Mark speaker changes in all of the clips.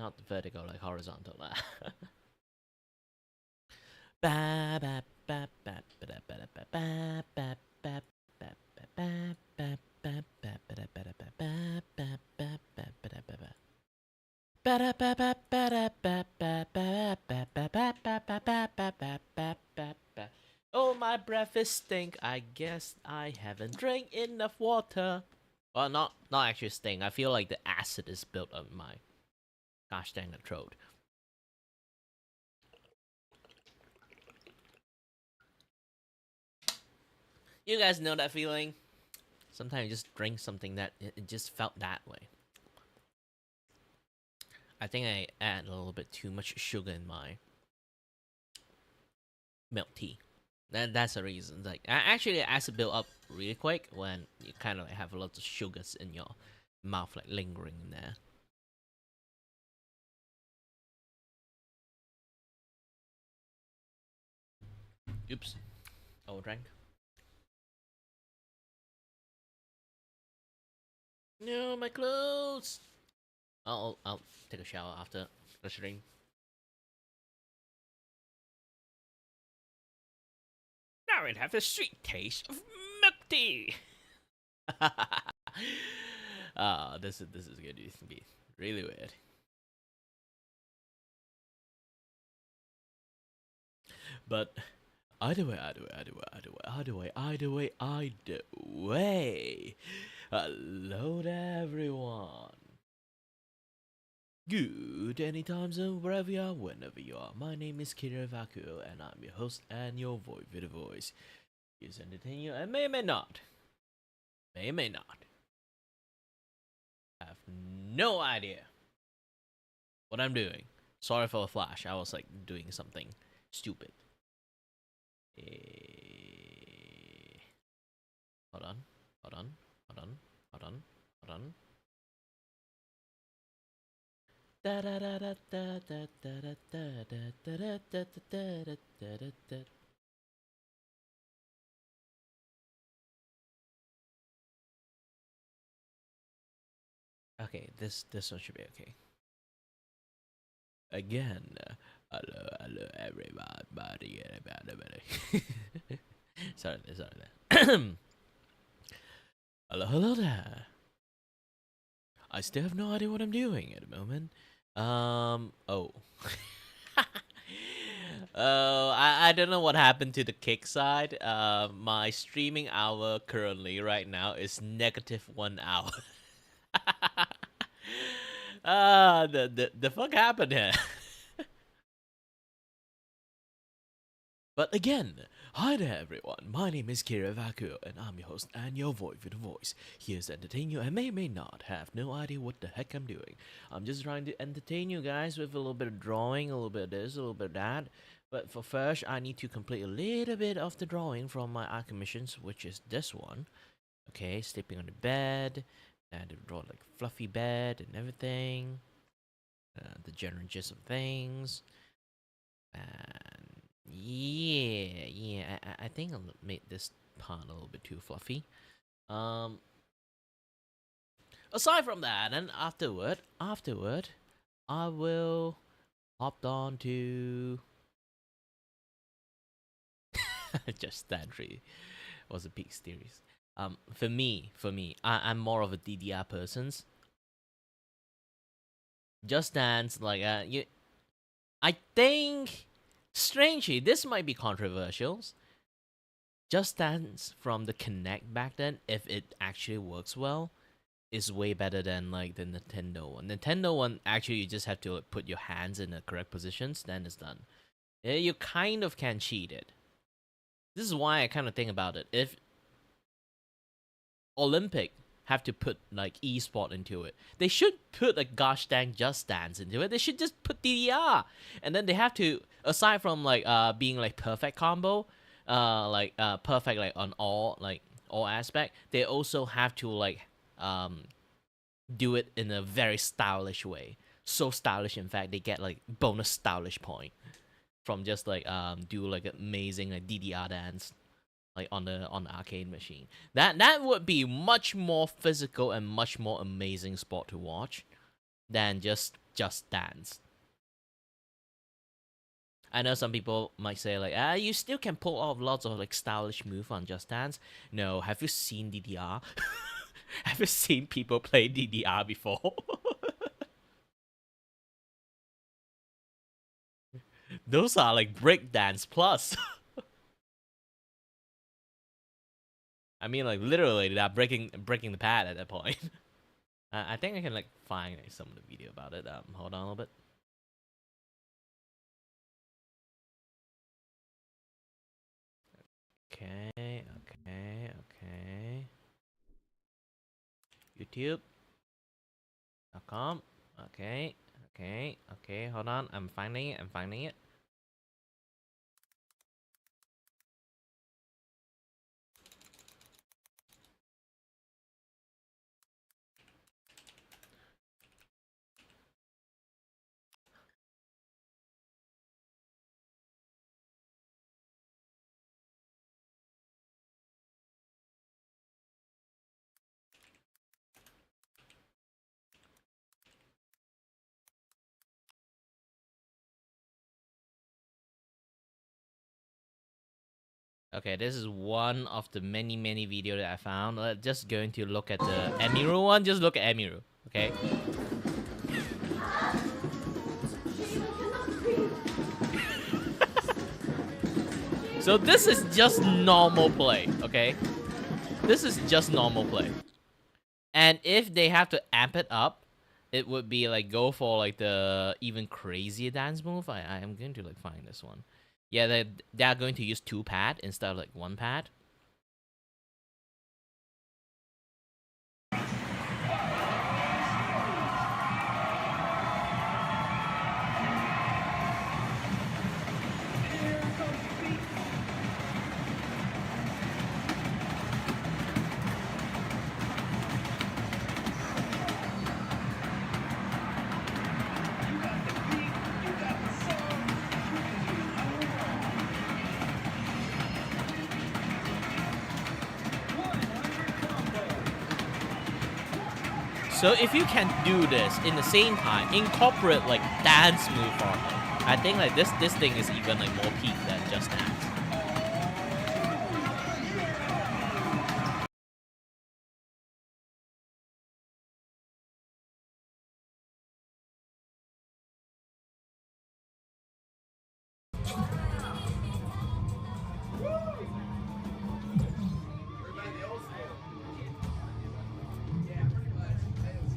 Speaker 1: not vertical, like horizontal. Oh, my breath is stink. I guess I haven't drank enough water. Well, not actually stink. I feel like the acid is built up my gosh dang throat. You guys know that feeling? Sometimes you just drink something that it just felt that way. I think I add a little bit too much sugar in my milk tea. That's the reason. Like, actually, acid build up really quick when you kind of have a lot of sugars in your mouth, like lingering in there. Oops, overdrank. No, my clothes. I'll take a shower after the stream. Now it have a sweet taste of milk tea. This is going to be really weird. But either way. Hello there, everyone. Good anytime zone, wherever you are, whenever you are. My name is Kiray, and I'm your host and your voice with a voice. Is entertain you and may not. May not. I have no idea what I'm doing. Sorry for the flash. I was like doing something stupid. Hold on. Okay, this one should be okay. Again, hello everybody. sorry there. Hello there. I still have no idea what I'm doing at the moment. Oh. I don't know what happened to the kick side. My streaming hour currently right now is -1 hour. The fuck happened here? But again, hi there everyone, my name is Kiray, and I'm your host and your voice with a voice. Here to entertain you and may not have no idea what the heck I'm doing. I'm just trying to entertain you guys with a little bit of drawing, a little bit of this, a little bit of that. But for first, I need to complete a little bit of the drawing from my art commissions, which is this one. Okay, sleeping on the bed, and to draw like fluffy bed and everything. The general gist of things. And yeah, I think I'll make this part a little bit too fluffy. Aside from that, and afterward, I will hop on to Just Dance 3 was a peak series. For me, I'm more of a DDR person. Just Dance, like I think, strangely, this might be controversial. Just Dance from the Kinect back then, if it actually works well, is way better than like the Nintendo one. Nintendo one, actually, you just have to like, put your hands in the correct positions, then it's done. Yeah, you kind of can cheat it. This is why I kind of think about it. If Olympic have to put like esport into it, they should put a gosh dang Just Dance into it. They should just put DDR, and then they have to, aside from like being like perfect combo, perfect like on all aspect, they also have to like do it in a very stylish way. So stylish, in fact, they get like bonus stylish point from just like do like amazing like DDR dance like on the arcade machine. That would be much more physical and much more amazing sport to watch than just Just Dance. I know some people might say like, you still can pull off lots of like stylish move on Just Dance. No, have you seen DDR? Have you seen people play DDR before? Those are like breakdance plus. I mean, like literally, they're breaking the pad at that point. I think I can like find like, some of the video about it. Hold on a little bit. Okay. YouTube.com. Okay. Hold on. I'm finding it. Okay, this is one of the many video that I found. Just going to look at the Emiru one. Just look at Emiru. Okay. So this is just normal play, okay? This is just normal play. And if they have to amp it up, it would be like go for like the even crazier dance move. I am going to like find this one. Yeah, they're going to use 2 pad instead of like 1 pad. So if you can do this in the same time, incorporate like dance move on it, I think like this thing is even like more peak than just dance.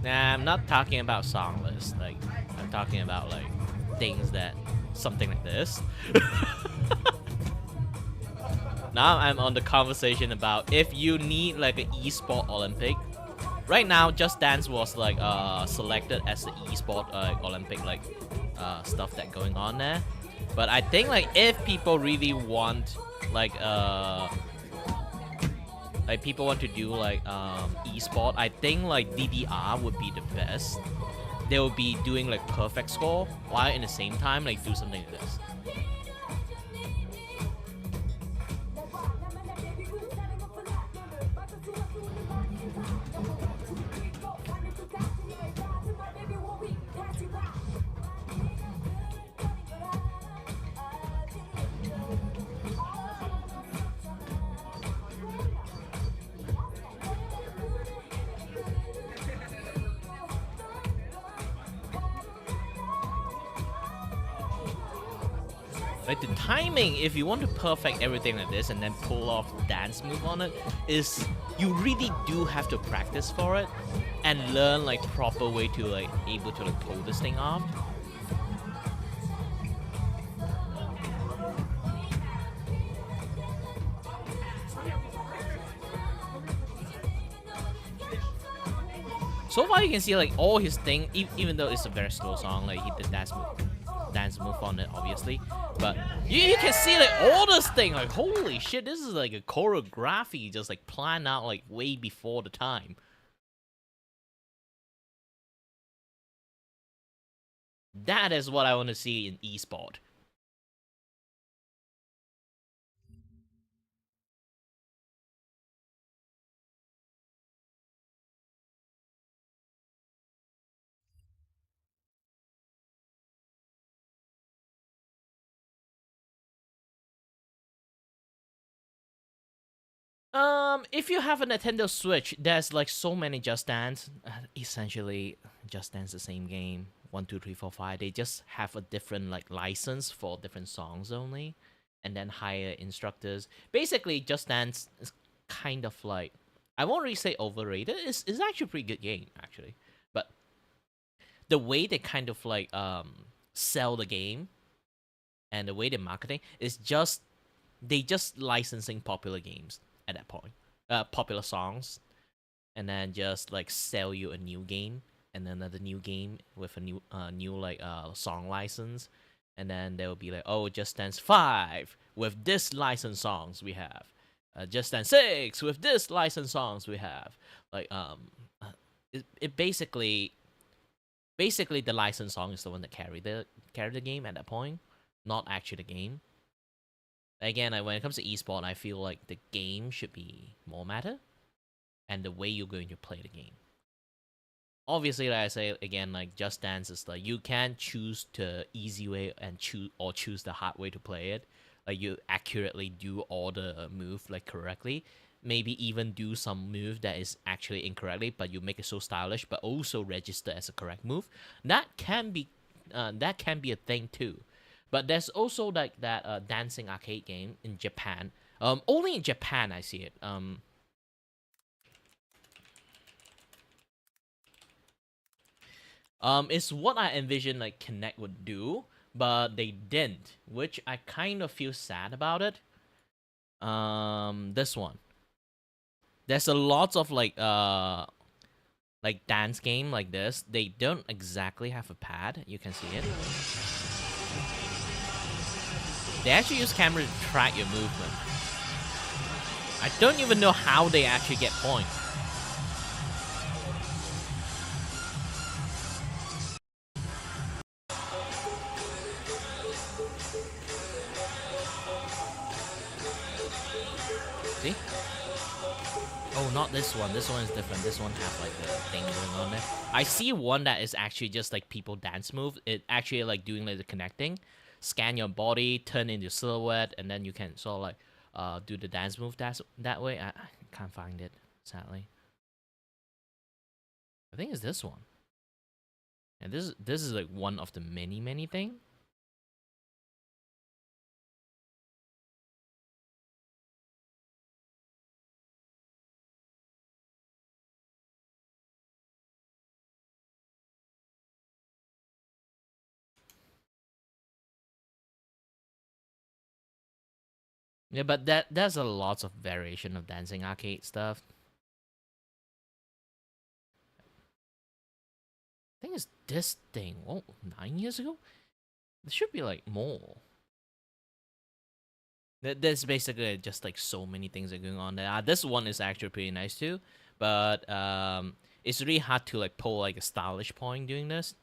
Speaker 1: Nah, I'm not talking about song list. Like, I'm talking about like things that something like this. Now I'm on the conversation about if you need like an esport Olympic. Right now, Just Dance was like selected as the esport Olympic like stuff that going on there. But I think like if people really want like people want to do like esport, I think like DDR would be the best. They will be doing like perfect score while in the same time like do something like this. Like the timing, if you want to perfect everything like this and then pull off dance move on it, is you really do have to practice for it and learn like proper way to like able to like pull this thing off. So far you can see like all his thing, even though it's a very slow song, like he did dance move on it obviously, but you can see like all this thing, like holy shit, this is like a choreography just like planned out like way before the time. That is what I want to see in esport. If you have a Nintendo Switch, there's like so many Just Dance. Essentially, Just Dance the same game. 1, 2, 3, 4, 5. They just have a different like license for different songs only, and then hire instructors. Basically, Just Dance is kind of like, I won't really say overrated. It's actually a pretty good game actually, but the way they kind of like sell the game and the way they're marketing is just they just licensing popular games at that point, popular songs, and then just like sell you a new game and then another new game with a new like song license, and then they'll be like, oh, Just Dance 5 with this license songs we have, Just Dance 6 with this license songs we have, like it basically the license song is the one that carry the game at that point, not actually the game. Again, when it comes to esport, I feel like the game should be more matter, and the way you're going to play the game. Obviously, like I say again, like Just Dance is like you can choose the easy way and choose the hard way to play it. Like you accurately do all the move like correctly. Maybe even do some move that is actually incorrectly, but you make it so stylish, but also register as a correct move. That can be a thing too. But there's also like that dancing arcade game in Japan. Only in Japan I see it. It's what I envisioned like Connect would do, but they didn't, which I kind of feel sad about it. This one. There's a lot of like dance game like this. They don't exactly have a pad. You can see it. They actually use camera to track your movement. I don't even know how they actually get points. See? Oh, not this one. This one is different. This one has like the thing going on there. I see one that is actually just like people dance move. It actually like doing like the connecting. Scan your body, turn into silhouette, and then you can sort of like do the dance move that way. I can't find it, sadly. I think it's this one. And this is like one of the many things. Yeah, but there's a lot of variation of dancing arcade stuff. I think it's this thing. Oh, 9 years ago? There should be like more. There's basically just like so many things that are going on there. This one is actually pretty nice too, but it's really hard to like pull like a stylish point doing this.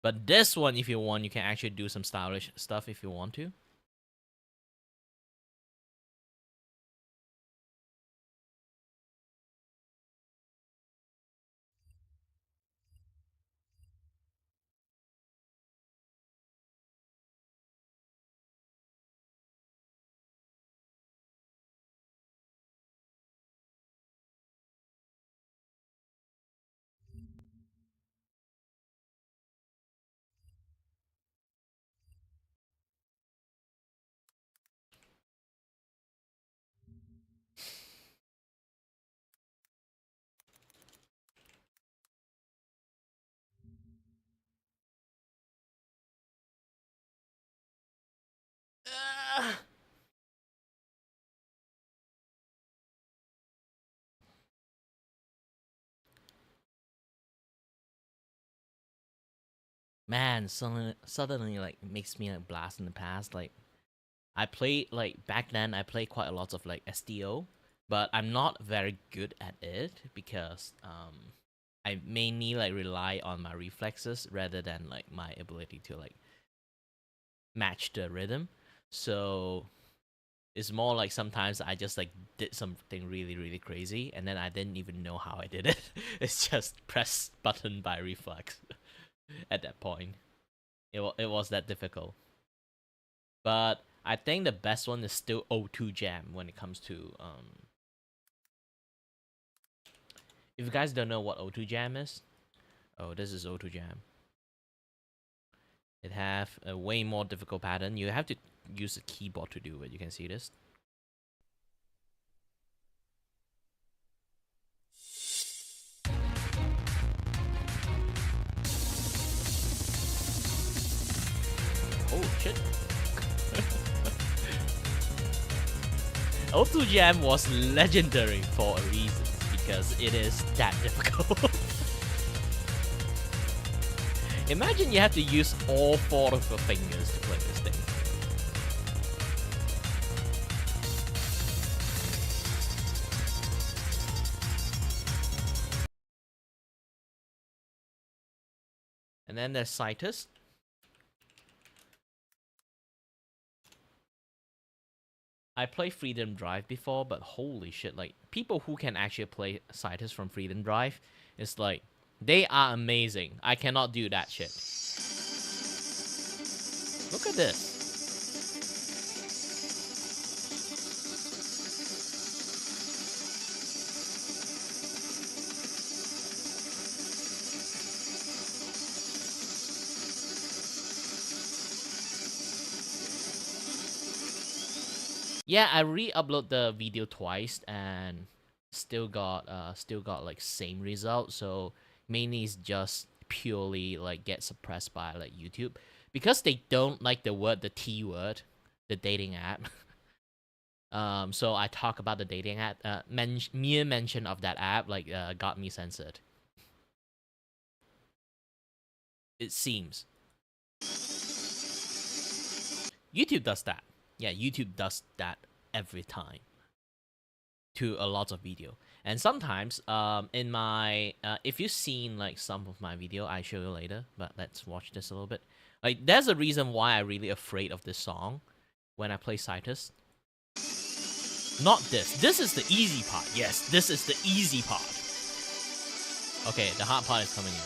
Speaker 1: But this one, if you want, you can actually do some stylish stuff if you want to. Uh, Man, suddenly like makes me like blast in the past. Like I played like back then. I played quite a lot of like STO, but I'm not very good at it because I mainly like rely on my reflexes rather than like my ability to like match the rhythm. So it's more like sometimes I just like did something really crazy and then I didn't even know how I did it. It's just press button by reflex at that point. It was that difficult. But I think the best one is still O2 Jam when it comes to If you guys don't know what O2 Jam is, oh, this is O2 Jam. It have a way more difficult pattern. You have to use a keyboard to do it. You can see this. Oh shit. O2 Jam was legendary for a reason, because it is that difficult. Imagine you have to use all 4 of your fingers to play this thing. And then there's Citus. I played Freedom Drive before, but holy shit, like, people who can actually play Citus from Freedom Drive, it's like, they are amazing. I cannot do that shit. Look at this. Yeah, I re-upload the video twice and still got like same result. So mainly it's just purely like get suppressed by like YouTube, because they don't like the T word, the dating app. So I talk about the dating app. Mere mention of that app like got me censored. It seems YouTube does that. Yeah, YouTube does that every time to a lot of video. And sometimes in my if you've seen like some of my video, I show you later, but let's watch this a little bit. Like, there's a reason why I'm really afraid of this song when I play Citus. Not this. This is the easy part. Yes, this is the easy part. Okay, the hard part is coming in.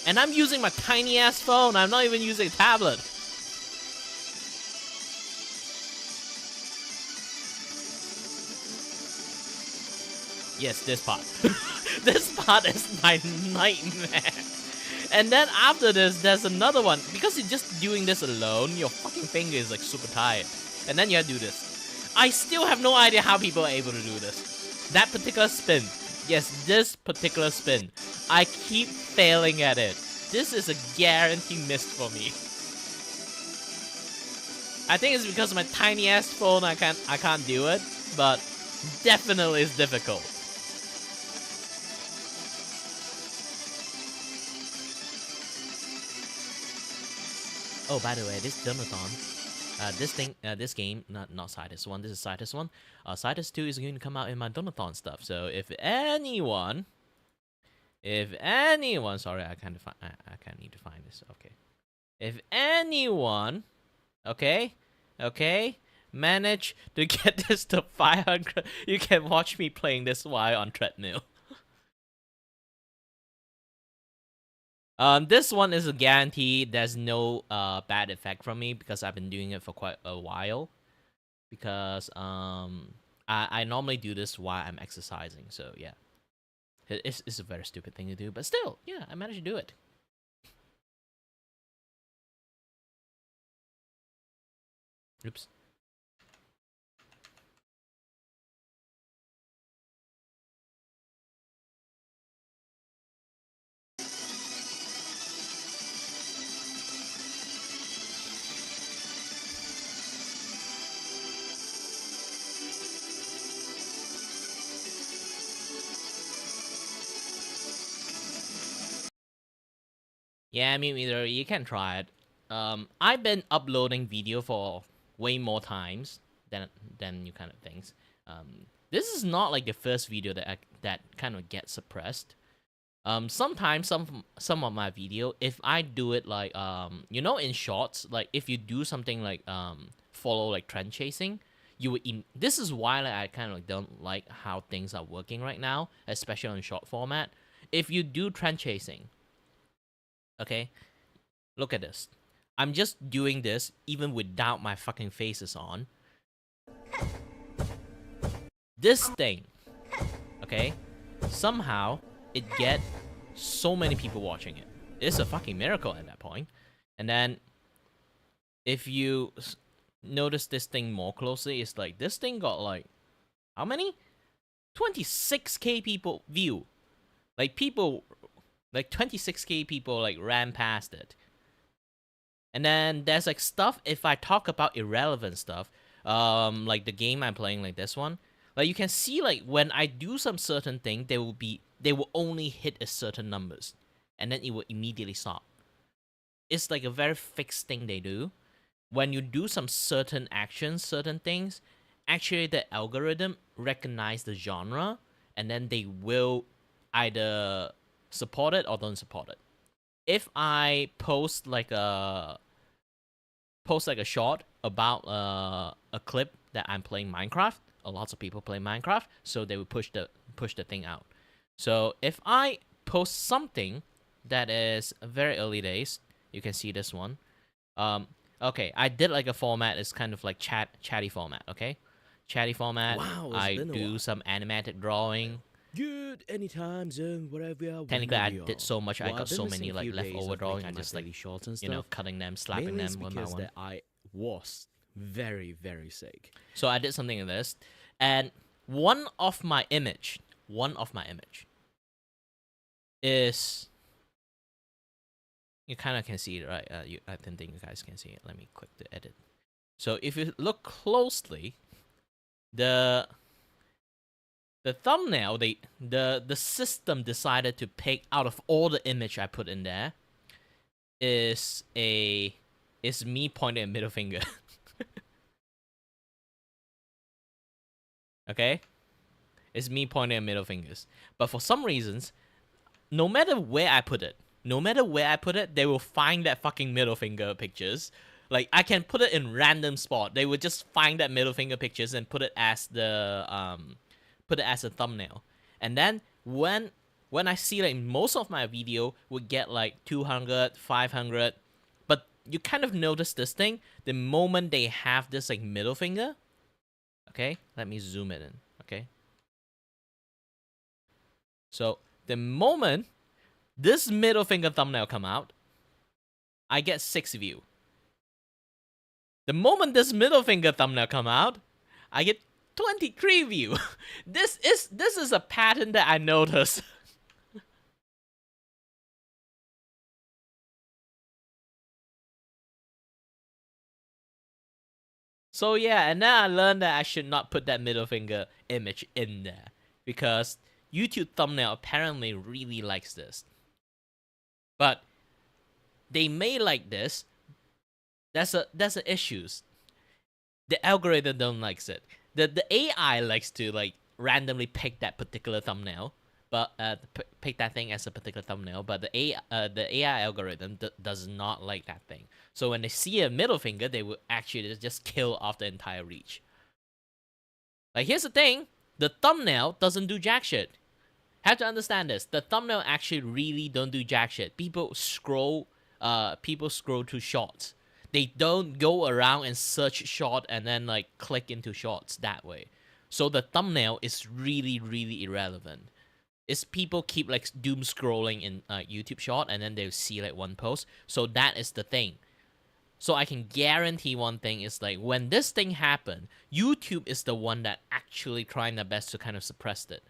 Speaker 1: And I'm using my tiny ass phone. I'm not even using a tablet. Yes, this part. This part is my nightmare. And then after this, there's another one. Because you're just doing this alone, your fucking finger is like super tired. And then you have to do this. I still have no idea how people are able to do this. That particular spin. Yes, this particular spin. I keep failing at it. This is a guaranteed miss for me. I think it's because of my tiny ass phone I can't do it, but definitely it's difficult. Oh, by the way, this Donothon, this game, not Citus 1, this is Citus 1. Citus 2 is going to come out in my Donothon stuff. So if anyone, sorry, I kind of need to find this. Okay, if anyone, okay, manage to get this to 500, you can watch me playing this while on treadmill. This one is a guarantee. There's no bad effect from me because I've been doing it for quite a while. Because I normally do this while I'm exercising. So yeah, it's a very stupid thing to do, but still, yeah, I managed to do it. Oops. Yeah, me either. You can try it. I've been uploading video for way more times than you kind of things. This is not like the first video that kind of gets suppressed. Sometimes some of my video, if I do it like you know, in shorts, like if you do something like follow like trend chasing, you would this is why like, I kind of like don't like how things are working right now, especially on short format. If you do trend chasing, Okay, look at this. I'm just doing this even without my fucking faces on. This thing, okay, somehow it get so many people watching it. It's a fucking miracle at that point. And then if you notice this thing more closely, it's like this thing got like how many? 26k people view. Like people, like 26k people like ran past it. And then there's like stuff, if I talk about irrelevant stuff, like the game I'm playing, like this one, like you can see like when I do some certain thing, they will only hit a certain numbers, and then it will immediately stop. It's like a very fixed thing they do. When you do some certain actions, certain things, actually the algorithm recognize the genre, and then they will either support it or don't support it. If I post like a short about a clip that I'm playing Minecraft, lots of people play Minecraft, so they will push the thing out. So if I post something that is very early days, you can see this one. Okay, I did like a format. It's kind of like chatty format. Okay, chatty format.
Speaker 2: Wow, it's
Speaker 1: I
Speaker 2: been a
Speaker 1: do
Speaker 2: while.
Speaker 1: some animated drawing.
Speaker 2: Good anytime zone, wherever,
Speaker 1: Technically, I
Speaker 2: whenever you
Speaker 1: did
Speaker 2: are.
Speaker 1: so much. I
Speaker 2: Well,
Speaker 1: got
Speaker 2: I've been
Speaker 1: so
Speaker 2: missing
Speaker 1: many
Speaker 2: a
Speaker 1: like
Speaker 2: few days
Speaker 1: leftover
Speaker 2: of
Speaker 1: drawing. I
Speaker 2: making my
Speaker 1: just like
Speaker 2: daily shorts and stuff.
Speaker 1: cutting them, slapping
Speaker 2: Mainly it's
Speaker 1: them one by
Speaker 2: because
Speaker 1: one.
Speaker 2: that I was very, very sick.
Speaker 1: So I did something like this, and one of my image is, you kind of can see it, right? I don't think you guys can see it. Let me click the edit. So if you look closely, the thumbnail, the system decided to pick out of all the image I put in there is me pointing a middle finger. Okay, it's me pointing a middle fingers. But for some reasons, no matter where I put it, they will find that fucking middle finger pictures. Like I can put it in random spot, they would just find that middle finger pictures and put it as a thumbnail. And then when I see like most of my video would get like 200, 500, but you kind of notice this thing the moment they have this like middle finger. Okay, let me zoom it in. Okay, so the moment this middle finger thumbnail come out, I get 6 view. The moment this middle finger thumbnail come out, I get 23 view. This is a pattern that I noticed. So yeah, and then I learned that I should not put that middle finger image in there because YouTube thumbnail apparently really likes this. But they may like this. That's a issues. The algorithm don't likes it. The AI likes to like randomly pick that particular thumbnail, but pick that thing as a particular thumbnail. But the AI algorithm does not like that thing. So when they see a middle finger, they will actually just kill off the entire reach. Like here's the thing, the thumbnail doesn't do jack shit. Have to understand this. The thumbnail actually really don't do jack shit. People scroll to shorts. They don't go around and search short and then like click into shorts that way. So the thumbnail is really, really irrelevant. It's people keep like doom scrolling in YouTube short and then they'll see like one post. So that is the thing. So I can guarantee one thing is like when this thing happened, YouTube is the one that actually trying their best to kind of suppress it.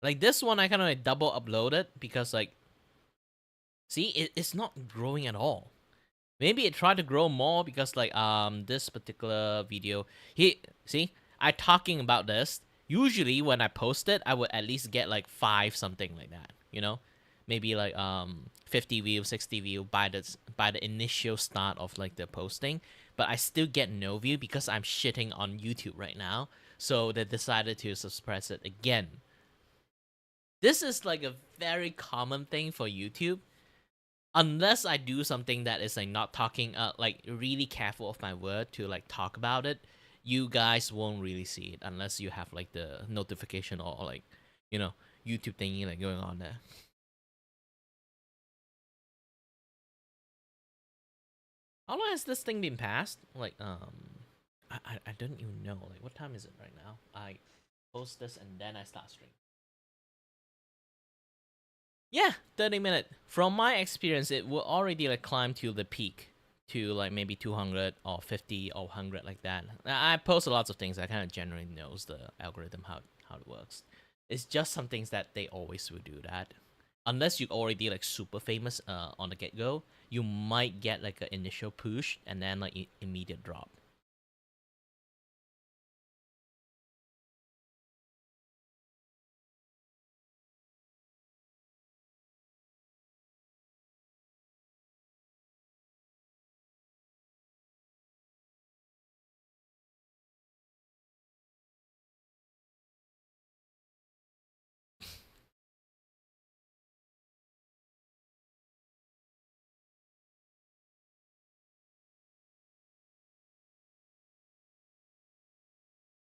Speaker 1: Like this one, I kind of like double uploaded because like, see, it's not growing at all. Maybe it tried to grow more because like this particular video, see, I talking about this. Usually when I post it, I would at least get like 5 something like that. You know, maybe like 50 view, 60 view by the initial start of like the posting. But I still get no view because I'm shitting on YouTube right now. So they decided to suppress it again. This is like a very common thing for YouTube. Unless I do something that is like not talking, like really careful of my word to like talk about it, you guys won't really see it unless you have like the notification or like YouTube thingy like going on there. How long has this thing been passed? Like, I don't even know. Like, what time is it right now? I post this and then I start stream. Yeah, 30 minutes. From my experience, it will already like climb to the peak to like maybe 200 or 50 or 100 like that. I post lots of things. I kind of generally knows the algorithm how it works. It's just some things that they always will do that. Unless you already like super famous on the get go, you might get like an initial push and then like immediate drop.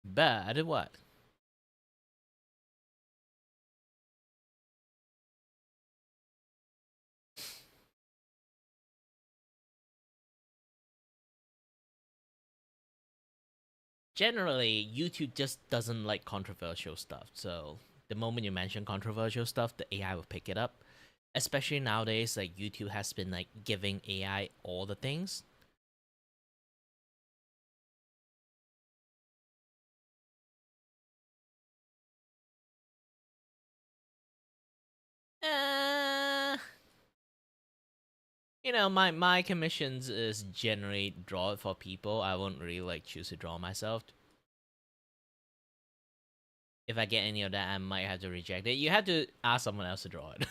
Speaker 1: Bad what? Generally, YouTube just doesn't like controversial stuff. So the moment you mention controversial stuff, the AI will pick it up. Especially nowadays, like YouTube has been like giving AI all the things. Uh, my commissions is generate draw it for people. I won't really like choose to draw myself. If I get any of that, I might have to reject it. You have to ask someone else to draw it.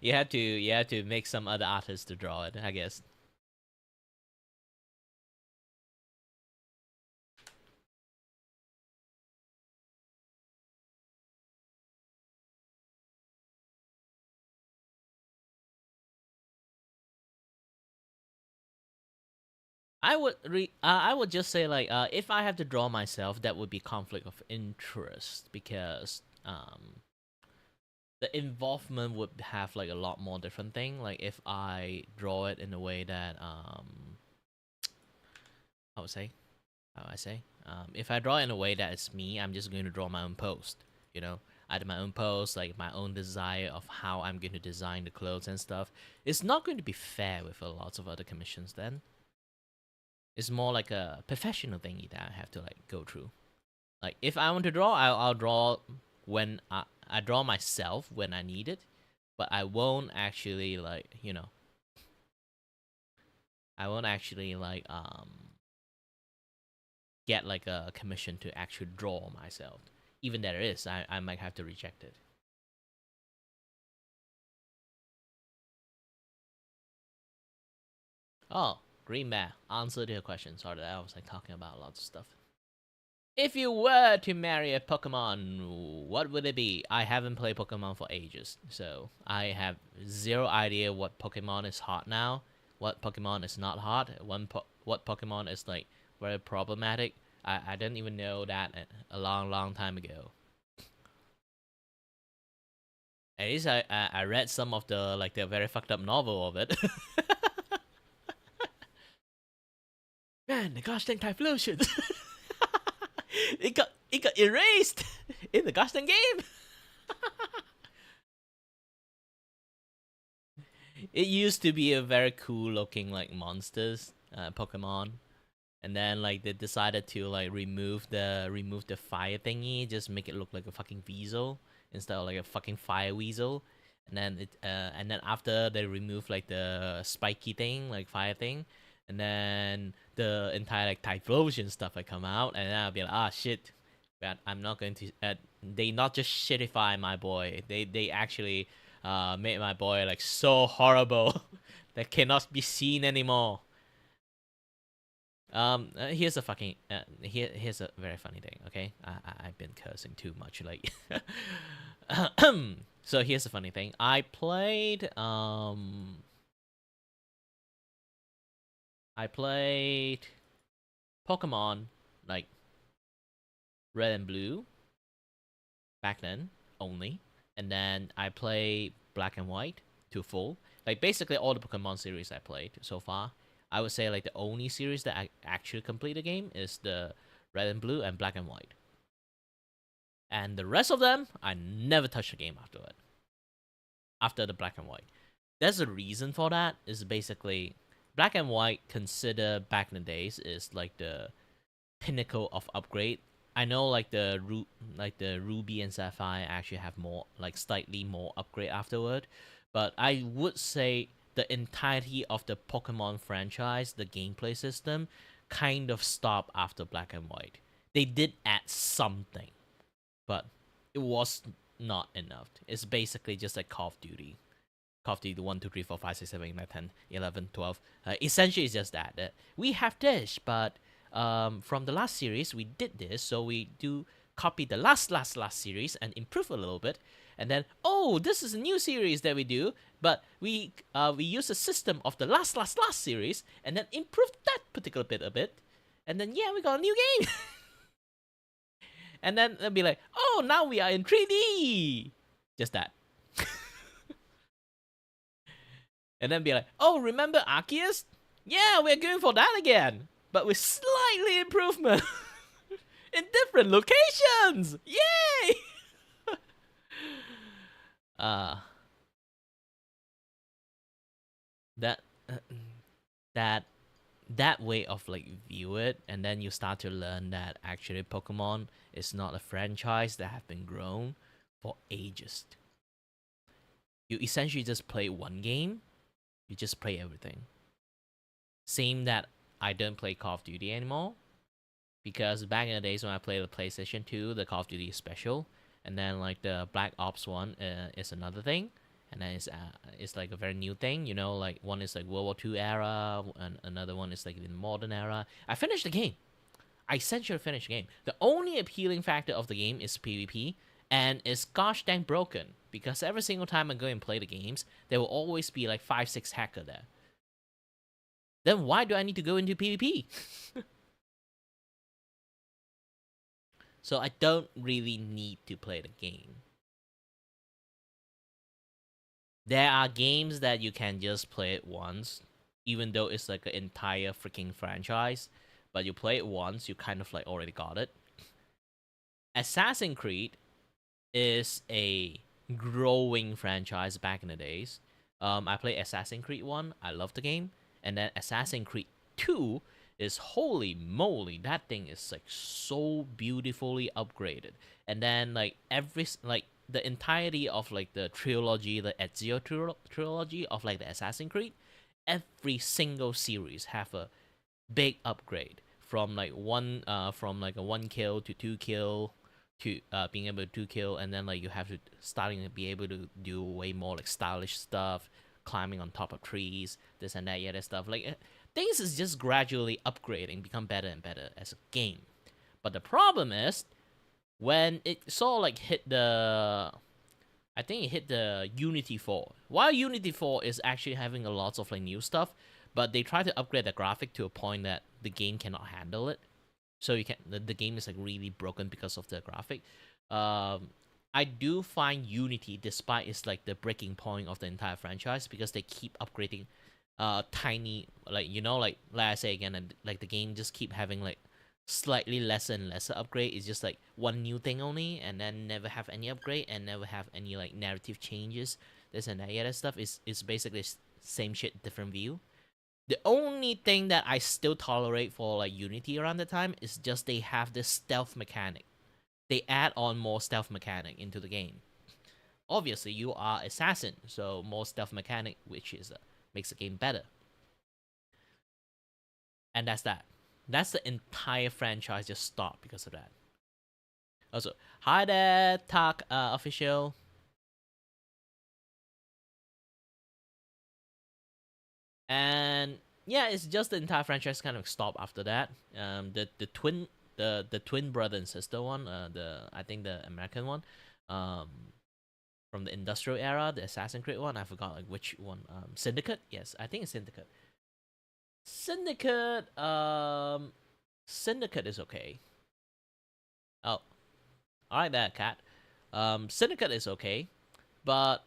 Speaker 1: you have to make some other artist to draw it, I guess. I would just say like if I have to draw myself, that would be conflict of interest because the involvement would have like a lot more different thing. Like if I draw it in a way that I would say how I say if I draw in a way that it's me, I'm just going to draw my own post. You know, I do my own post, like my own desire of how I'm going to design the clothes and stuff. It's not going to be fair with a lot of other commissions then. It's more like a professional thingy that I have to like go through. Like if I want to draw, I'll draw when I draw myself when I need it, but I won't actually like I won't actually like get like a commission to actually draw myself. Even there is, I might have to reject it. Oh, Green Bear, answer to your question. Sorry, I was like talking about lots of stuff. If you were to marry a Pokemon, what would it be? I haven't played Pokemon for ages, so I have zero idea what Pokemon is hot now, what Pokemon is not hot, what Pokemon is like very problematic. I didn't even know that a long time ago. At least I read some of the like the very fucked up novel of it. Man, the gosh dang Typhlosion. it got erased in the gosh dang game. It used to be a very cool looking like monsters Pokemon, and then like they decided to like remove the fire thingy, just make it look like a fucking weasel instead of like a fucking fire weasel. And then after they remove like the spiky thing, like fire thing, and then the entire like Typhlosion stuff like come out, and then I'll be like, ah shit, but I'm not going to. They not just shitify my boy. They actually made my boy like so horrible that cannot be seen anymore. Here's a fucking here's a very funny thing. Okay, I've been cursing too much. Like, so here's the funny thing. I played Pokemon like Red and Blue back then only, and then I play Black and White to full. Like basically all the Pokemon series I played so far. I would say like the only series that I actually complete the game is the Red and Blue and Black and White. And the rest of them, I never touched the game after it. After the Black and White. There's a reason for that. Is basically Black and White consider back in the days is like the pinnacle of upgrade. I know like the Ruby and Sapphire actually have more like slightly more upgrade afterward, but I would say the entirety of the Pokemon franchise, the gameplay system, kind of stopped after Black and White. They did add something, but it was not enough. It's basically just like Call of Duty. Call of Duty 1, 2, 3, 4, 5, 6, 7, 8, 9, 10, 11, 12. Essentially, it's just that we have this, but from the last series, we did this, so we do copy the last series and improve a little bit. And then, oh, this is a new series that we do, but we use the system of the last series and then improve that particular bit a bit. And then, yeah, we got a new game. And then they'll be like, oh, now we are in 3D. Just that. And then be like, oh, remember Arceus? Yeah, we're going for that again. But with slightly improvement. In different locations. Yay! That that way of like view it, and then you start to learn that actually Pokemon is not a franchise that have been grown for ages. You essentially just play one game, you just play everything. Same that I don't play Call of Duty anymore, because back in the days when I played the PlayStation 2, the Call of Duty is special, and then like the Black Ops one is another thing. And then it's like a very new thing, you know, like one is like World War II era, and another one is like the modern era. I finished the game. I essentially finished the game. The only appealing factor of the game is PvP, and it's gosh dang broken, because every single time I go and play the games, there will always be like 5-6 hacker there. Then why do I need to go into PvP? So I don't really need to play the game. There are games that you can just play it once, even though it's like an entire freaking franchise. But you play it once, you kind of like already got it. Assassin's Creed is a growing franchise back in the days. I played Assassin's Creed 1, I love the game. And then Assassin's Creed 2 is holy moly, that thing is like so beautifully upgraded. And then like the entirety of like the trilogy, the Ezio trilogy of like the Assassin's Creed, every single series have a big upgrade from like from like a 1 kill to 2 kill to being able to 2 kill, and then like you have to starting to be able to do way more like stylish stuff, climbing on top of trees, this and that, yeah, that stuff. Like things is just gradually upgrading, become better and better as a game. But the problem is when it sort of like hit the, I think it hit the Unity 4. While Unity 4 is actually having a lot of like new stuff, but they try to upgrade the graphic to a point that the game cannot handle it. So you can the game is like really broken because of the graphic. I do find Unity, despite it's like the breaking point of the entire franchise, because they keep upgrading tiny, like, you know, like I say again, like the game just keep having like slightly lesser and lesser upgrade. It's just like one new thing only, and then never have any upgrade and never have any like narrative changes, this and that. Yeah, that stuff is basically same shit, different view. The only thing that I still tolerate for like Unity around the time is just they have this stealth mechanic. They add on more stealth mechanic into the game. Obviously, you are assassin, so more stealth mechanic, which is makes the game better. And that's that. That's the entire franchise just stopped because of that. Also, hi there, Talk official. And yeah, it's just the entire franchise kind of stopped after that. The twin brother and sister one, I think the American one, from the industrial era, the Assassin's Creed one. I forgot like which one. Syndicate. Yes, I think it's Syndicate. Syndicate is okay. Oh, all right, there, cat. Syndicate is okay, but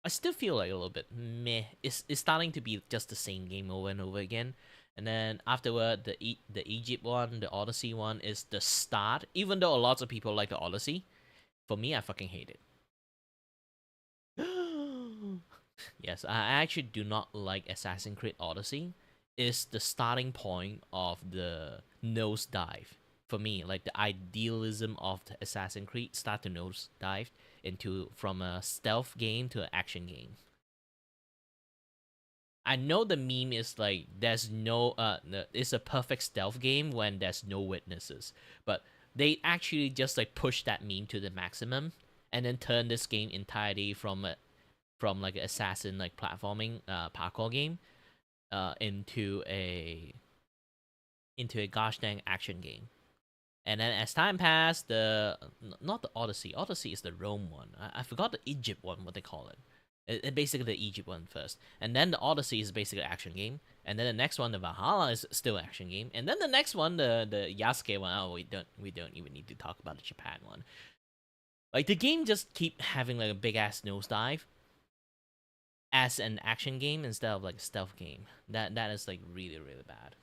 Speaker 1: I still feel like a little bit meh. It's starting to be just the same game over and over again. And then afterward, the Egypt one, the Odyssey one is the start. Even though lots of people like the Odyssey, for me, I fucking hate it. Yes, I actually do not like Assassin's Creed Odyssey. It's the starting point of the nosedive for me. Like the idealism of the Assassin's Creed start to nosedive into from a stealth game to an action game. I know the meme is like there's no it's a perfect stealth game when there's no witnesses, but they actually just like push that meme to the maximum and then turn this game entirely from like an assassin like platforming parkour game into a gosh dang action game. And then as time passed, not the Odyssey. Odyssey is the Rome one. I forgot the Egypt one, what they call it. It basically the Egypt one first, and then the Odyssey is basically an action game, and then the next one, the Valhalla, is still an action game, and then the next one, the Yasuke one. Oh, we don't even need to talk about the Japan one. Like the game just keep having like a big ass nosedive as an action game instead of like a stealth game. That is like really really bad.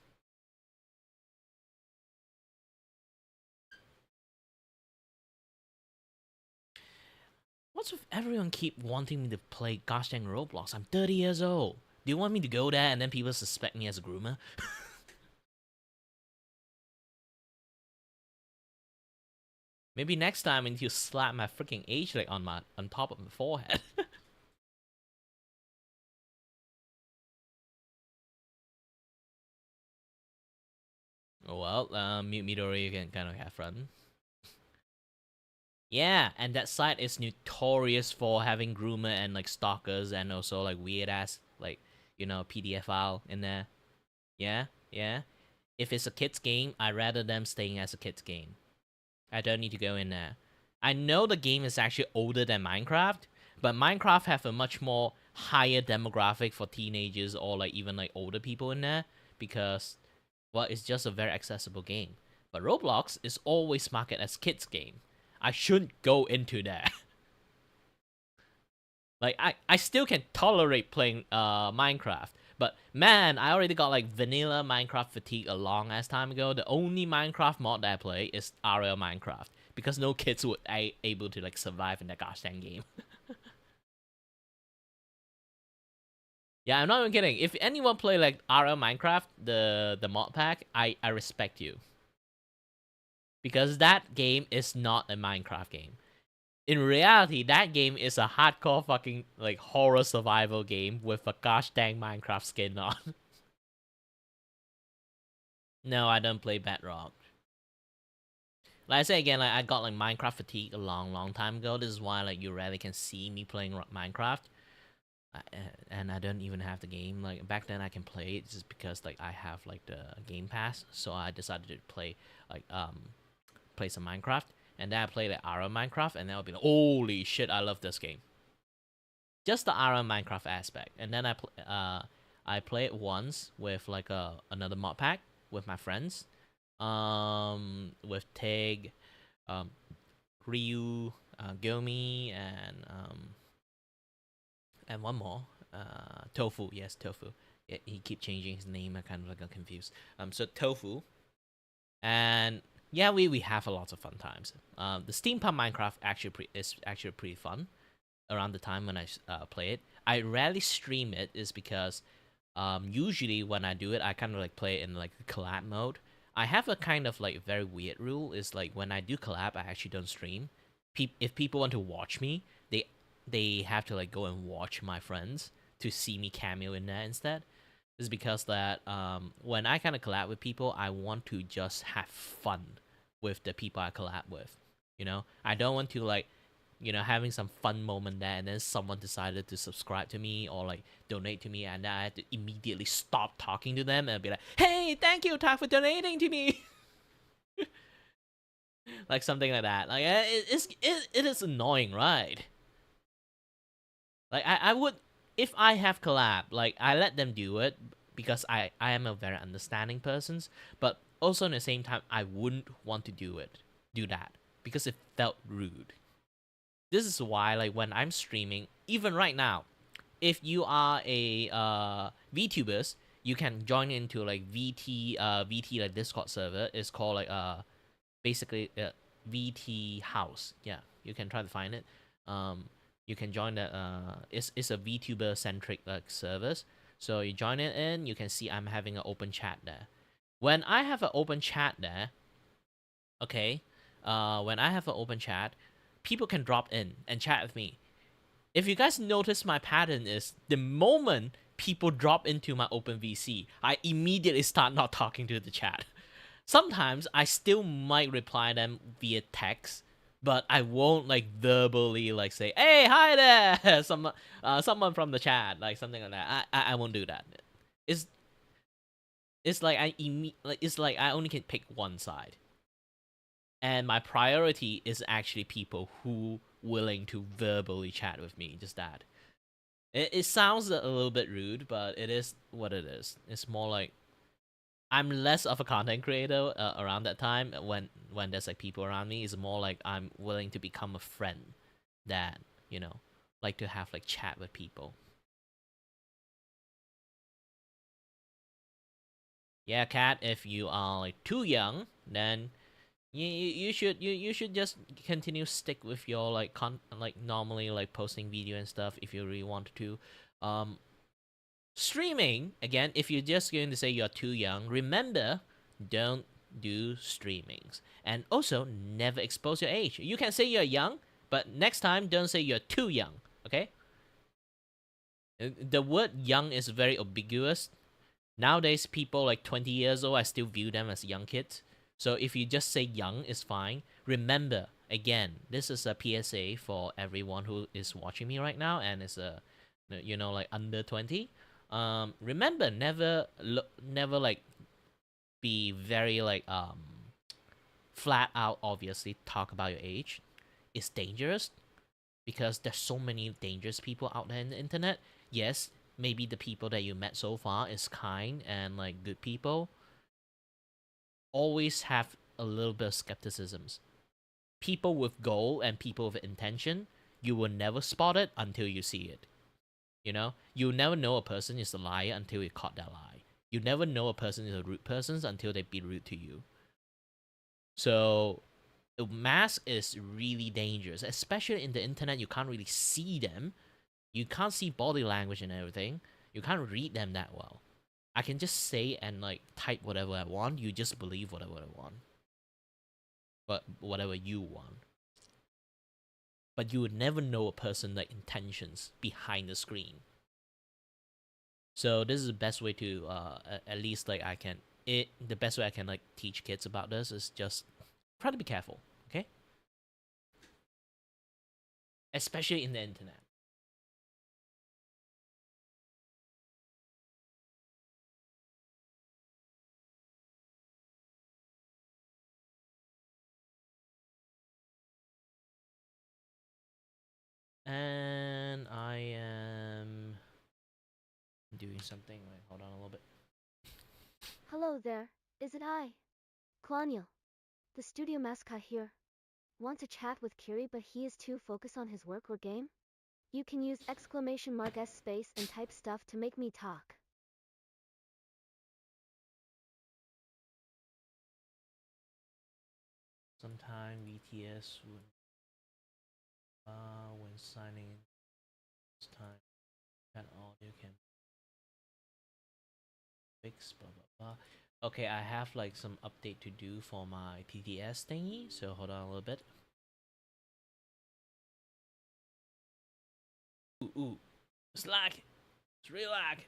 Speaker 1: What's with everyone keep wanting me to play gosh dang Roblox? I'm 30 years old. Do you want me to go there and then people suspect me as a groomer? Maybe next time I need to slap my freaking age like on top of my forehead. Well, Midori, you can kind of have fun. Yeah, and that site is notorious for having groomer and like stalkers and also like weird ass like PDF file in there. Yeah, yeah. If it's a kids game, I'd rather them staying as a kids game. I don't need to go in there. I know the game is actually older than Minecraft, but Minecraft have a much more higher demographic for teenagers or like even like older people in there because well, it's just a very accessible game. But Roblox is always marketed as kids game. I shouldn't go into that. Like I still can tolerate playing Minecraft. But man, I already got like vanilla Minecraft fatigue a long ass time ago. The only Minecraft mod that I play is RL Minecraft because no kids would able to like survive in that gosh dang game. Yeah, I'm not even kidding. If anyone play like RL Minecraft, the mod pack, I respect you because that game is not a Minecraft game. In reality, that game is a hardcore fucking like horror survival game with a gosh dang Minecraft skin on. No, I don't play Bedrock. Like I say again, like I got like Minecraft fatigue a long time ago. This is why like you rarely can see me playing Minecraft, and I don't even have the game. Like back then, I can play it just because like I have like the Game Pass, so I decided to like play some Minecraft, and then I played like RL Minecraft, and then I'll be like, holy shit, I love this game. Just the RL Minecraft aspect, and then I play it once with like another mod pack with my friends, with Tig, um, Ryu, Gomi, and one more, Tofu. Yes, Tofu. Yeah, he keep changing his name. I kind of like got confused. So Tofu, and yeah, we have a lot of fun times. The steampunk Minecraft is actually pretty fun. Around the time when I play it, I rarely stream it, is because usually when I do it, I kind of like play it in like collab mode. I have a kind of like very weird rule is like when I do collab, I actually don't stream. If people want to watch me, they have to like go and watch my friends to see me cameo in there instead. Is because that when I kind of collab with people, I want to just have fun with the people I collab with. I don't want to like having some fun moment there, and then someone decided to subscribe to me or like donate to me, and then I had to immediately stop talking to them and be like, "Hey, thank you, Tak, for donating to me," like something like that. Like it is annoying, right? Like I would if I have collab, like I let them do it because I am a very understanding person, but also at the same time I wouldn't want to do that because it felt rude. This is why, like, when I'm streaming, even right now, if you are a VTubers, you can join into like VT like Discord server. It's called like basically VT House. Yeah, you can try to find it. You can join the it's a VTuber centric like service. So you join it in, you can see I'm having an open chat there. When I have an open chat there, okay, when I have an open chat, people can drop in and chat with me. If you guys notice, my pattern is the moment people drop into my open VC, I immediately start not talking to the chat. Sometimes I still might reply them via text, but I won't like verbally like say, "Hey, hi there," someone from the chat, like something like that. I won't do that. It's it's like it's like I only can pick one side, and my priority is actually people who willing to verbally chat with me. Just that. It sounds a little bit rude, but it is what it is. It's more like I'm less of a content creator around that time when there's like people around me. It's more like I'm willing to become a friend that, you know, like to have like chat with people. Yeah, Kat, if you are like too young, then you should just continue stick with your like like normally like posting video and stuff if you really want to. Streaming, again, if you're just going to say you're too young, remember, don't do streamings. And also, never expose your age. You can say you're young, but next time, don't say you're too young, okay? The word young is very ambiguous. Nowadays, people like 20 years old, I still view them as young kids. So if you just say young, it's fine. Remember, again, this is a PSA for everyone who is watching me right now and is like under 20. Remember, never like be very like flat out. Obviously, talk about your age. It's dangerous because there's so many dangerous people out there in the internet. Yes, maybe the people that you met so far is kind and like good people. Always have a little bit of skepticisms. People with goal and people with intention, you will never spot it until you see it. You know, you never know a person is a liar until you caught that lie. You never know a person is a rude person until they be rude to you. So, a mask is really dangerous, especially in the internet. You can't really see them. You can't see body language and everything. You can't read them that well. I can just say and like type whatever I want. You just believe whatever I want, but whatever you want. But you would never know a person like intentions behind the screen. So this is the best way to at least like the best way I can like teach kids about this is just try to be careful, okay? Especially in the internet. And I am doing something. Wait, hold on a little bit.
Speaker 3: Hello there, is it I? Klaniel, the studio mascot here. Want to chat with Kiray but he is too focused on his work or game? You can use !S space and type stuff to make me talk.
Speaker 1: Sometime VTS would when signing in this time that audio can fix blah blah blah. Okay, I have like some update to do for my TTS thingy, so hold on a little bit. Ooh, it's lag. It's real lag.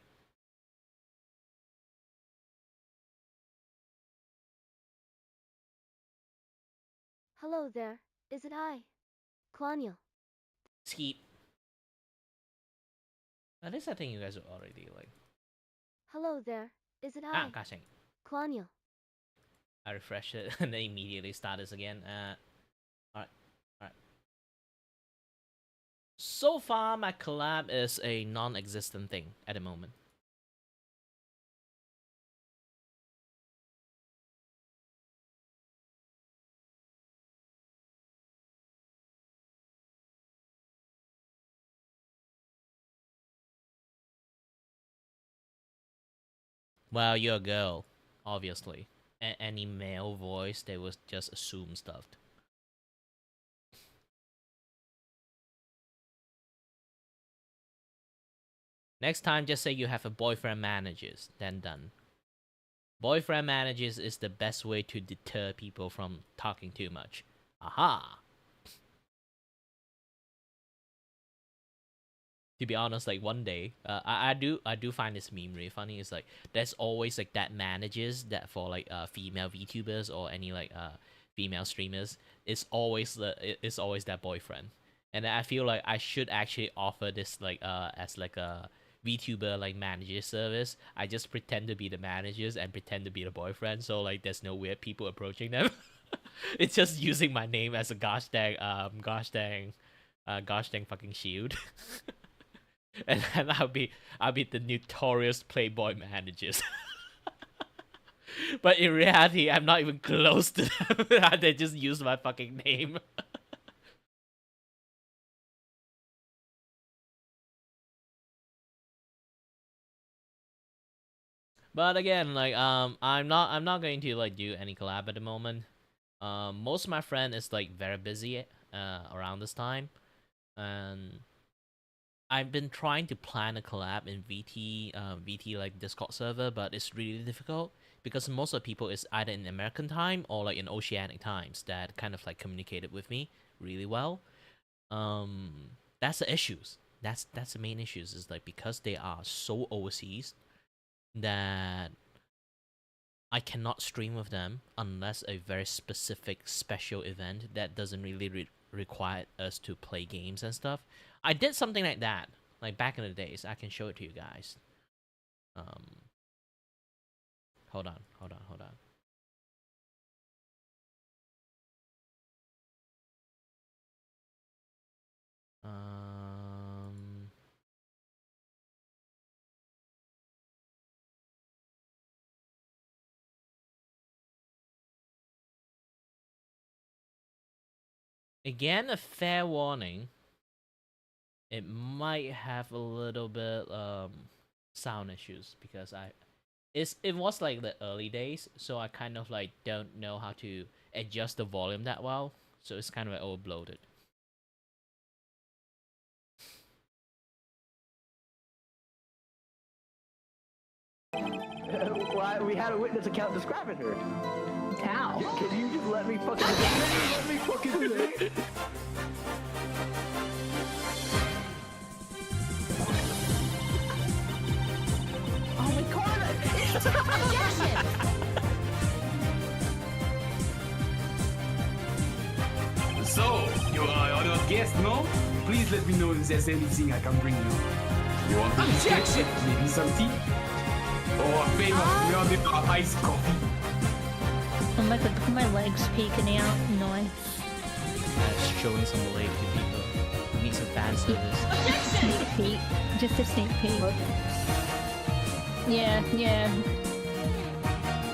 Speaker 3: Hello there, is it I? Klaniel.
Speaker 1: Skip. Now this I think you guys are already like
Speaker 3: Hello there, is it I?
Speaker 1: gosh dang.
Speaker 3: Klaniel.
Speaker 1: I refreshed it and then immediately start this again. Alright. So far my collab is a non-existent thing at the moment. Well, you're a girl, obviously. Any male voice, they would just assume stuff. Next time, just say you have a boyfriend manages, then done. Boyfriend manages is the best way to deter people from talking too much. Aha! To be honest, like one day, I do find this meme really funny. It's like there's always like that manages that for like female VTubers or any like female streamers. It's always that boyfriend, and I feel like I should actually offer this like as like a VTuber like manager service. I just pretend to be the managers and pretend to be the boyfriend, so like there's no weird people approaching them. It's just using my name as a gosh dang fucking shield. And then I'll be the notorious playboy managers. But in reality, I'm not even close to them. They just use my fucking name. But again, like I'm not going to like do any collab at the moment. Most of my friend is like very busy around this time, and I've been trying to plan a collab in VT like Discord server, but it's really difficult because most of the people is either in American time or like in Oceanic times that kind of like communicated with me really well. That's the issues. That's the main issues is like because they are so overseas that I cannot stream with them unless a very specific special event that doesn't really require us to play games and stuff. I did something like that, like back in the days. I can show it to you guys. Hold on. Um, Again, a fair warning. It might have a little bit sound issues because it was like the early days, so I kind of like don't know how to adjust the volume that well, so it's kind of like overbloated.
Speaker 4: Why we had a witness account describing her.
Speaker 5: Cow.
Speaker 4: Can you just let me fucking let me fucking do it?
Speaker 5: Oh my god! It's a suggestion!
Speaker 6: So, you are our guest, no? Please let me know if there's anything I can bring you. You want a biscuit? Maybe some tea? Or a famous grounded iced coffee?
Speaker 7: Oh my god, look at my legs peeking out. Nice.
Speaker 1: Showing some leg to people. We need some fan service.
Speaker 7: Sneak peek. Just a sneak peek. Yeah.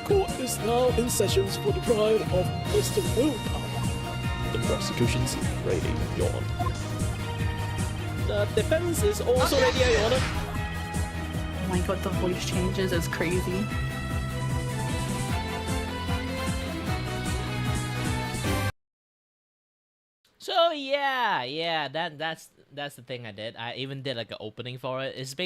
Speaker 8: Court is now in sessions for the trial of Mr. Willpower. The prosecution's ready, Your Honor. The defense is also ready, Your Honor.
Speaker 5: Oh my god, the voice changes is crazy.
Speaker 1: So yeah, that's the thing I did. I even did like an opening for it. It's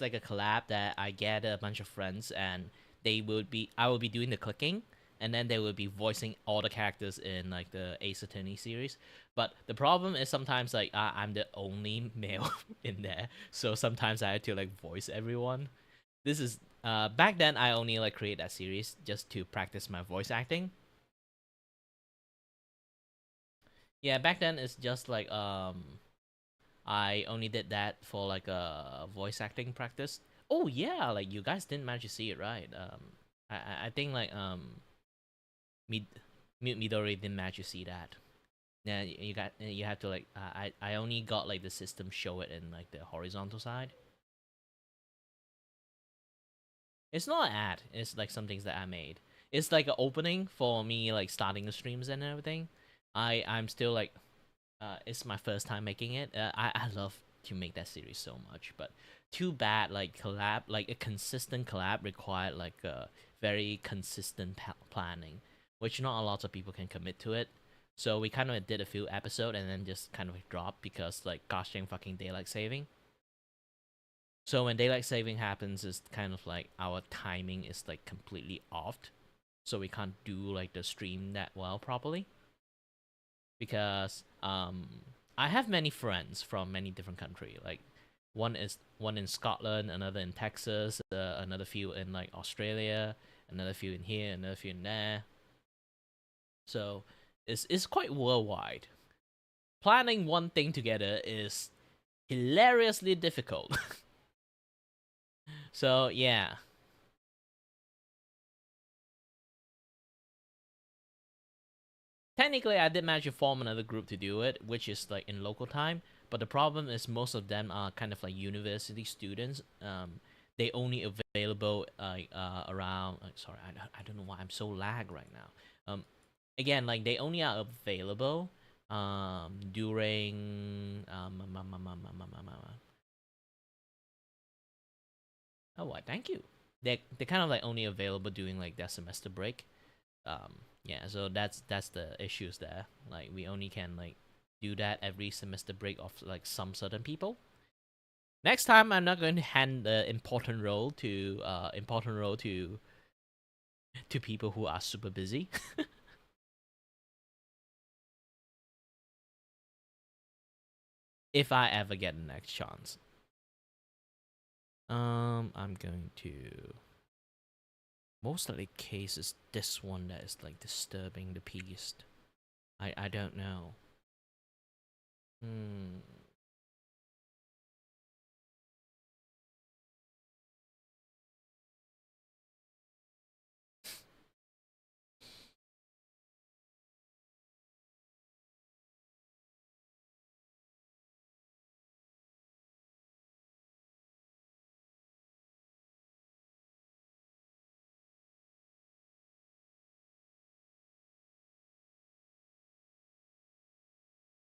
Speaker 1: like a collab that I get a bunch of friends and I will be doing the clicking and then they will be voicing all the characters in like the Ace Attorney series. But the problem is sometimes like I'm the only male in there, so sometimes I had to like voice everyone. This is back then I only like create that series just to practice my voice acting. Yeah, back then it's just like I only did that for like a voice acting practice. Oh yeah, like you guys didn't manage to see it, right? I think like Midori didn't manage to see that. Yeah, you have to like I only got like the system show it in like the horizontal side. It's not an ad. It's like some things that I made. It's like an opening for me like starting the streams and everything. I'm still like it's my first time making it. I love to make that series so much, but too bad. Like collab, like a consistent collab required like a very consistent planning, which not a lot of people can commit to it. So we kind of did a few episodes and then just kind of dropped because like gosh dang fucking daylight saving. So when daylight saving happens, it's kind of like our timing is like completely off, so we can't do like the stream that well properly. Because I have many friends from many different countries. Like one in Scotland, another in Texas, another few in like Australia, another few in here, another few in there. So it's quite worldwide. Planning one thing together is hilariously difficult. So yeah. Technically, I did manage to form another group to do it, which is like in local time. But the problem is most of them are kind of like university students. They only available around. Sorry, I don't know why I'm so lag right now. Again, like they only are available during oh what? Thank you. They're kind of like only available during like their semester break. Yeah, so that's the issues there. Like we only can like do that every semester break of like some certain people. Next time I'm not going to hand the important role to people who are super busy. If I ever get the next chance. I'm going to most likely case is this one that is like disturbing the peace. I don't know.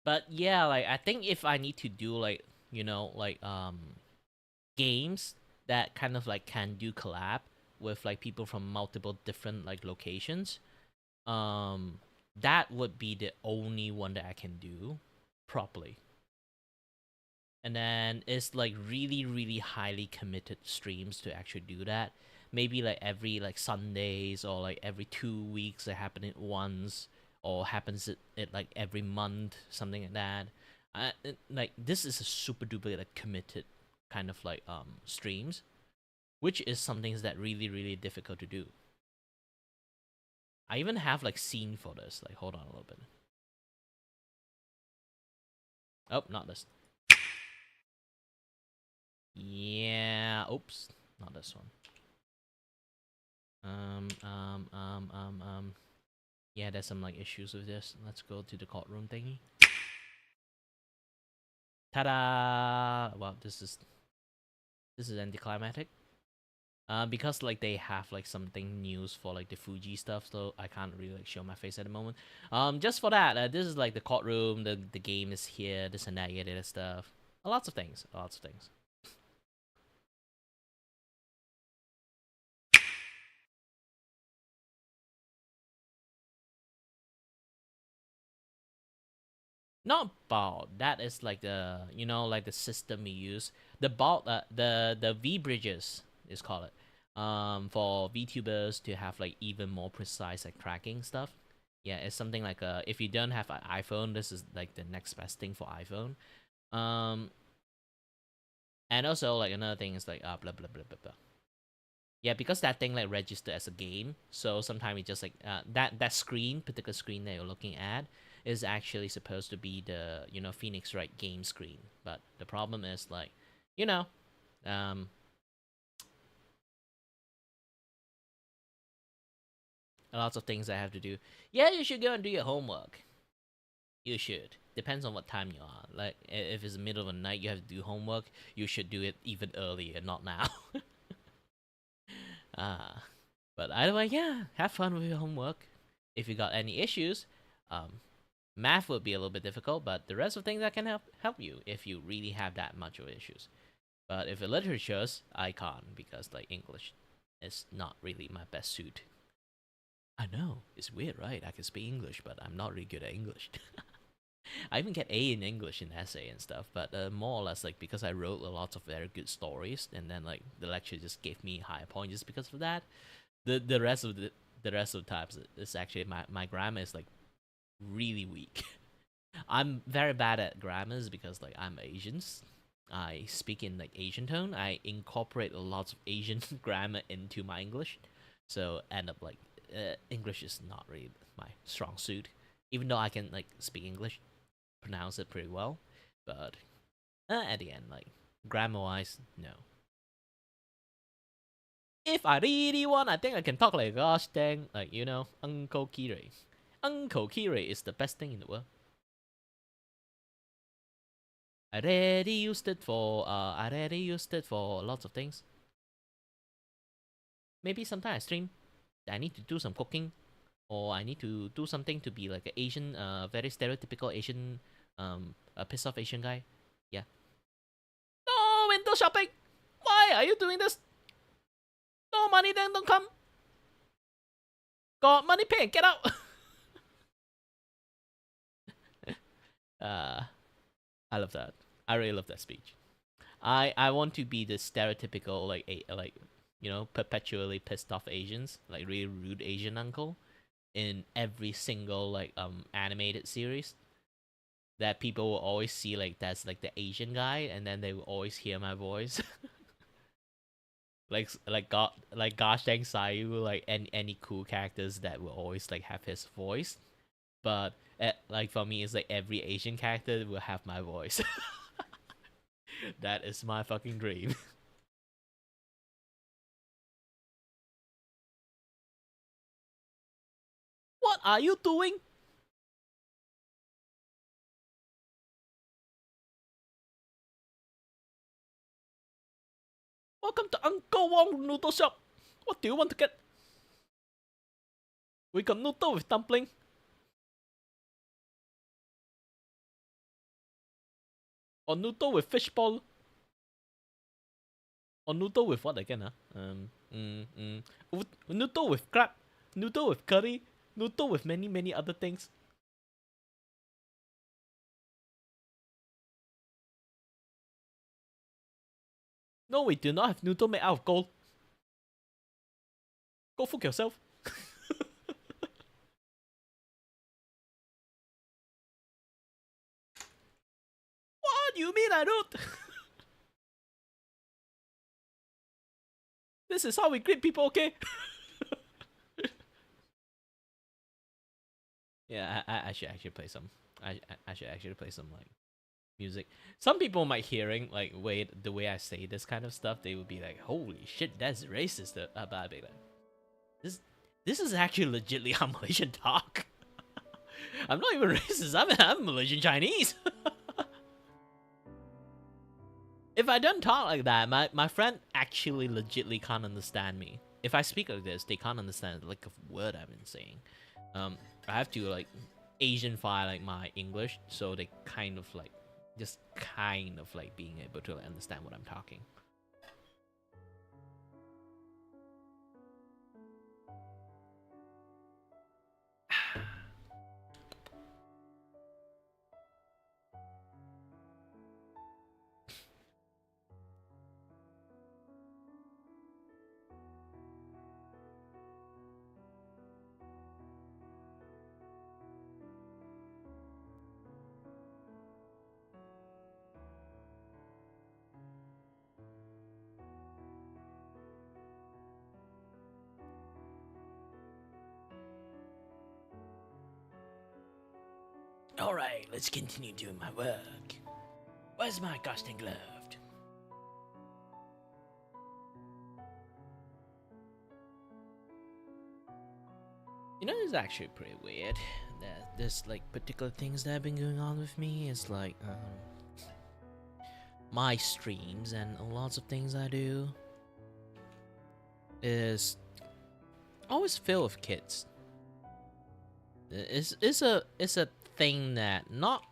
Speaker 1: But yeah, like I think if I need to do like like games that kind of like can do collab with like people from multiple different like locations, that would be the only one that I can do properly. And then it's like really really highly committed streams to actually do that. Maybe like every like Sundays or like every 2 weeks it happens once, or happens it like every month, something like that. Like this is a super duper like committed kind of like streams, which is something that really really difficult to do. I even have like scene for this. Like hold on a little bit. Oh, not this. Yeah. Oops. Not this one. Yeah, there's some like issues with this. Let's go to the courtroom thingy. Ta-da! Well, this is anticlimactic. Because like they have like something news for like the Fuji stuff, so I can't really like show my face at the moment. Just for that, this is like the courtroom. The game is here. This and that, yeah, stuff. Lots of things. Lots of things. Not bald. That is like the like the system we use. The bald the V bridges is called it. For VTubers to have like even more precise like tracking stuff. Yeah, it's something like if you don't have an iPhone, this is like the next best thing for iPhone. And also like another thing is like blah blah blah blah blah. Yeah, because that thing like registered as a game, so sometimes it just like that particular screen that you're looking at is actually supposed to be the Phoenix Wright game screen. But the problem is like lots of things I have to do. Yeah, you should go and do your homework. You should. Depends on what time you are. Like if it's the middle of the night, you have to do homework. You should do it even earlier, not now. But either way, yeah, have fun with your homework. If you got any issues, math would be a little bit difficult, but the rest of things that can help you if you really have that much of issues. But if it literatures, I can't because like English is not really my best suit. I know, it's weird, right? I can speak English, but I'm not really good at English. I even get A in English in essay and stuff, but more or less like because I wrote a lot of very good stories, and then like the lecture just gave me higher points just because of that. The rest of the rest of the times is actually my grammar is like really weak. I'm very bad at grammars because like I'm Asians. I speak in like Asian tone. I incorporate a lot of Asian grammar into my English, so end up like English is not really my strong suit. Even though I can like speak English, pronounce it pretty well, but at the end, like grammar wise, no. If I really want, I think I can talk like gosh dang, like you know, Uncle Kiray. Uncle Kiray is the best thing in the world. I already used it for lots of things. Maybe sometime I stream. I need to do some cooking, or I need to do something to be like an Asian, very stereotypical Asian, a piss off Asian guy. Yeah. No window shopping. Why are you doing this? No money, then don't come. Got money, pay and get out. I love that. I really love that speech. I want to be the stereotypical like you know, perpetually pissed off Asians, like really rude Asian uncle in every single like animated series that people will always see like that's like the Asian guy, and then they will always hear my voice. like gosh dang Sayu, like any cool characters that will always like have his voice, but like for me it's like every Asian character will have my voice. That is my fucking dream. What are you doing? Welcome to Uncle Wong Noodle Shop. What do you want to get? We got noodle with dumpling. Or noodle with fishball. Or noodle with what again? Noodle with crab. Noodle with curry. Noodle with many other things. No, we do not have noodle made out of gold. Go fuck yourself. What do you mean I don't? This is how we greet people, okay? Yeah, I should actually play some. I should actually play some like music. Some people might hearing like the way I say this kind of stuff, they would be like, "Holy shit, that's racist." But I'd be like, this is actually legitly how Malaysian talk. I'm not even racist. I'm Malaysian Chinese. If I don't talk like that, my friend actually legitly can't understand me. If I speak like this, they can't understand like a word I've been saying. I have to like Asianify like my English, so they kind of like just kind of like being able to like, understand what I'm talking. Alright, let's continue doing my work. Where's my casting glove? You know, it's actually pretty weird that there's like particular things that have been going on with me. It's like my streams and lots of things I do is always filled with kids. It's a thing that not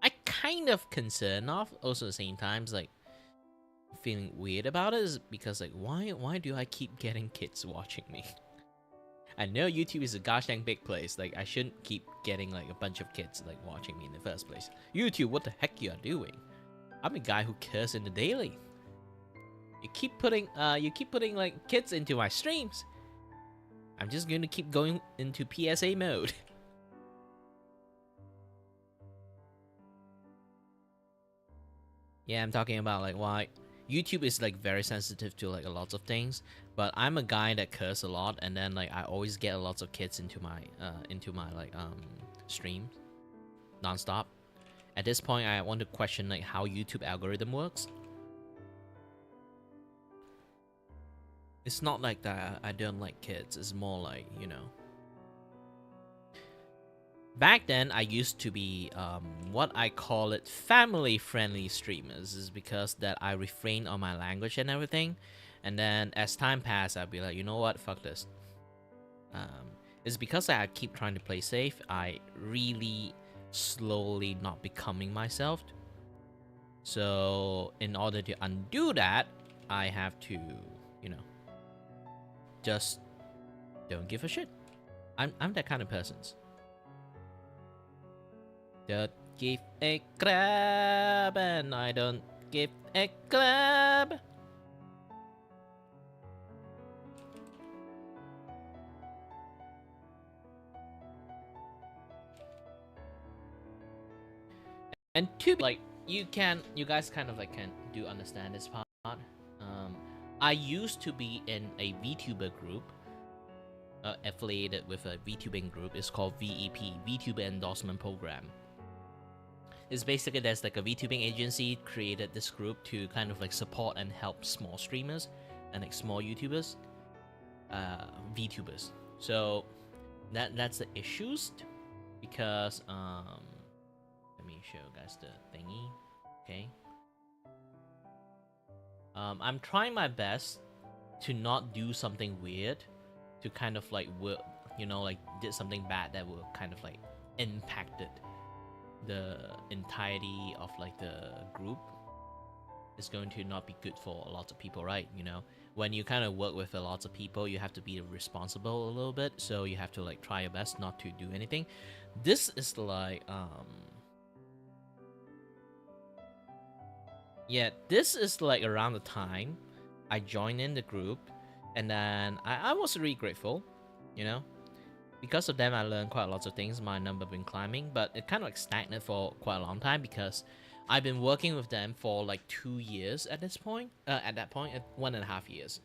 Speaker 1: I kind of concerned of. Also at the same times, like feeling weird about it is because like why do I keep getting kids watching me? I know YouTube is a gosh dang big place. Like I shouldn't keep getting like a bunch of kids like watching me in the first place. YouTube, what the heck you are doing? I'm a guy who cares in the daily. You keep putting like kids into my streams. I'm just going to keep going into PSA mode. Yeah, I'm talking about like why YouTube is like very sensitive to like a lot of things, but I'm a guy that curse a lot, and then like I always get a lot of kids into my like streams non-stop. At this point, I want to question like how YouTube algorithm works. It's not like that I don't like kids. It's more like, you know. Back then, I used to be what I call it family-friendly streamers, is because that I refrain on my language and everything. And then as time passed, I'd be like, you know what, fuck this. It's because I keep trying to play safe. I really slowly not becoming myself. So in order to undo that, I have to, you know, just don't give a shit. I'm that kind of person. Don't give a crap, and I don't give a crap. And to be like, you guys kind of like do understand this part. I used to be in a Vtuber group, affiliated with a VTubing group. It's called VEP, Vtuber Endorsement Program. It's basically there's like a VTubing agency created this group to kind of like support and help small streamers and like small YouTubers, VTubers. So that's the issues, because let me show you guys the thingy. Okay. I'm trying my best to not do something weird, to kind of like like did something bad that will kind of like impacted the entirety of like the group. Is going to not be good for a lot of people, right? You know, when you kind of work with a lot of people, you have to be responsible a little bit, so you have to like try your best not to do anything. This is like yeah, this is like around the time I joined in the group, and then I was really grateful, you know. Because of them, I learned quite a lot of things. My number been climbing, but it kind of like stagnant for quite a long time, because I've been working with them for like 2 years at this point. At that point, 1.5 years,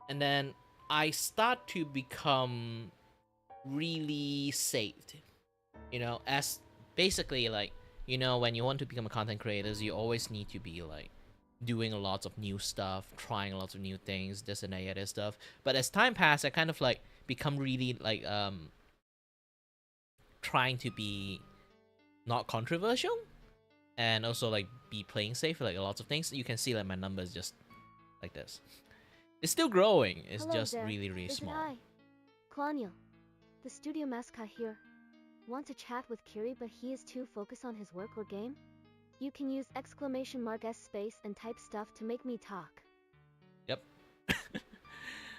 Speaker 1: and then I start to become really saved. You know, as basically like, you know, when you want to become a content creator, you always need to be like doing a lot of new stuff, trying a lot of new things, this and that other stuff. But as time passed, I kind of like become really like trying to be not controversial, and also like be playing safe, like a lot of things. You can see like my numbers just like this. It's still growing. It's
Speaker 3: Hello
Speaker 1: just
Speaker 3: there.
Speaker 1: really
Speaker 3: Is
Speaker 1: small.
Speaker 3: it I, Claudiel, the studio mascot here? Want to chat with Kiray, but he is too focused on his work or game? You can use !S space and type stuff to make me talk.
Speaker 1: Yep.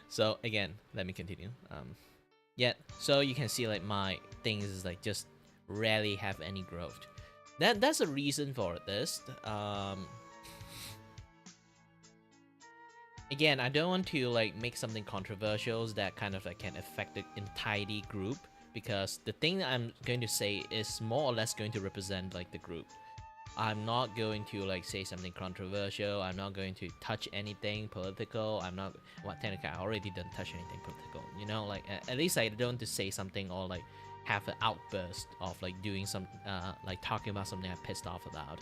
Speaker 1: So again, let me continue. Yeah, so you can see like my things is like just rarely have any growth. That's a reason for this. Again, I don't want to like make something controversial that kind of like can affect the entirety group, because the thing that I'm going to say is more or less going to represent like the group. I'm not going to like say something controversial. I'm not going to touch anything political. I'm not, well, technically I already didn't touch anything political, you know, like at least I don't want to say something or like have an outburst of like doing some like talking about something I'm pissed off about.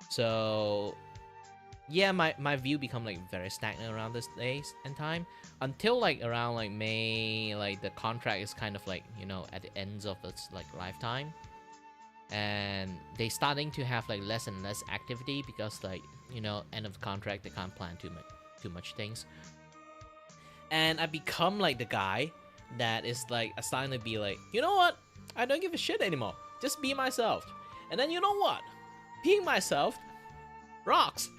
Speaker 1: So yeah, my view become like very stagnant around this days and time, until like around like May, like the contract is kind of like, you know, at the ends of its like lifetime, and they starting to have like less and less activity, because like, you know, end of the contract, they can't plan too much things. And I become like the guy that is like starting to be like, you know what, I don't give a shit anymore, just be myself. And then you know what, being myself rocks.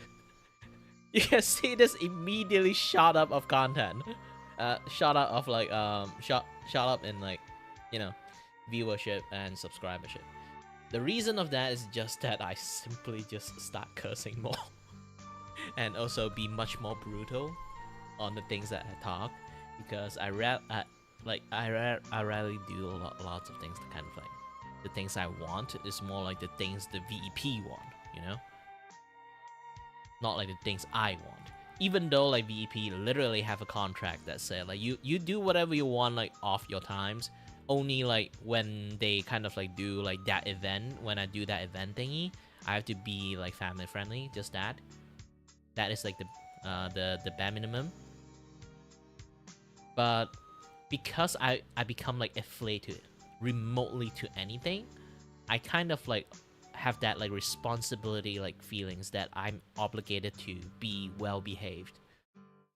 Speaker 1: You can see this immediately shot up of content. Shot up of like shot up in like, you know, viewership and subscribership. The reason of that is just that I simply just start cursing more. And also be much more brutal on the things that I talk, because I rarely do lots of things that kind of like the things I want is more like the things the VEP want, you know? Not like the things I want. Even though like VEP literally have a contract that say like you do whatever you want like off your times, only like when they kind of like do like that event, when I do that event thingy, I have to be like family friendly, just that. That is like the bare minimum. But because I become like affiliated remotely to anything, I kind of like have that like responsibility like feelings that I'm obligated to be well behaved.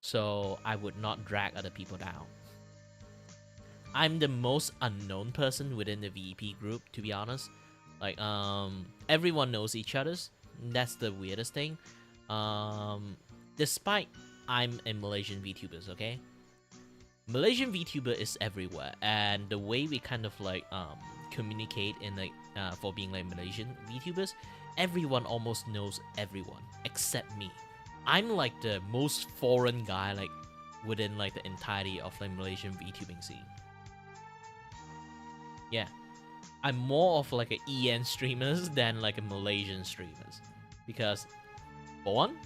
Speaker 1: So I would not drag other people down. I'm the most unknown person within the VEP group, to be honest. Like everyone knows each other's. That's the weirdest thing. Despite I'm a Malaysian VTuber, okay? Malaysian VTuber is everywhere, and the way we kind of like communicate in like for being like Malaysian VTubers, everyone almost knows everyone except me. I'm like the most foreign guy like within like the entirety of like Malaysian VTubing scene. Yeah, I'm more of like a EN streamers than like a Malaysian streamers, because for one,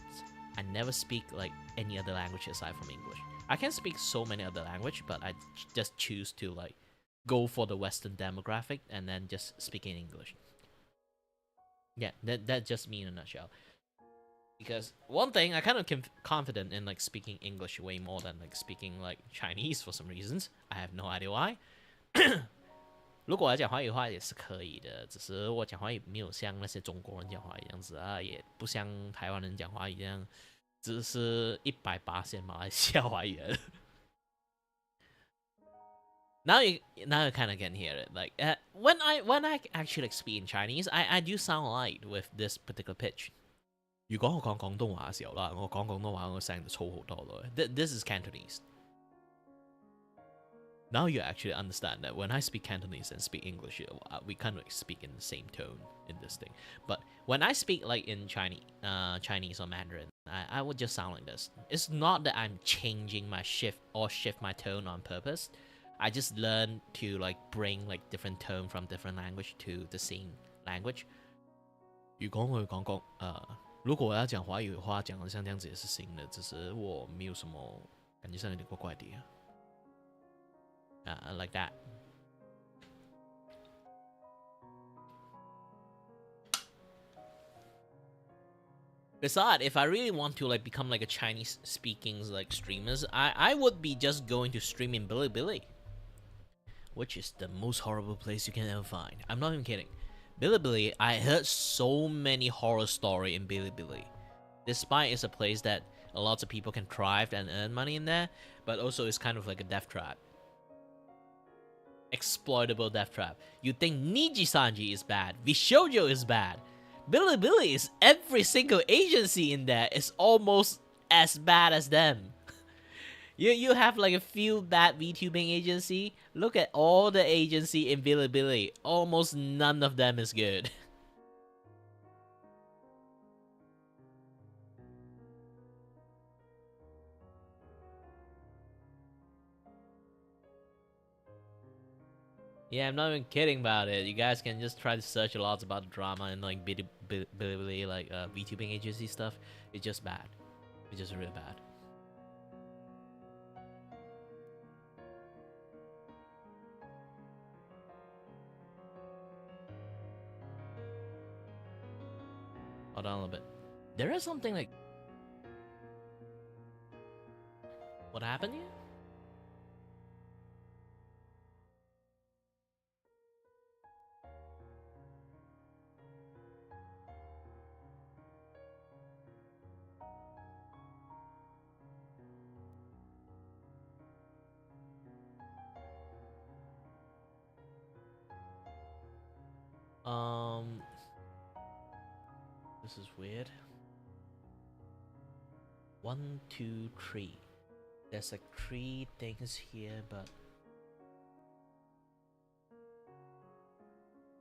Speaker 1: I never speak like any other language aside from English. I can speak so many other language, but I just choose to like go for the Western demographic and then just speak in English. Yeah, that's just me in a nutshell. Because one thing, I kind of confident in like speaking English way more than like speaking like Chinese for some reasons. I have no idea why. 如果我要讲华语的话也是可以的，只是我讲华语没有像那些中国人讲华语这样子啊，也不像台湾人讲华语这样，只是100%马来西亚华语人。Now you kind of can hear it. Like when I actually speak in Chinese, I do sound light with this particular pitch. 如果我講廣東話嘅時候啦，我講廣東話我聲就粗好多咯。This is Cantonese. Now you actually understand that when I speak Cantonese and speak English, we kind of speak in the same tone in this thing. But when I speak like in Chinese or Mandarin, I would just sound like this. It's not that I'm changing my shift my tone on purpose. I just learn to like bring like different tone from different language to the same language. 如果我要讲华语的话，讲的像这样子也是行的，只是我没有什么感觉上有点怪怪的。Like that. Besides, if I really want to like become like a Chinese speaking like streamers, I would be just going to stream in Bilibili, which is the most horrible place you can ever find. I'm not even kidding. Bilibili, I heard so many horror story in Bilibili. Despite it's a place that a lot of people can thrive and earn money in there, but also it's kind of like a death trap. Exploitable death trap. You think Niji-sanji is bad, Vishojo is bad. Bilibili is every single agency in there is almost as bad as them. You have like a few bad VTubing agency. Look at all the agency in Bilibili. Almost none of them is good. Yeah, I'm not even kidding about it. You guys can just try to search a lot about the drama and like Bilibili like VTubing agency stuff. It's just bad. It's just really bad. Hold on a little bit. There is something like... What happened here? This is weird. 1, 2, 3. There's like 3 things here, but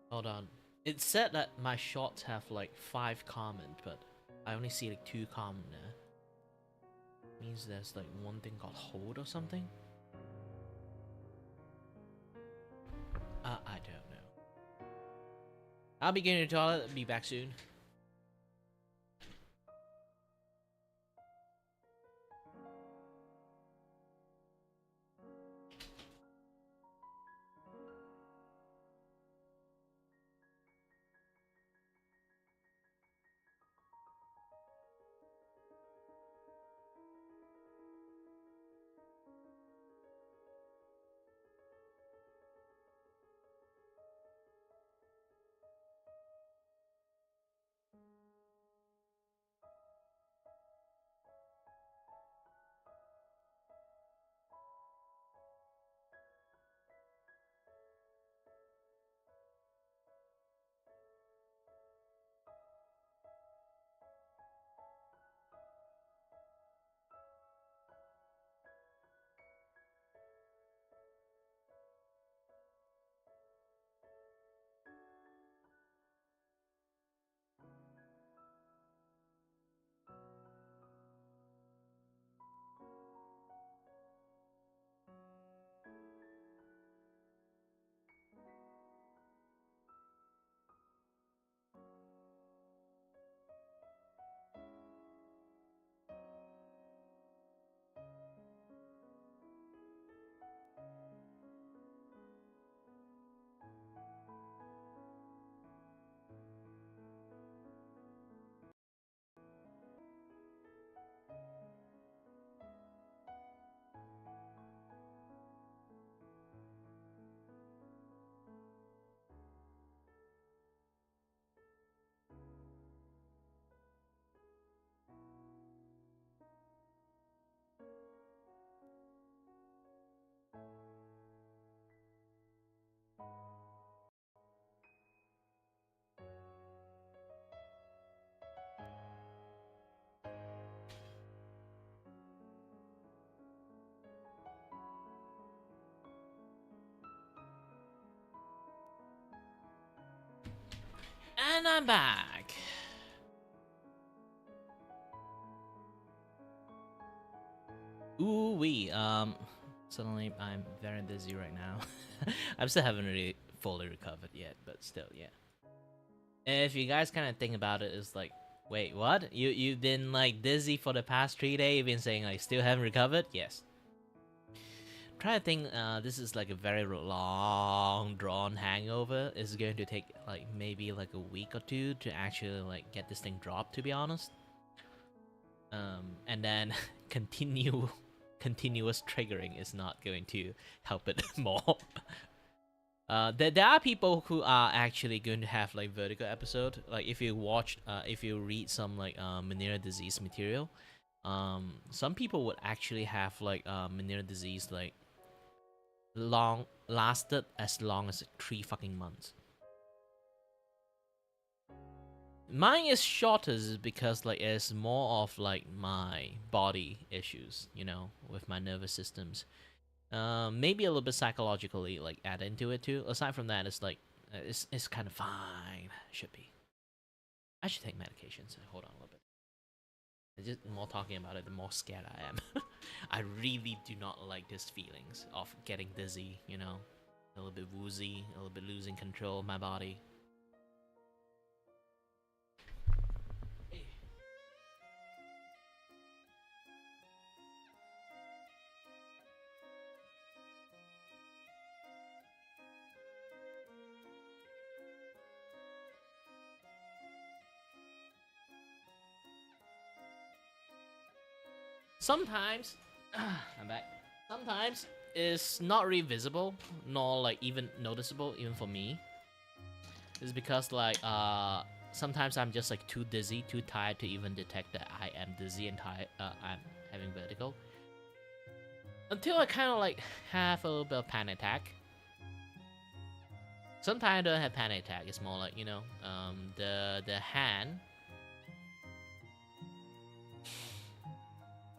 Speaker 1: hold on. It said that my shots have like 5 comment, but I only see like 2 comment there. Means there's like one thing called hold or something. I don't know. I'll be getting to the toilet. Be back soon. And I'm back. Ooh wee. Suddenly I'm very dizzy right now. I still haven't really fully recovered yet, but still, yeah. If you guys kind of think about it, it's like, wait, what? You've been like dizzy for the past 3 days. You've been saying like still haven't recovered? Yes. Try to think. This is like a very long, drawn hangover. It's going to take like maybe like a week or 2 to actually like get this thing dropped. To be honest. And then continuous triggering is not going to help it more. There are people who are actually going to have like vertigo episode. Like if you read some like Meniere's disease material, some people would actually have like Meniere's disease like lasted as long as 3 fucking months. Mine is shorter because like it's more of like my body issues, you know, with my nervous systems. Maybe a little bit psychologically like add into it too. Aside from that, it's like it's kind of fine. Should be. I should take medications. Hold on a little bit. Just more talking about it, the more scared I am. I really do not like these feelings of getting dizzy, you know, a little bit woozy, a little bit losing control of my body. Sometimes, I'm back. Sometimes it's not really visible, nor like even noticeable, even for me. It's because like sometimes I'm just like too dizzy, too tired to even detect that I am dizzy and tired. I'm having vertigo. Until I kind of like have a little bit of panic attack. Sometimes I don't have panic attack. It's more like, you know, the hand.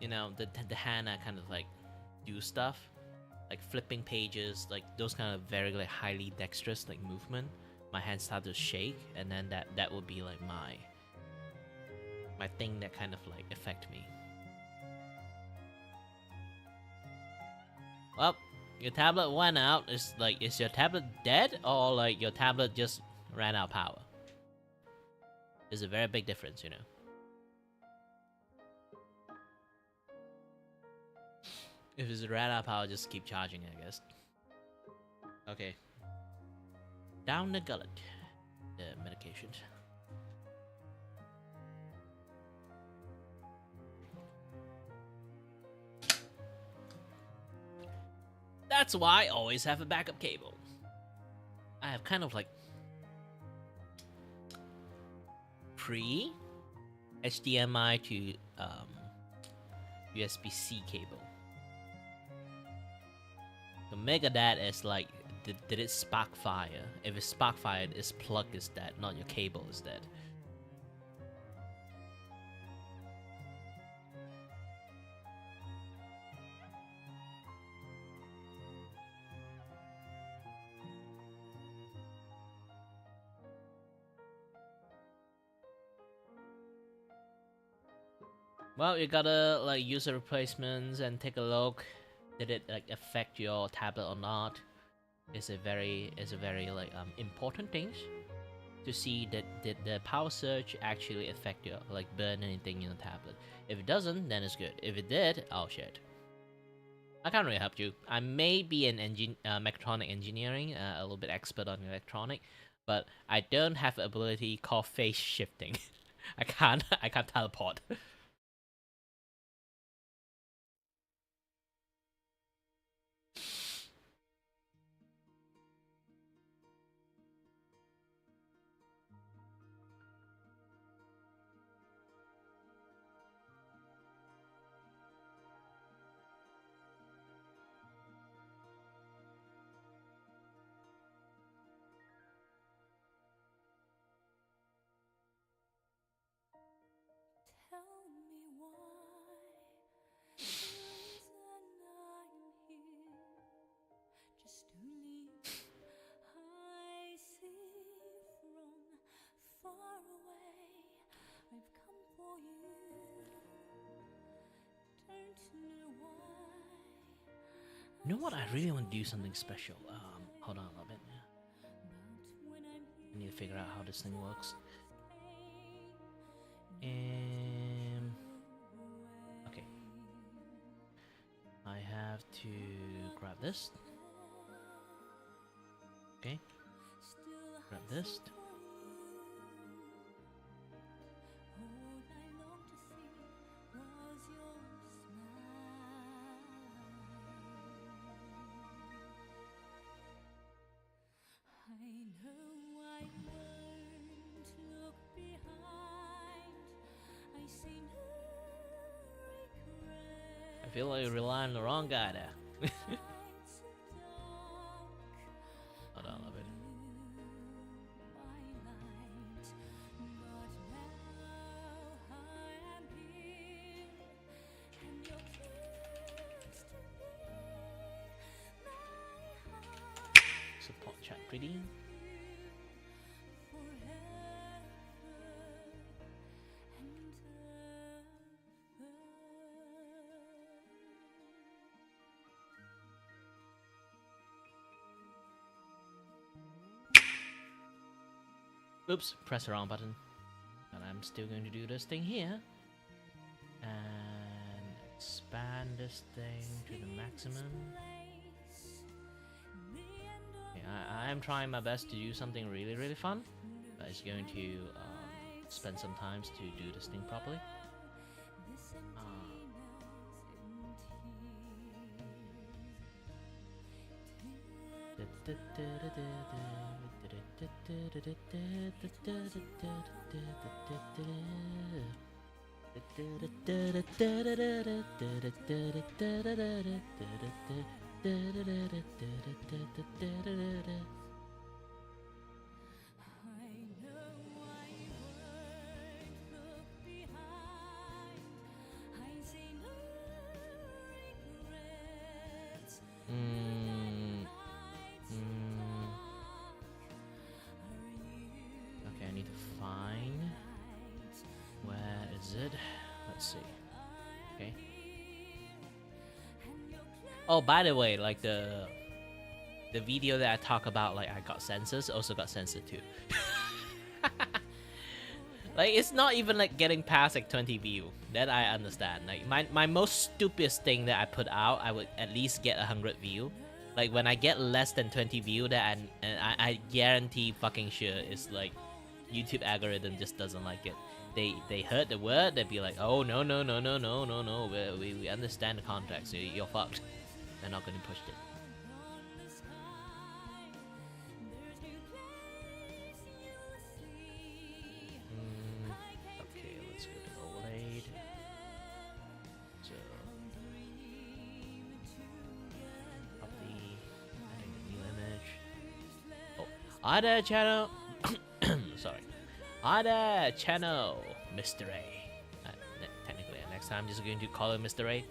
Speaker 1: you know, the hand I kind of like do stuff, like flipping pages, like those kind of very like highly dexterous like movement. My hands start to shake, and then that would be like my thing that kind of like affect me. Well, your tablet went out. Is your tablet dead, or like your tablet just ran out of power? There's a very big difference, you know. If it's ran out of power, just keep charging, I guess. Okay. Down the gullet. The medication. That's why I always have a backup cable. I have kind of like pre HDMI to USB-C cable. The mega that is like, did it spark fire? If it spark fire, its plug is dead, not your cable is dead. Well, you gotta like use the replacements and take a look. Did it like affect your tablet or not? It's a very like important thing to see that did the power surge actually affect your like burn anything in the tablet. If it doesn't, then it's good. If it did, oh shit. I can't really help you. I may be an mechatronic engineering, a little bit expert on electronic, but I don't have the ability called phase shifting. I can't teleport. You know what? I really want to do something special. Hold on a little bit. I need to figure out how this thing works. Okay. I have to grab this. Okay. Grab this. I feel like you're relying on the wrong guy there. Hold on a little bit. Support chat pretty. Oops, press the wrong button. And I'm still going to do this thing here. And expand this thing to the maximum. Okay, I am trying my best to do something really, really fun. But it's going to spend some time to do this thing properly. is it? Let's see. Okay. Oh, by the way, like the video that I talk about, like I got censored, also got censored too. Like it's not even like getting past like 20 view. That I understand. Like my most stupidest thing that I put out, I would at least get 100 view. Like when I get less than 20 view, that I guarantee fucking sure it's like YouTube algorithm just doesn't like it. They heard the word, they'd be like, oh no, we understand the context, you're fucked. They're not gonna push it. Okay, let's go to overlaid. So copy, adding a new image. Oh, hi there, channel. Sorry. Hi there, channel, Mr. A. Technically, next time I'm just going to call him Mr. A.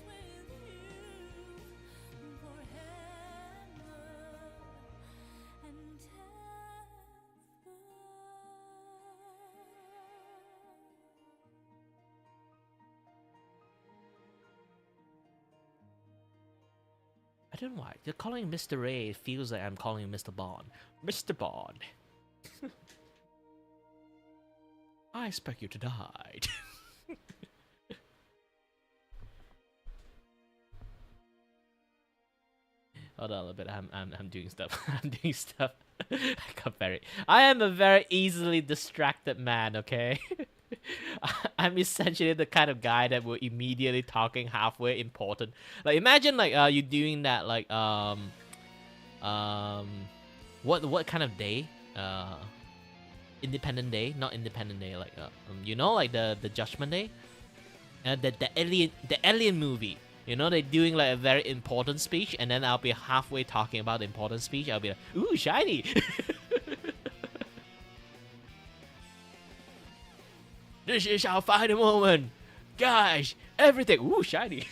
Speaker 1: I don't know why. They're calling him Mr. A. It feels like I'm calling him Mr. Bond. Mr. Bond. I expect you to die. Hold on a little bit. I'm doing stuff. I'm doing stuff. I am a very easily distracted man. Okay. I'm essentially the kind of guy that will immediately talking halfway important. Like imagine like you doing that like what kind of day Independent Day, not Independent Day, like you know, like the Judgment Day, the alien movie. You know, they're doing like a very important speech, and then I'll be halfway talking about the important speech. I'll be like, ooh, shiny. This is our final moment, guys. Everything, ooh, shiny.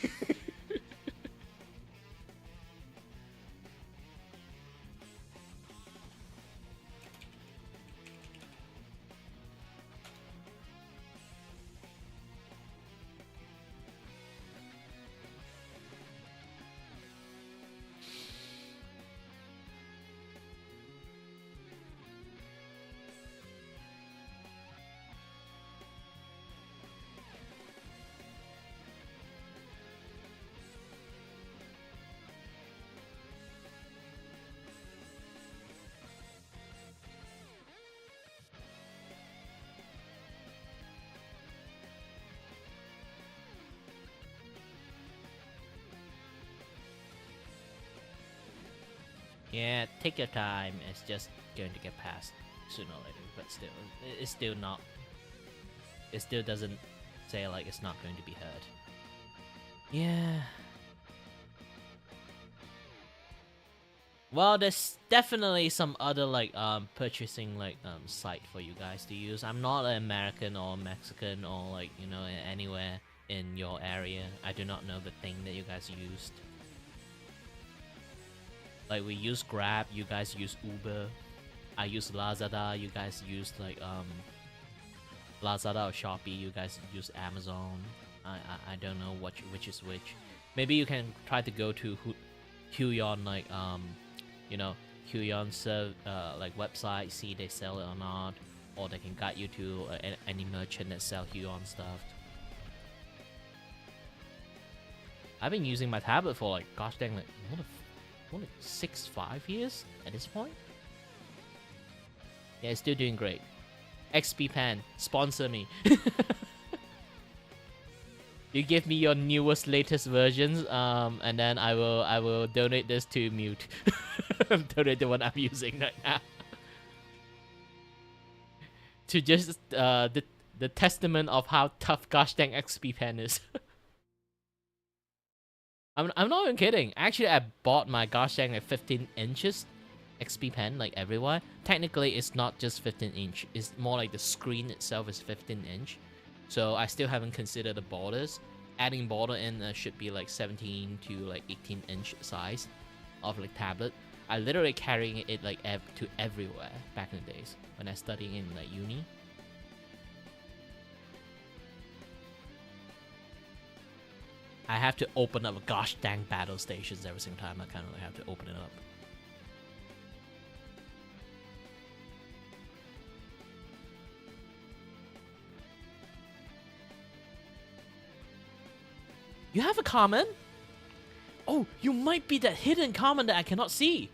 Speaker 1: Yeah, take your time. It's just going to get passed sooner or later. But still, it's still not. It still doesn't say like it's not going to be heard. Yeah. Well, there's definitely some other like purchasing like site for you guys to use. I'm not an American or Mexican or like you know anywhere in your area. I do not know the thing that you guys used. Like we use Grab, you guys use Uber. I use Lazada, you guys use like Lazada or Shopee, you guys use Amazon. I don't know which is which. Maybe you can try to go to Huion like you know Huion like website, see they sell it or not, or they can guide you to any merchant that sell Huion stuff. I've been using my tablet for like gosh dang like what 5 years at this point. Yeah, it's still doing great. XP Pen, sponsor me. You give me your newest, latest versions, and then I will donate this to Mute. Donate the one I'm using right now. To just the testament of how tough gosh dang XP Pen is. I'm not even kidding. Actually, I bought my gosh dang like 15 inches XP Pen like everywhere. Technically, it's not just 15 inch. It's more like the screen itself is 15 inch. So I still haven't considered the borders. Adding border in should be like 17 to like 18 inch size of like tablet. I literally carrying it like to everywhere back in the days when I studying in like uni. I have to open up a gosh dang battle stations every single time. I kind of like have to open it up. You have a comment? Oh, you might be that hidden comment that I cannot see.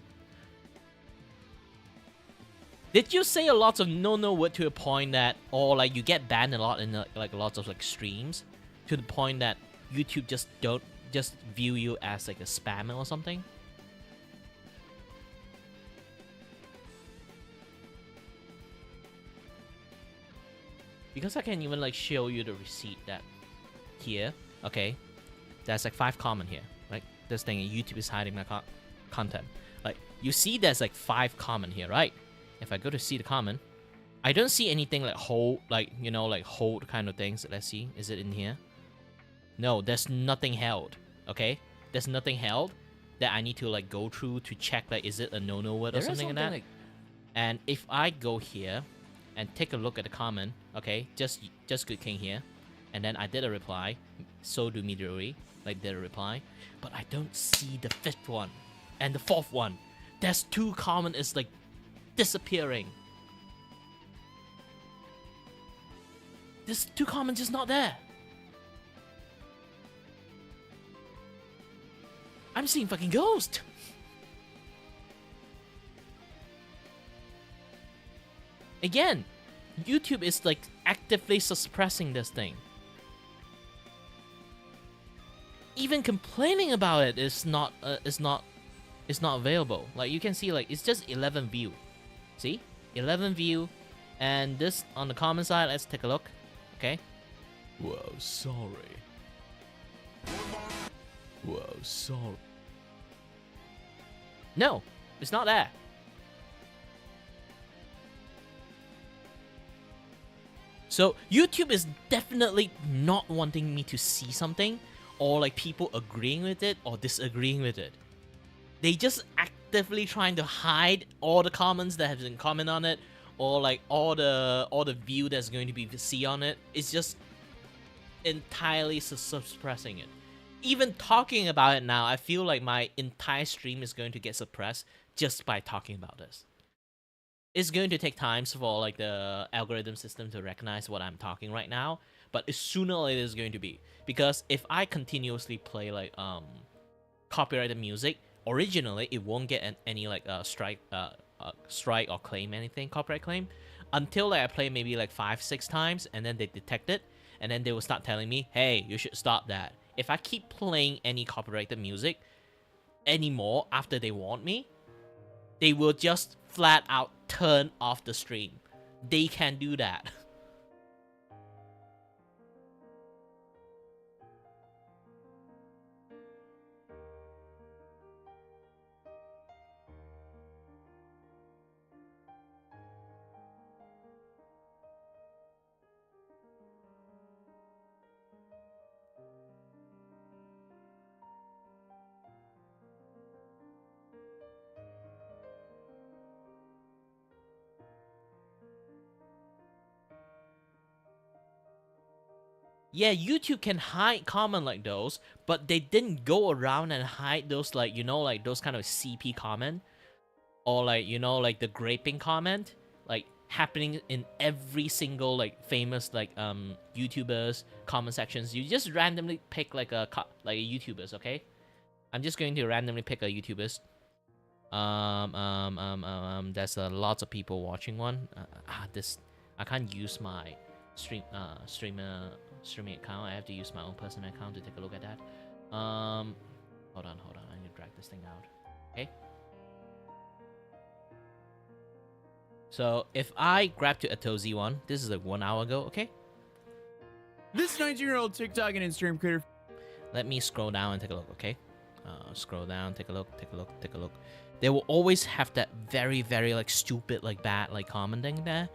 Speaker 1: Did you say a lot of no word to a point that, or like you get banned a lot in like lots of like streams, to the point that YouTube just view you as like a spammer or something? Because I can even like show you the receipt that here, okay, there's like 5 comment here, right? This thing, YouTube is hiding my content. Like you see, there's like 5 comment here, right? If I go to see the comment, I don't see anything like hold, like, you know, like hold kind of things. Let's see, is it in here? No, there's nothing held. Okay, there's nothing held that I need to like go through to check like is it a no word or something like that. And if I go here and take a look at the comment, okay, just good king here, and then I did a reply, so do Midori, like did a reply, but I don't see the 5th one and the 4th one. There's 2 comment is like disappearing. This 2 comments is not there. I'm seeing fucking ghost. Again, YouTube is like actively suppressing this thing. Even complaining about it is not available. Like you can see, like it's just 11 view. See, 11 view, and this on the comment side. Let's take a look. Okay.
Speaker 8: Whoa, sorry. Whoa, sorry.
Speaker 1: No, it's not there. So YouTube is definitely not wanting me to see something, or like people agreeing with it or disagreeing with it. They just actively trying to hide all the comments that have been comment on it, or like all the view that's going to be see on it. It's just entirely suppressing it. Even talking about it now, I feel like my entire stream is going to get suppressed just by talking about this. It's going to take time for like the algorithm system to recognize what I'm talking right now, but sooner or later it's going to be, because if I continuously play like copyrighted music, originally it won't get any like strike or claim anything, copyright claim, until like I play maybe like 5-6 times, and then they detect it, and then they will start telling me, hey, you should stop that. If I keep playing any copyrighted music anymore after they warn me, they will just flat out turn off the stream. They can do that. Yeah, YouTube can hide comment like those, but they didn't go around and hide those, like, you know, like those kind of CP comment, or like, you know, like the graping comment, like happening in every single like famous like YouTubers comment sections. You just randomly pick like a YouTubers, okay? I'm just going to randomly pick a YouTubers. There's lots of people watching one. This I can't use my streaming account. I have to use my own personal account to take a look at that. Hold on. I need to drag this thing out. Okay. So if I grab to Atozi one, this is like 1 hour ago. Okay.
Speaker 9: This 19-year-old TikTok and Instagram creator.
Speaker 1: Let me scroll down and take a look. Okay. Scroll down. Take a look. They will always have that very, very like stupid, like bad, like commenting there.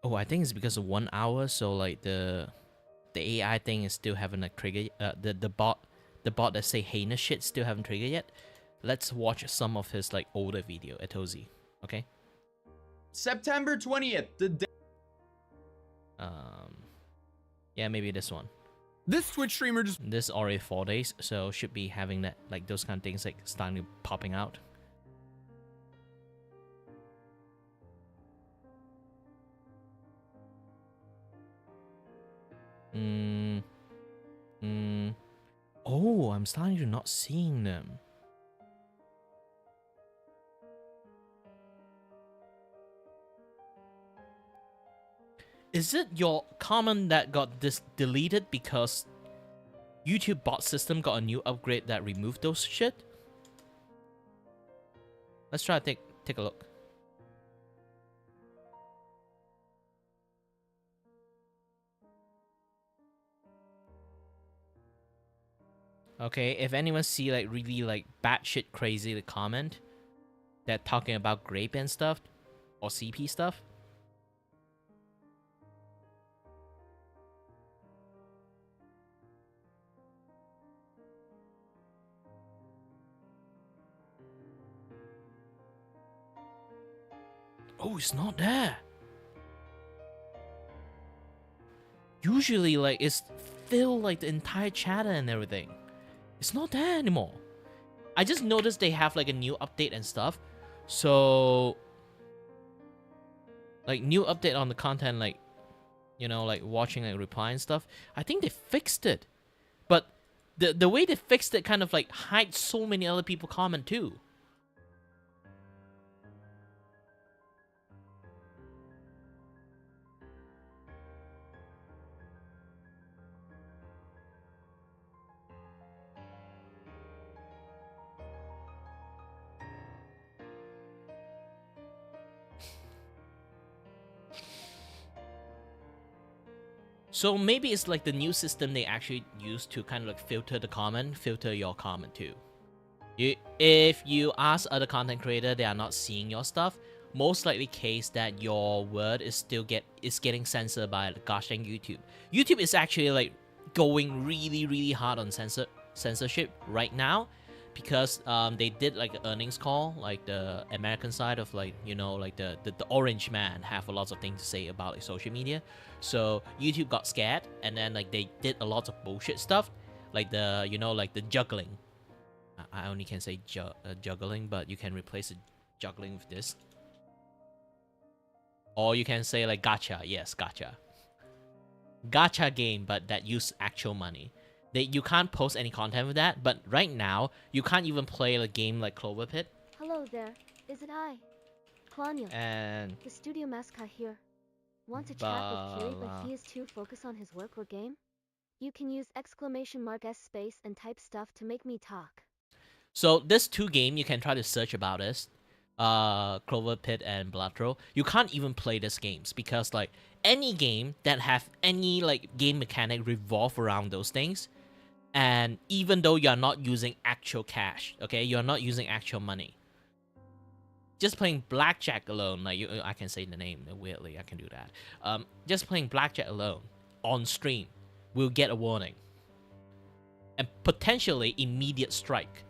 Speaker 1: Oh, I think it's because of 1 hour, so like the AI thing is still haven't like triggered. The bot that say heinous shit still haven't triggered yet. let's watch some of his like older video, Etozi. Okay.
Speaker 9: September 20th. The day.
Speaker 1: Yeah, maybe this one.
Speaker 9: This Twitch streamer just.
Speaker 1: This is already 4 days, so should be having that like those kind of things like starting popping out. Oh, I'm starting to not seeing them. Is it your comment that got deleted because YouTube bot system got a new upgrade that removed those shit? Let's try to take a look. Okay, if anyone see like really like batshit crazy the comment that talking about grape and stuff or CP stuff. Oh, it's not there. Usually like it's filled like the entire chatter and everything. It's not there anymore. I just noticed they have like a new update and stuff. So like new update on the content, like, you know, like watching like reply and stuff. I think they fixed it. But the way they fixed it kind of like hides so many other people comment too. So maybe it's like the new system they actually use to kind of like filter your comment too. If you ask other content creator, they are not seeing your stuff. Most likely case that your word is getting censored by the gosh dang YouTube. YouTube is actually like going really hard on censorship right now, because they did like an earnings call, like the American side of like, you know, like the orange man have a lot of things to say about like social media. So YouTube got scared, and then like they did a lot of bullshit stuff, like the, you know, like the juggling. I only can say juggling, but you can replace the juggling with this. Or you can say like gacha. Yes, gacha. Gacha game, but that use actual money. You can't post any content with that, but right now, you can't even play a game like Clover Pit.
Speaker 3: Hello there, is it I? Klanya,
Speaker 1: And
Speaker 3: the studio mascot here. Want to chat with Kiray, but he is too focused on his work or game? You can use !S space and type stuff to make me talk.
Speaker 1: so this two game you can try to search about this, Clover Pit and Blood Roll. You can't even play these games because like any game that have any like game mechanic revolve around those things, and even though you're not using actual cash, okay, you're not using actual money. Just playing blackjack alone, like I can say the name weirdly, I can do that. Just playing blackjack alone on stream will get a warning and potentially immediate strike.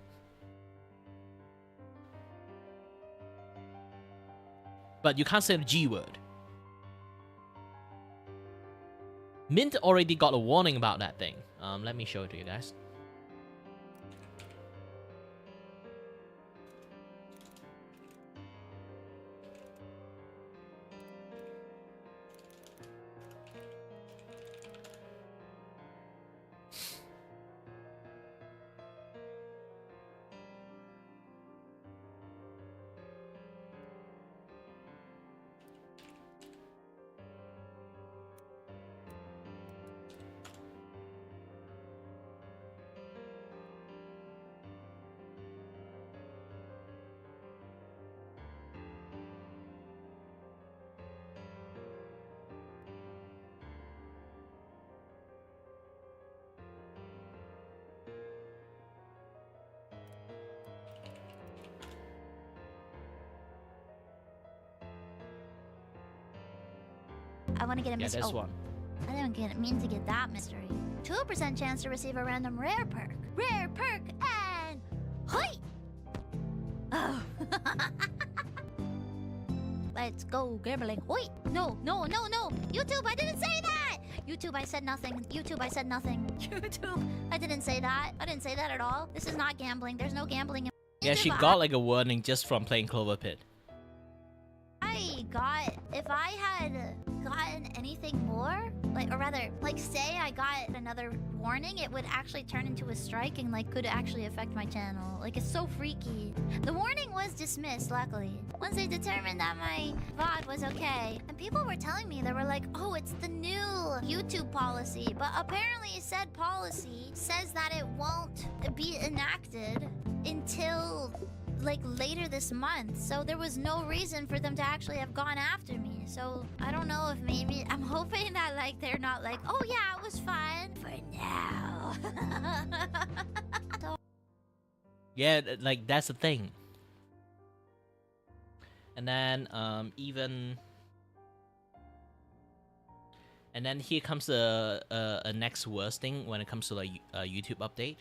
Speaker 1: But you can't say the G word. Mint already got a warning about that thing. Let me show it to you guys.
Speaker 10: I want to get a mystery.
Speaker 1: Yeah, this one.
Speaker 10: I didn't mean to get that mystery. 2% chance to receive a random rare perk. Rare perk and... Hoi! Let's go gambling. Wait, no. YouTube, I didn't say that. YouTube, I said nothing. YouTube, I said nothing. YouTube, I didn't say that. I didn't say that at all. This is not gambling. There's no gambling in
Speaker 1: Yeah, she
Speaker 10: YouTube,
Speaker 1: got like a warning just from playing Clover Pit.
Speaker 10: if I had gotten anything more, like, or rather, like, say I got another warning, it would actually turn into a strike and, like, could actually affect my channel. Like, it's so freaky. The warning was dismissed, luckily. Once they determined that my VOD was okay. And people were telling me, they were like, oh, it's the new YouTube policy. But apparently said policy says that it won't be enacted until like later this month, so there was no reason for them to actually have gone after me. So I don't know if maybe I'm hoping that like they're not like, oh yeah, it was fun for now.
Speaker 1: Yeah, like that's the thing. And then and then here comes a next worst thing when it comes to like a YouTube update.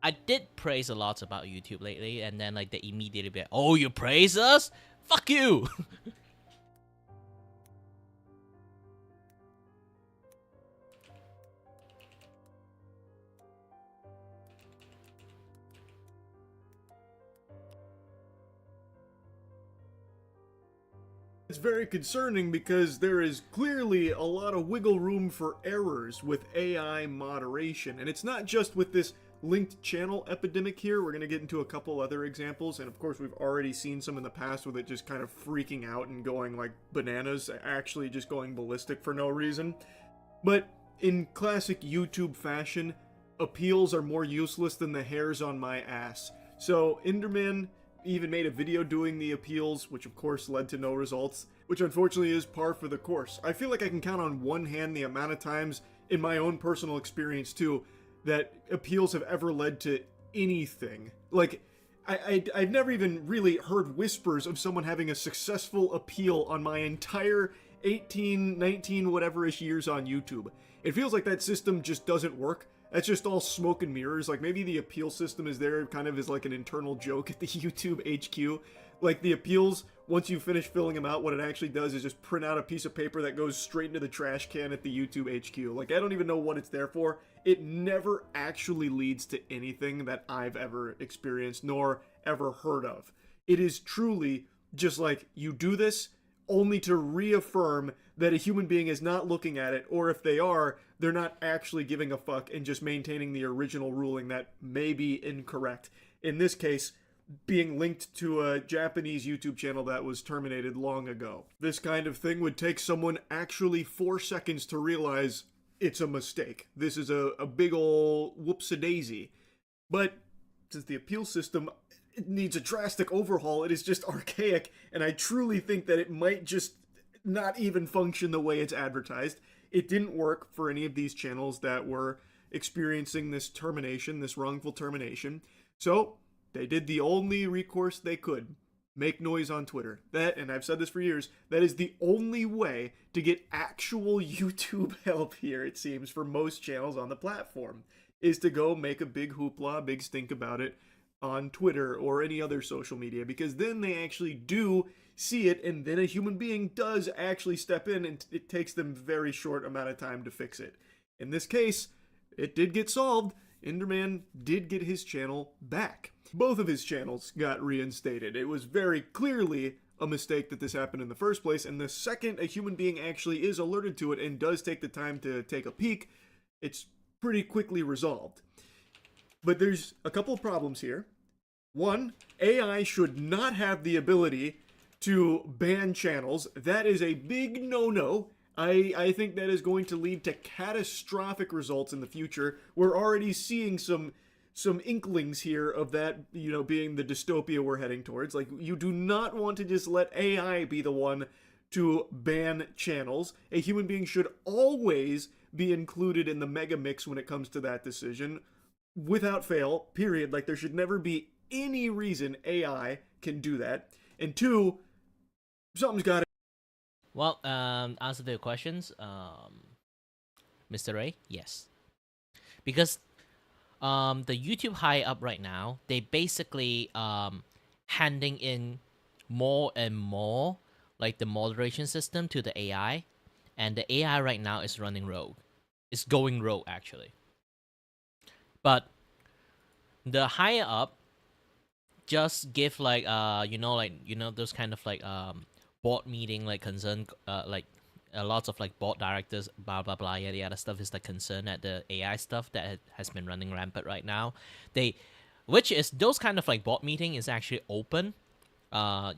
Speaker 1: I did praise a lot about YouTube lately, and then like they immediately be like, oh, you praise us? Fuck you!
Speaker 11: It's very concerning because there is clearly a lot of wiggle room for errors with AI moderation, and it's not just with this linked channel epidemic here. We're going to get into a couple other examples, and of course we've already seen some in the past with it just kind of freaking out and going like bananas, actually just going ballistic for no reason. But in classic YouTube fashion, appeals are more useless than the hairs on my ass. So Enderman even made a video doing the appeals, which of course led to no results, which unfortunately is par for the course. I feel like I can count on one hand the amount of times in my own personal experience too that appeals have ever led to anything. Like, I've never even really heard whispers of someone having a successful appeal on my entire 18, 19, whatever-ish years on YouTube. It feels like that system just doesn't work. That's just all smoke and mirrors. Like, maybe the appeal system is there kind of as like an internal joke at the YouTube HQ. Like, the appeals, once you finish filling them out, what it actually does is just print out a piece of paper that goes straight into the trash can at the YouTube HQ. Like, I don't even know what it's there for. It never actually leads to anything that I've ever experienced, nor ever heard of. It is truly just like, you do this only to reaffirm that a human being is not looking at it, or if they are, they're not actually giving a fuck and just maintaining the original ruling that may be incorrect. In this case, being linked to a Japanese YouTube channel that was terminated long ago. This kind of thing would take someone actually 4 seconds to realize it's a mistake. This is a big ol' whoops-a-daisy. But since the appeal system it needs a drastic overhaul, it is just archaic, and I truly think that it might just not even function the way it's advertised. It didn't work for any of these channels that were experiencing this termination, this wrongful termination. So they did the only recourse they could. Make noise on Twitter. That, and I've said this for years, that is the only way to get actual YouTube help here, it seems, for most channels on the platform, is to go make a big hoopla, big stink about it on Twitter or any other social media, because then they actually do see it, and then a human being does actually step in, and it takes them very short amount of time to fix it. In this case, it did get solved. Enderman did get his channel back. Both of his channels got reinstated. It was very clearly a mistake that this happened in the first place, and the second a human being actually is alerted to it and does take the time to take a peek, it's pretty quickly resolved. But there's a couple of problems here. One, AI should not have the ability to ban channels. That is a big no-no. I think that is going to lead to catastrophic results in the future. We're already seeing some inklings here of that, you know, being the dystopia we're heading towards. Like, you do not want to just let AI be the one to ban channels. A human being should always be included in the mega mix when it comes to that decision, without fail, period. Like, there should never be any reason AI can do that. And two, something's got to...
Speaker 1: Well, answer to your questions, Mr. Ray, yes. Because the YouTube high up right now, they basically handing in more and more like the moderation system to the AI, and the AI right now is running rogue. It's going rogue actually. But the higher up just give like those kind of like board meeting like concern like lots of like board directors blah blah blah yada yada stuff is like concern at the AI stuff that has been running rampant right now. Which is those kind of like board meeting is actually open. The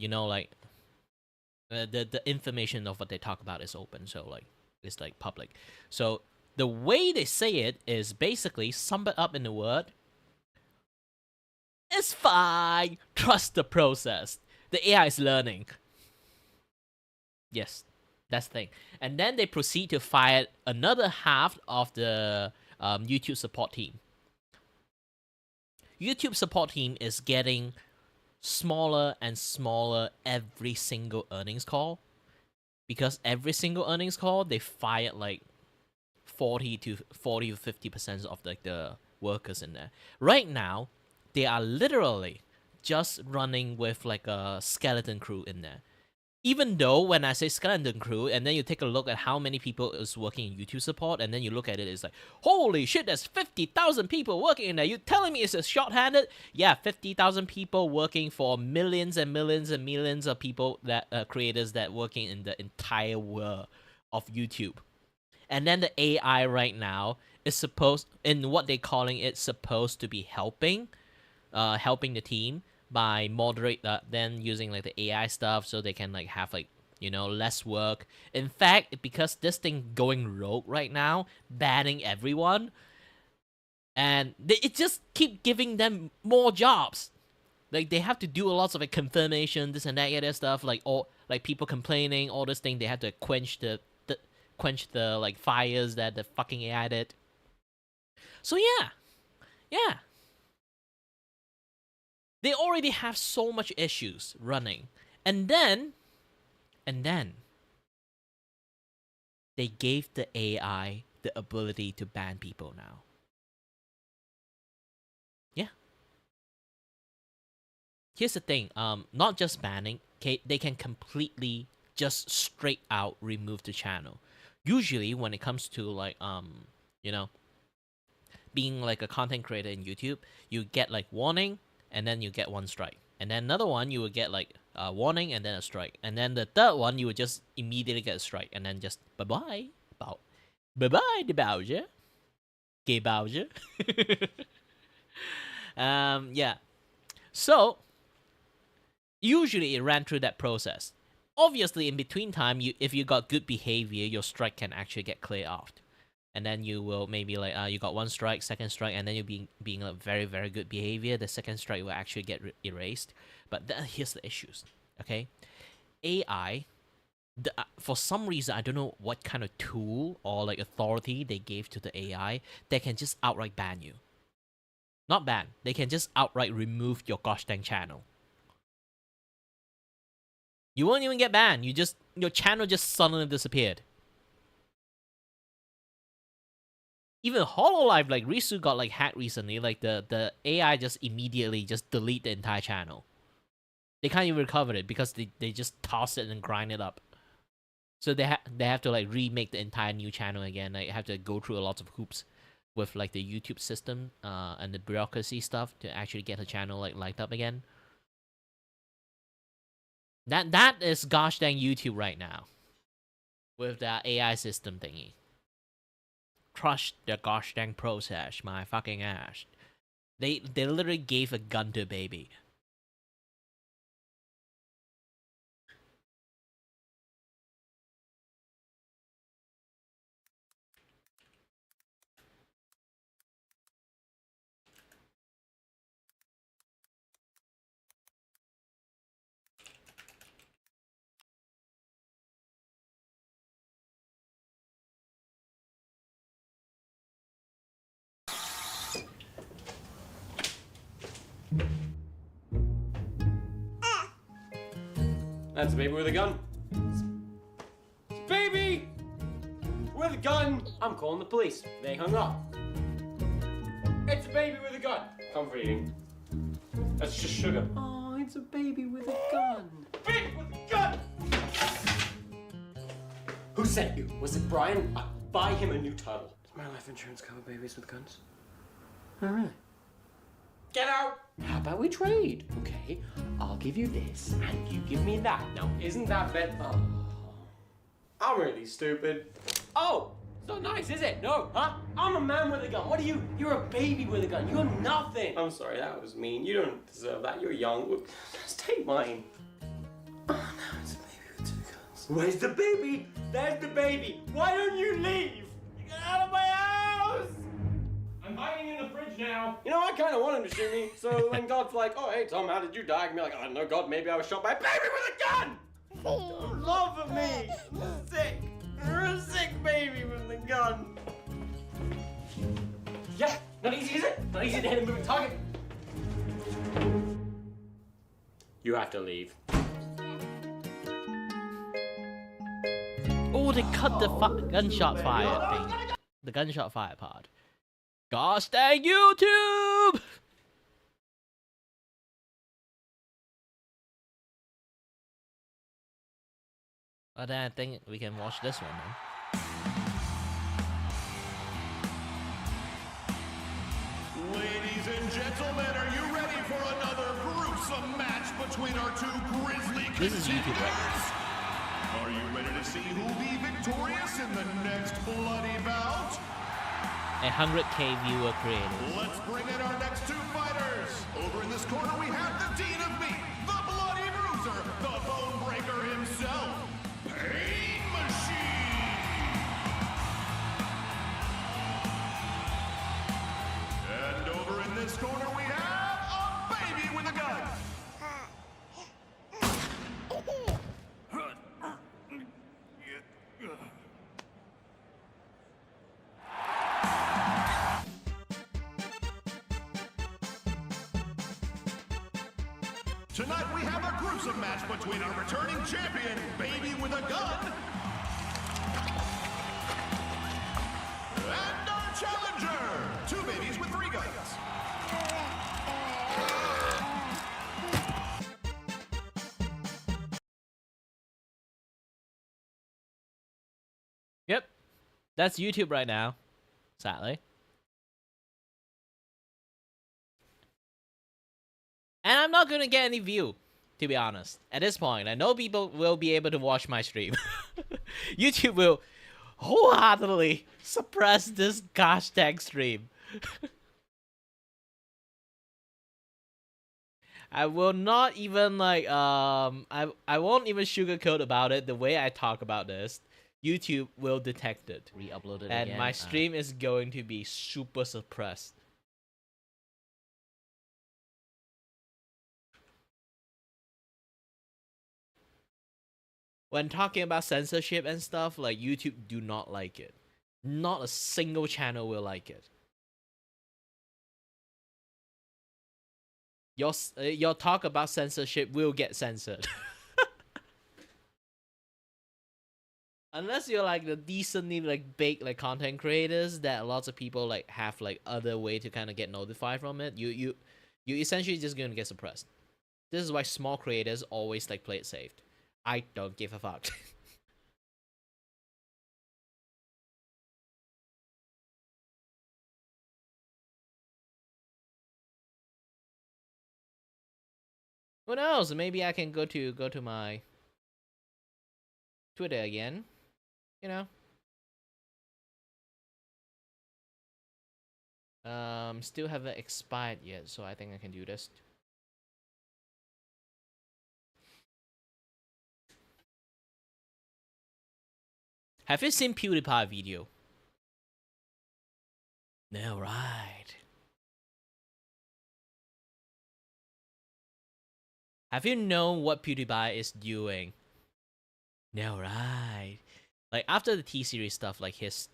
Speaker 1: information of what they talk about is open, so like it's like public. So the way they say it is basically sum it up in the word: it's fine. Trust the process. The AI is learning. Yes, that's the thing. And then they proceed to fire another half of the YouTube support team. YouTube support team is getting smaller and smaller every single earnings call, because every single earnings call they fired like 40 to 50% of like the workers in there. Right now, they are literally just running with like a skeleton crew in there. Even though when I say skeleton crew, and then you take a look at how many people is working in YouTube support, and then you look at it, it's like, holy shit, there's 50,000 people working in there. You telling me it's a shorthanded? Yeah, 50,000 people working for millions and millions and millions of people that creators that working in the entire world of YouTube. And then the AI right now is supposed, in what they're calling it, supposed to be helping the team by moderate then using like the AI stuff so they can like have like less work. In fact, because this thing going rogue right now, banning everyone, and it just keep giving them more jobs. Like they have to do a lot of like confirmation, this and that other stuff, like all like people complaining, all this thing. They have to quench the like fires that the fucking AI did. So yeah. They already have so much issues running. And then they gave the AI the ability to ban people now. Yeah. Here's the thing, not just banning, they can completely just straight out remove the channel. Usually when it comes to like being like a content creator in YouTube, you get like warning, and then you get one strike. And then another one, you would get like a warning and then a strike. And then the third one, you would just immediately get a strike. And then just bye-bye. Bye-bye, the Bowser. Gay Bowser. Yeah. So, usually it ran through that process. Obviously, in between time, if you got good behavior, your strike can actually get cleared off. And then you will maybe like you got one strike, second strike, and then you being a very very good behavior, the second strike will actually get erased. But here's the issues, okay? AI, for some reason I don't know what kind of tool or like authority they gave to the AI, they can just outright ban you. Not ban, they can just outright remove your gosh dang channel. You won't even get banned. Your channel just suddenly disappeared. Even Hololive, like Risu got like hacked recently, like the AI just immediately just delete the entire channel. They can't even recover it because they just toss it and grind it up. So they have to like remake the entire new channel again. Like have to go through a lot of hoops with like the YouTube system and the bureaucracy stuff to actually get the channel like light up again. That is gosh dang YouTube right now. With that AI system thingy. Crush the gosh dang process, my fucking ass. They literally gave a gun to a baby.
Speaker 12: That's a baby with a gun. Baby! With a gun! I'm calling the police. They hung up. It's a baby with a gun. Comforting. That's just sugar. Oh, it's a baby with a gun. baby with a gun! Who sent you? Was it Brian? Buy him a new title. Does my life insurance cover babies with guns? Oh, really? Get out! How about we trade? Okay, I'll give you this, and you give me that. Now, isn't that better? Oh, I'm really stupid. Oh, it's not nice, is it? No, huh? I'm a man with a gun. What are you? You're a baby with a gun. You're nothing. I'm sorry, that was mean. You don't deserve that. You're young. Look, just take mine. Oh, no, it's a baby with 2 guns. Where's the baby? There's the baby. Why don't you leave? Get out of my house! I'm hiding in the fridge now. You know, I kind of want him to shoot me. So when God's like, oh, hey, Tom, how did you die? I can be like, I don't know, God, maybe I was shot by a baby with a gun! Don't love of me. I'm sick. You're a sick baby with a gun. Yeah, not easy, is it? Not easy to hit a moving target. You have to leave.
Speaker 1: Oh, they cut the gunshot fire thing. The gunshot fire part. Gosh dang YouTube! But then I think we can watch this one then.
Speaker 13: Ladies and gentlemen, are you ready for another gruesome match between our 2 grisly contenders?
Speaker 1: This is YouTube, right?
Speaker 13: Are you ready to see who will be victorious in the next bloody bout?
Speaker 1: 100K viewer created.
Speaker 13: Let's bring in our next 2 fighters. Over in this corner we have the Dean of Meat, the Bloody Bruiser, the Bone Breaker himself, Pain Machine. And over in this corner we have a baby with a gun. Tonight we have a gruesome match between our returning champion, Baby with a Gun, and our challenger, 2 babies with 3 guns.
Speaker 1: Yep. That's YouTube right now. Sadly. And I'm not gonna get any view, to be honest. At this point, I know people will be able to watch my stream. YouTube will wholeheartedly suppress this gosh dang stream. I will not even like I won't even sugarcoat about it. The way I talk about this, YouTube will detect it.
Speaker 2: Re-upload it
Speaker 1: and
Speaker 2: again.
Speaker 1: my stream is going to be super suppressed. When talking about censorship and stuff, like YouTube do not like it. Not a single channel will like it. Your talk about censorship will get censored. Unless you're like the decently like big like content creators that lots of people like have like other way to kind of get notified from it, you essentially just gonna get suppressed. This is why small creators always like play it safe. I don't give a fuck. Who knows? Maybe I can go to my Twitter again. You know. Still haven't expired yet, so I think I can do this. Have you seen PewDiePie video? No, right. Have you known what PewDiePie is doing? No, right. Like after the T-Series stuff, like his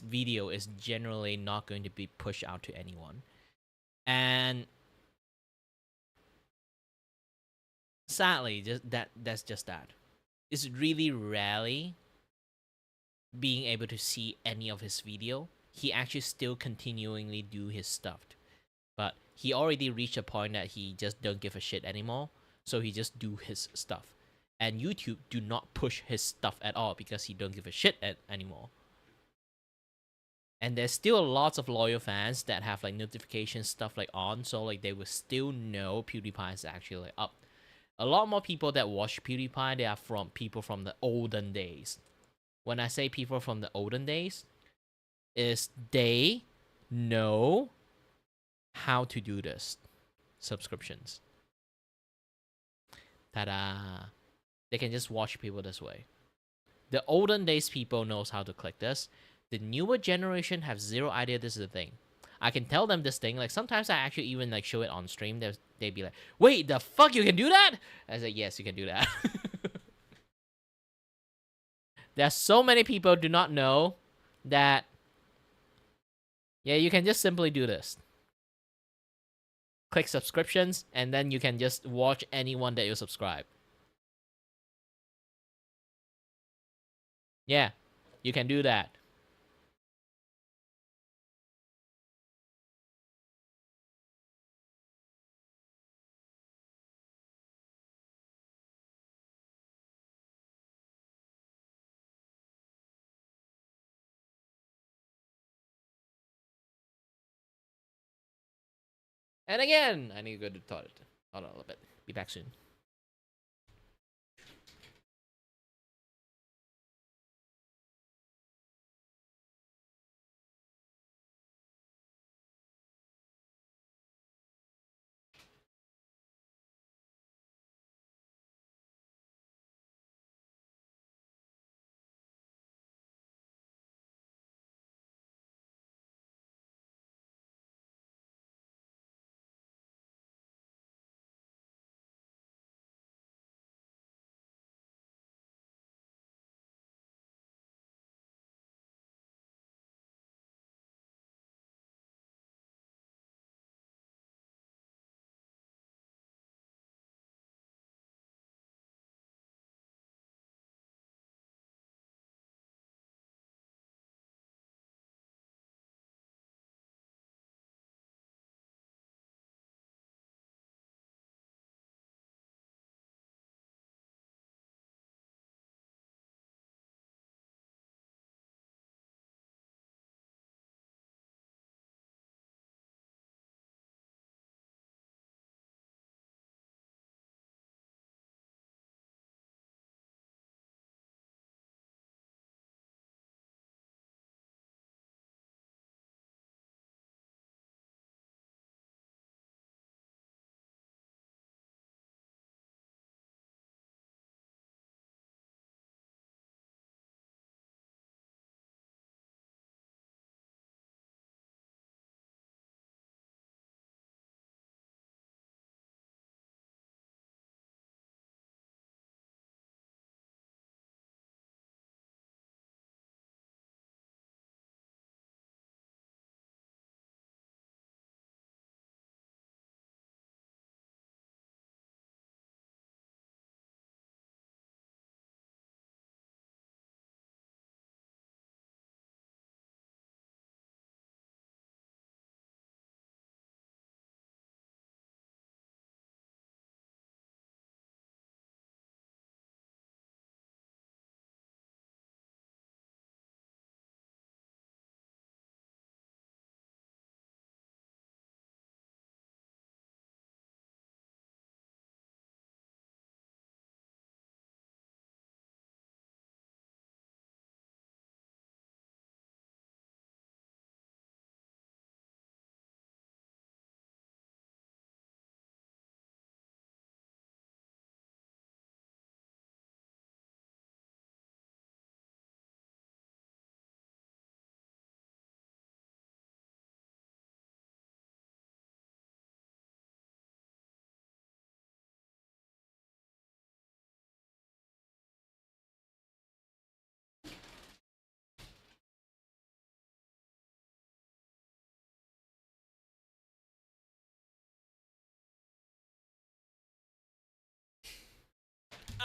Speaker 1: video is generally not going to be pushed out to anyone. And sadly, that's just that. It's really rarely being able to see any of his video. He actually still continually do his stuff, but he already reached a point that he just don't give a shit anymore. so he just do his stuff. And YouTube do not push his stuff at all because he don't give a shit anymore. And there's still lots of loyal fans that have like notification stuff like on, so like they will still know PewDiePie is actually like up. A lot more people that watch PewDiePie, they are from people from the olden days. When I say people from the olden days, is they know how to do this. Subscriptions. Ta-da! They can just watch people this way. The olden days people knows how to click this. The newer generation have zero idea this is a thing. I can tell them this thing. Like sometimes I actually even like show it on stream. They'd be like, "Wait, the fuck, you can do that?" I say, "Yes, you can do that." There's so many people do not know that. Yeah, you can just simply do this. Click subscriptions, and then you can just watch anyone that you subscribe. Yeah, you can do that. And again, I need to go to the toilet. Hold on a little bit. Be back soon.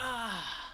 Speaker 1: Ah.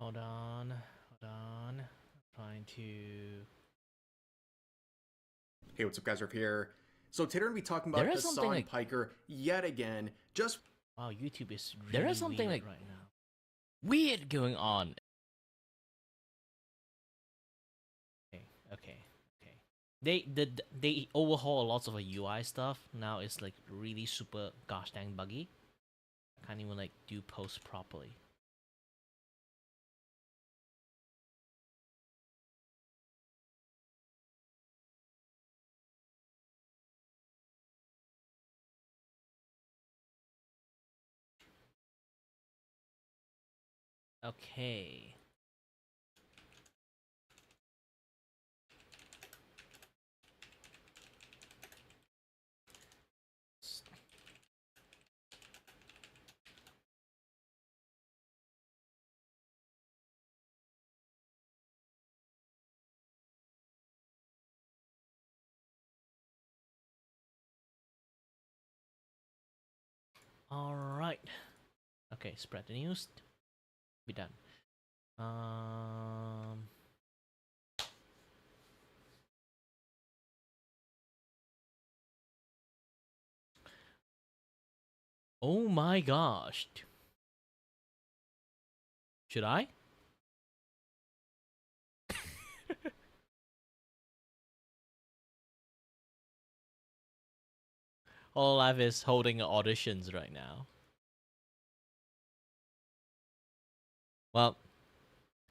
Speaker 1: Hold on. I'm trying to.
Speaker 14: Hey, what's up, guys? Riff here. So today we're gonna be talking about Hassan Piker yet again. Just
Speaker 1: wow, YouTube is really
Speaker 2: There is something
Speaker 1: weird
Speaker 2: like
Speaker 1: right now.
Speaker 2: weird going on.
Speaker 1: Okay. They overhaul lots of UI stuff. Now it's like really super gosh dang buggy. I can't even like do posts properly. Okay. All right. Okay, spread the news. Be done. Oh my gosh. Should I? Hololive is holding auditions right now. Well,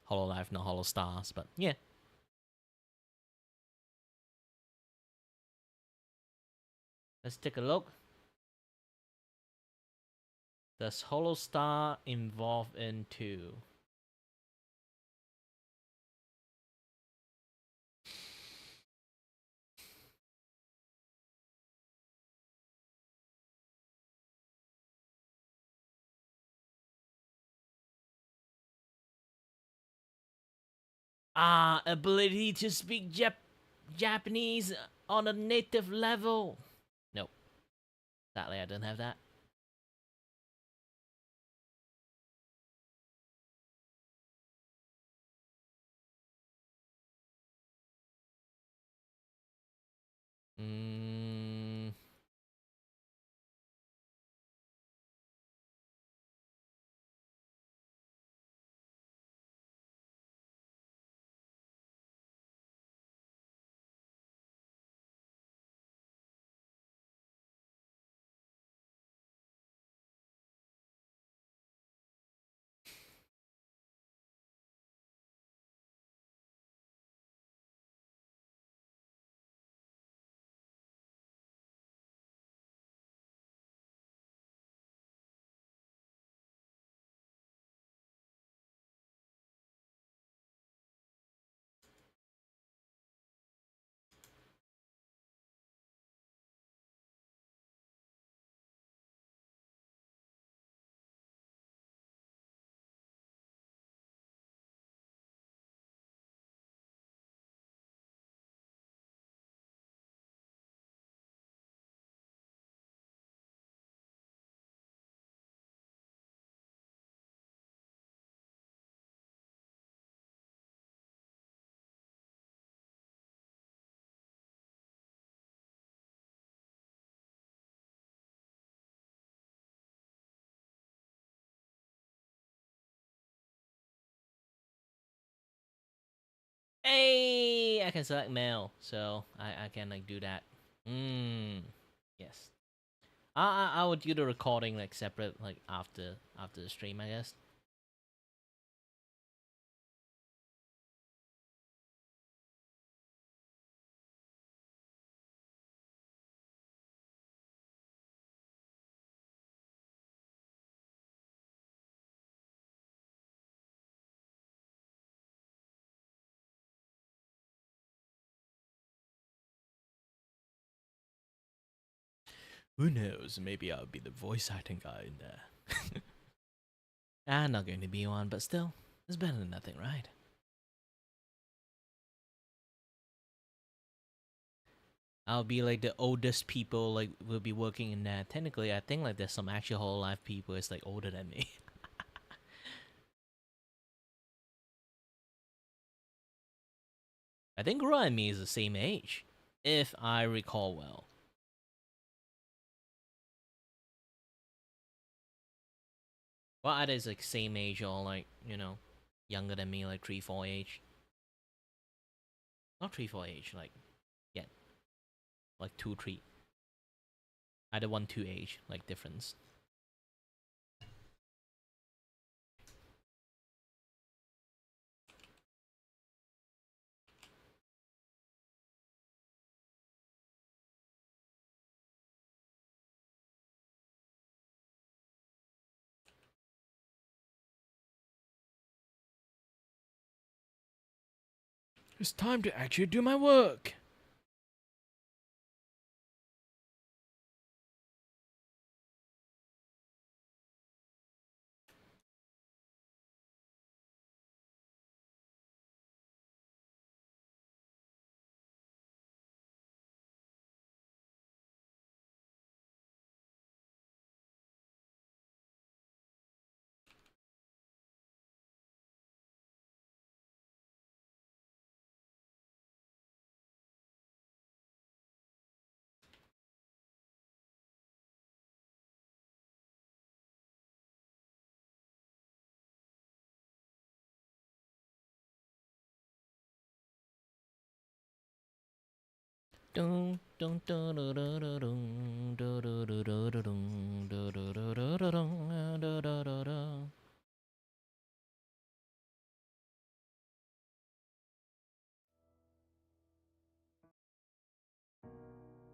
Speaker 1: Hololive, not Holo Stars, but yeah. Let's take a look. Does Holostar involve into? Ability to speak Japanese on a native level. Nope. Sadly, I don't have that. Hey, I can select male, so I can like do that. Yes. I would do the recording like separate, like after the stream, I guess. Who knows? Maybe I'll be the voice acting guy in there. I'm not going to be one, but still, it's better than nothing, right? I'll be like the oldest people, like will be working in there. Technically, I think like there's some actual whole life people is like older than me.
Speaker 2: I think Ro and me is the same age, if I recall well. Well, either is like same age or like, you know, younger than me, like 3-4 age. Not 3-4 age, like, yeah, like 2-3. Either 1-2 age, like difference.
Speaker 1: It's time to actually do my work.
Speaker 2: Dun dun dun dun dun dun dun dun dun dun dun dun dun dun dun dun dun.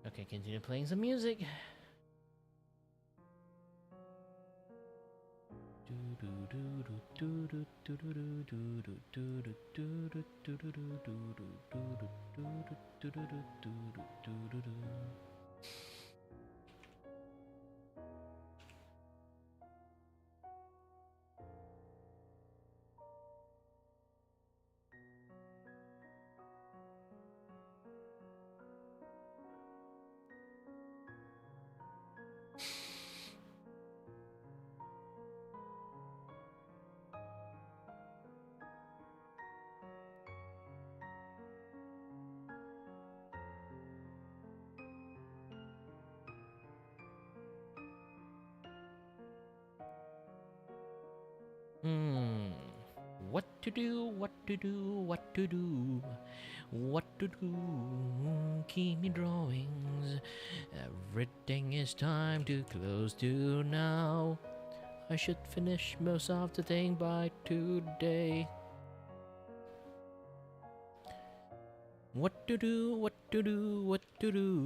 Speaker 2: Okay, continue playing some music. What to do, what to do, what to do, what to do, keep me drawings, everything is time to close to now, I should finish most of the thing by today. What to do, what to do, what to do,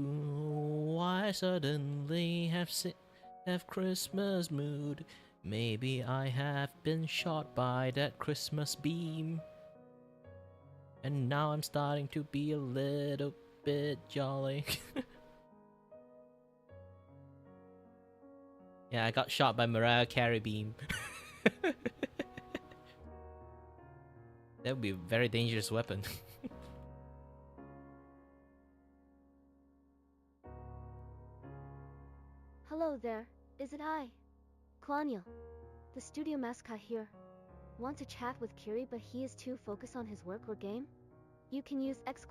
Speaker 2: why suddenly have Christmas mood? Maybe I have been shot by that Christmas beam. And now I'm starting to be a little bit jolly. Yeah, I got shot by Mariah Carey beam. That would be a very dangerous weapon.
Speaker 3: Hello there, is it I? Klaniel, the studio mascot here. Want to chat with Kiray but he is too focused on his work or game? You can use !S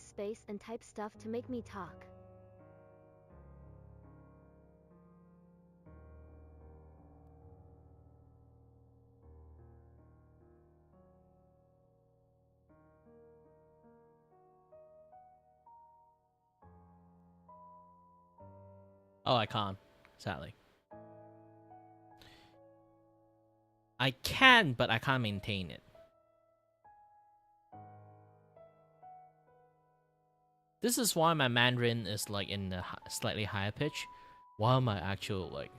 Speaker 3: space and type stuff to make me talk.
Speaker 2: Oh, I can't, sadly. I can, but I can't maintain it. This is why my Mandarin is like in a slightly higher pitch, while my actual like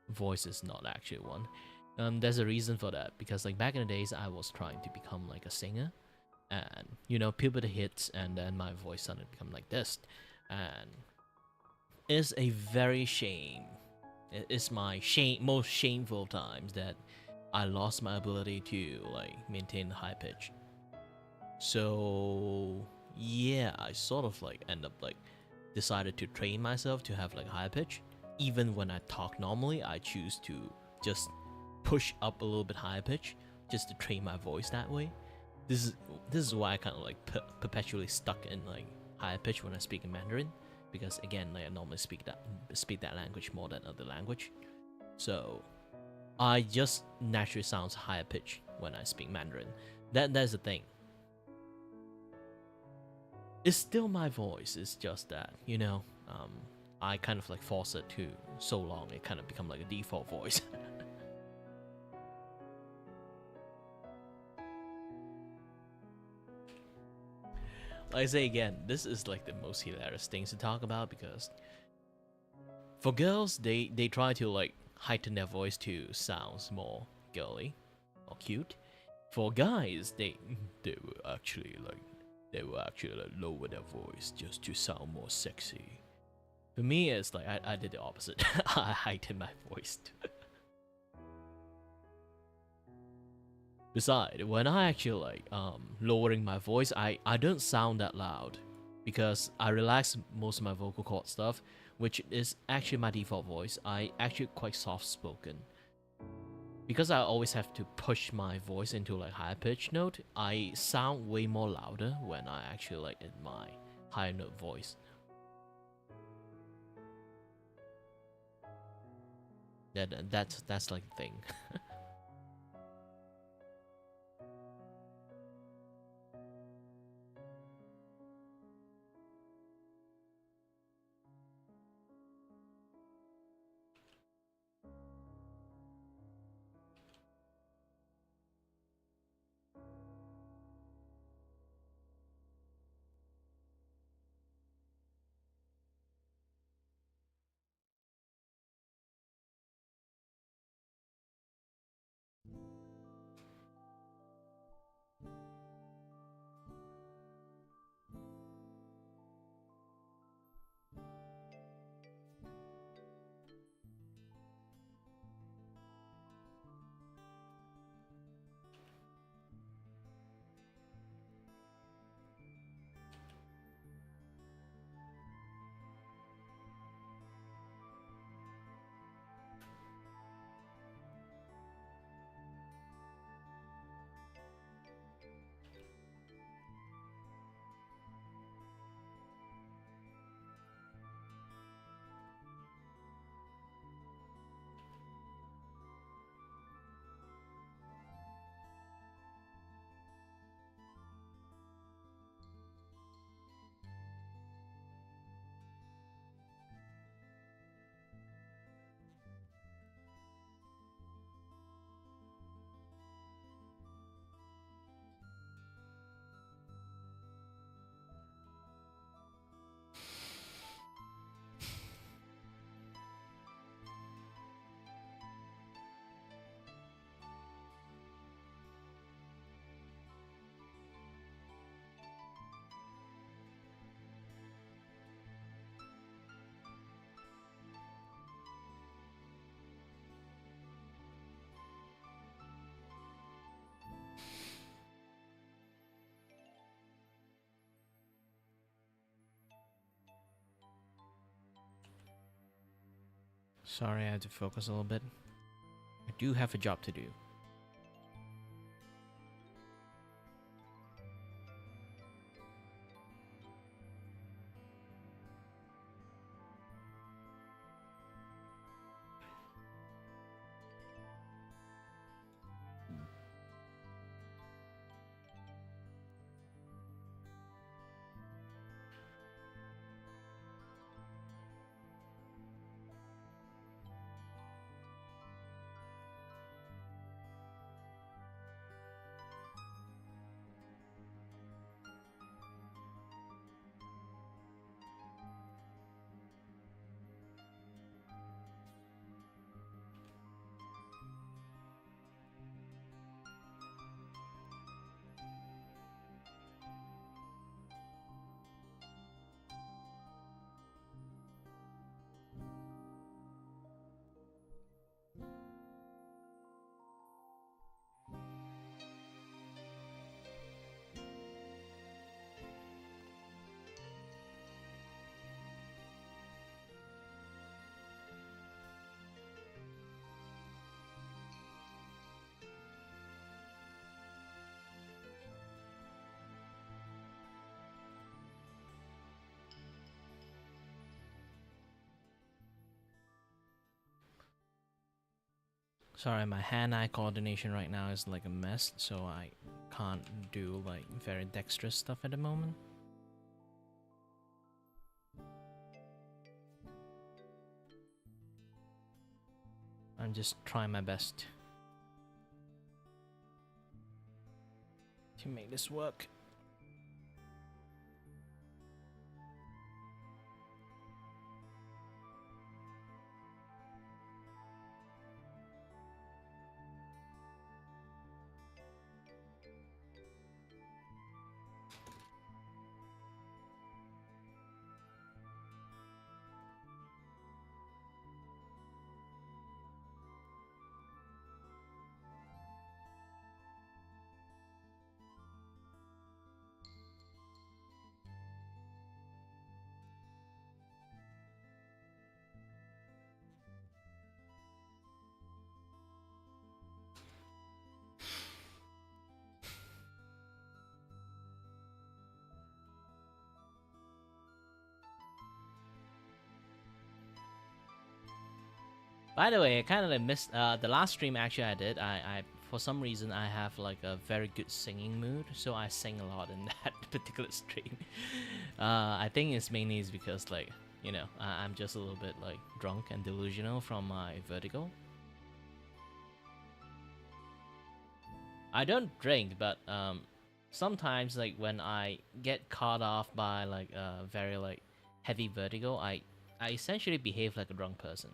Speaker 2: voice is not actually one. There's a reason for that, because like back in the days I was trying to become like a singer, and you know, puberty hits and then my voice started to become like this, and it's a very shame. It's my most shameful times that I lost my ability to like maintain the high pitch. So yeah, I sort of like end up like decided to train myself to have like high pitch. Even when I talk normally, I choose to just push up a little bit higher pitch just to train my voice that way. this is why I kind of like perpetually stuck in like higher pitch when I speak in Mandarin, because again, like, I normally speak that language more than other language, so I just naturally sounds higher pitch when I speak Mandarin. That's the thing. It's still my voice. It's just that, you know, I kind of like force it to so long it kind of become like a default voice. Like I say again, this is like the most hilarious things to talk about, because for girls, they try to like heighten their voice to sounds more girly or cute. For guys, they will actually lower their voice just to sound more sexy. For me, it's like I did the opposite. I heightened my voice. Besides, when I actually like lowering my voice, I don't sound that loud, because I relax most of my vocal cord stuff, which is actually my default voice. I actually quite soft spoken. Because I always have to push my voice into like higher pitch note, I sound way more louder when I actually like in my higher note voice. That's like the thing. Sorry, I had to focus a little bit. I do have a job to do. Sorry, my hand-eye coordination right now is like a mess, so I can't do like very dexterous stuff at the moment. I'm just trying my best to make this work. By the way, I kind of missed the last stream actually I did. I for some reason I have like a very good singing mood, so I sing a lot in that particular stream. I think it's mainly is because like, you know, I'm just a little bit like drunk and delusional from my vertigo. I don't drink, but sometimes like when I get caught off by like a very like heavy vertigo, I essentially behave like a drunk person.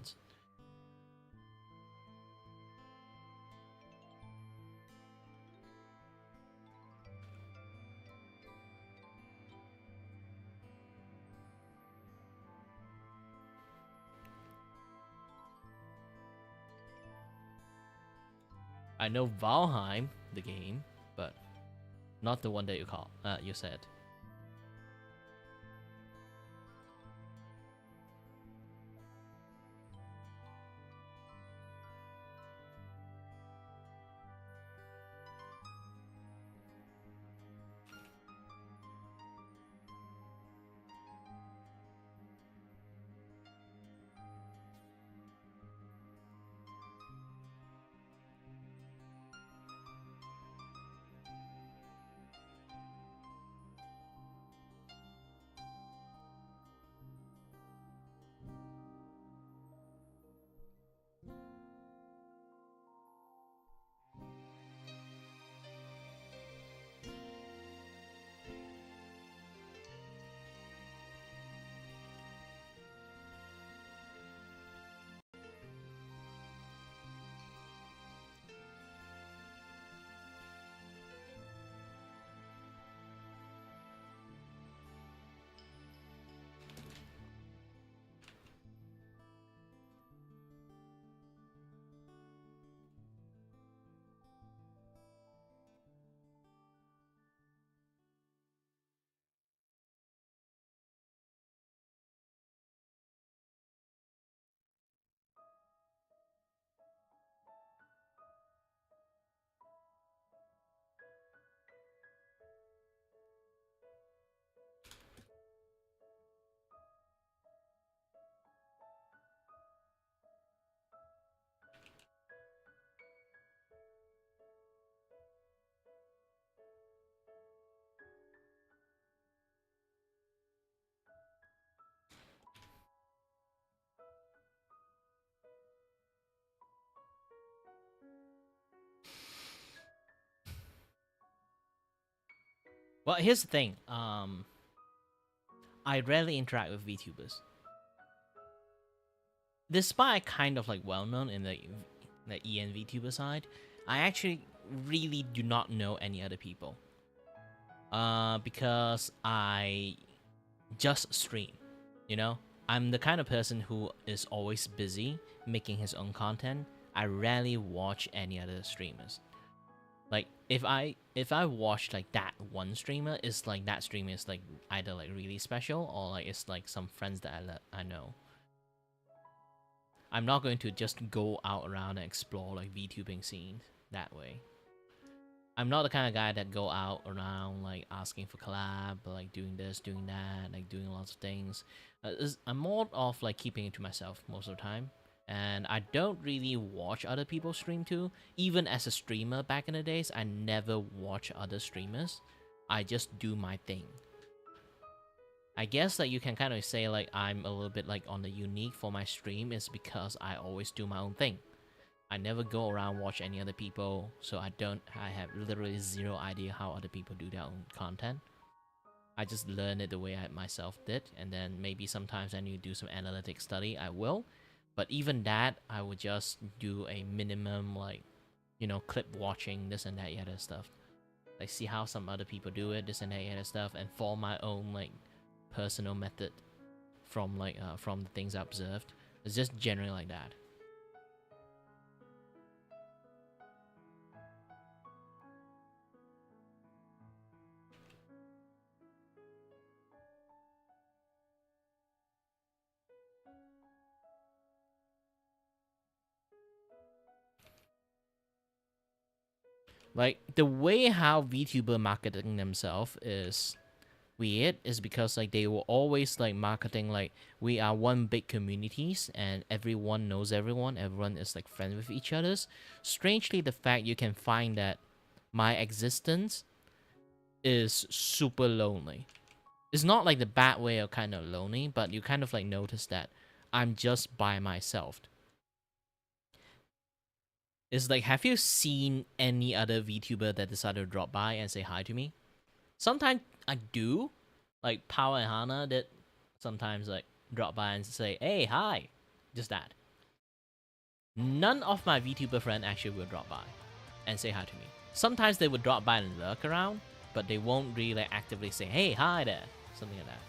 Speaker 2: I know Valheim, the game, but not the one that you said. Well, here's the thing. I rarely interact with VTubers. Despite kind of like well known in the EN VTuber side, I actually really do not know any other people. Because I just stream, you know? I'm the kind of person who is always busy making his own content. I rarely watch any other streamers. Like if I watch like that one streamer, it's like that streamer is like either like really special or like it's like some friends that I know. I'm not going to just go out around and explore like VTubing scene that way. I'm not the kind of guy that go out around like asking for collab, like doing this, doing that, like doing lots of things. I'm more of like keeping it to myself most of the time. And I don't really watch other people stream too. Even as a streamer back in the days, I never watch other streamers. I just do my thing. I guess like you can kind of say like I'm a little bit like on the unique for my stream is because I always do my own thing. I never go around watch any other people, so I have literally zero idea how other people do their own content. I just learn it the way I myself did, and then maybe sometimes I need to do some analytic study, I will. But even that, I would just do a minimum, like, you know, clip watching, this and that, other stuff. Like, see how some other people do it, this and that, other stuff, and form my own, like, personal method from, like, from the things I observed. It's just generally like that. Like, the way how VTuber marketing themselves is weird is because, like, they were always, like, marketing, like, we are one big communities and everyone knows everyone is, like, friends with each other's. Strangely, the fact you can find that my existence is super lonely. It's not, like, the bad way of kind of lonely, but you kind of, like, notice that I'm just by myself. It's like, have you seen any other VTuber that decided to drop by and say hi to me? Sometimes I do. Like, Power and Hana that sometimes, like, drop by and say, hey, hi. Just that. None of my VTuber friends actually will drop by and say hi to me. Sometimes they would drop by and lurk around, but they won't really, like, actively say, hey, hi there. Something like that.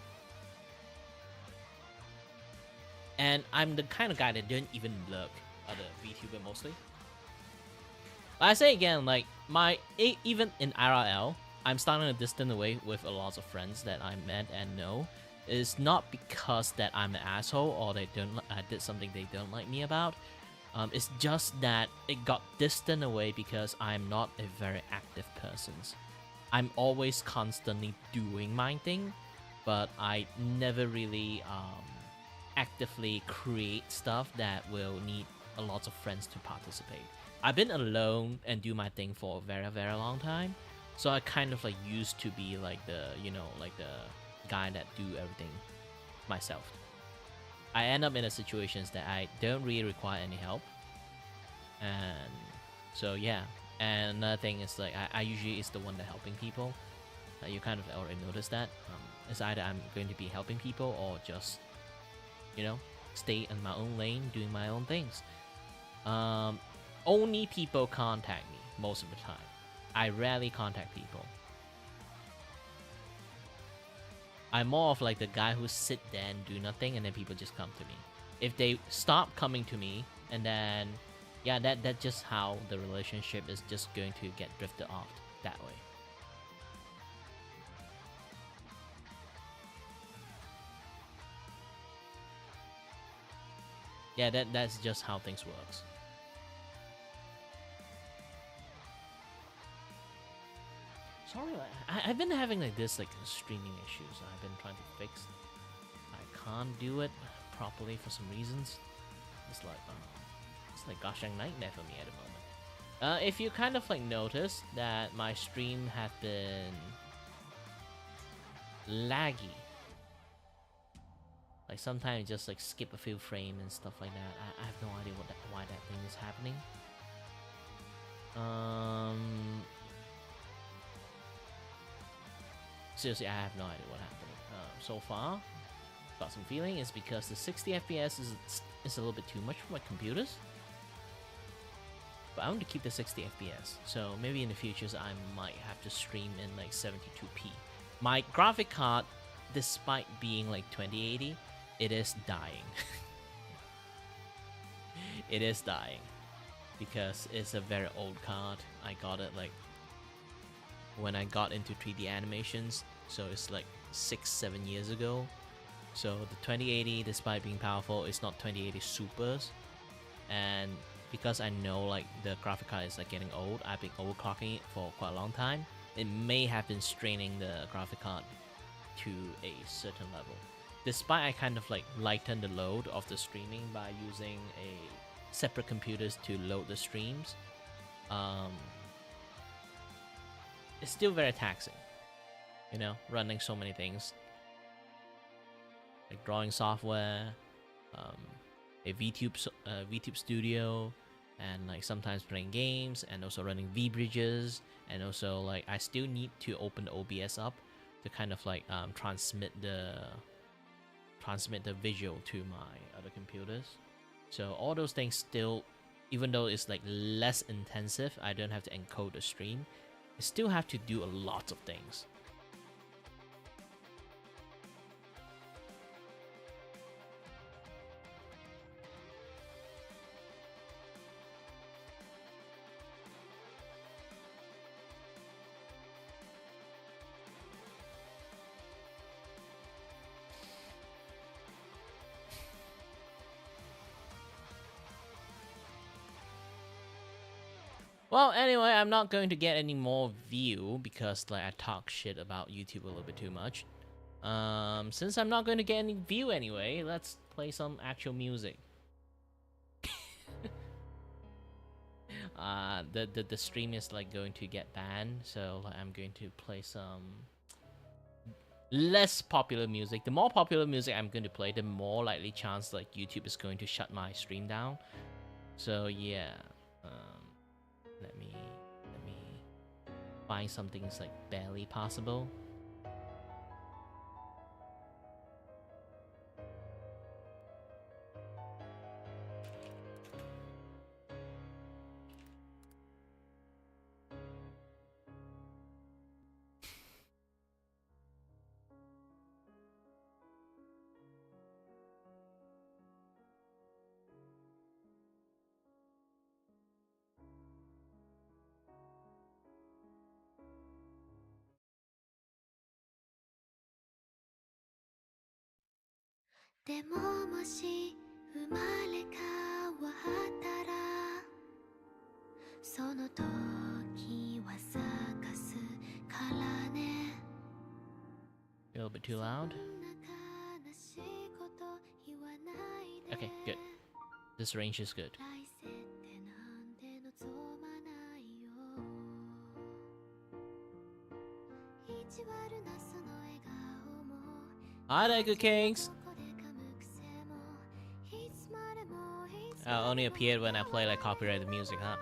Speaker 2: And I'm the kind of guy that don't even lurk other VTuber mostly. Like I say again, like, even in IRL, I'm starting to distance away with a lot of friends that I met and know. It's not because that I'm an asshole or I did something they don't like me about. It's just that it got distant away because I'm not a very active person. I'm always constantly doing my thing, but I never really actively create stuff that will need a lot of friends to participate. I've been alone and do my thing for a very, very long time. So I kind of like used to be like the, you know, like the guy that do everything myself. I end up in a situations that I don't really require any help. And so yeah. And another thing is like I usually is the one that helping people. You kind of already noticed that. It's either I'm going to be helping people or just, you know, stay in my own lane doing my own things. Only people contact me most of the time. I rarely contact people. I'm more of like the guy who sit there and do nothing and then people just come to me. If they stop coming to me and then, yeah, that's just how the relationship is just going to get drifted off that way. Yeah, that's just how things works. Sorry, I've been having like this like streaming issues I've been trying to fix. I can't do it properly for some reasons. It's like gosh dang nightmare for me at the moment. If you kind of like notice that my stream have been laggy, like sometimes just like skip a few frames and stuff like that. I have no idea why that thing is happening. Seriously, I have no idea what happened. So far, got some feeling it's because the 60 FPS is a little bit too much for my computers. But I want to keep the 60 FPS, so maybe in the futures I might have to stream in like 72p. My graphic card, despite being like 2080, it is dying. It is dying because it's a very old card. I got it like when I got into 3D animations, so it's like 6-7 years ago. So the 2080, despite being powerful, is not 2080 supers. And because I know like the graphic card is like getting old, I've been overclocking it for quite a long time. It may have been straining the graphic card to a certain level. despite I kind of like lighten the load of the streaming by using a separate computers to load the streams, it's still very taxing, you know, running so many things like drawing software, a VTube studio, and like sometimes playing games, and also running V-bridges, and also like I still need to open the OBS up to kind of like transmit the visual to my other computers. So all those things still, even though it's like less intensive, I don't have to encode the stream, I still have to do a lot of things. Well, anyway, I'm not going to get any more view because like I talk shit about YouTube a little bit too much. Since I'm not going to get any view anyway, let's play some actual music. The stream is like going to get banned, so like, I'm going to play some less popular music. The more popular music I'm going to play, the more likely chance like YouTube is going to shut my stream down. So yeah. Let me find something that's like barely possible. A little bit too loud. Okay, good. This range is good. Hi there, good kings. Only appeared when I play like copyrighted music, huh?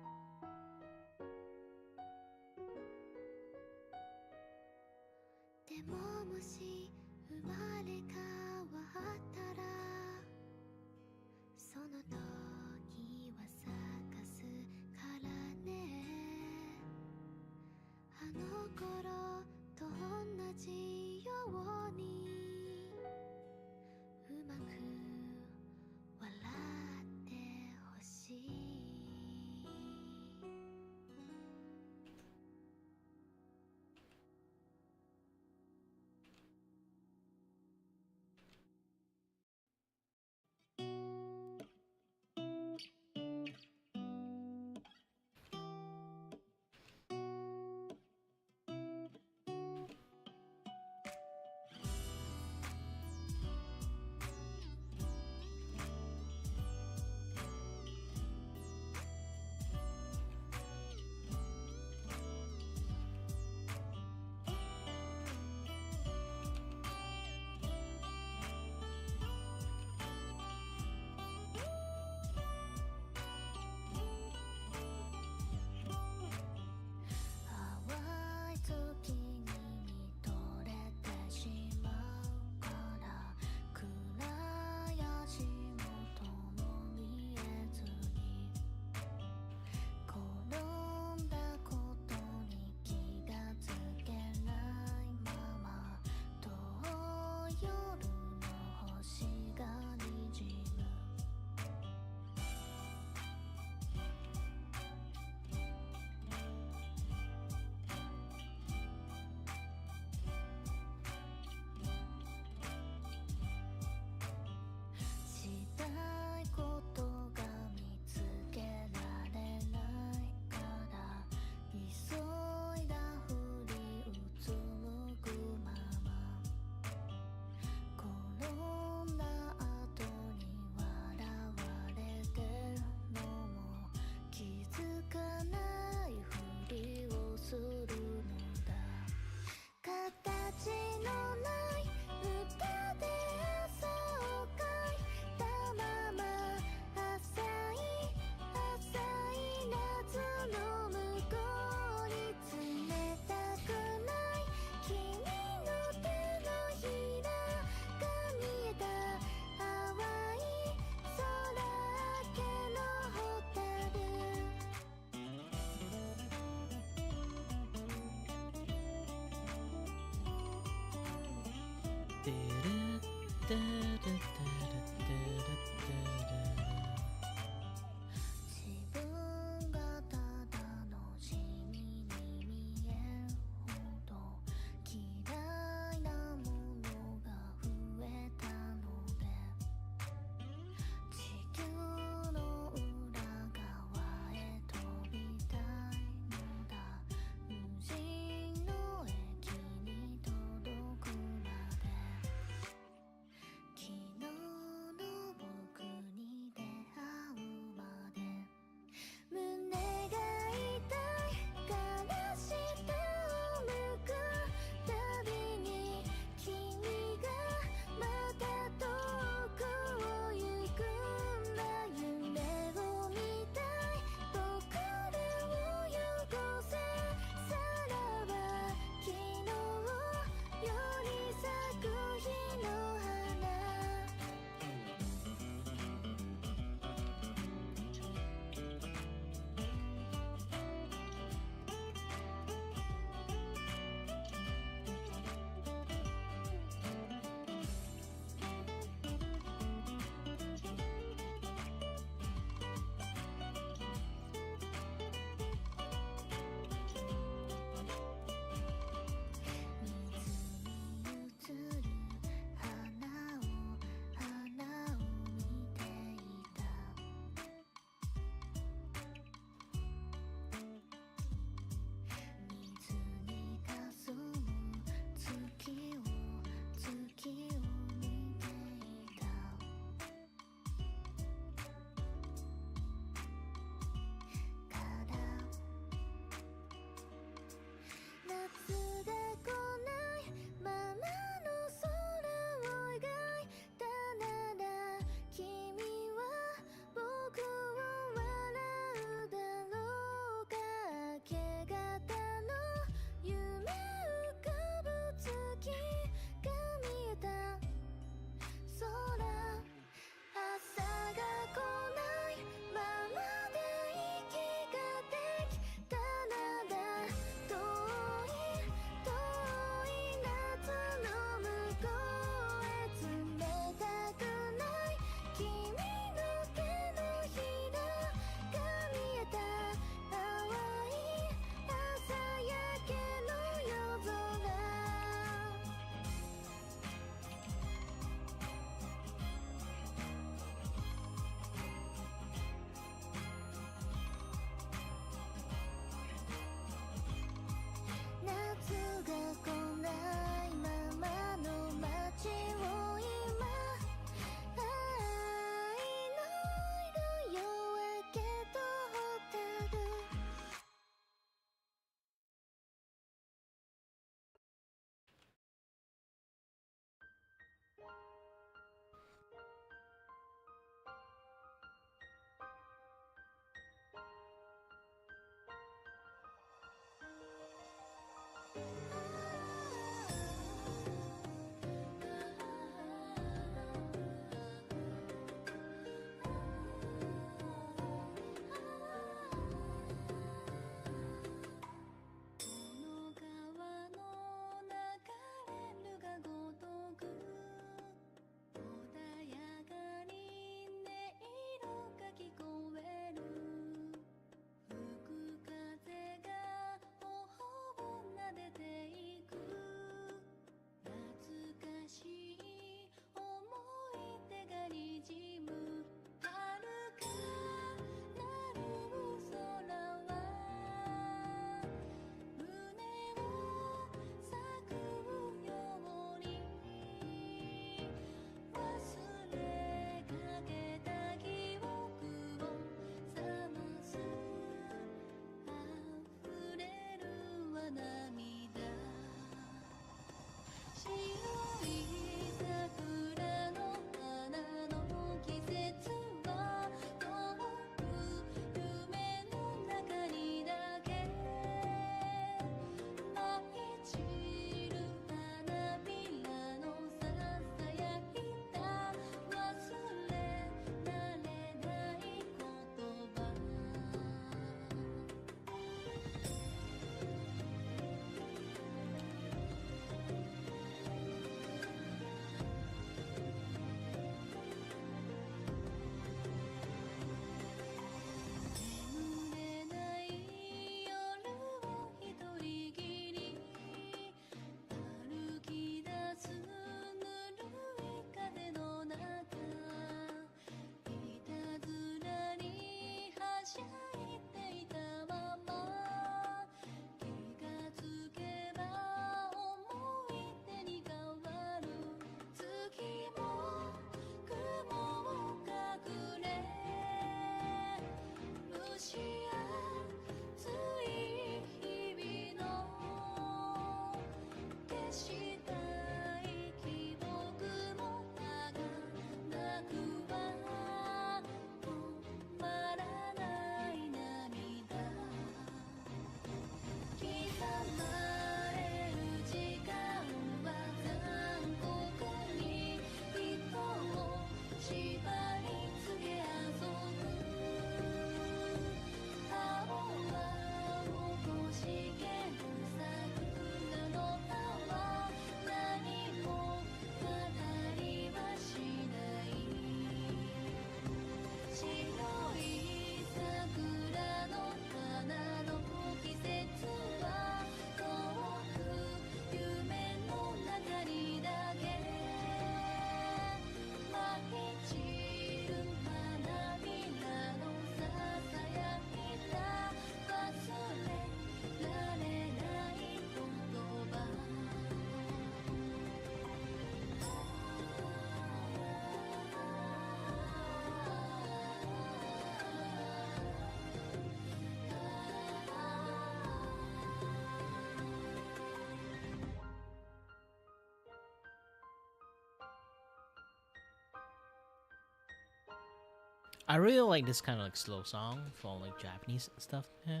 Speaker 2: I really like this kind of like slow song for like Japanese stuff. Yeah.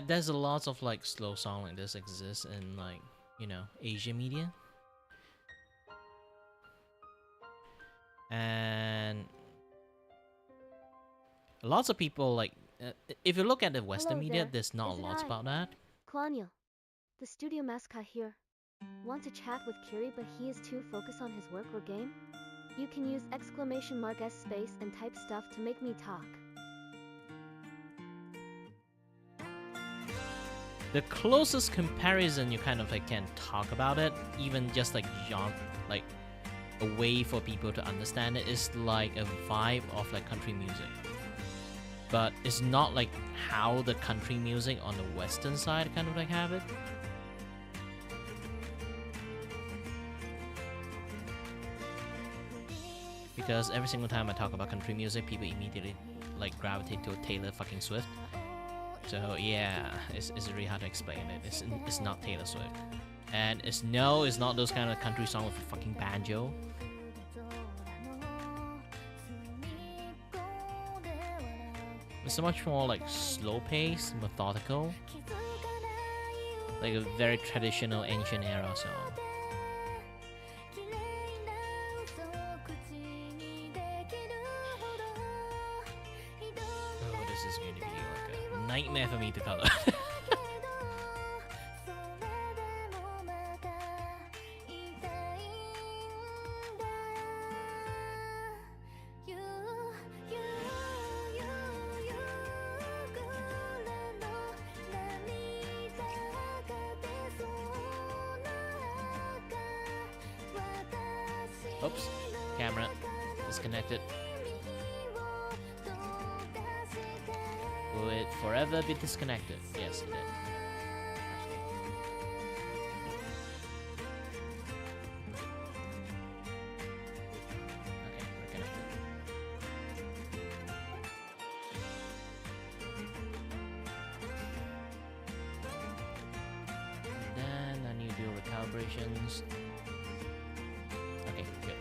Speaker 2: There's a lot of like slow song like this exists in like, you know, Asian media. And lots of people like if you look at the Western
Speaker 3: Hello
Speaker 2: media,
Speaker 3: there.
Speaker 2: there's not
Speaker 3: Is it
Speaker 2: lots
Speaker 3: I?
Speaker 2: about that.
Speaker 3: Klanya, the studio mascot here. Want to chat with Kiray but he is too focused on his work or game? You can use !S space and type stuff to make me talk.
Speaker 2: The closest comparison you kind of like can talk about it, even just like genre, like a way for people to understand it, is like a vibe of like country music. But it's not like how the country music on the western side kind of like have it. Because every single time I talk about country music, people immediately like gravitate to Taylor fucking Swift. So yeah, it's really hard to explain it. It's not Taylor Swift. And it's not those kind of country song with a fucking banjo. It's so much more like slow paced, methodical. Like a very traditional ancient era song. Oh, this is going to be like a nightmare for me to color. Oops, camera disconnected. Will it forever be disconnected? Yes, it did. Okay, we're connected. And then I need to do recalibrations. Okay, good.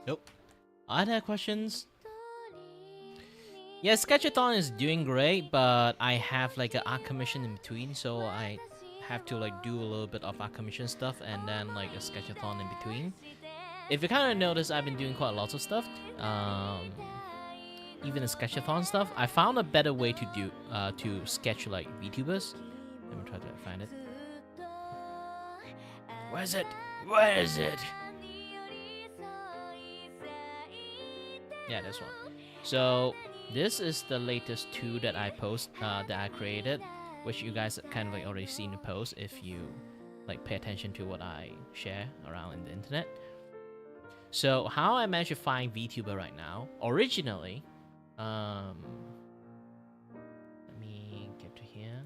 Speaker 2: Nope. Other questions? Yeah, Sketchathon is doing great, but I have like an art commission in between, so I have to like do a little bit of art commission stuff and then like a Sketchathon in between. If you kind of notice, I've been doing quite lots of stuff. Even the Sketchathon stuff. I found a better way to do to sketch like VTubers. Let me try to find it. Where is it? Where is it? Yeah, this one. So this is the latest two that I that I created, which you guys kind of like already seen the post if you like pay attention to what I share around in the internet. So how I managed to find VTuber right now? Originally, let me get to here.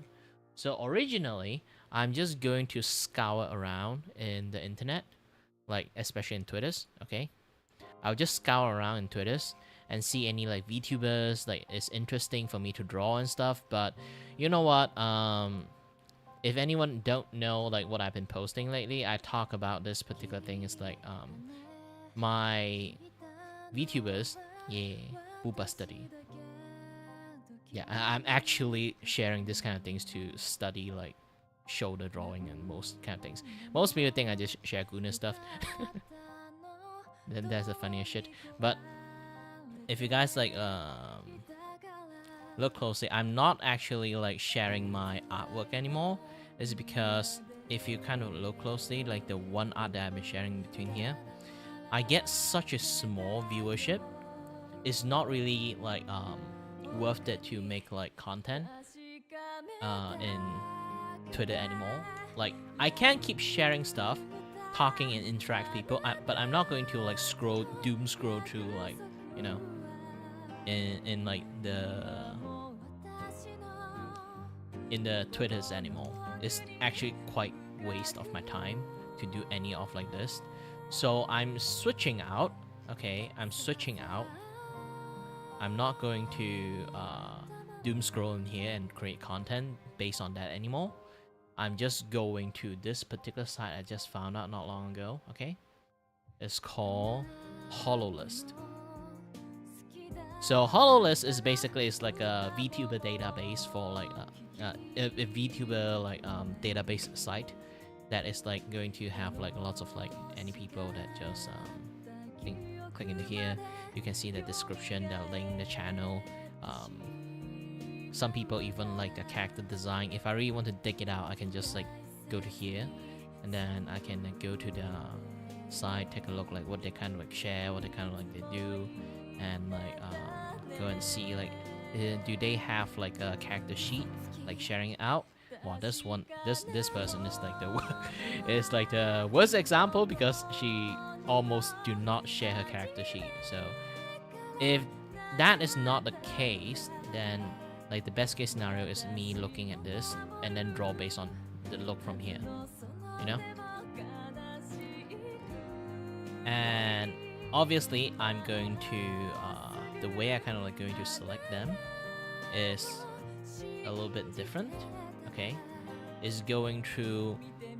Speaker 2: So originally, I'm just going to scour around in the internet, like especially in Twitters. Okay, I'll just scour around in Twitters and see any like VTubers like it's interesting for me to draw and stuff. But you know what? If anyone don't know like what I've been posting lately, I talk about this particular thing. It's like my VTubers, yeah, Booba study. Yeah, I'm actually sharing this kind of things to study like shoulder drawing and most kind of things. Most people think I just share goodness stuff. Then that's the funniest shit. But if you guys like look closely, I'm not actually like sharing my artwork anymore. It's because if you kind of look closely, like the one art that I've been sharing between here, I get such a small viewership. It's not really like worth it to make like content in Twitter anymore. Like I can't keep sharing stuff, talking and interact with people, but I'm not going to like doom scroll through like, you know, in like the in the Twitters anymore. It's actually quite waste of my time to do any of like this. So I'm switching out. Okay, I'm switching out. I'm not going to doom scroll in here and create content based on that anymore. I'm just going to this particular site I just found out not long ago. Okay, it's called HoloList. So HoloList is basically like a Vtuber database for like a Vtuber like database site that is like going to have like lots of like any people that just click into here. You can see the description, the link, the channel. Some people even like the character design. If I really want to dig it out, I can just like go to here, and then I can go to the site, take a look like what they kind of like share, what they kind of like they do, and like go and see like do they have like a character sheet like sharing it out. Wow, this person is like the worst example because she almost do not share her character sheet. So if that is not the case, then like the best case scenario is me looking at this and then draw based on the look from here, you know. And obviously I'm going to the way I kind of like going to select them is a little bit different. Okay, is going through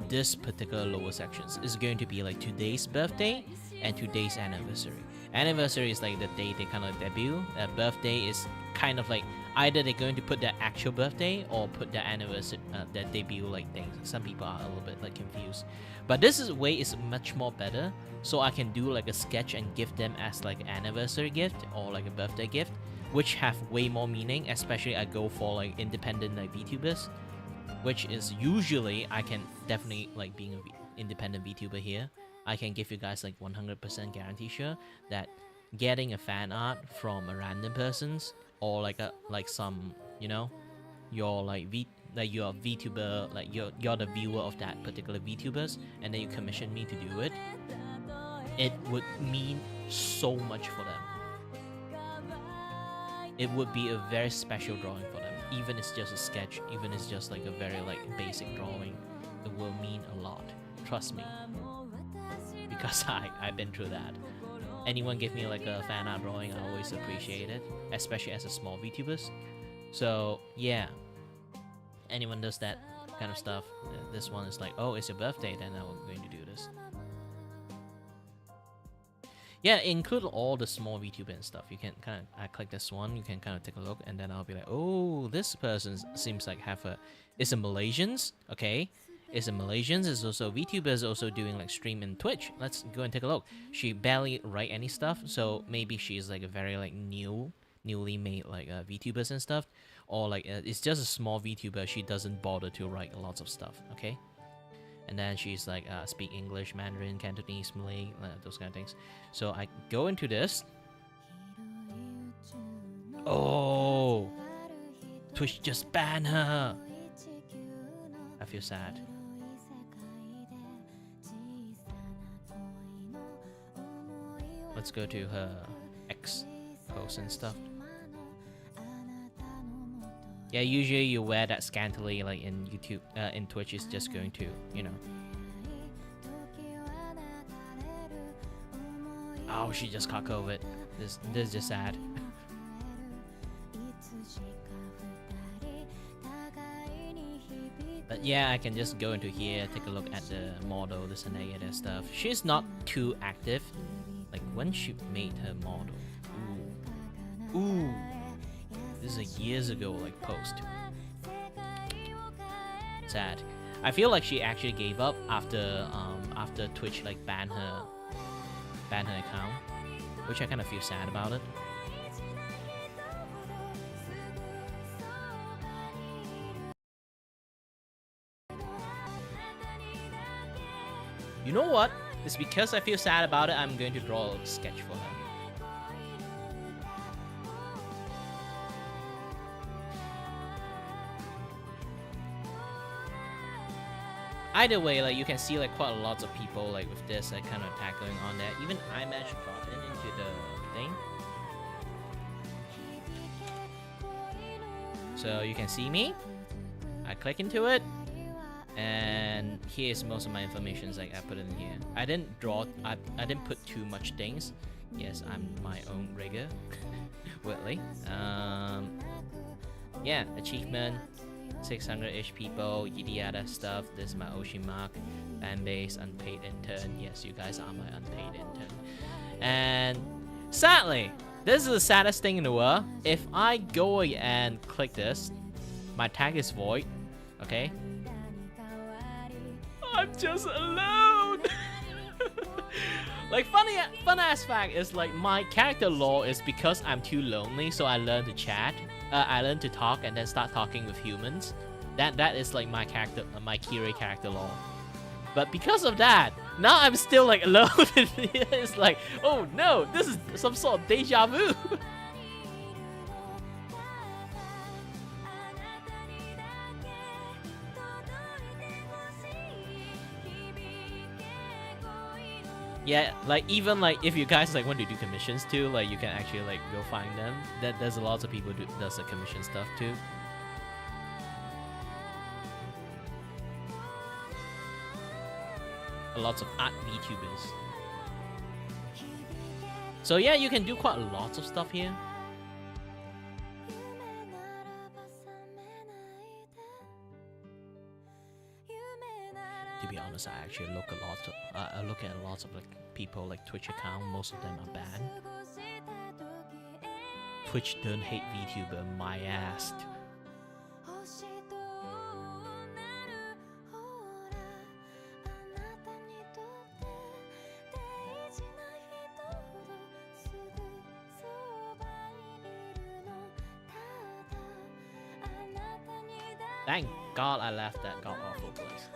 Speaker 2: this particular lower sections. Is going to be like today's birthday and today's anniversary. Anniversary is like the day they kind of debut. Birthday is kind of like either they're going to put their actual birthday or put their anniversary, their debut like things. Some people are a little bit like confused, but this way is much more better. So I can do like a sketch and give them as like an anniversary gift or like a birthday gift, which have way more meaning. Especially I go for like independent like VTubers, which is usually I can definitely like being an independent VTuber here. I can give you guys like 100% guarantee sure that getting a fan art from a random person's or like some, you know, you're like you're a VTuber, like you're the viewer of that particular VTubers, and then you commission me to do it. It would mean so much for them. It would be a very special drawing for them. Even it's just a sketch, even it's just like a very like basic drawing, it will mean a lot. Trust me, because I've been through that. Anyone give me like a fan art drawing, I always appreciate it, especially as a small VTubers. So yeah, anyone does that kind of stuff, this one is like, oh, it's your birthday, then I'm going to do this. Yeah, include all the small VTuber and stuff. You can kind of, I click this one, you can kind of take a look, and then I'll be like, oh, this person seems like it's a Malaysians, okay? It's a Malaysians, it's also VTubers also doing like stream in Twitch. Let's go and take a look. She barely write any stuff, so maybe she's like a very like newly made like VTubers and stuff, or like it's just a small VTuber. She doesn't bother to write lots of stuff, okay? And then she's like speak English, Mandarin, Cantonese, Malay, those kind of things. So I go into this. Oh, Twitch just banned her. I feel sad. Let's go to her X post and stuff. Yeah, usually you wear that scantily like in YouTube, in Twitch is just going to, you know. Oh, she just caught COVID. This is just sad. But yeah, I can just go into here, take a look at the model, this and that stuff. She's not too active. Like when she made her model. Ooh. This is a years ago like post. Sad. I feel like she actually gave up after Twitch like banned her account, which I kind of feel sad about it. You know what? It's because I feel sad about it, I'm going to draw a sketch for her. Either way, like you can see like quite a lot of people like with this like kind of attack going on there. Even I managed to drop it into the thing. So you can see me. click into it, and here's most of my information. Like I put it in here. I didn't put too much things. Yes, I'm my own rigger. Weirdly. Yeah, achievement, 600-ish people, yada yada stuff. This is my Oshimark fan base, unpaid intern. Yes, you guys are my unpaid intern. And sadly, this is the saddest thing in the world. If I go and click this, my tag is void. Okay. I'm just alone. Like fun ass fact is like my character lore is because I'm too lonely, so I learned to chat. I learned to talk and then start talking with humans. That is like my character, my Kiray character lore. But because of that, now I'm still like alone. It's like, oh no, this is some sort of deja vu. Yeah, like even like if you guys like want to do commissions too, like you can actually like go find them. There's a lot of people does the commission stuff too. Lots of art VTubers. So yeah, you can do quite a lot of stuff here. To be honest, I actually look at lots of like people like Twitch account. Most of them are banned. Twitch don't hate VTuber, my ass. Thank God I left that god awful place.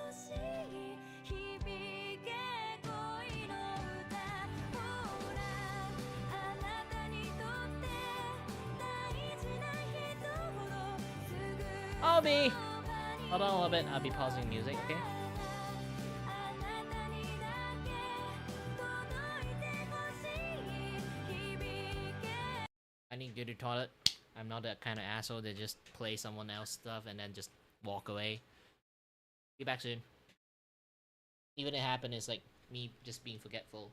Speaker 2: Hold on a little bit, I'll be pausing music, okay? I need to go to the toilet. I'm not that kind of asshole that just play someone else's stuff and then just walk away. Be back soon. Even if it happened, it's like me just being forgetful.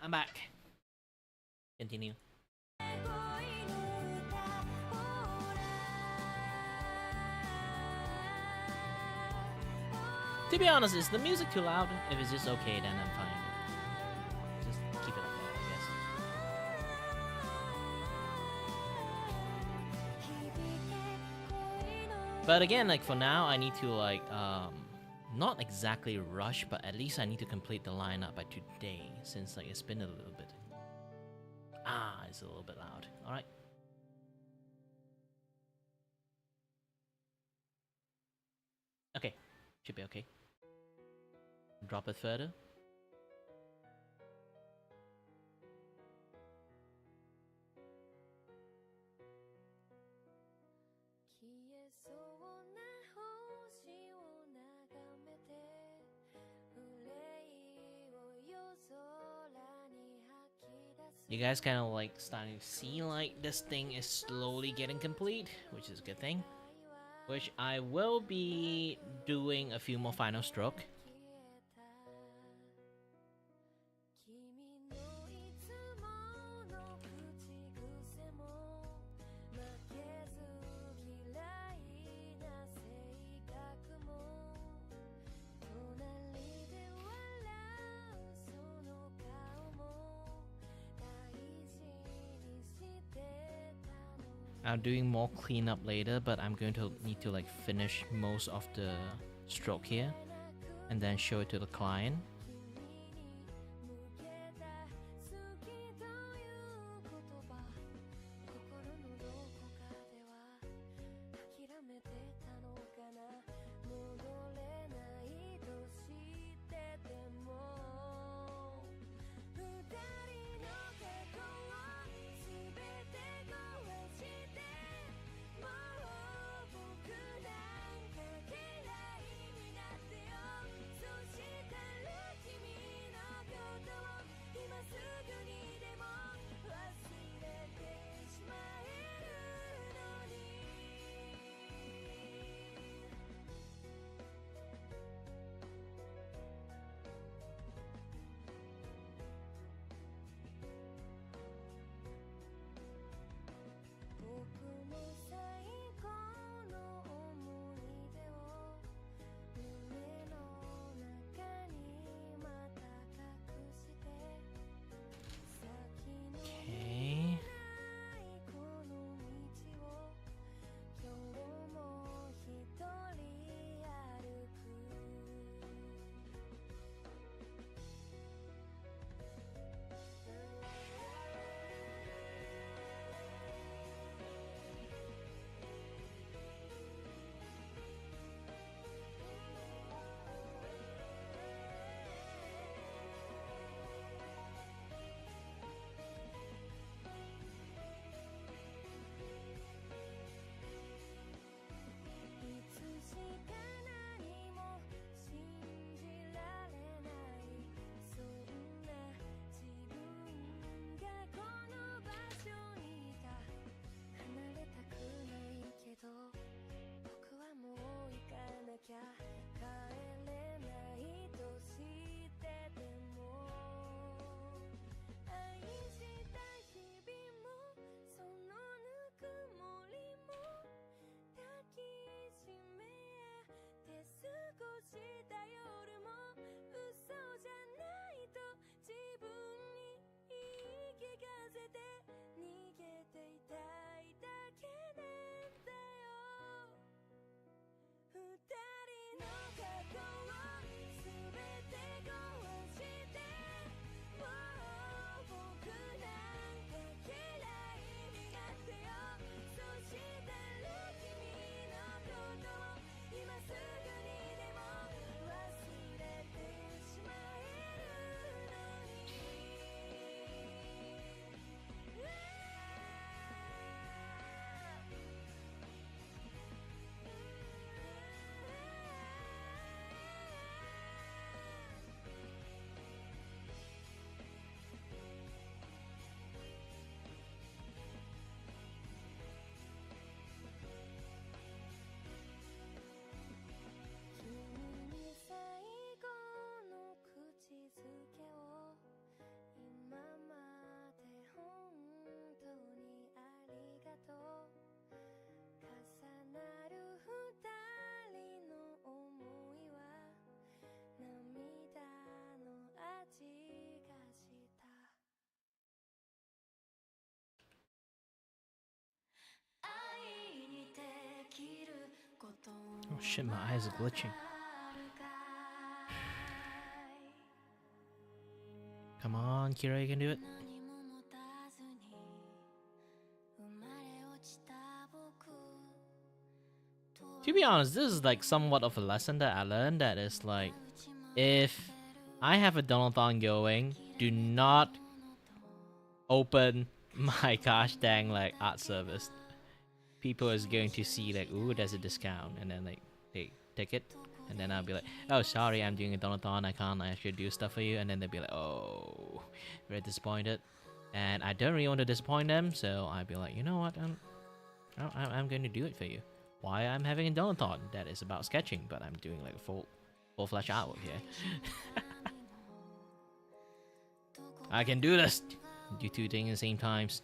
Speaker 2: I'm back. Continue. To be honest, is the music too loud? If it's just okay, then I'm fine. Just keep it up there, I guess. But again, like for now, I need to like not exactly rush, but at least I need to complete the lineup by today, since like it's been a little bit. It's a little bit loud. All right. Okay, should be okay. Drop it further. You guys kind of like starting to see like this thing is slowly getting complete, which is a good thing. Which I will be doing a few more final stroke. I'm doing more cleanup later, but I'm going to need to like finish most of the stroke here and then show it to the client. Oh shit, my eyes are glitching. Come on, Kiray, you can do it. To be honest, this is like somewhat of a lesson that I learned, that is like, if I have a Donathon going, do not open my gosh dang like art service. People is going to see like, ooh, there's a discount, and then like they take it, and then I'll be like, oh sorry, I'm doing a Donathon, I can't actually do stuff for you, and then they'll be like, oh, very disappointed, and I don't really want to disappoint them, so I'll be like, you know what, I'm going to do it for you. Why I'm having a Donathon that is about sketching, but I'm doing like a full-fledged artwork here. I can do this. Do two things at the same times.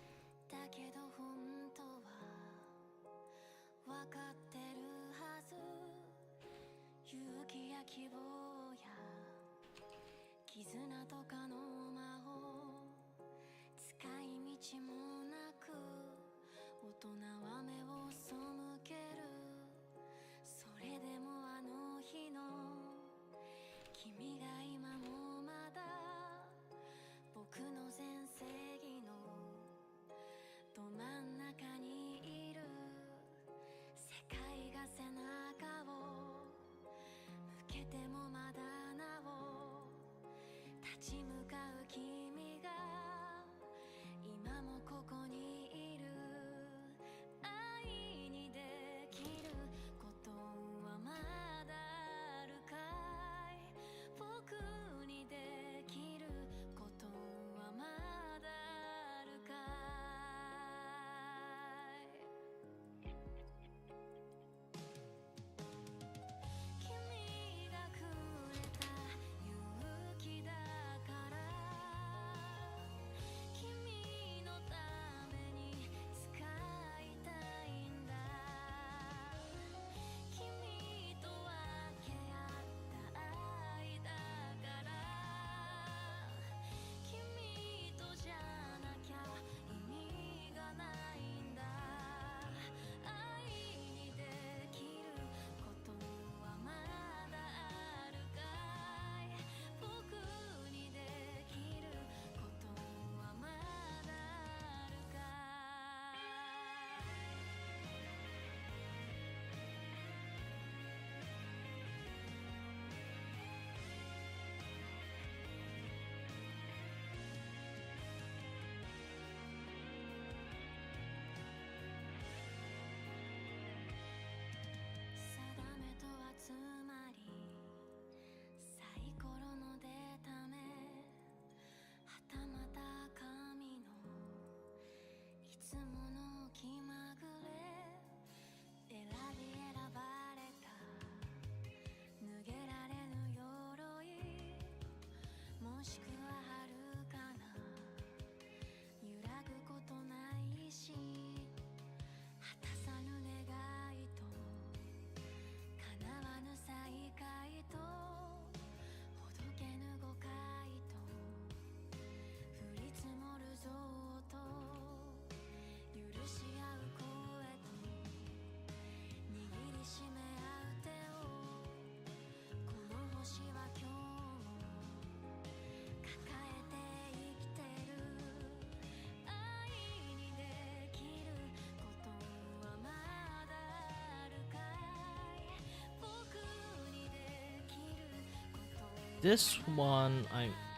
Speaker 2: This one,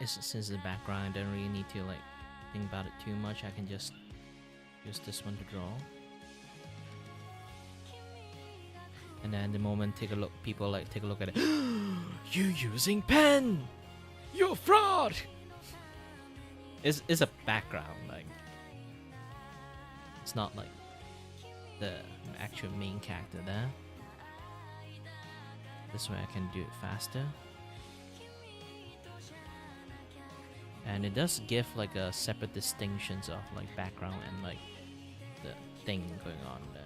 Speaker 2: since the background, I don't really need to like think about it too much. I can just use this one to draw. And then the moment people like take a look at it. You using pen? You're a fraud. It's a background, like it's not like the actual main character there. This way I can do it faster. And it does give like a separate distinctions of like background and like the thing going on there.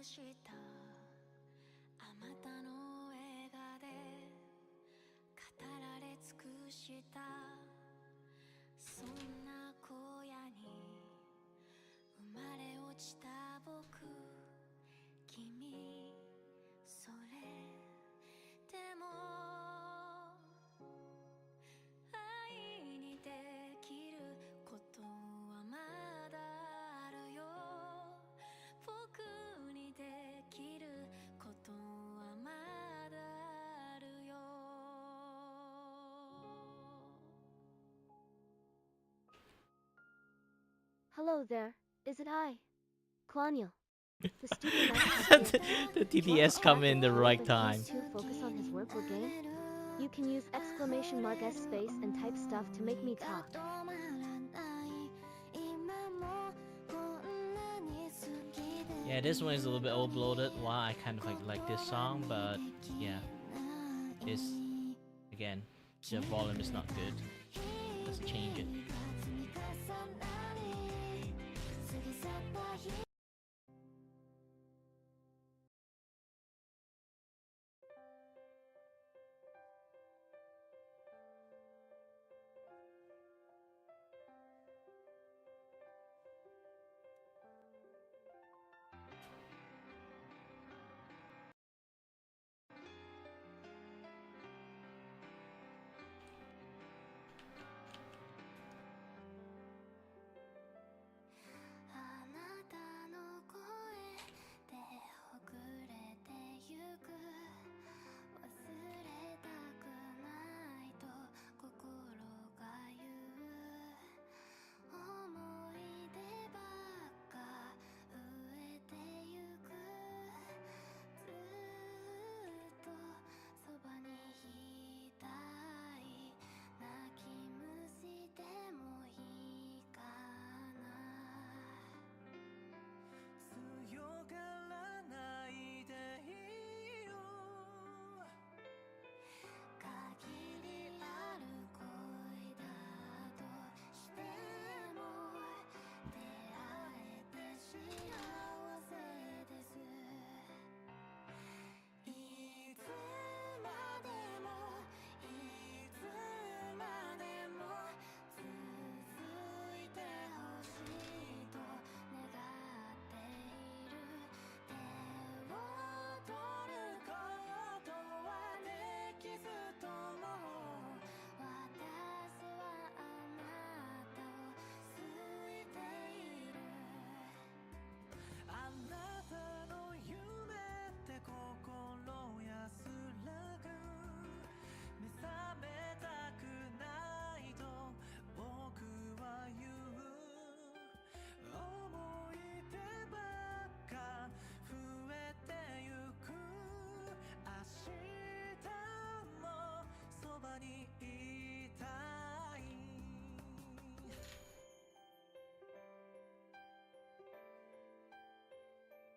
Speaker 15: したあまたの映画で語られ尽くしたそんな荒野に生まれ落ちた僕君それでも愛にできることはまだあるよ僕にできることはまだあるよ
Speaker 3: Hello there, is it I? Klanya. The studio mascot here.
Speaker 2: The TTS come in the right
Speaker 3: But
Speaker 2: time.
Speaker 3: he's too focused on his work or game. You can use exclamation mark S space and type stuff to make me talk.
Speaker 2: Yeah, this one is a little bit overloaded. Why I kind of like this song, but yeah, it's again the volume is not good. Let's change it.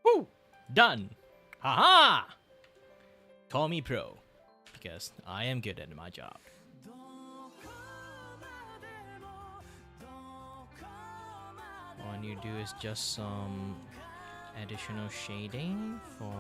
Speaker 2: Woo! Done! Haha! Call me pro, because I am good at my job. All I need to do is just some additional shading for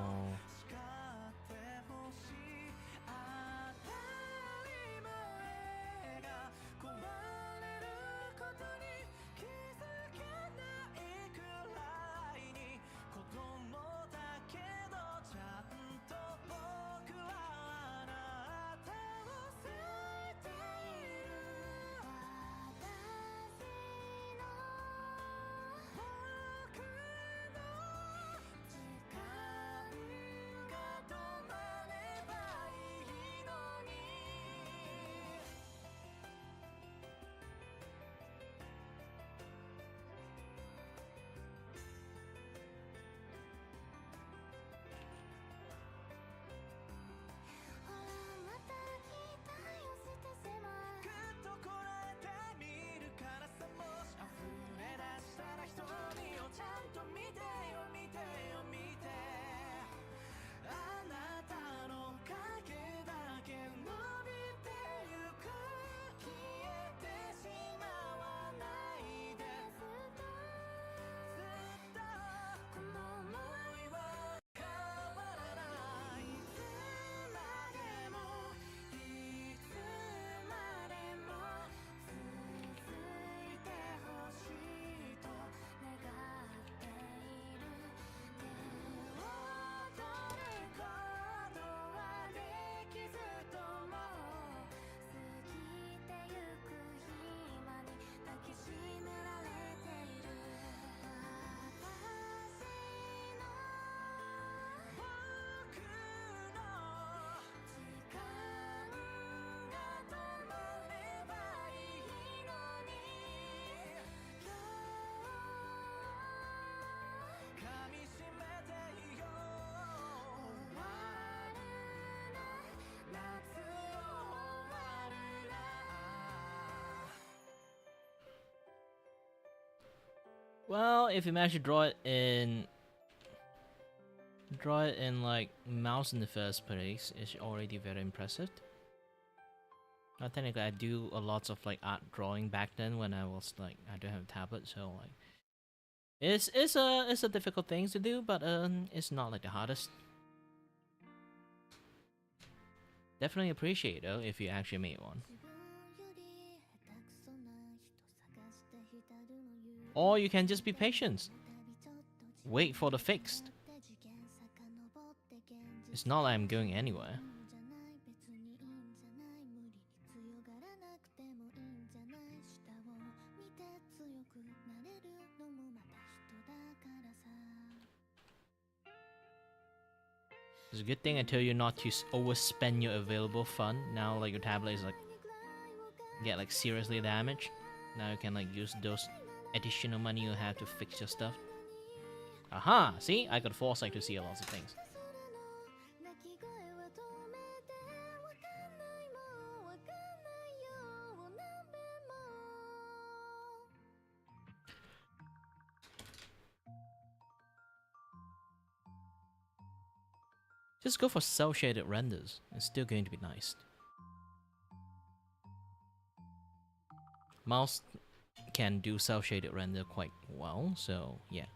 Speaker 2: Well, if you manage to draw it in like mouse in the first place, it's already very impressive. Now, technically, I do a lot of like art drawing back then when I was like I don't have a tablet, so like it's a difficult thing to do, but it's not like the hardest. Definitely appreciate though if you actually made one. Or you can just be patient. Wait for the fixed. It's not like I'm going anywhere. It's a good thing I tell you not to overspend your available fund. Now like your tablet is like get like seriously damaged. Now you can like use those additional money you have to fix your stuff. Aha! See? I got foresight to see a lot of things. Just go for cel-shaded renders. It's still going to be nice. Mouse can do cel-shaded render quite well, so yeah.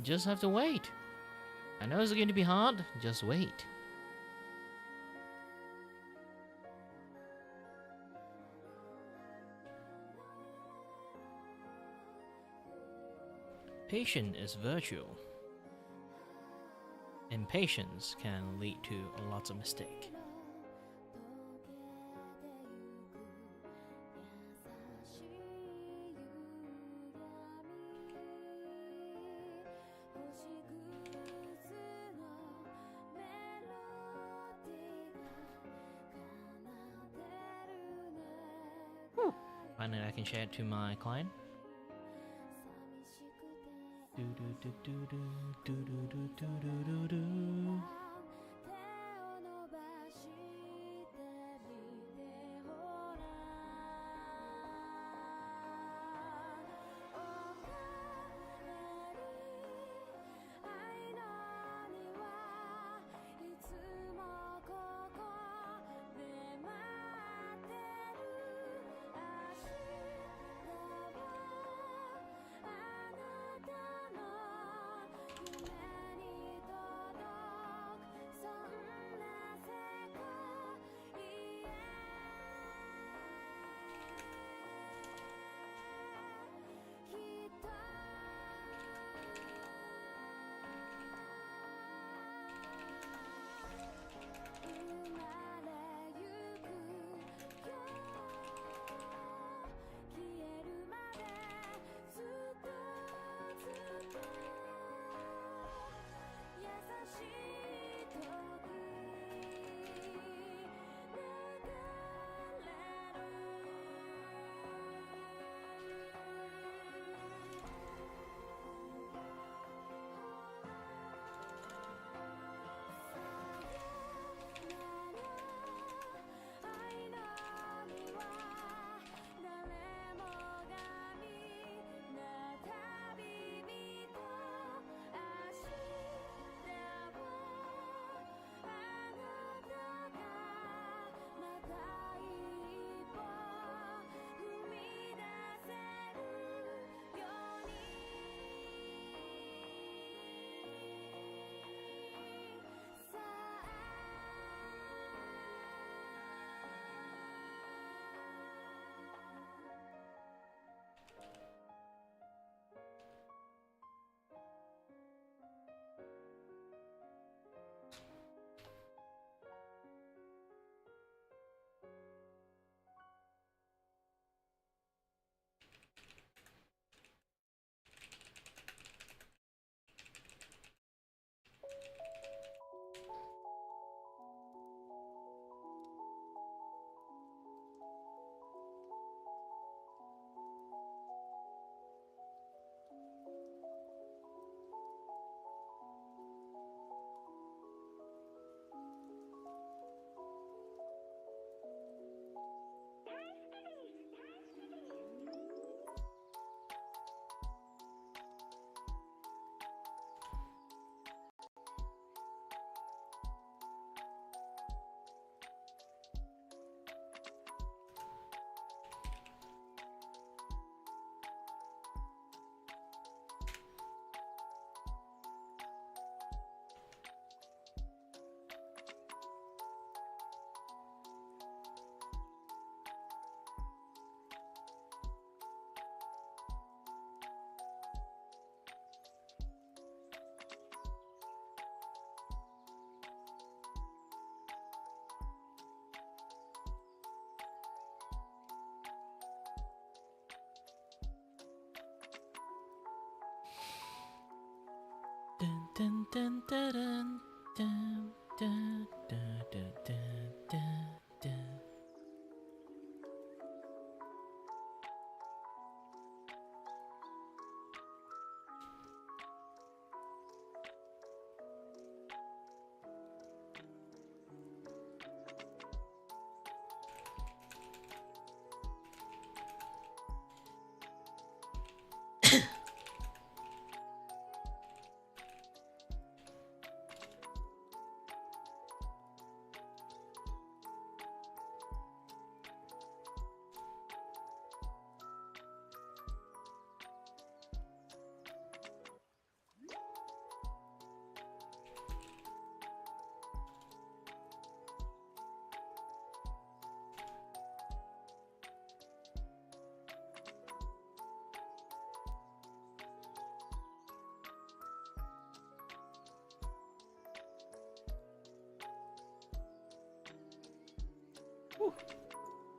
Speaker 2: Just have to wait. I know it's going to be hard, just wait. Patience is virtue. Impatience can lead to lots of mistake. Finally, I can share it to my client. Dun, dun, dun, dun, dun, dun, dun, dun, dun, dun, dun.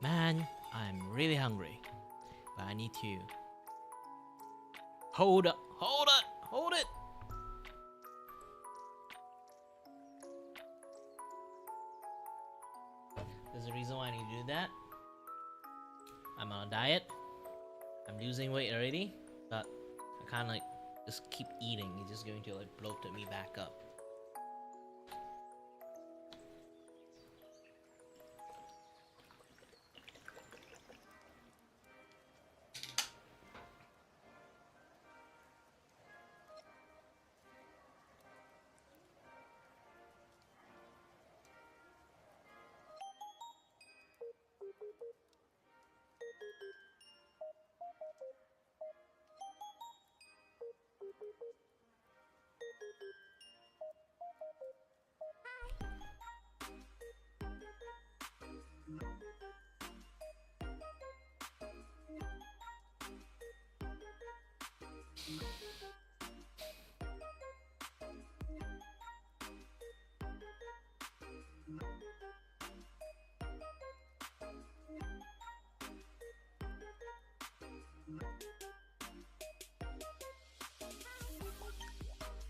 Speaker 2: Man, I'm really hungry. But I need to... Hold up! Hold it! Hold it! There's a reason why I need to do that. I'm on a diet. I'm losing weight already. But I can't like just keep eating. It's just going to like bloat me back up.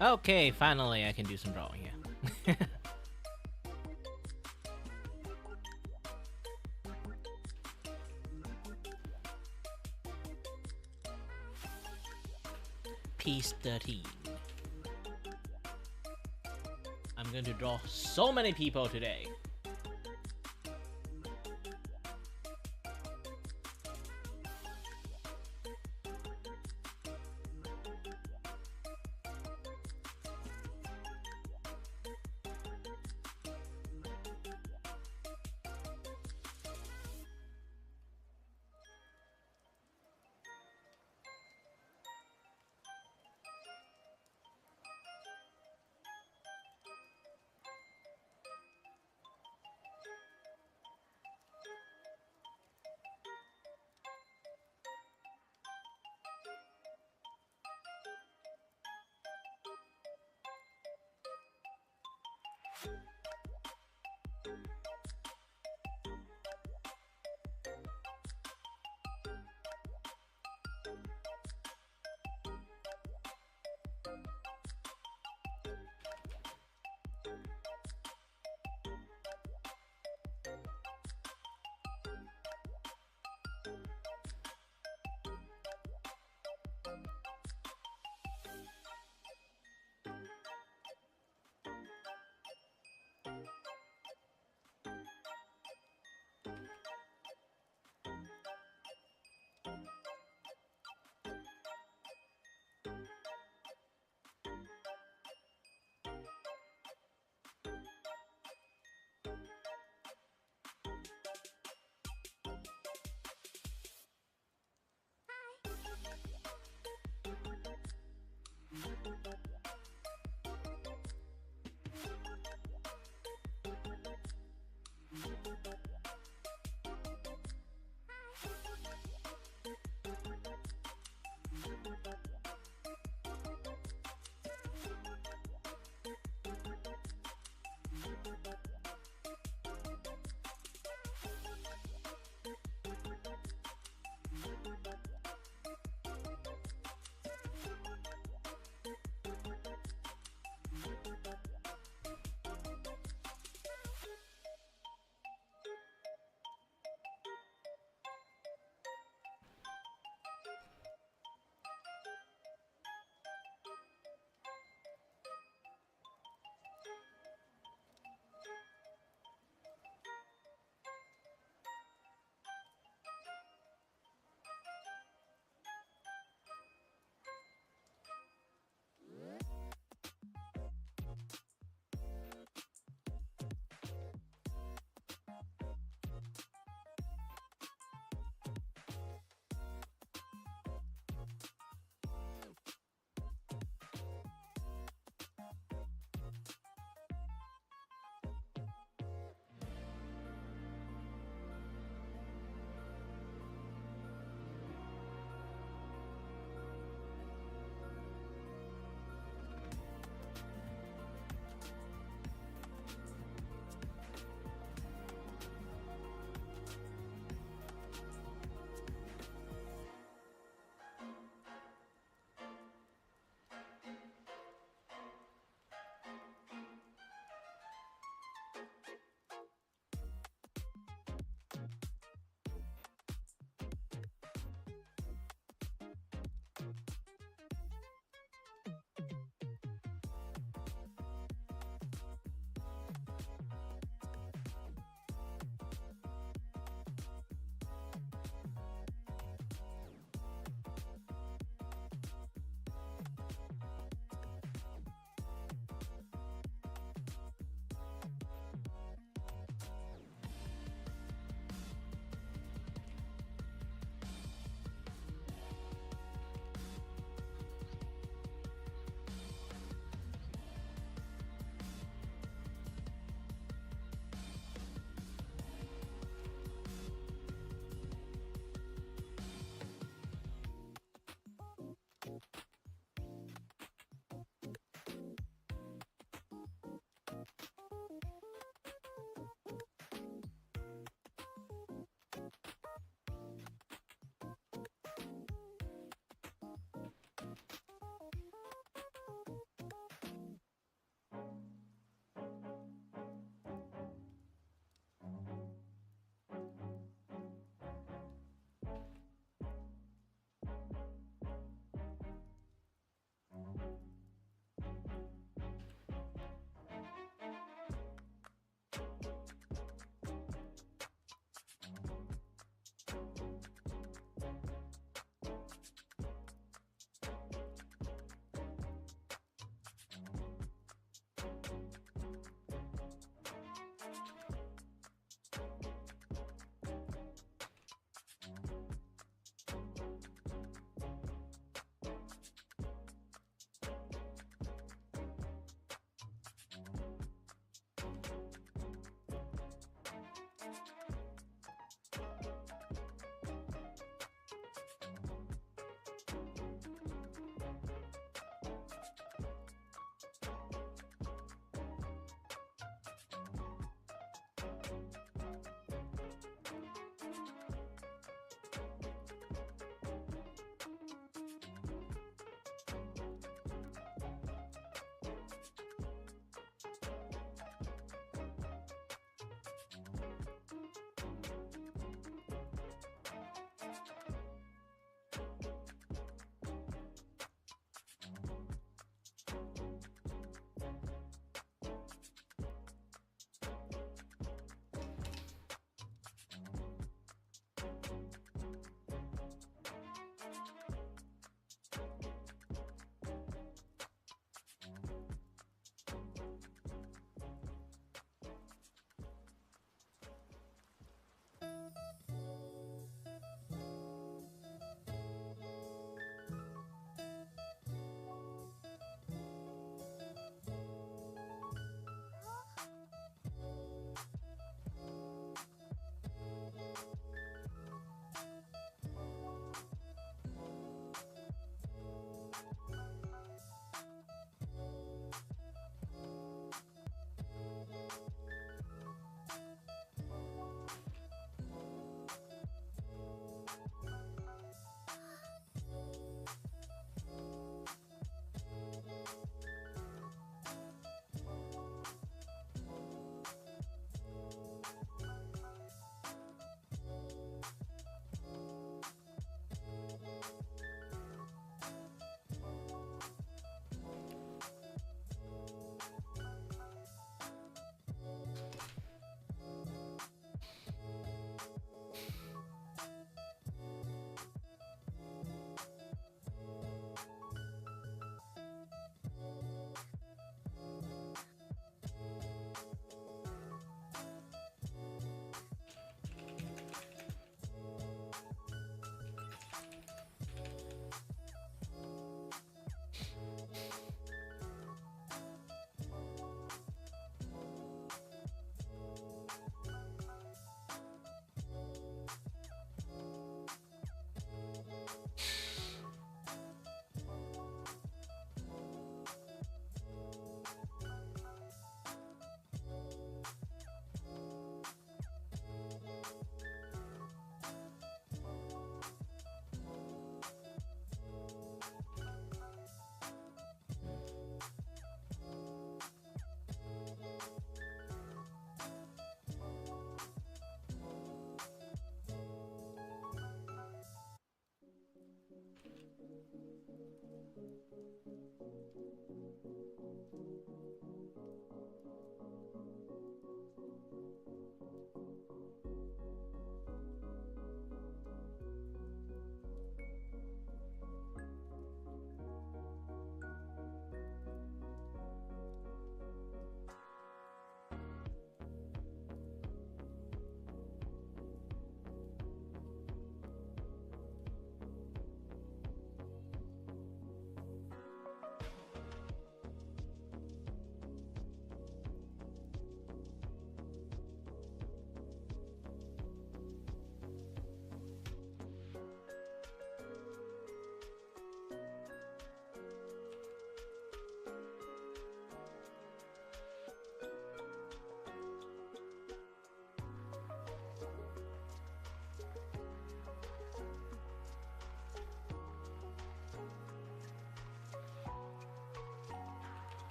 Speaker 2: Okay, finally I can do some drawing here. Piece 13. I'm going to draw so many people today.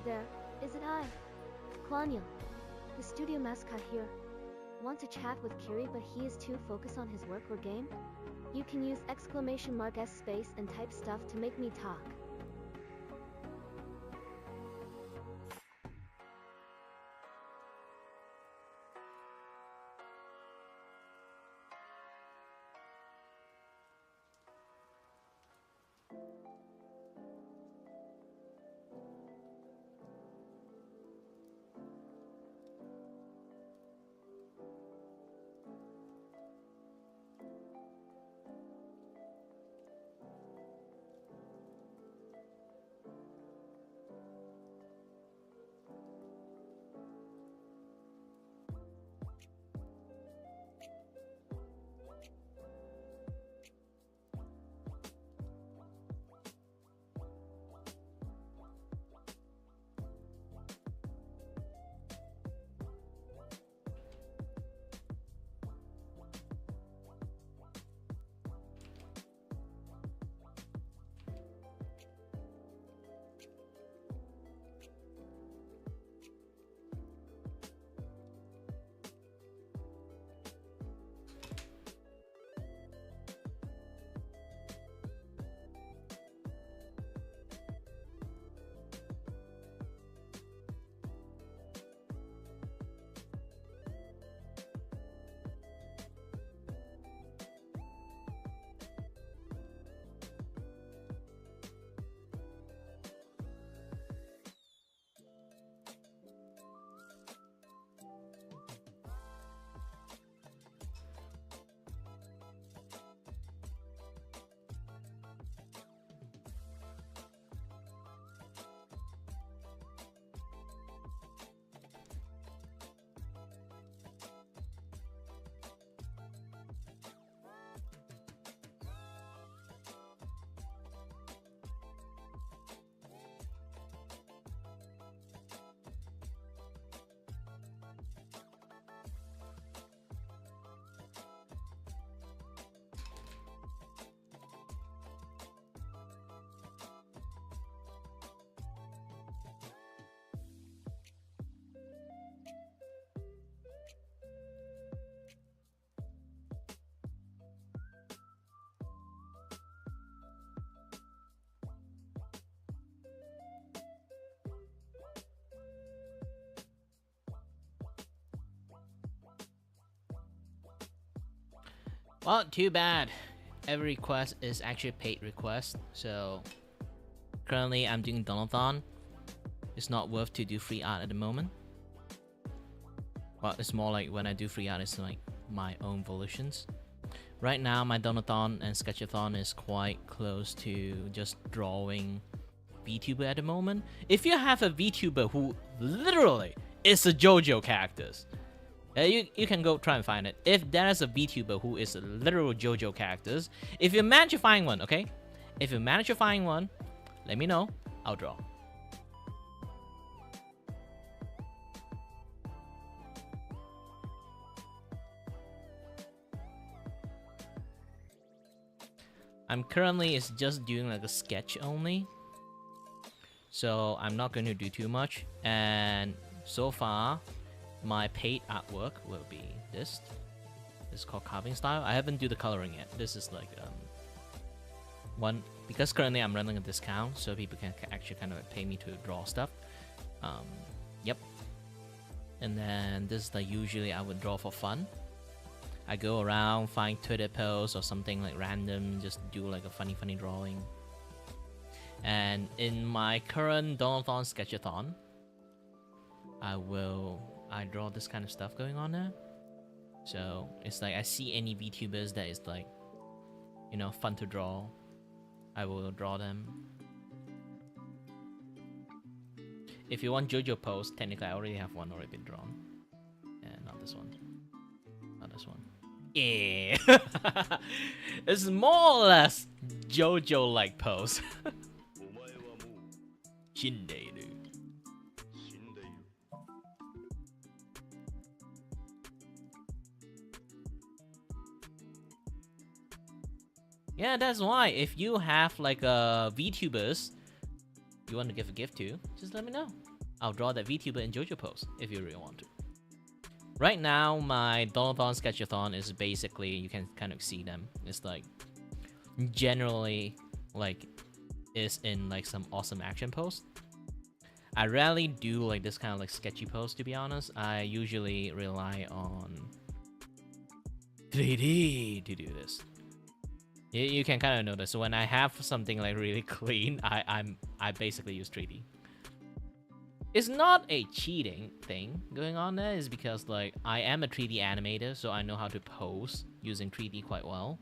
Speaker 3: there, is it I? Klanya, the studio mascot here. Want to chat with Kiray but he is too focused on his work or game? You can use !S space and type stuff to make me talk.
Speaker 2: Well, too bad. Every request is actually a paid request, so currently I'm doing Donothon. It's not worth to do free art at the moment. Well, it's more like when I do free art, it's like my own volitions. Right now, my Donothon-Sketchathon is quite close to just drawing Vtuber at the moment. If you have a Vtuber who literally is a JoJo characters, you can go try and find it. If there is a Vtuber who is a literal JoJo characters, if you manage to find one, okay? If you manage to find one, let me know. I'll draw. I'm currently is just doing like a sketch only, so I'm not going to do too much. And so far, my paid artwork will be this. It's called carving style. I haven't do the coloring yet. This is like one, because currently I'm running a discount, so people can actually kind of like pay me to draw stuff. Yep. And then this is like usually I would draw for fun. I go around, find Twitter posts or something like random, just do like a funny drawing. And in my current Donothon-Sketchathon, I draw this kind of stuff going on there. So it's like I see any VTubers that is like, you know, fun to draw, I will draw them. If you want JoJo post, technically I already have one already been drawn. And not this one. Not this one. Yeah. It's more or less JoJo like pose. Shindeiru. Yeah, that's why if you have like VTubers you want to give a gift to, just let me know. I'll draw that VTuber and JoJo pose if you really want to. Right now, my Donothon-Sketchathon is basically, you can kind of see them. It's like, generally, like, is in like some awesome action pose. I rarely do like this kind of like sketchy pose, to be honest. I usually rely on 3D to do this. You can kind of notice when I have something like really clean, I basically use 3D. It's not a cheating thing going on there, is because like I am a 3D animator, so I know how to pose using 3D quite well.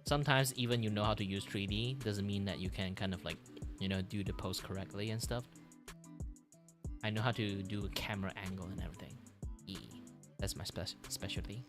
Speaker 2: Sometimes even you know how to use 3D doesn't mean that you can kind of like, you know, do the pose correctly and stuff. I know how to do a camera angle and everything. That's my specialty.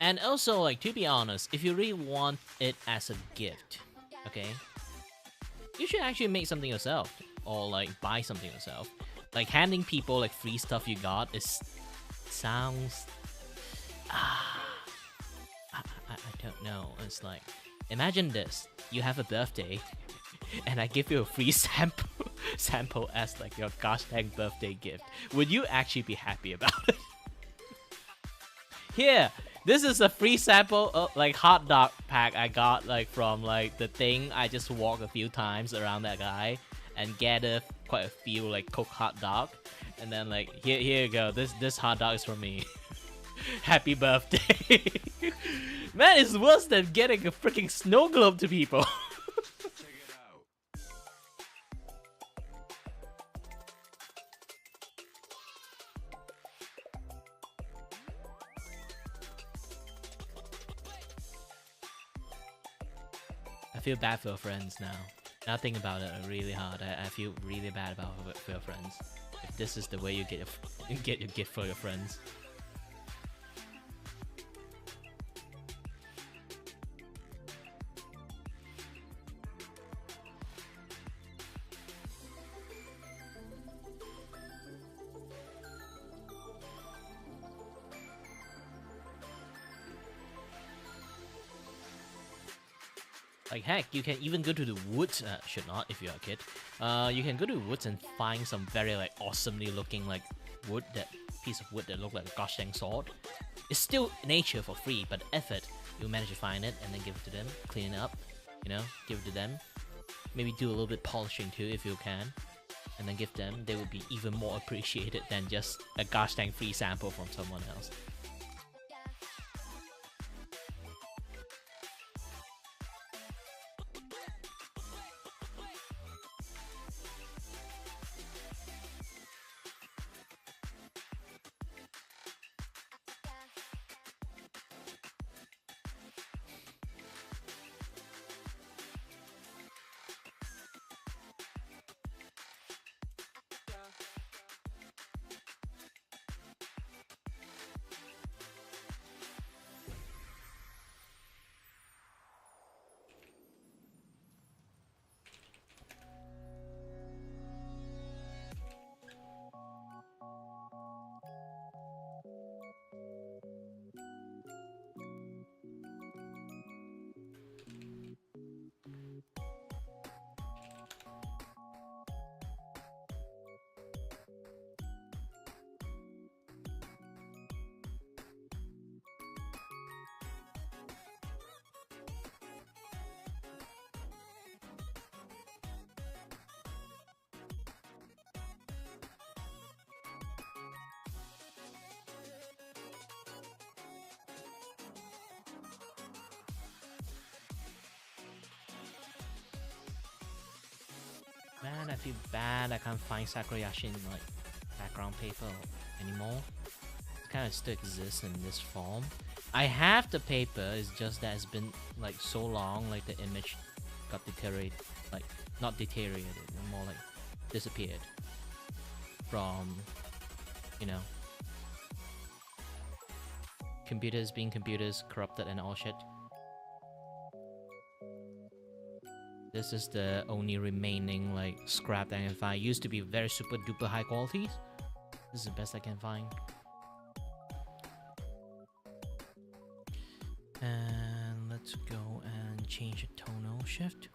Speaker 2: And also, like, to be honest, if you really want it as a gift, okay, you should actually make something yourself, or like buy something yourself. Like handing people like free stuff you got sounds I don't know. It's like, imagine this: you have a birthday, and I give you a free sample as like your gosh dang birthday gift. Would you actually be happy about it? Here. This is a free sample, like hot dog pack I got like from like the thing. I just walk a few times around that guy and gather quite a few like cooked hot dog, and then like here you go. This hot dog is from me. Happy birthday, man! It's worse than getting a freaking snow globe to people. I feel bad for your friends now. Now think about it really hard. I feel really bad about for your friends. If this is the way you get your gift for your friends. Like heck, you can even go to the woods. Should not if you're a kid. You can go to the woods and find some very like awesomely looking like wood, that piece of wood that look like a gosh dang sword. It's still nature for free, but effort. You manage to find it and then give it to them, clean it up, you know, give it to them. Maybe do a little bit polishing too if you can, and then give them. They would be even more appreciated than just a gosh dang free sample from someone else. Man, I feel bad I can't find Sakurayashi in like background paper anymore. kind of still exists in this form. I have the paper, it's just that it's been like so long, like the image got deteriorated, like not deteriorated, more like disappeared from, you know, computers being computers, corrupted and all shit. This is the only remaining like scrap that I can find. It used to be very super duper high quality. This is the best I can find. And let's go and change the tonal shift.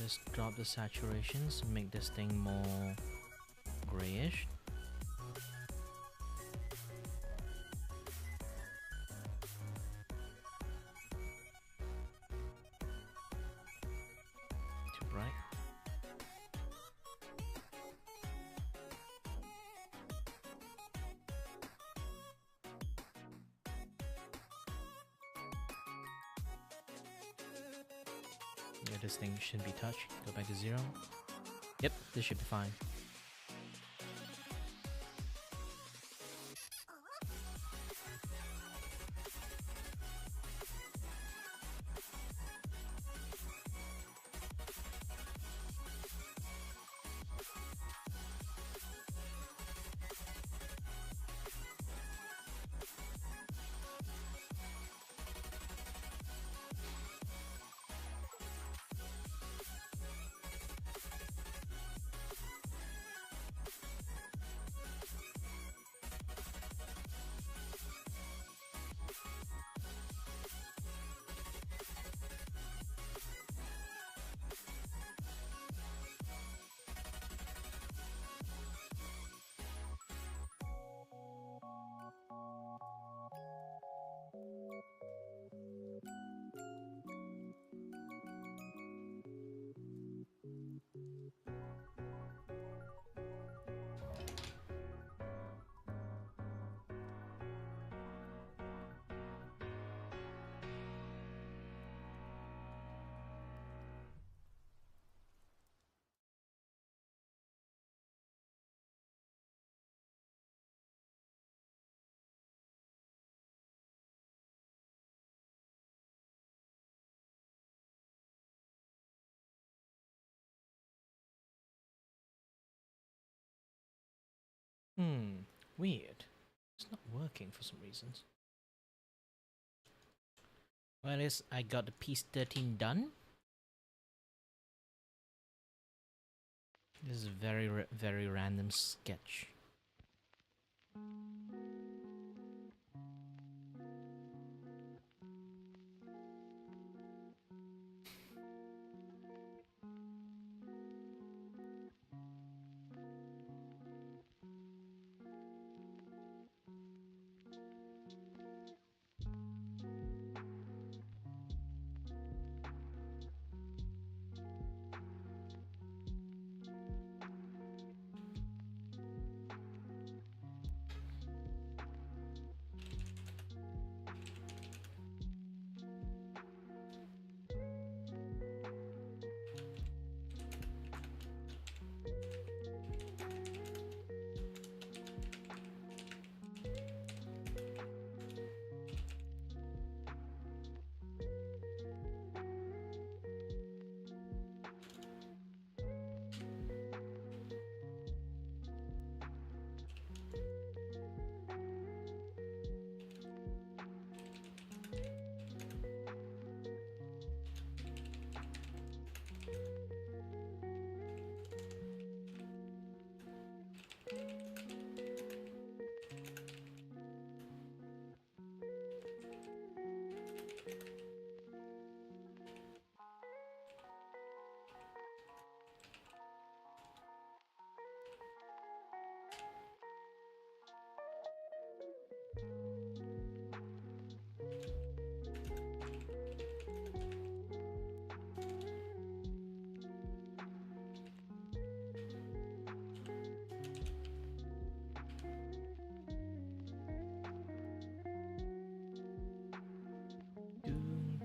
Speaker 2: Just drop the saturations, make this thing more grayish. Too bright. Yeah, this thing shouldn't be touched. Go back to 0. Yep, this should be fine. Weird. It's not working for some reasons. Well, at least I got the piece 13 done. This is a very random sketch.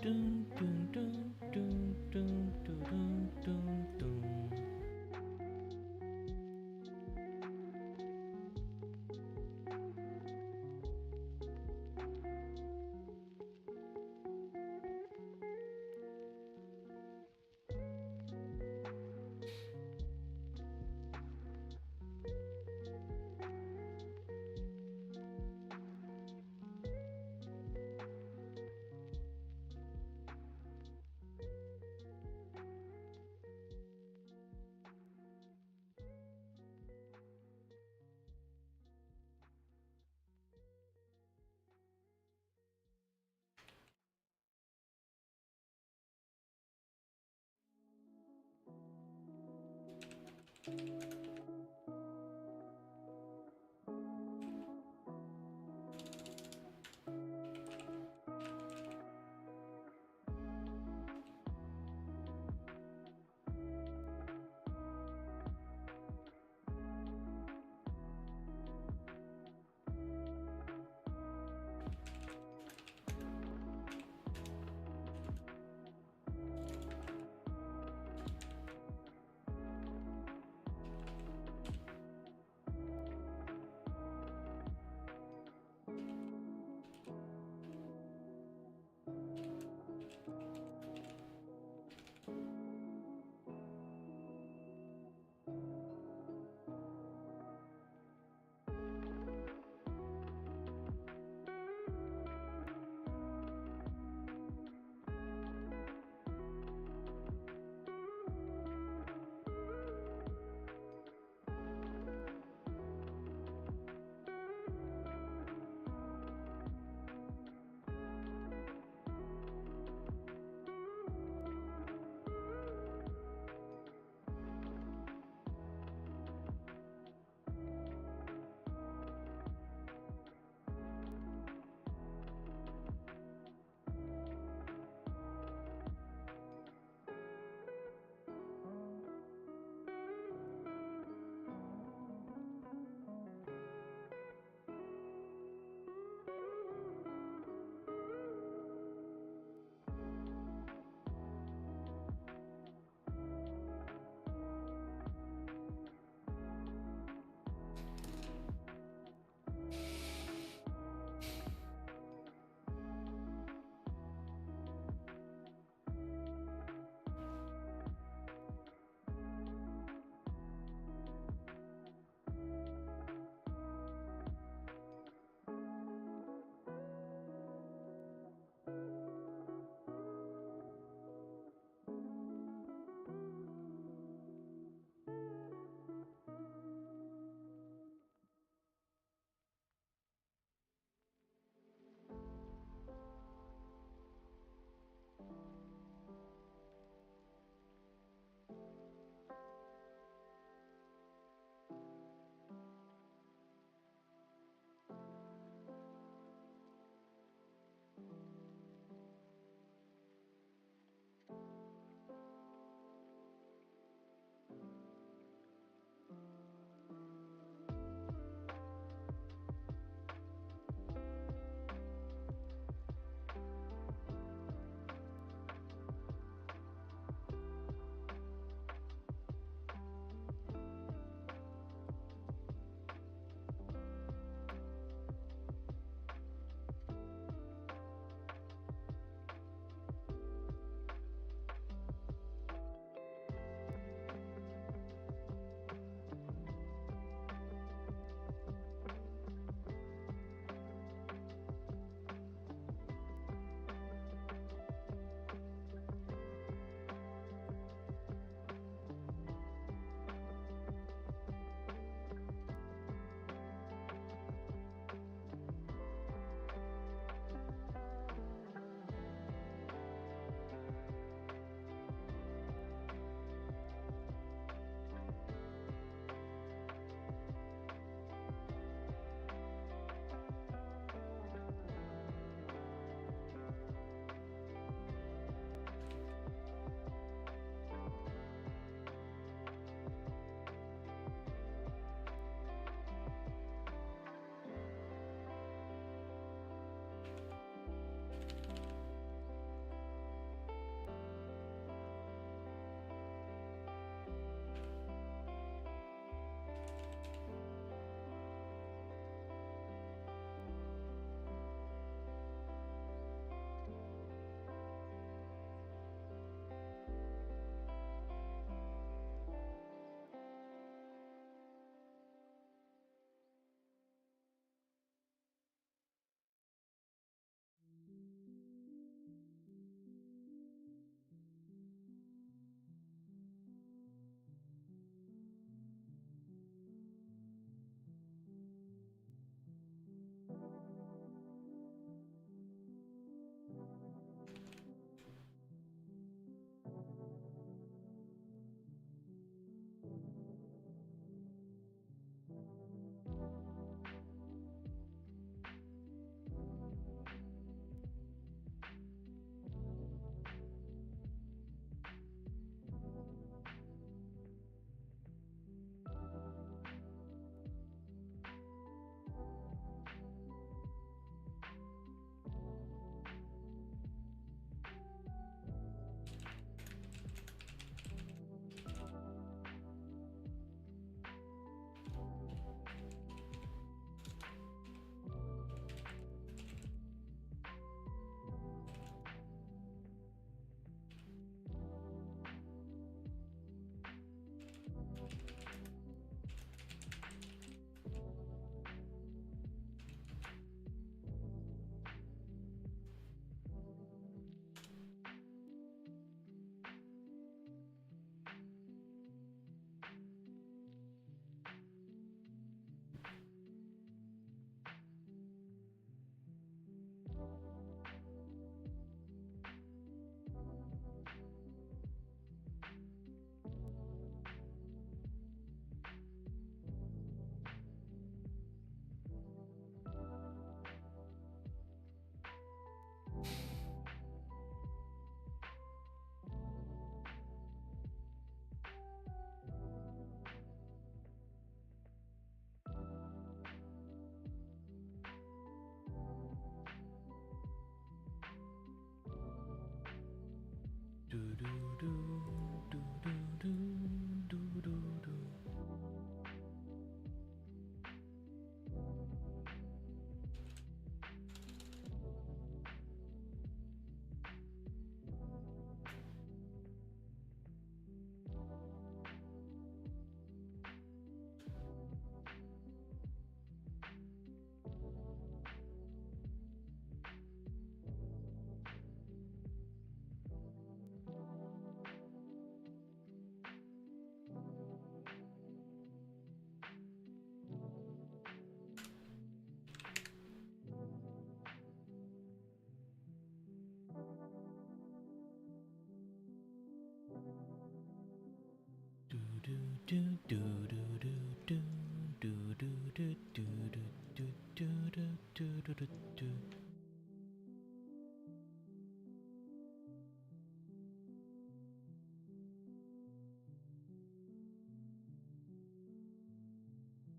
Speaker 2: Dun, dun, dun, dun, dun, dun, dun, dun, dun.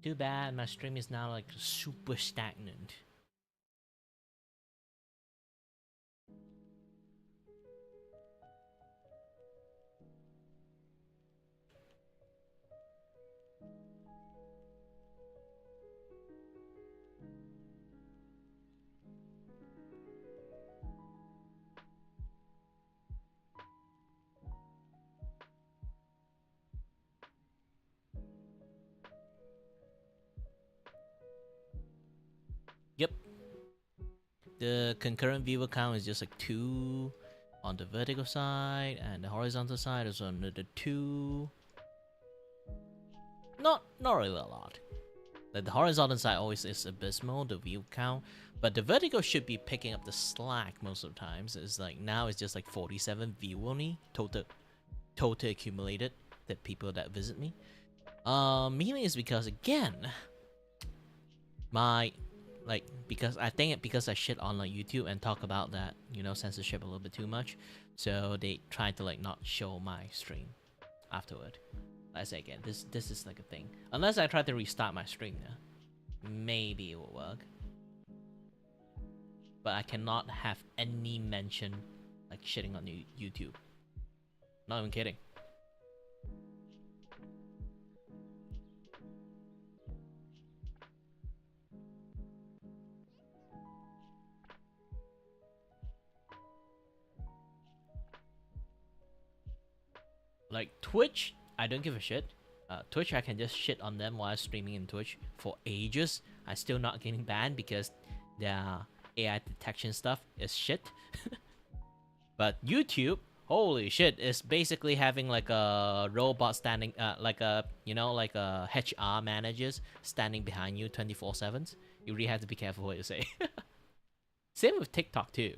Speaker 2: Too bad my stream is now like super stagnant. Yep. The concurrent viewer count is just like 2 on the vertical side, and the horizontal side is another 2. Not really a lot. Like the horizontal side always is abysmal, the view count, but the vertical should be picking up the slack most of the times. It's like now it's just like 47 view only total accumulated, the people that visit me. Mainly is because again, because I shit on like YouTube and talk about that, you know, censorship a little bit too much, so they try to like not show my stream afterward. Like I say again, this is like a thing. Unless I try to restart my stream now, maybe it will work. But I cannot have any mention like shitting on YouTube. Not even kidding. Like Twitch, I don't give a shit. Twitch, I can just shit on them while streaming in Twitch for ages. I'm still not getting banned because their AI detection stuff is shit. But YouTube, holy shit, is basically having like a robot standing, like a, you know, like a HR managers standing behind you 24/7. You really have to be careful what you say. Same with TikTok too.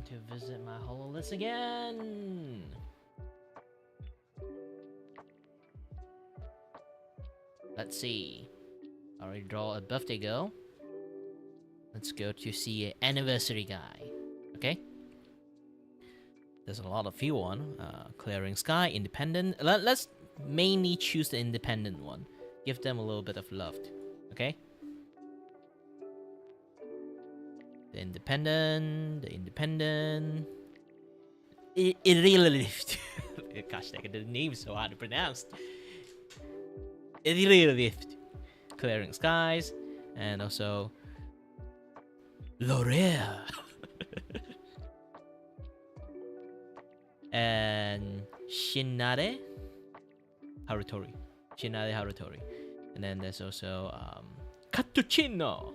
Speaker 2: time to visit my HoloLens again. Let's see. I already draw a birthday girl. Let's go to see an anniversary guy. Okay? There's a lot of few one. Clearing sky, independent. Let's mainly choose the independent one. Give them a little bit of love. Okay? The independent. It really gosh, the name is so hard to pronounce. It really Clearing skies, and also L'Oreal. And Shinade Harutori. And then there's also Cappuccino.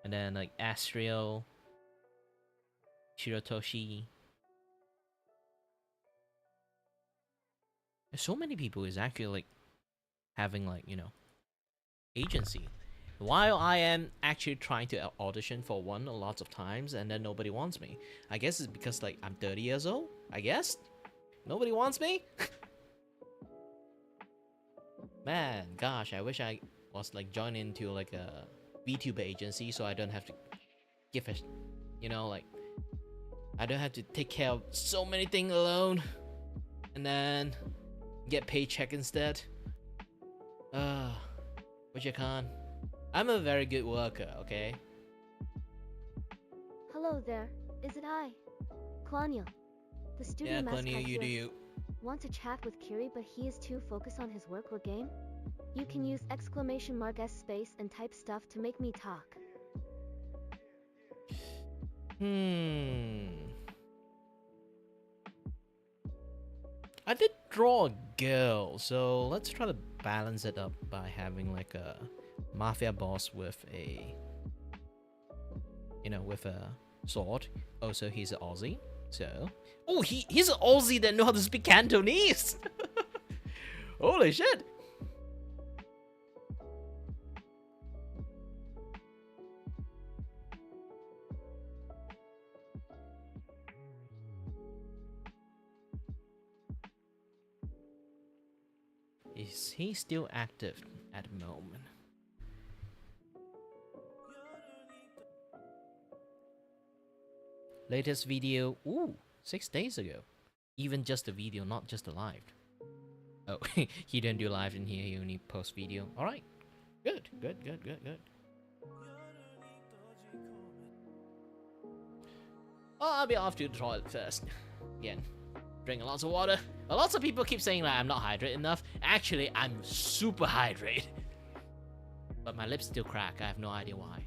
Speaker 2: And then like Astral, Shirotoshi. There's so many people is actually like having like, you know, agency. While I am actually trying to audition for one a lot of times and then nobody wants me. I guess it's because like I'm 30 years old, I guess. Nobody wants me? Man, gosh, I wish I was like joined into like a Vtuber agency so I don't have to give a, you know, like I don't have to take care of so many things alone and then get paycheck instead. But you can't. I'm a very good worker, okay?
Speaker 3: Hello there, is it I? Klanya. The studio
Speaker 2: Yeah,
Speaker 3: mascot
Speaker 2: Klanya, you
Speaker 3: here.
Speaker 2: do you.
Speaker 3: Want to chat with Kiray but he is too focused on his work or game? You can use !S space and type stuff to make me talk.
Speaker 2: I did draw a girl, so let's try to balance it up by having like a mafia boss with a, you know, with a sword. Also, he's an Aussie, so oh, he's an Aussie that know how to speak Cantonese. Holy shit! Is he still active at the moment? Latest video, ooh, 6 days ago. Even just the video, not just the live. Oh, he didn't do live in here, he only post video. Alright, good. Oh, I'll be off to the toilet first. Again, drinking lots of water. Lots of people keep saying like I'm not hydrated enough. Actually, I'm super hydrated. But my lips still crack, I have no idea why.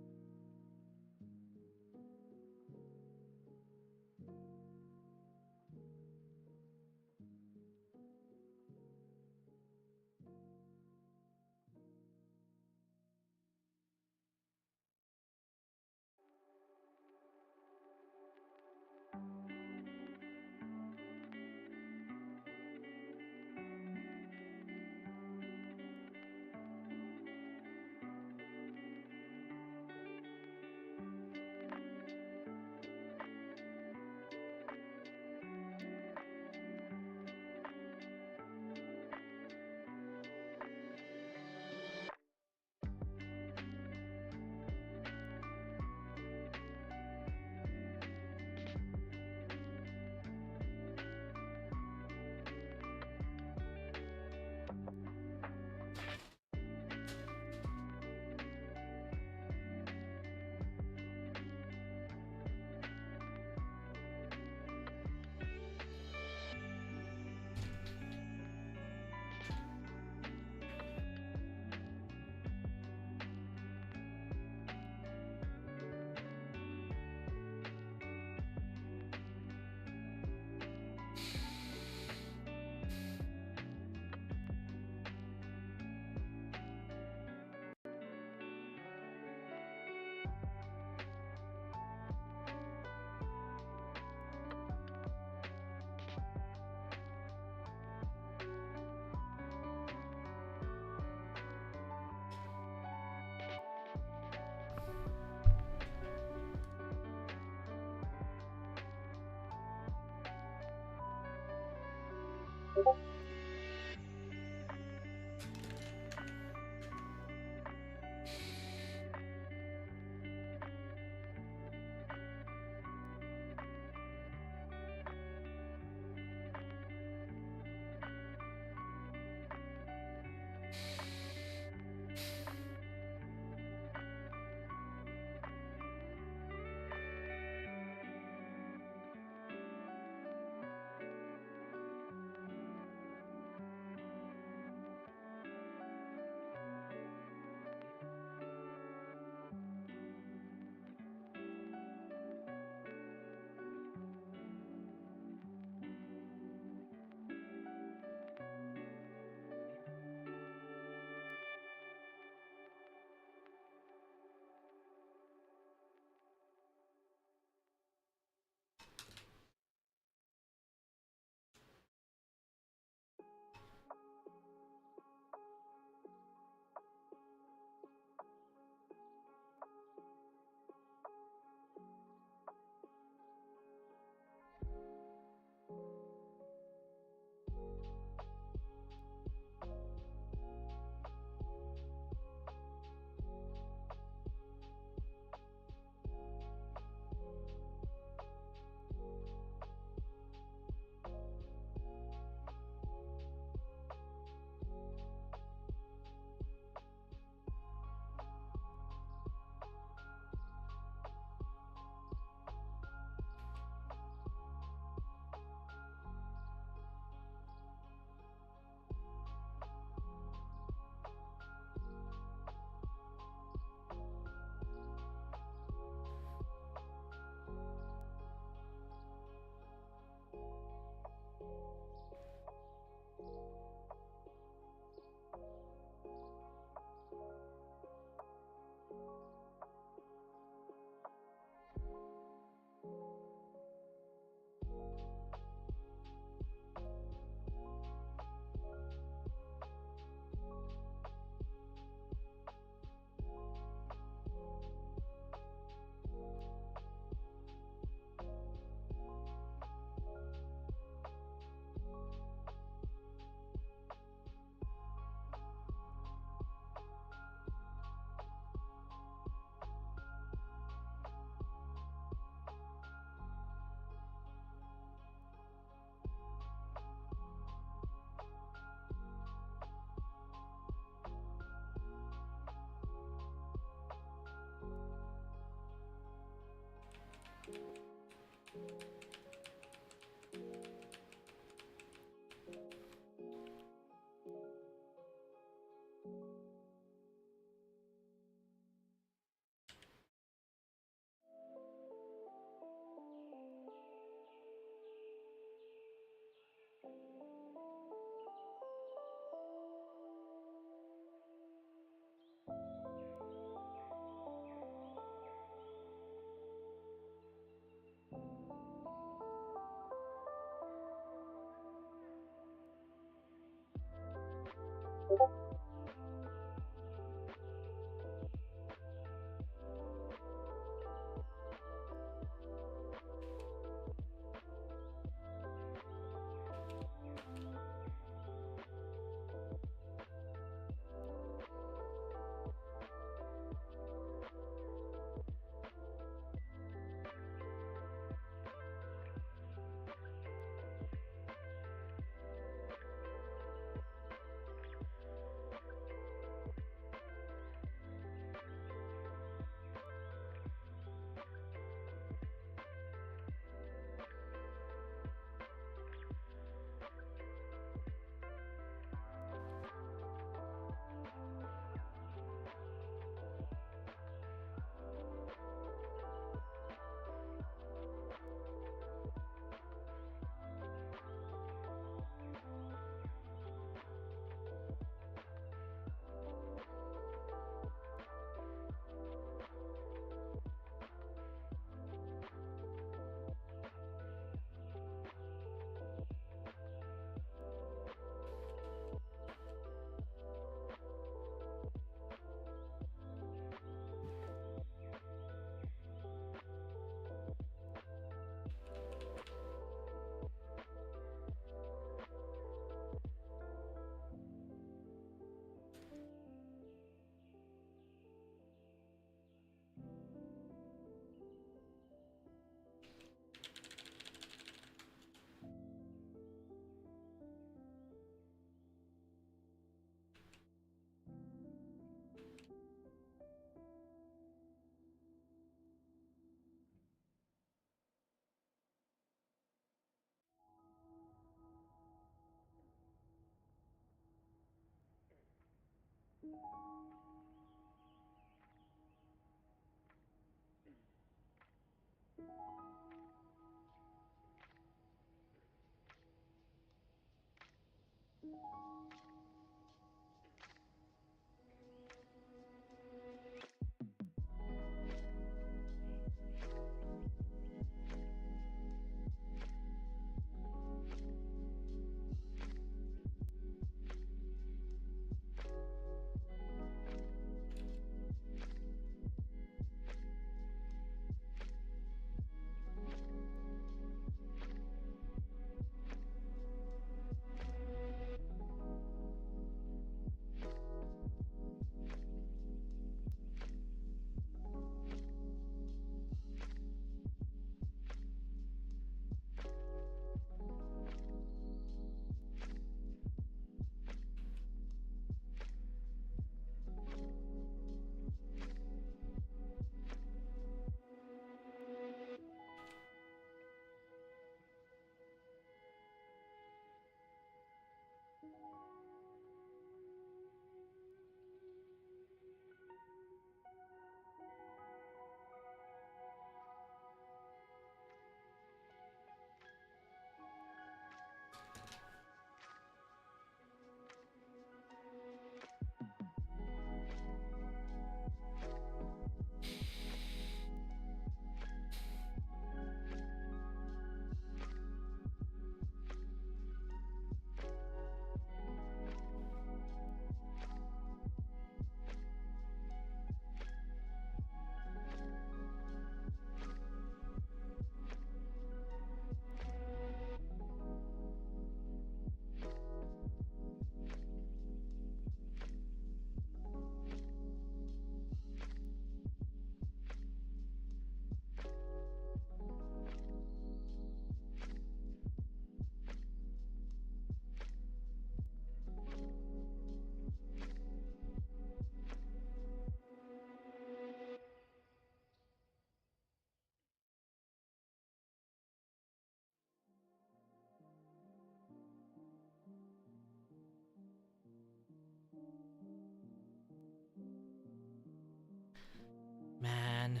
Speaker 2: man.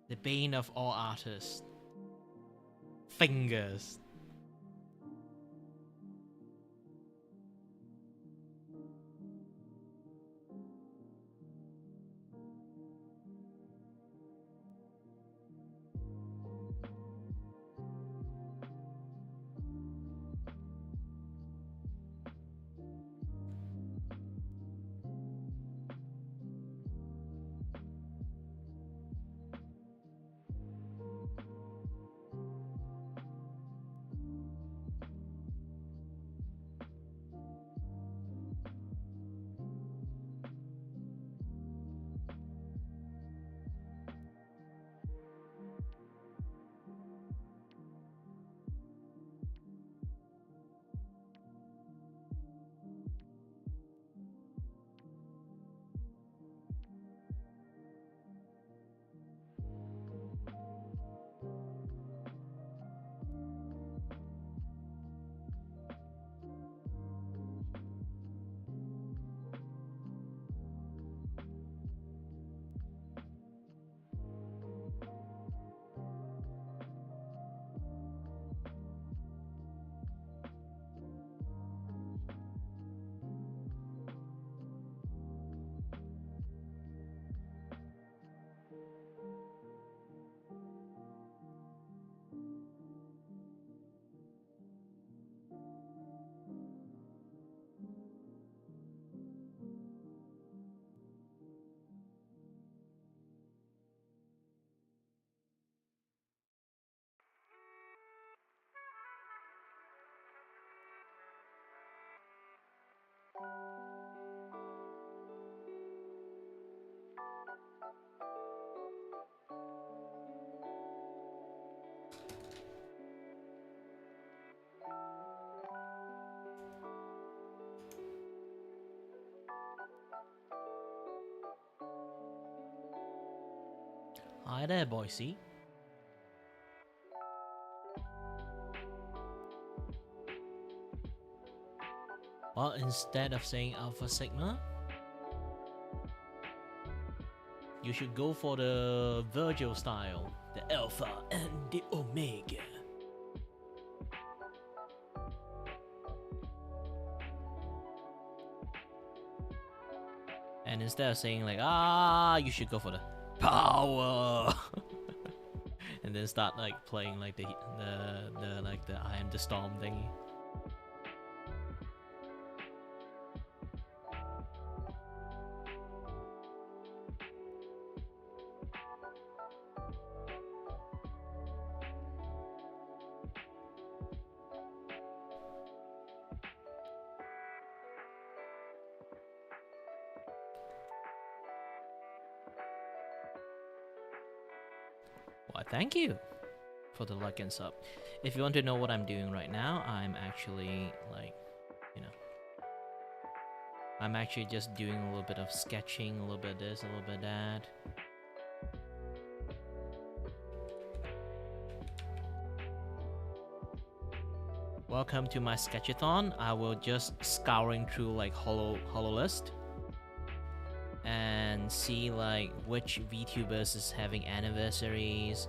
Speaker 2: The bane of all artists. Fingers. Hi there, Boise. Well, instead of saying Alpha Sigma, you should go for the Virgil style, the Alpha and the Omega. And instead of saying like, you should go for the power, and then start like playing like the I am the storm thingy. Why, thank you for the like and sub. If you want to know what I'm doing right now, I'm actually like, I'm actually just doing a little bit of sketching, a little bit of this, a little bit of that. Welcome to my sketchathon. I will just scouring through like holo list and see like which VTubers is having anniversaries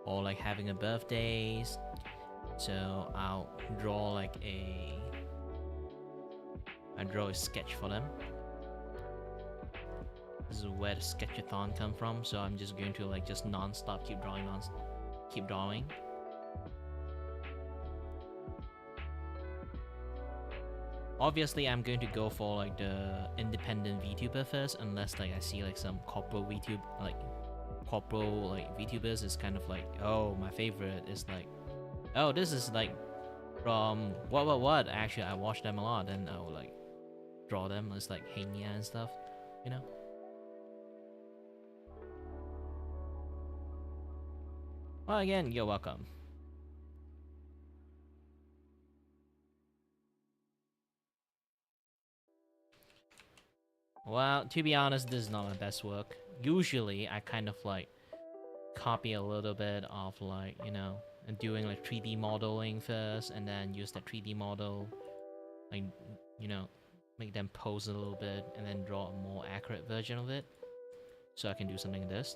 Speaker 2: or like having a birthdays. So I'll draw like I draw a sketch for them. This is where the sketchathon come from. So I'm just going to like just non-stop keep drawing. Obviously, I'm going to go for like the independent VTuber first, unless like I see like some corporate VTubers is kind of like, oh, my favorite is like, oh, this is like from what? Actually, I watch them a lot, and I will like draw them as like Hania and stuff, you know. Well, again, you're welcome. Well, to be honest, this is not my best work. Usually, I kind of like copy a little bit of like, and doing like 3D modeling first, and then use that 3D model, like, make them pose a little bit, and then draw a more accurate version of it, so I can do something like this.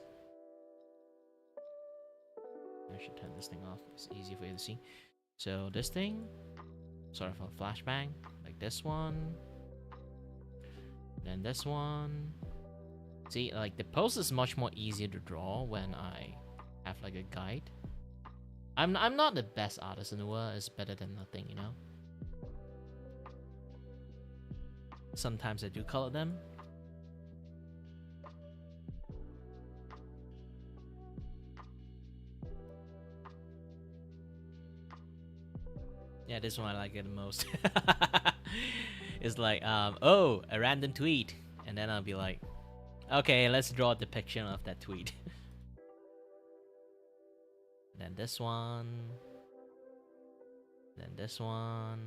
Speaker 2: I should turn this thing off. It's easier for you to see. So this thing, sort of a flashbang, like this one, then this one. See, like the pose is much more easier to draw when I have like a guide. I'm not the best artist in the world. It's better than nothing, you know. Sometimes I do color them. Yeah, this one I like it the most. It's like, oh, a random tweet, and then I'll be like, okay, let's draw a depiction of that tweet. Then this one. Then this one.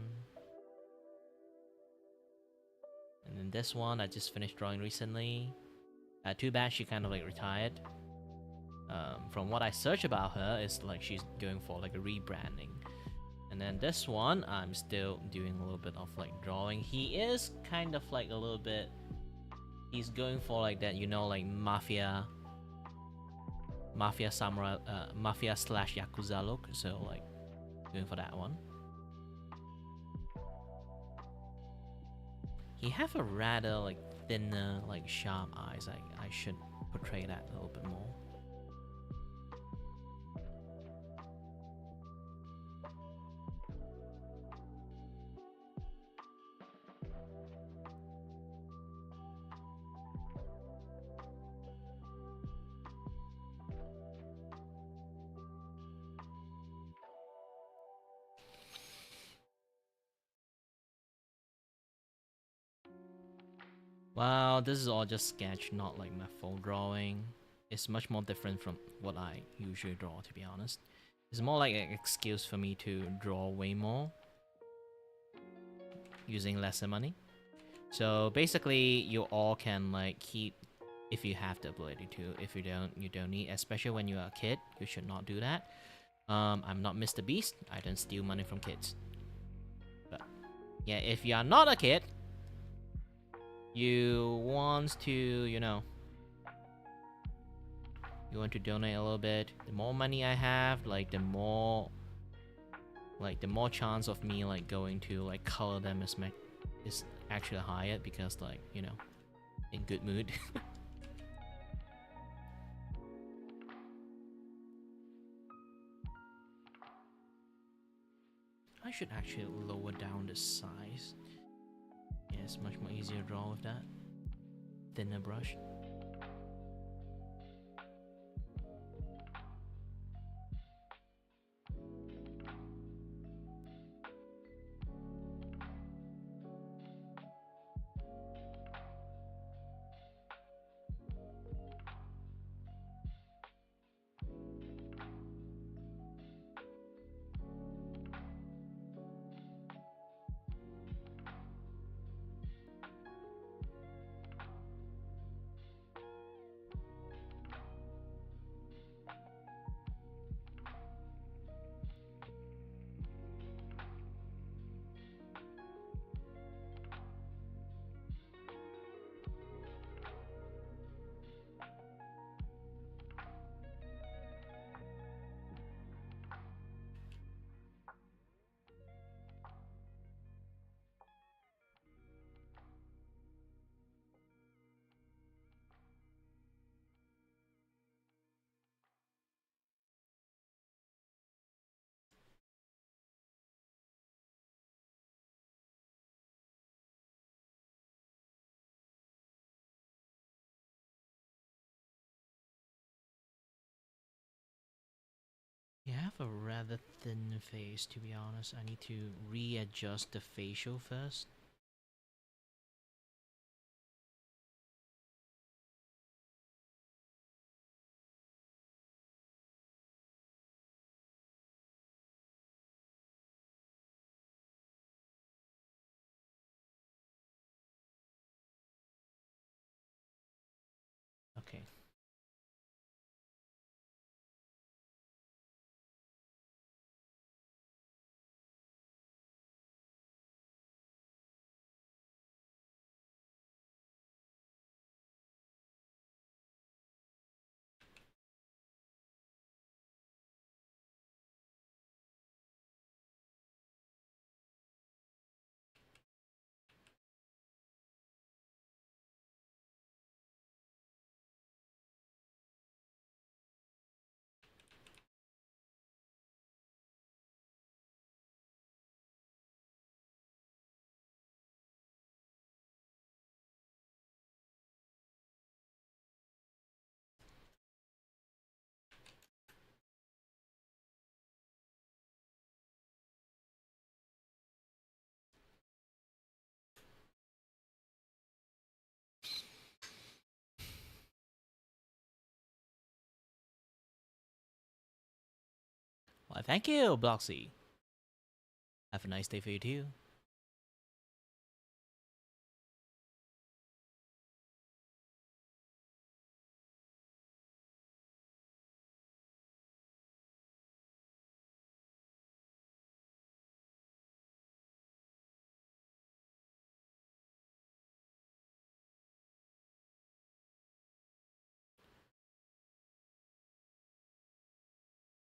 Speaker 2: And then this one I just finished drawing recently. Too bad she kind of like retired. From what I searched about her, it's like she's going for like a rebranding. And then this one, I'm still doing a little bit of like drawing. He is kind of like a little bit. He's going for like that, you know, like mafia samurai, mafia slash yakuza look. So like, going for that one. He have a rather like thinner, like sharp eyes. I should portray that a little bit more. Wow, this is all just sketch, not like my full drawing. It's much more different from what I usually draw, to be honest. It's more like an excuse for me to draw way more using lesser money. So basically, you all can like keep if you have the ability to. If you don't, you don't need. Especially when you are a kid, you should not do that. I'm not Mr. Beast. I don't steal money from kids. But yeah, if you are not a kid, you want to, you know, you want to donate a little bit. The more money I have, like the more chance of me like going to like color them is actually higher because like, you know, in good mood. I should actually lower down the size. Yeah, it's much more easier to draw with that thinner brush. You have a rather thin face, to be honest. I need to readjust the facial first. Okay. Thank you, Bloxy. Have a nice day for you too.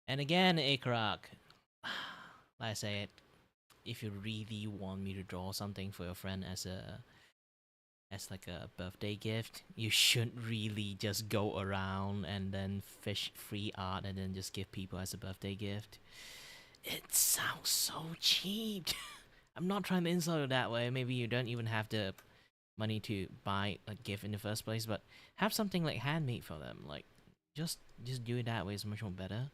Speaker 2: And again, Ikrak, like I said, if you really want me to draw something for your friend as like a birthday gift, you shouldn't really just go around and then fish free art and then just give people as a birthday gift. It sounds so cheap. I'm not trying to insult you that way. Maybe you don't even have the money to buy a gift in the first place, but have something like handmade for them. Like just do it that way is much more better.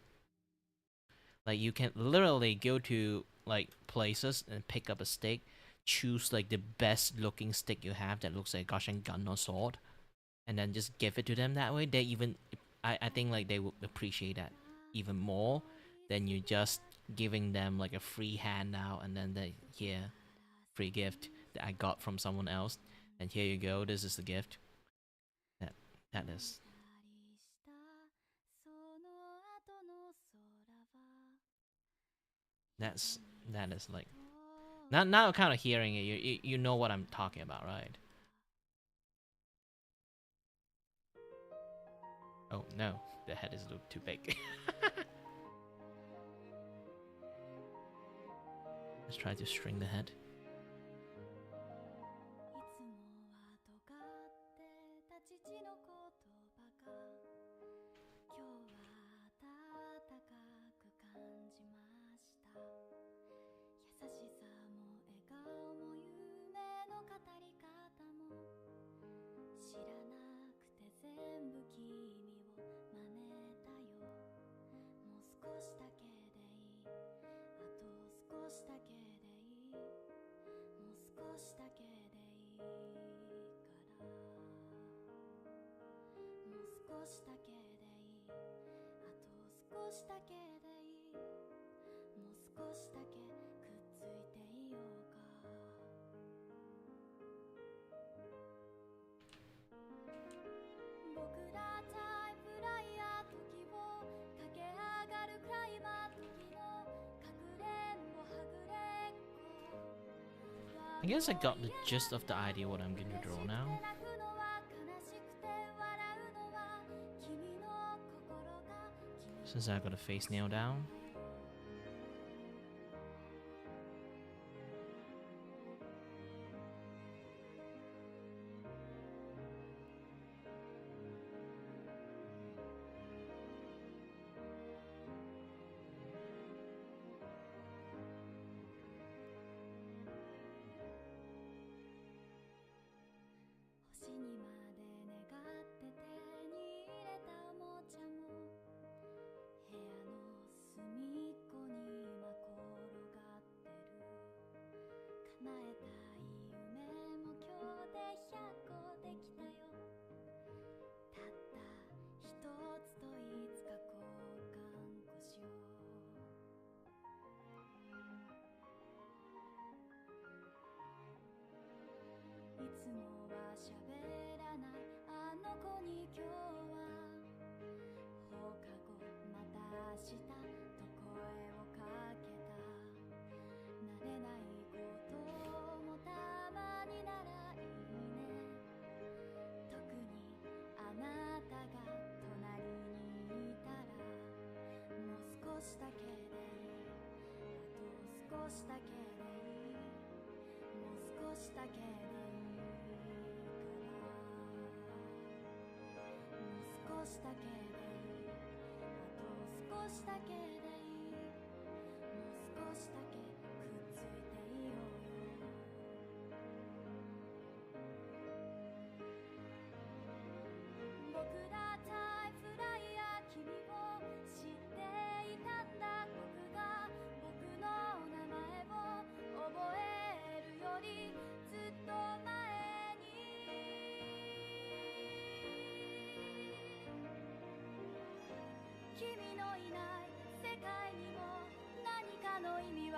Speaker 2: Like you can literally go to like places and pick up a stick, choose like the best looking stick you have that looks like a Goshen gun or sword, and then just give it to them that way. They even, I think like they would appreciate that even more than you just giving them like a free handout and then they, here, free gift that I got from someone else, and here you go, this is the gift. That is. That is like, now kind of hearing it, you know what I'm talking about, right? Oh no, the head is a little too big. Let's try to string the head. I guess I got the gist of the idea what I'm going to draw now. Since I got a face nail down.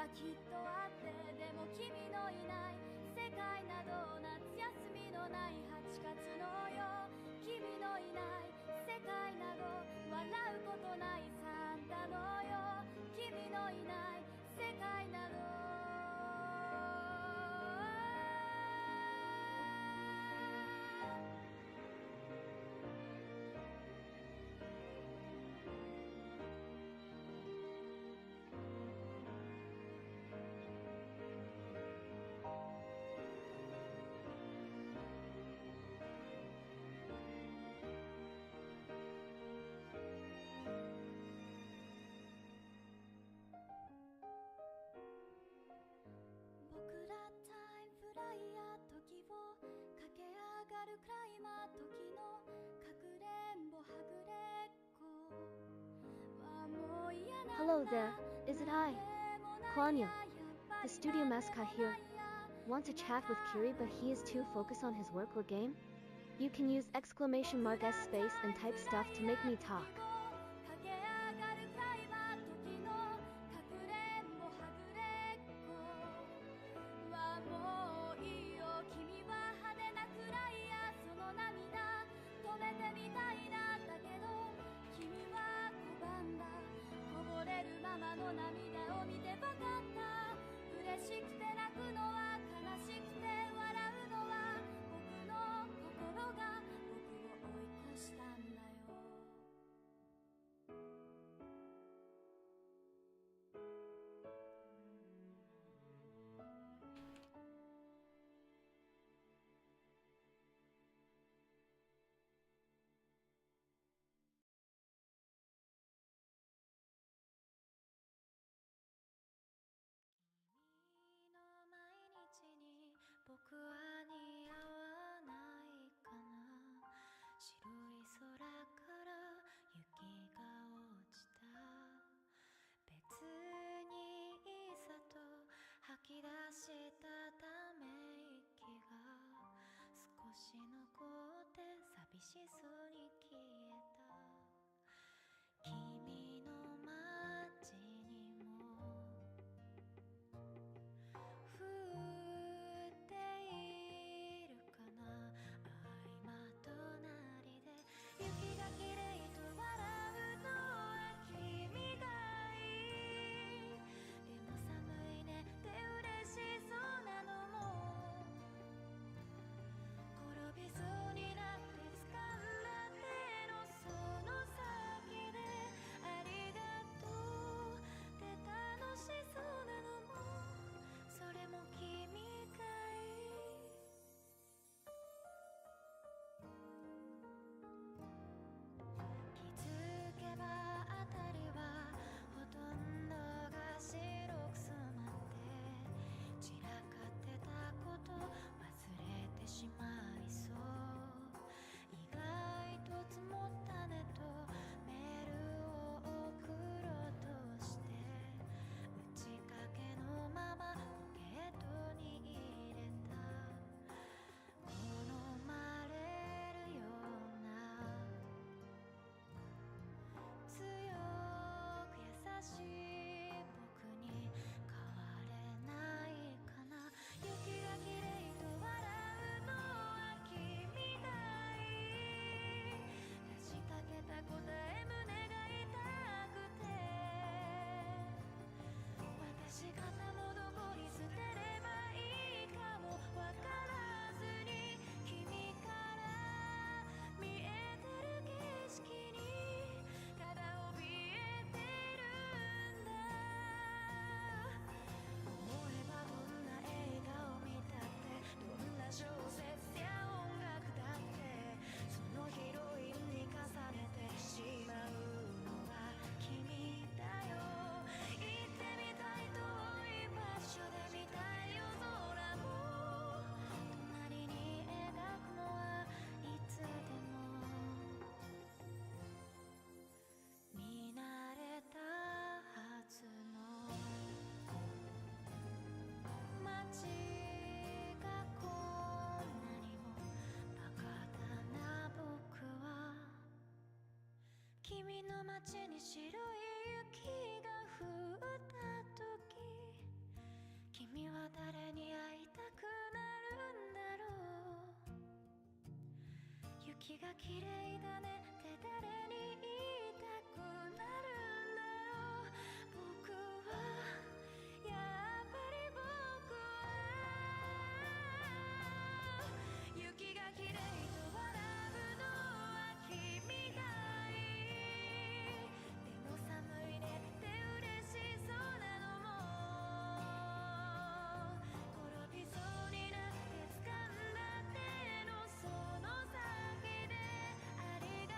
Speaker 15: はきっとあって、でも君のいない世界など、夏休みのない8月のよ、君のいない世界など、笑うことないサンタのよ、君のいない世界など。僕らタイムフライヤー、時を駆け上がるクライマー、時のかくれんぼはぐれっこはもう嫌なんだ。
Speaker 3: Hello there, is it I? Claudia, the studio mascot here. Want to chat with Kiray but he is too focused on his work or game? You can use exclamation mark S space and type stuff to make me talk.
Speaker 15: 駆け上がるクライマー、時のかくれんぼはぐれっこはもういいよ。君は派手なくらいや、その涙止めてみたいな。だけど君は拒んだ。こぼれるままの涙を見てわかった。嬉しくて泣くのは、悲しくて笑うのは、僕の心が僕を追い越したんだよ。君の毎日に僕は似合わないかな。白い空から雪が落ちた。別にいざと吐き出したため息が少し残って寂しそうに消えた。君の街にも降っているかな。今隣で雪がきれいと笑うのは君がいい。でも寒いねって嬉しそうなのも、転びそうになって掴んだ手のその先でありがとうって楽しそうなのも、それも君がいい。気づけばあたりはほとんどが白く染まって、散らかってたこと忘れてしまいそう。意外と積もったねとメールを送ろうとして、打ちかけのままポケットに入れた。好まれるような強く優しい僕に変われないかな。雪がきれいと笑うのは君がいい。出しかけた答え胸が痛くて、私肩もどこに捨てればいいかもわからずに、君から見えてる景色にただ怯えてるんだ。思えばどんな映画を見たって、どんな小説や音楽だって、そのヒロインに重ねてしまうのは君だよ。行ってみたい遠い場所で見たい夜空も、隣に描くのはいつでも見慣れたはずの街が、こんなにもバカだな僕は。君の街に白い雪が降った時、君は誰に会いたくなるんだろう雪が綺麗だねって誰に言いたくなるんだろう僕はやっぱり僕は雪が綺麗と笑うのは君がいいでも寒いねって嬉しそうなのも転びそうになって掴んだ手のその先でありが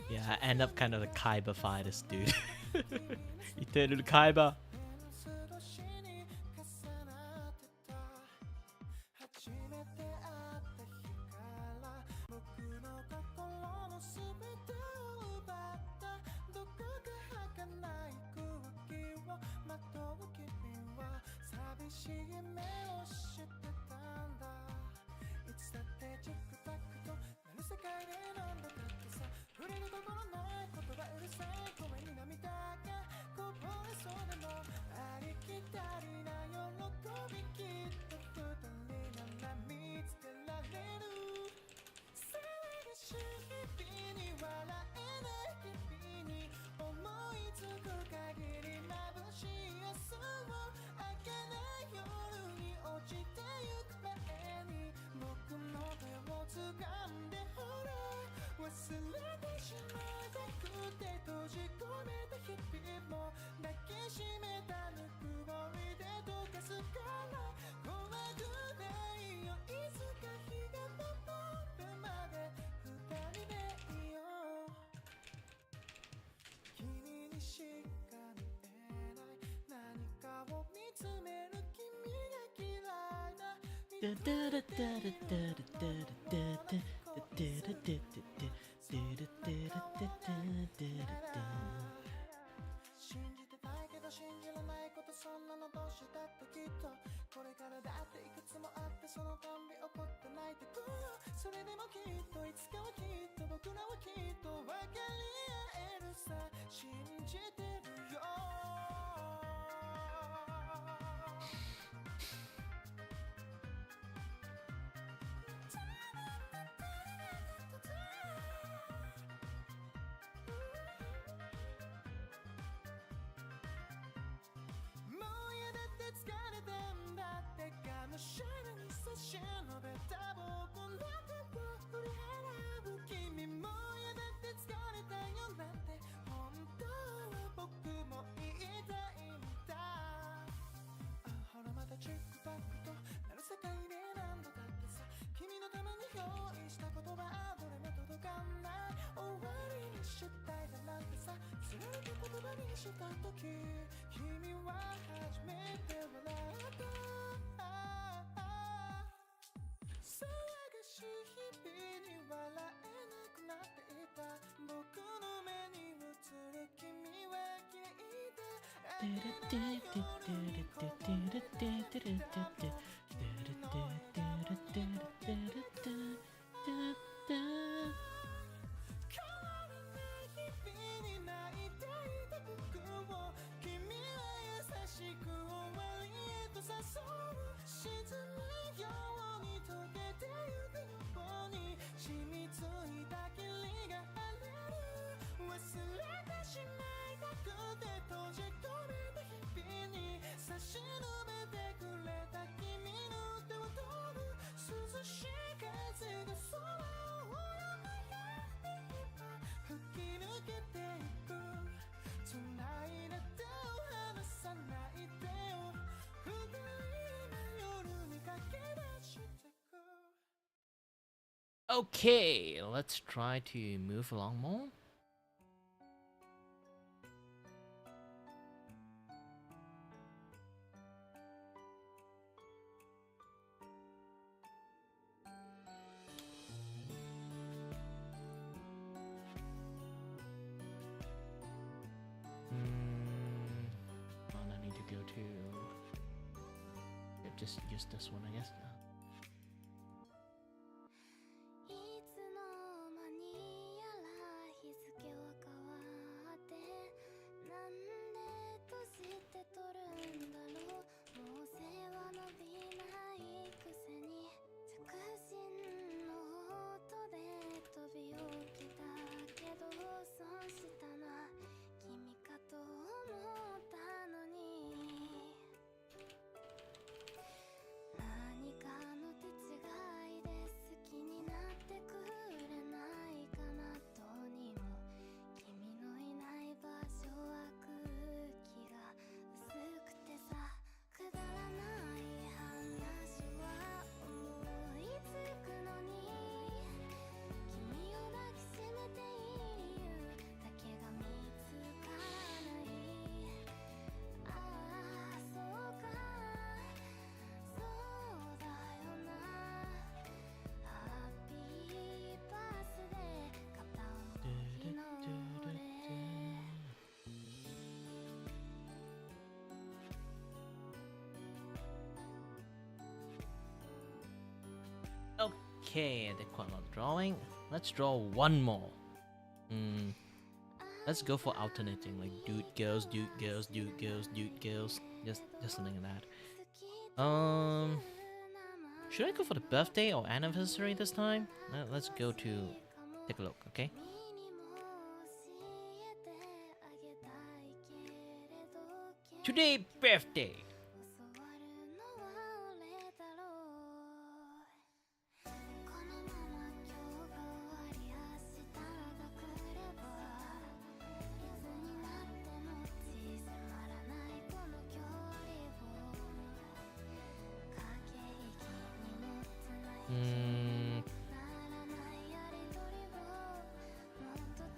Speaker 2: Yeah, I end up kind of like Kaiba this dude. Eternal Kaiba. Okay, let's try to move along more. Well, I need to go to just use this one, I guess. Okay, I did quite a lot of drawing. Let's draw one more. Let's go for alternating, like dude girls, dude girls, dude girls, dude girls. Just something like that. Should I go for the birthday or anniversary this time? Let's go to take a look, okay? Today birthday.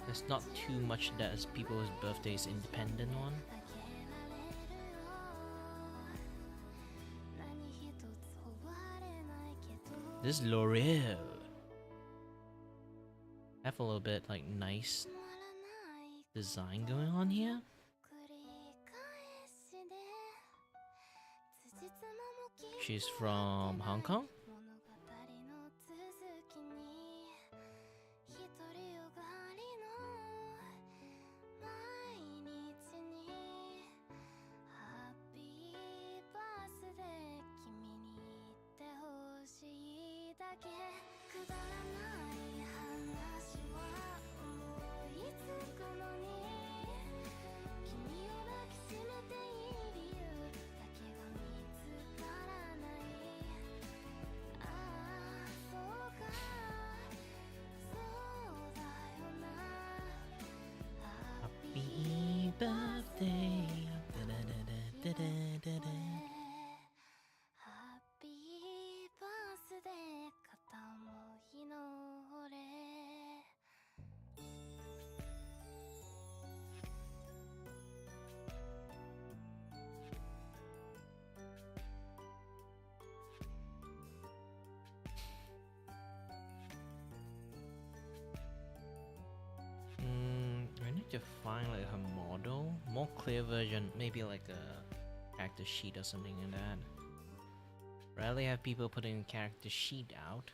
Speaker 2: There's not too much that is people's birthdays independent one. This is L'Oreal. Have a little bit like nice design going on here. She's from Hong Kong. Happy birthday. I need to find like her model, more clear version, maybe like a character sheet or something like that. Rarely have people putting a character sheet out,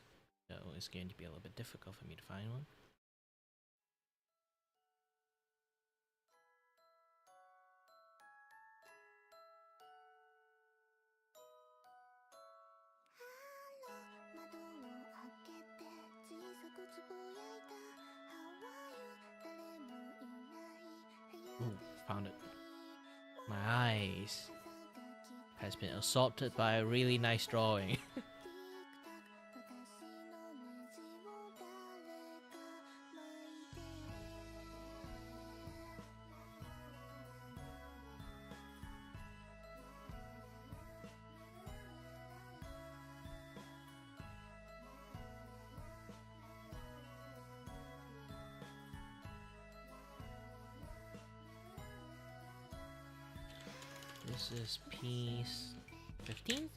Speaker 2: so it's going to be a little bit difficult for me to find one. Ooh, found it. My eyes has been assaulted by a really nice drawing. This is piece 15?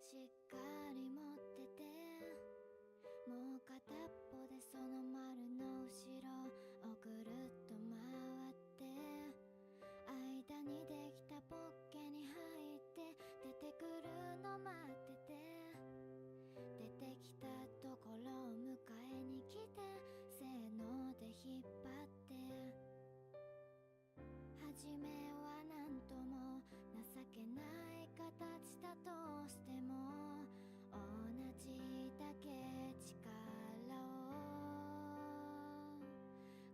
Speaker 15: しっかり持ってて、もう片っぽでその丸の後ろをぐるっと回って間にできたポッケに入って出てくるの待ってて、出てきたところを迎えに来てせーので引っ張って初めはなんとも情けない形だとしても同じだけ力を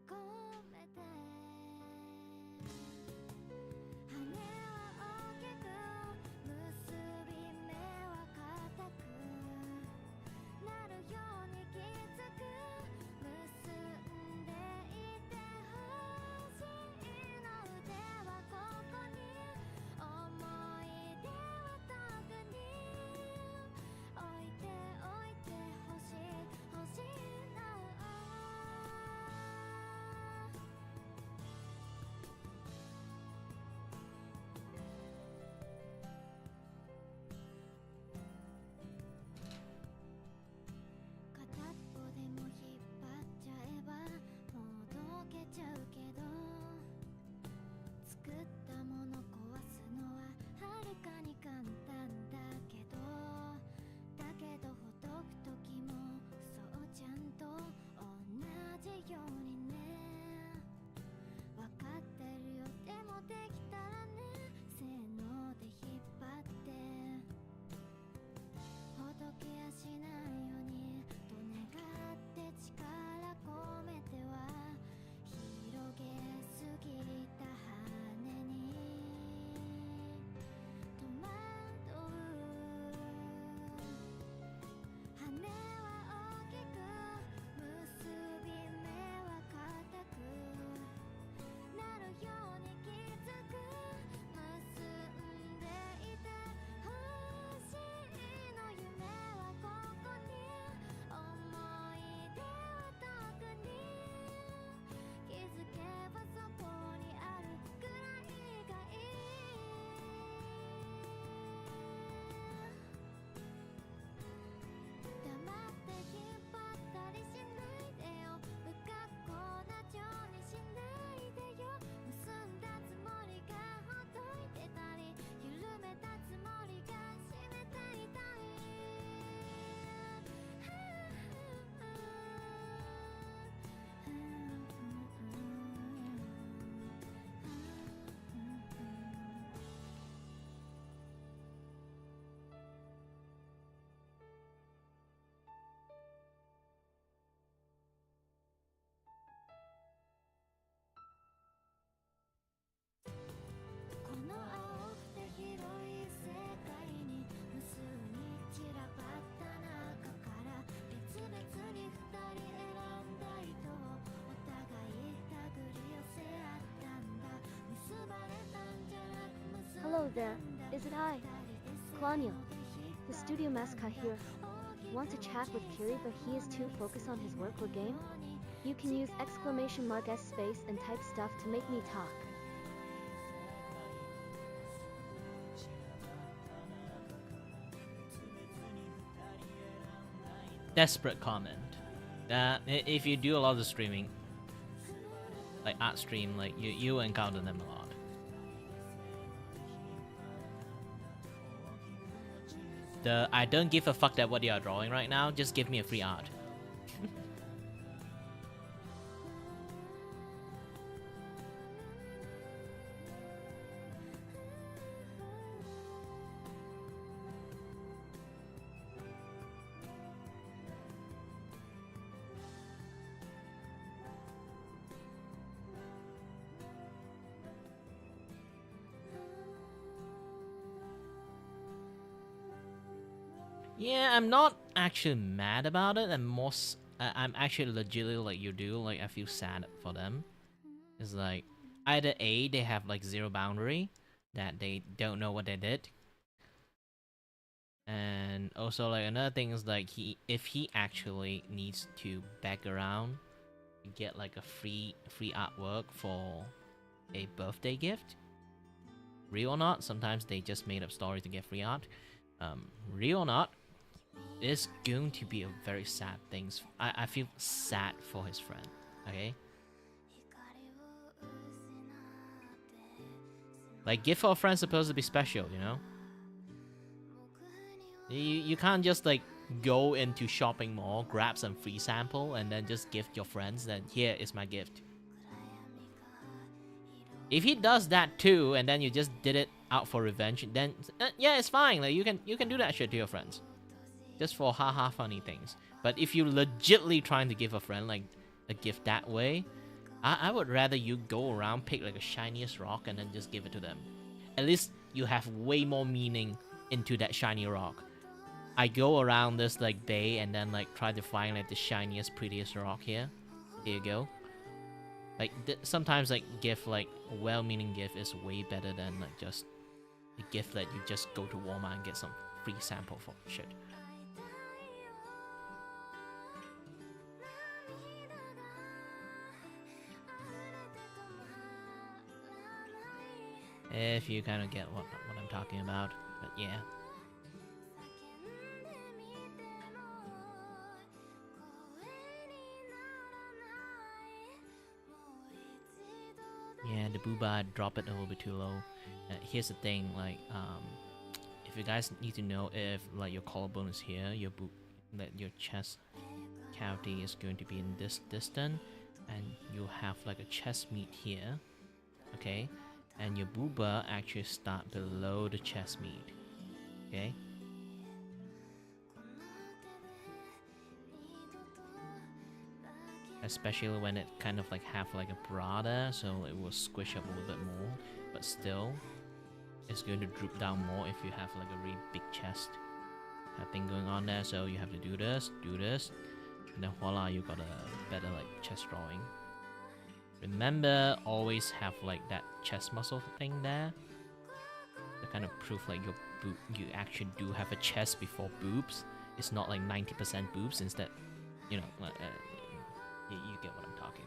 Speaker 15: 込めて羽は大きく結び目は固くなるようにきつく結んでいてほしいの腕はここに思い出は特に置いておいてほしい欲しいの片っぽでも引っ張っちゃえばもう溶けちゃうけど作ったもの壊すのははるかに簡単だけどほどく時もそうちゃんと同じようにねわかってるよでもできたらねせーので引っ張ってほどけやしないようにと願って力込めては広げすぎた羽に戸惑う羽は大きく結び目は固くなるようにきつく結んでいてほしいの夢はここに思い出は特に気づけばそこにあるくらいがいい黙って引っ張ったりしないでよ不格好な情にしないでよ結んだつもりがほどいてたり緩めたつもりが締めていたりこの青くて広い世界に無数に散らばった中から別々に二人選んだ糸をお互い手繰り寄せ合ったんだ結ばれたんじゃなく結んだ
Speaker 3: Hello
Speaker 15: ん
Speaker 3: there,
Speaker 15: だ
Speaker 3: is it I?
Speaker 15: 二人
Speaker 3: Claudio, the studio mascot here, wants to chat with Kiray but he is too focused on his work or game? You can use !S space and type stuff to make me talk.
Speaker 2: Desperate comment. If you do a lot of streaming, like art stream, like you encounter them a lot. I don't give a fuck that what you are drawing right now, just give me a free art. Yeah, I'm not actually mad about it. I'm actually legitimately like you do. Like I feel sad for them. It's like either A, they have like zero boundary, that they don't know what they did, and also like another thing is like if he actually needs to beg around to get like a free artwork for a birthday gift, real or not, sometimes they just made up stories to get free art. Real or not, it's going to be a very sad thing. I feel sad for his friend, okay? Like, gift for a friend supposed to be special, you know? You can't just, like, go into shopping mall, grab some free sample, and then just gift your friends that, here is my gift. If he does that too, and then you just did it out for revenge, then, yeah, it's fine. Like, you can do that shit to your friends. Just for haha funny things. But if you're legitly trying to give a friend like a gift that way, I would rather you go around, pick like a shiniest rock and then just give it to them. At least you have way more meaning into that shiny rock. I go around this like bay and then like try to find like the shiniest, prettiest rock here. Here you go. Like sometimes like gift, like a well-meaning gift is way better than like just a gift that you just go to Walmart and get some free sample for shit. If you kind of get what I'm talking about, but yeah. Yeah, the booba drop it a little bit too low. Here's the thing, like, if you guys need to know if like your collarbone is here, that your chest cavity is going to be in this distance, and you have like a chest meat here, okay? And your booba actually start below the chest meat, okay? Especially when it kind of like have like a broader, so it will squish up a little bit more, but still, it's going to droop down more if you have like a really big chest thing going on there. So you have to do this, and then voila, you got a better like chest drawing. Remember, always have like that chest muscle thing there to kind of prove like you actually do have a chest before boobs. It's not like 90% boobs. Instead, you know, you get what I'm talking.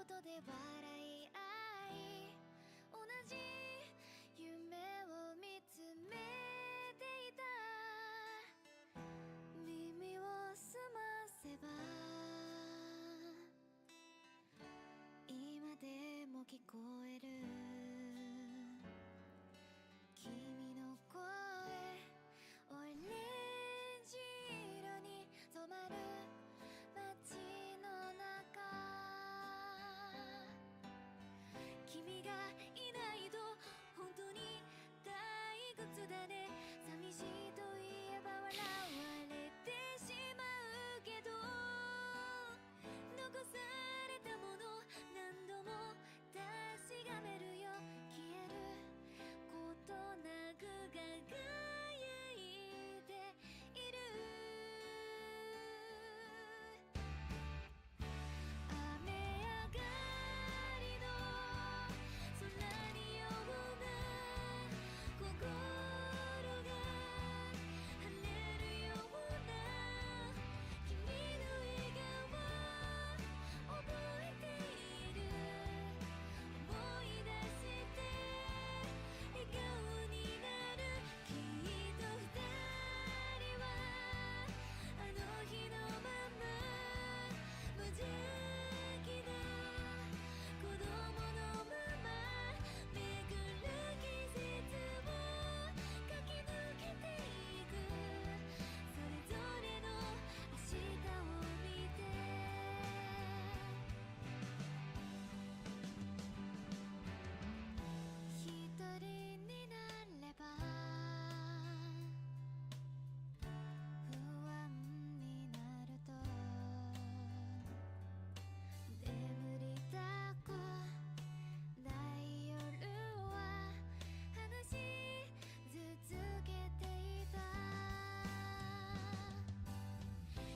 Speaker 15: 音で笑い合い同じ夢を見つめていた耳を澄ませば今でも聞こえる君の声オレンジ色に染まる街の中君がいないと本当に退屈だね寂しいと言えば笑われてしまうけど残されたもの何度も確かめるよ消えることなく輝いている雨上がりの空にような心が晴れるような君の笑顔覚えている思い出して笑顔になるきっと二人はあの日のまま無邪気な子供のまま巡る季節を駆け抜けていくそれぞれの明日を見て一人になれば不安になると眠りたくない夜は話し続けていた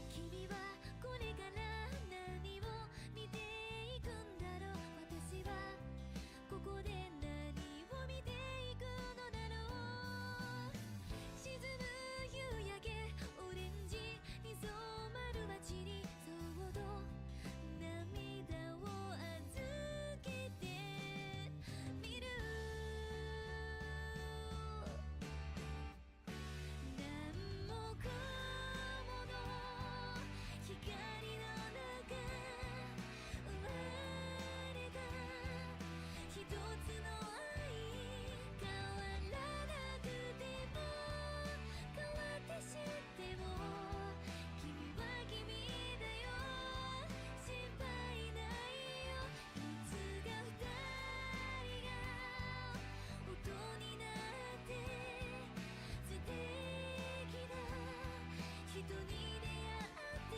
Speaker 15: 君はこれから何を見ていくんだろう私はここで何を見ていくのだろう沈む夕焼けオレンジに染まる街にそっと涙を預けてみる何もかもの光の中生まれた一つの愛変わらなくても変わってしても君は君だよ心配ないよいつか二人が音になって素敵な人に出会って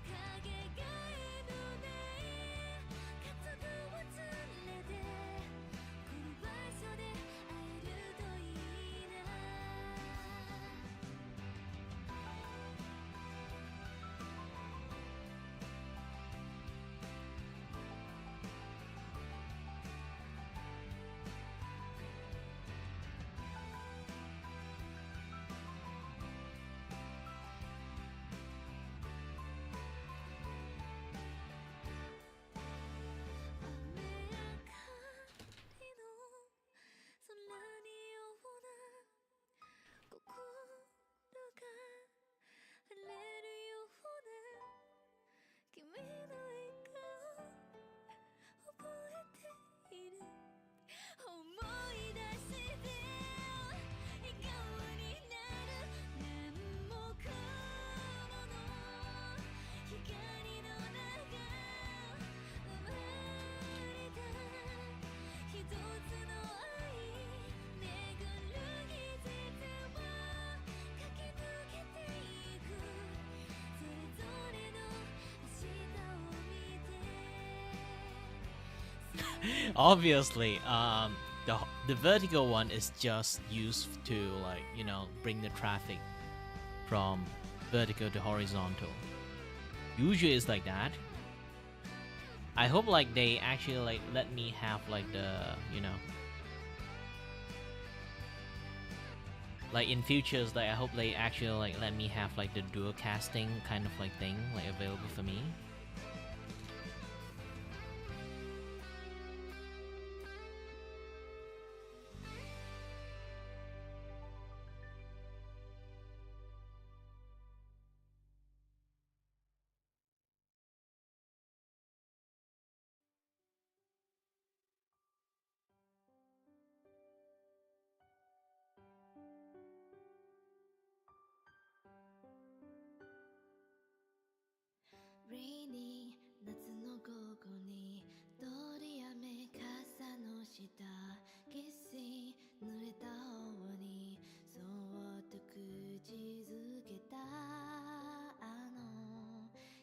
Speaker 15: かけがえのない家族を連れてこの場所で会えるといいな雨上がりの空にような心が晴れるような君の笑顔覚えている思い出して笑顔になる何もかもの光の中生まれた一つの愛巡る季節を駆け抜けていくそれぞれの明日を見て
Speaker 2: Obviously, the vertical one is just used to, like, you know, bring the traffic from vertical to horizontal. Usually it's like that. I hope like they actually like let me have like the, you know, like in futures, like I hope they actually like let me have like the dual casting kind of like thing like available for me.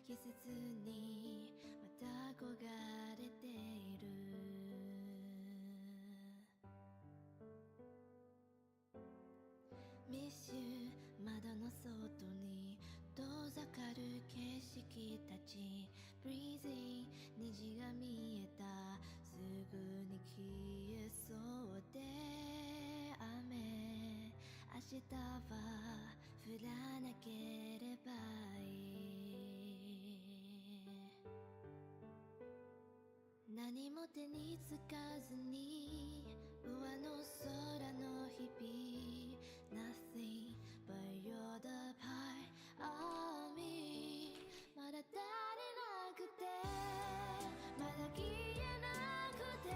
Speaker 15: 季節にまた憧れている密集窓の外に遠ざかる景色たち Breezy 虹が見えたすぐに消えそうで雨明日は降らなければいい何も手につかずに上の空の日々 Nothing but you're the part of me まだ足りなくてまだ消えなくて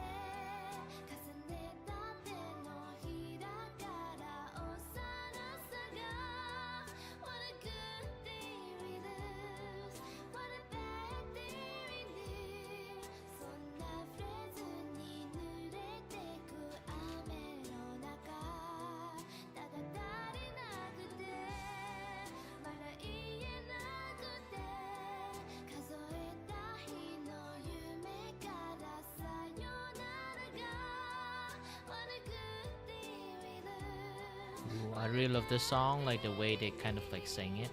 Speaker 15: 重ねた手のひらから幼さが What a good thing we lose What a bad thing we need そんなフレーズに濡れてく雨の中ただ足りなくてまだ言えなくて数えた日の夢からさよならが What a good thing we lose
Speaker 2: Ooh, I really love this song, like the way they kind of like sing it.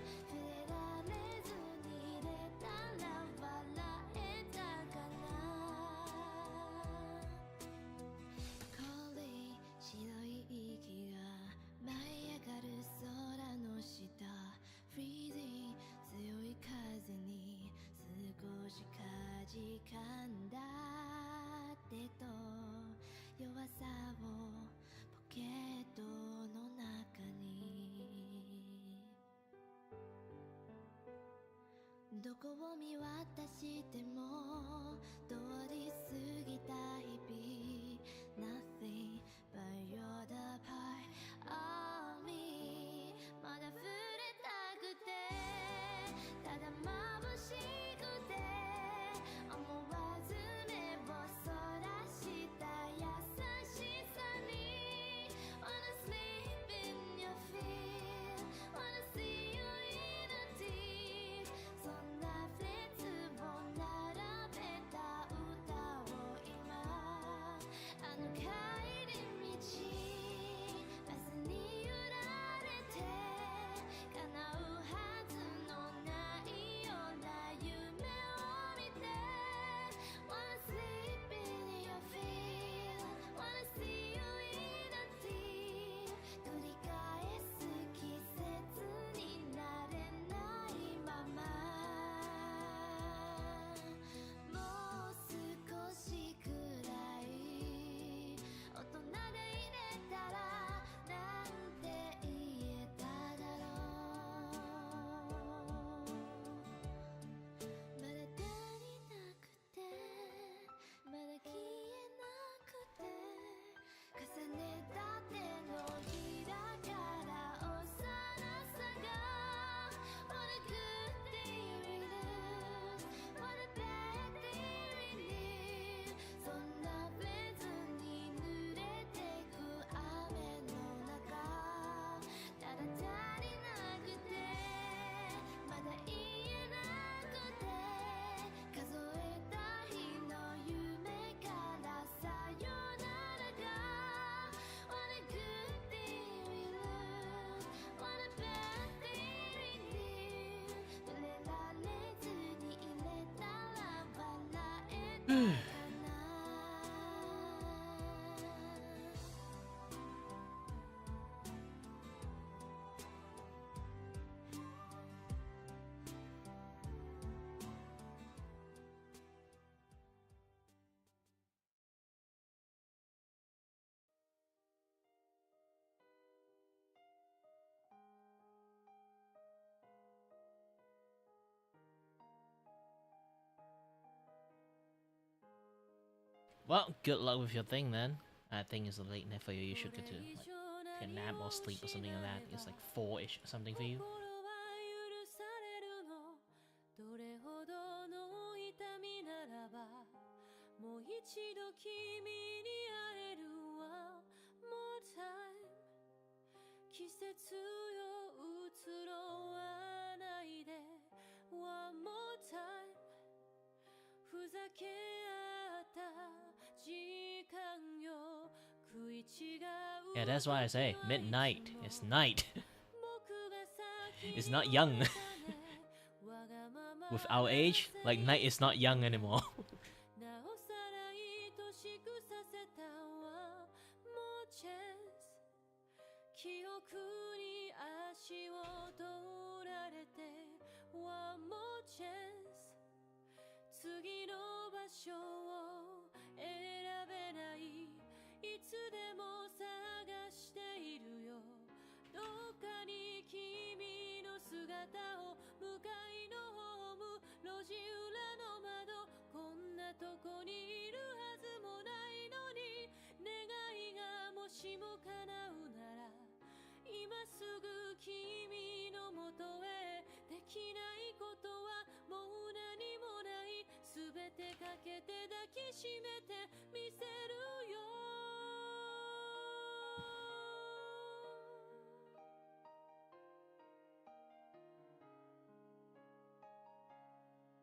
Speaker 15: 白い息が舞い上がる空の下 Freezing 強い風に少しかじかんだ手と弱さをポケットの中にどこを見渡しても通り過ぎた日々 Nothing but you're the part of me まだ触れたくてただ眩しくて思わず目をそらした優しさに Wanna sleep in your feet Wanna see you in a deep そんなフレーズを並べた歌を今あの帰り道バスに揺られて叶うはずのないような夢を見て Wanna sleep in your feet Wanna see you in a deep 繰り返す季節になれないままもう少しくらい大人でいれたらなんて言えただろうまだ足りなくてまだ消えなくて重ねた手のひらから幼さが What a good thing we lose What a bad thing we need そんなフレーズに濡れてく雨の中ただ足りなくてまだ言えなくて数えた日の夢からさよならが What a good thing we lose What a bad thing we need 触れられずにいれたら笑えたかな
Speaker 2: Well, good luck with your thing then. I think it's a late night for you. You should get to like take a nap or sleep or something like that. It's like 4-ish or something for you.
Speaker 15: どれほどの痛みならばもう一度君に会える One more time 季節よ移ろわないで One more time
Speaker 2: Yeah, that's why I say midnight. It's night. It's not young. With our age, like night is not young anymore.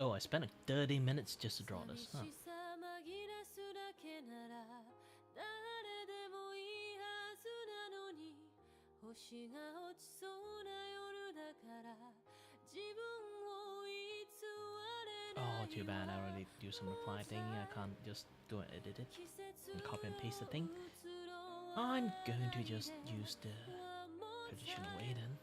Speaker 2: Oh, I spent like 30 minutes just to draw this, huh? Oh, too bad. I already do some reply thing. I can't just go and edit it and copy and paste the thing. I'm going to just use the traditional way then.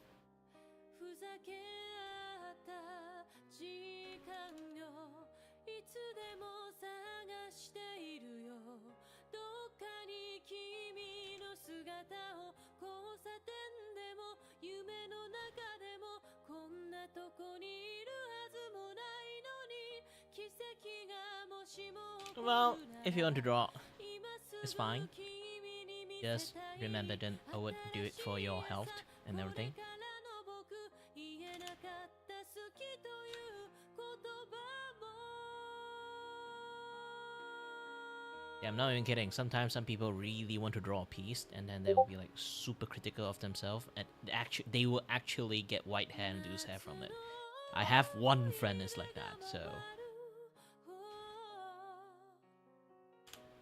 Speaker 2: Well, if you want to draw, it's fine. Just remember, don't overdo it for your health and everything. Yeah, I'm not even kidding. Sometimes some people really want to draw a piece, and then they will be like super critical of themselves, and they will actually get white hair and lose hair from it. I have one friend is like that, so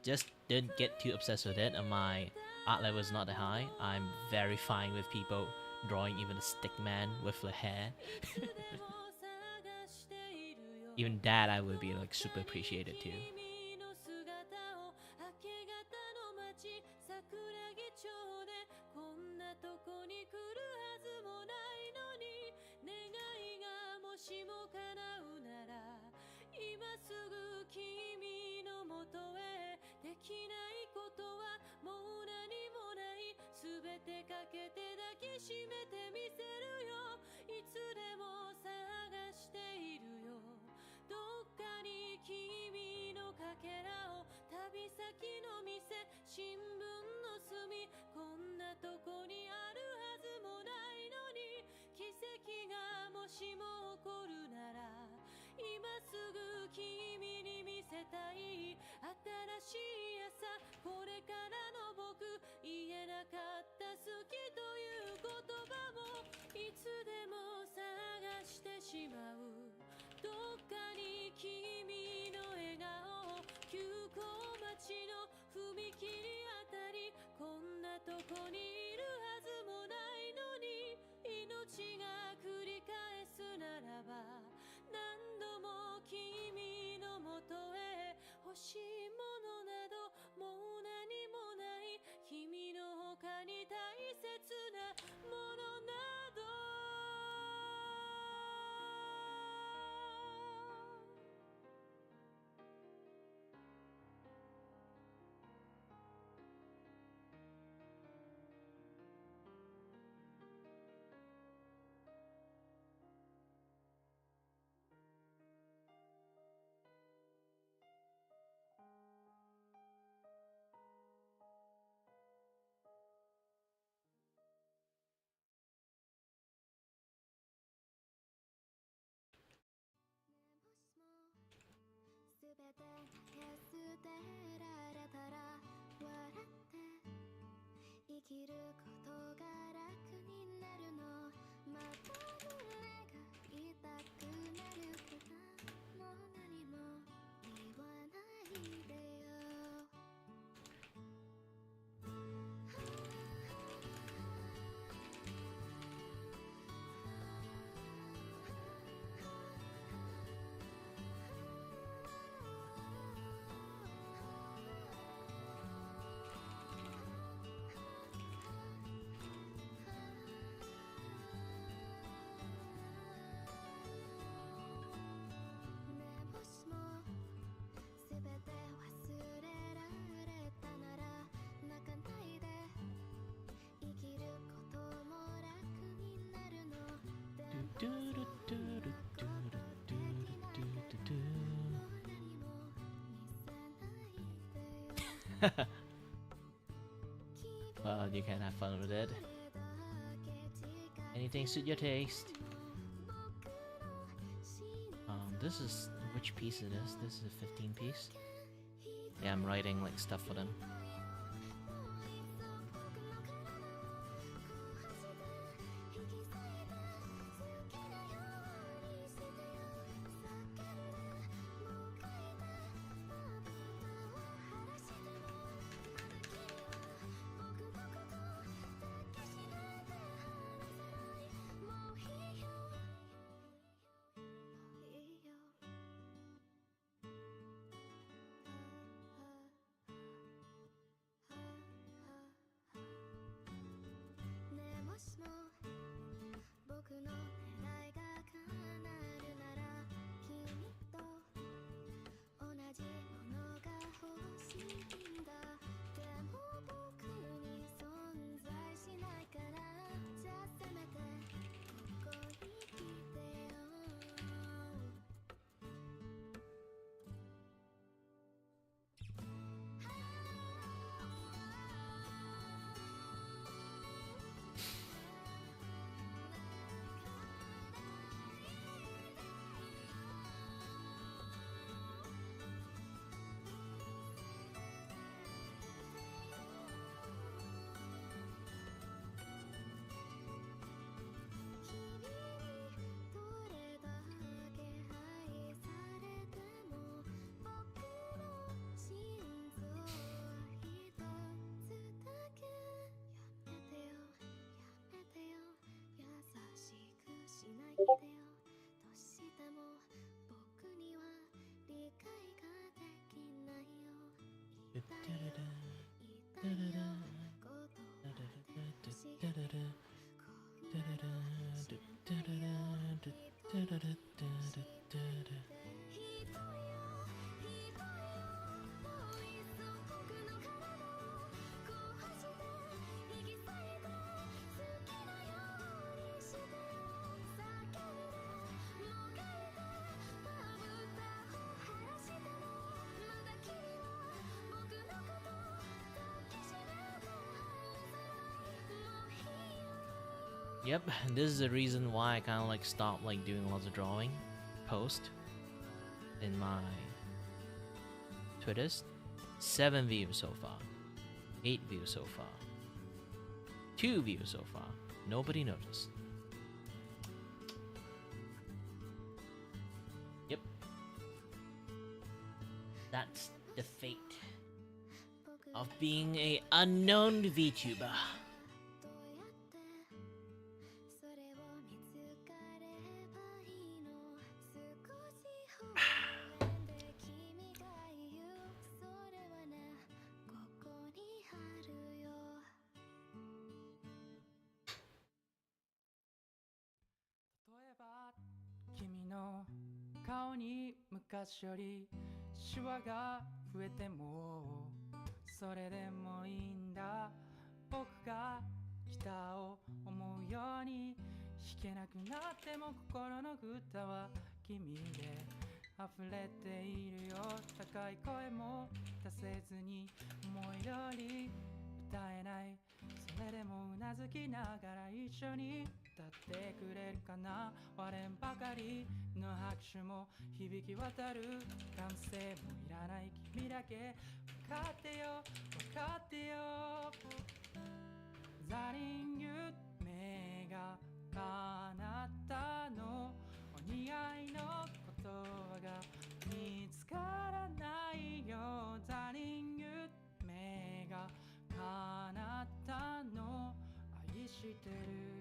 Speaker 2: just don't get too obsessed with it. And my art level is not that high. I'm very fine with people drawing even a stick man with the hair. Even that I would be like super appreciated too. Well, you can have fun with it. Anything suit your taste. This is which piece it is. This is a 15 piece. Yeah, I'm writing like stuff for them. Yep, this is the reason why I kind of like stopped like doing lots of drawing post in my Twitters. 7 views so far, 8 views so far, 2 views so far. Nobody noticed. Yep, that's the fate of being a unknown VTuber.
Speaker 16: 昔よりシワが増えてもそれでもいいんだ僕がギターを思うように弾けなくなっても心の歌は君で溢れているよ高い声も出せずに思い通り歌えないそれでもうなずきながら一緒に歌ってくれるかな割れんばかりの拍手も響き渡る歓声もいらない君だけ分かってよ分かってよザリン夢が叶ったのお似合いの言葉が見つからないよザリン夢が叶ったの愛してる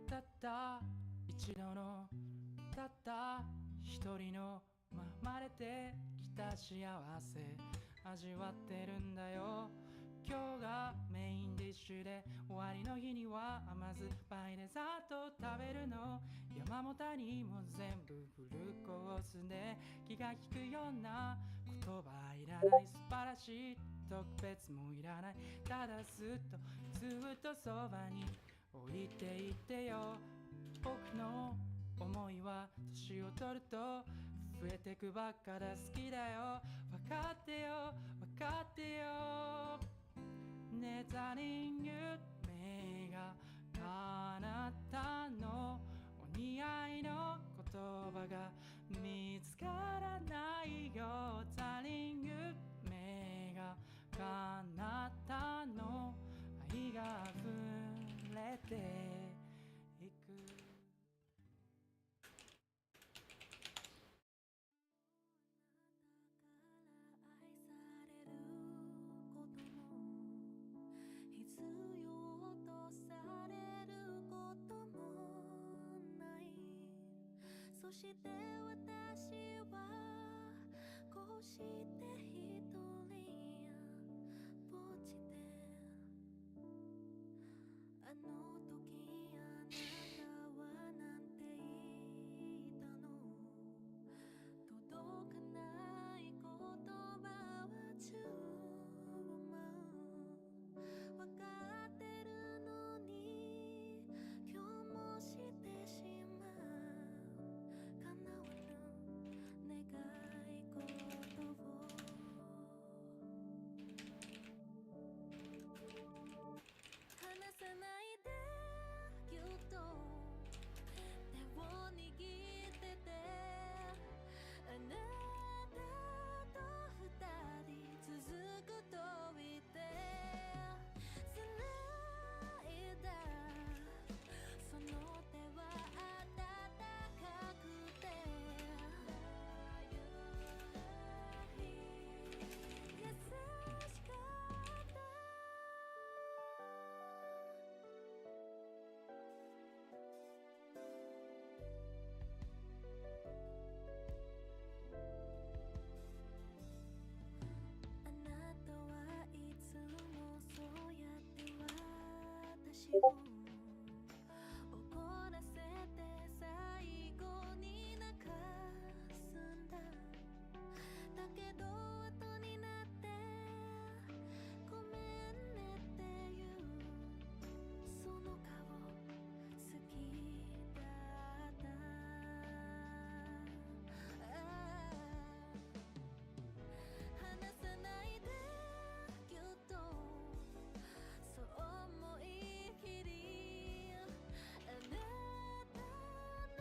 Speaker 16: たった一度のたった一人の生まれてきた幸せ味わってるんだよ今日がメインディッシュで終わりの日には甘酸っぱいデザート食べるの山も谷も全部フルコースで気が利くような言葉いらない素晴らしい特別もいらないただずっとそばに置いていてよ僕の思いは年を取ると増えてくばっかだ好きだよ分かってよ分買ってよねざりん夢が叶ったのお似合いの言葉が見つからないよざりん夢が叶ったの愛が溢れていく
Speaker 15: 必要とされることもないそして私はこうして一人ぼっちであの時あなたはなんて言ったの届かない言葉は注文わかってるのに今日もしてしまう叶わぬ願い事を離さないでぎゅっと手を握っててあなたと二人続くと言って繋いだその手は温かくて優しかったあなたはいつもそうやって私を怒らせて最後に泣かすんだだけど後になってごめんねっていうその顔好きだった離さないでぎゅっとそう思い切りあなたの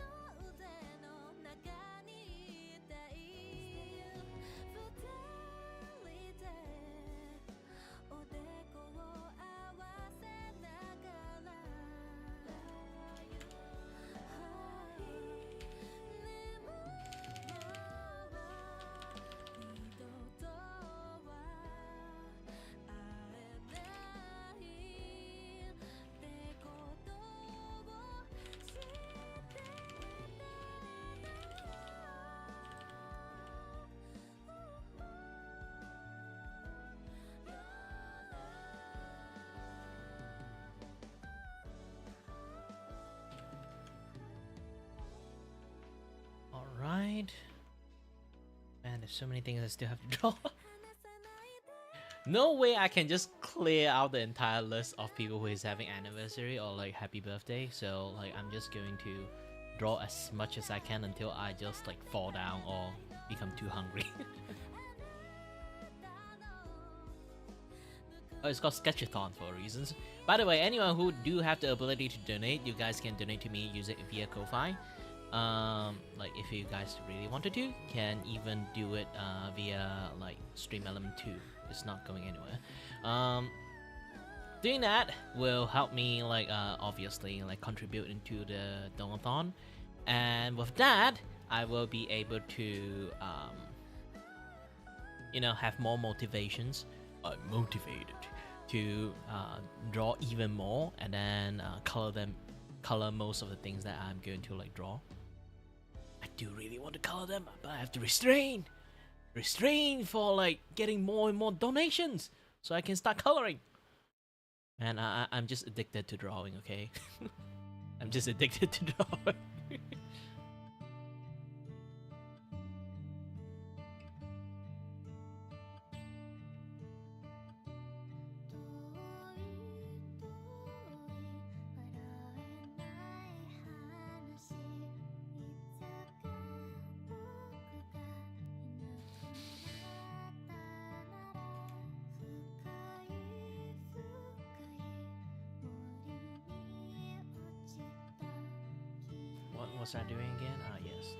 Speaker 15: 腕の中にいたい二人でおでこを合わせながらでも二度とは会えないってことを知ってた
Speaker 2: Alright. Man, there's so many things I still have to draw. No way I can just clear out the entire list of people who is having anniversary or like happy birthday. So like I'm just going to draw as much as I can until I just like fall down or become too hungry. Oh, it's called Sketchathon for reasons. By the way, anyone who do have the ability to donate, you guys can donate to me using via Ko-Fi. Like if you guys really wanted to, can even do it via like Stream Element 2. It's not going anywhere. Doing that will help me like obviously like contribute into the Donathon, and with that I will be able to you know, have more motivations. I'm motivated to draw even more, and then color most of the things that I'm going to like draw. I do really want to color them, but I have to restrain for like getting more and more donations so I can start coloring. And I'm just addicted to drawing, okay? I'm just addicted to drawing. What was I doing again? Ah, yes.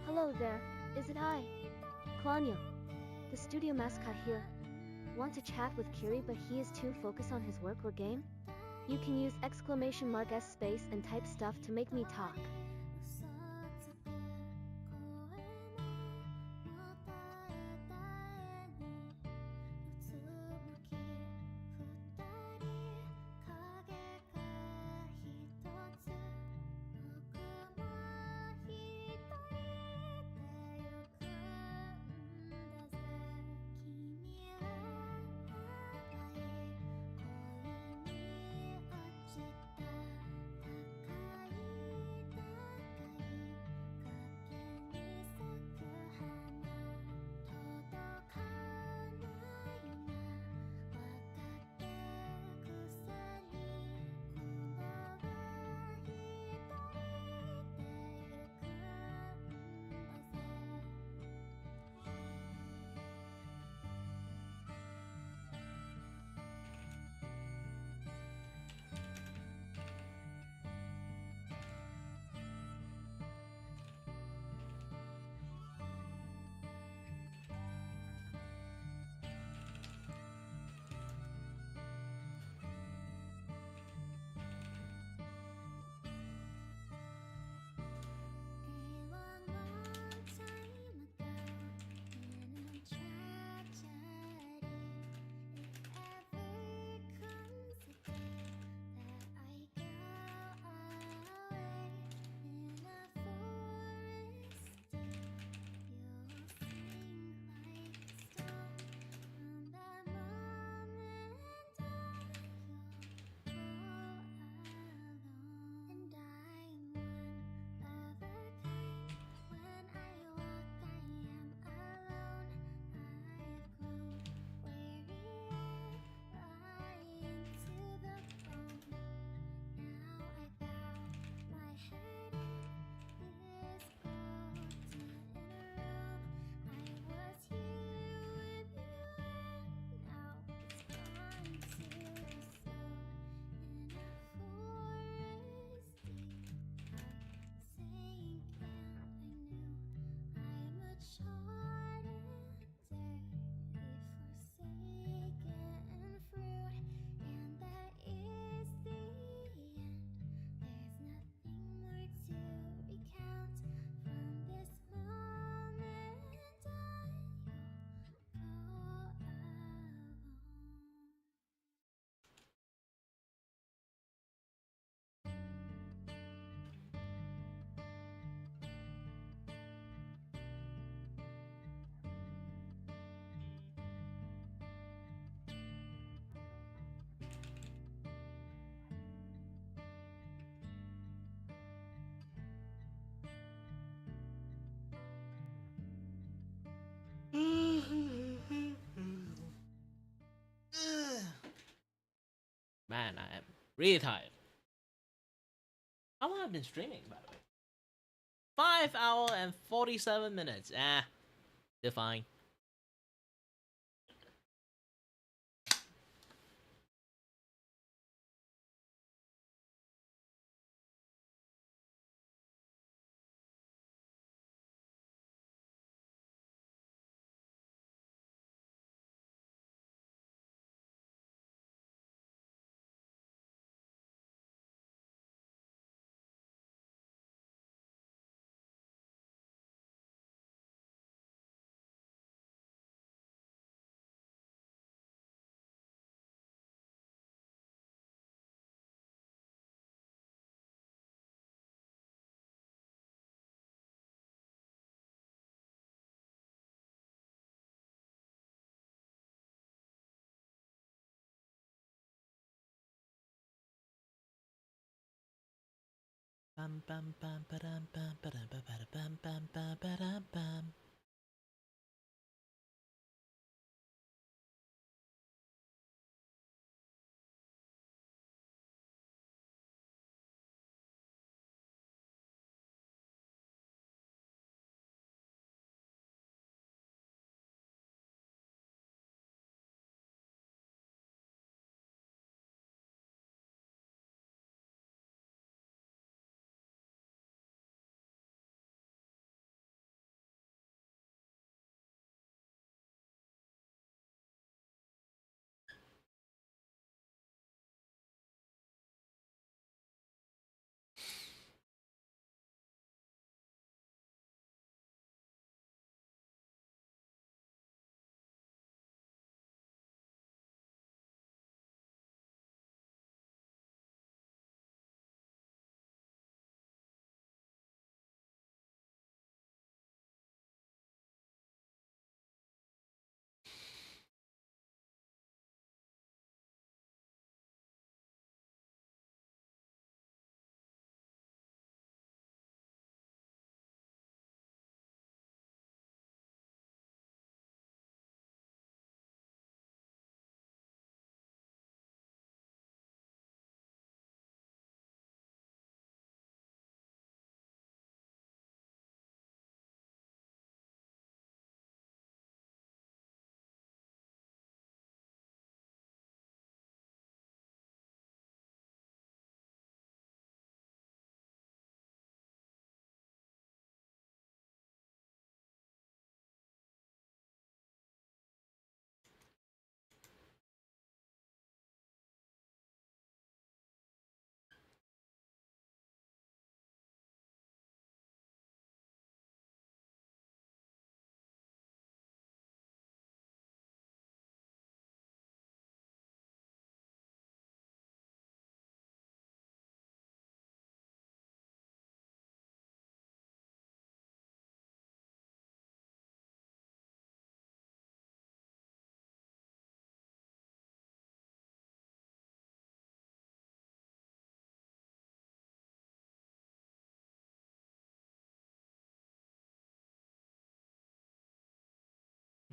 Speaker 3: Hello there, is it I? Claudio, the studio mascot here. Want to chat with Kiray but he is too focused on his work or game? You can use !S space and type stuff to make me talk.
Speaker 2: Man, I am really tired. How long have I been streaming, by the way? 5 hours and 47 minutes. Still fine. Bam bam bam ba-dum, bam ba-dum, ba-ba-da, bam bam bam ba-dum, bam.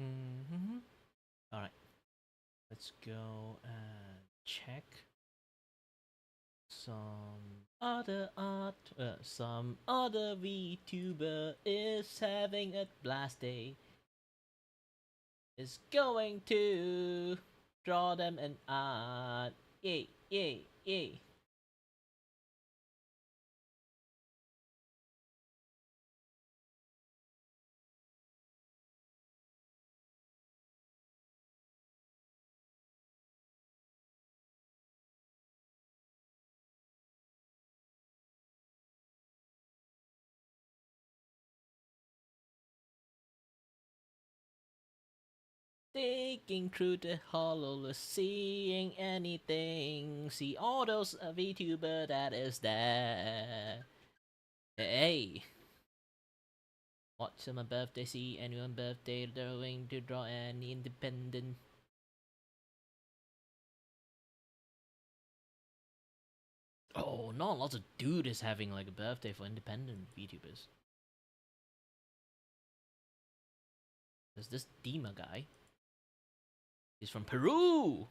Speaker 2: All right, let's go and check some other VTuber is having a blast day. Is going to draw them an art. Yay, yay, yay. Digging through the hollow, seeing anything. See all those VTuber that is there. Hey, what's on my birthday? See anyone birthday going to draw any independent? Oh, not lots of dude is having like a birthday for independent VTubers. There's this Dima guy. He's from Peru.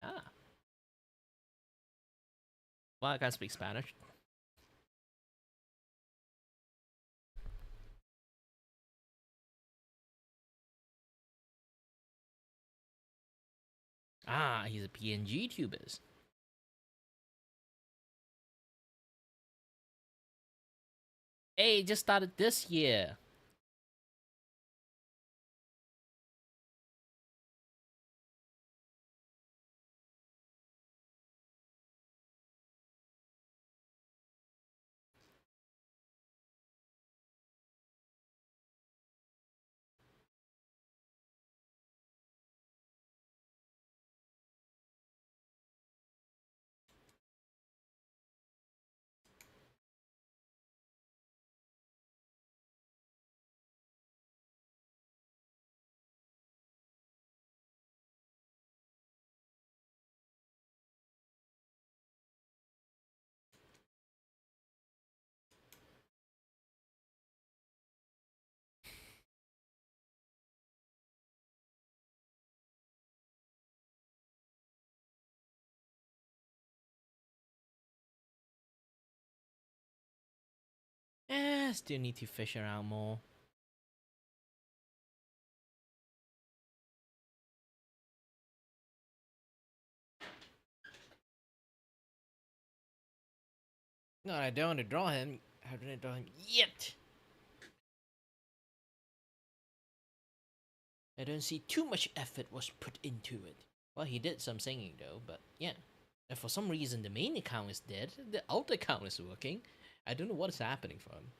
Speaker 2: Ah. Well, I can't speak Spanish. Ah, he's a PNG tubers. Hey, just started this year. Still need to fish around more. No, I don't want to draw him. I haven't drawn him yet. I don't see too much effort was put into it. Well, he did some singing though, but yeah. And for some reason, the main account is dead. The alt account is working. I don't know what is happening for him.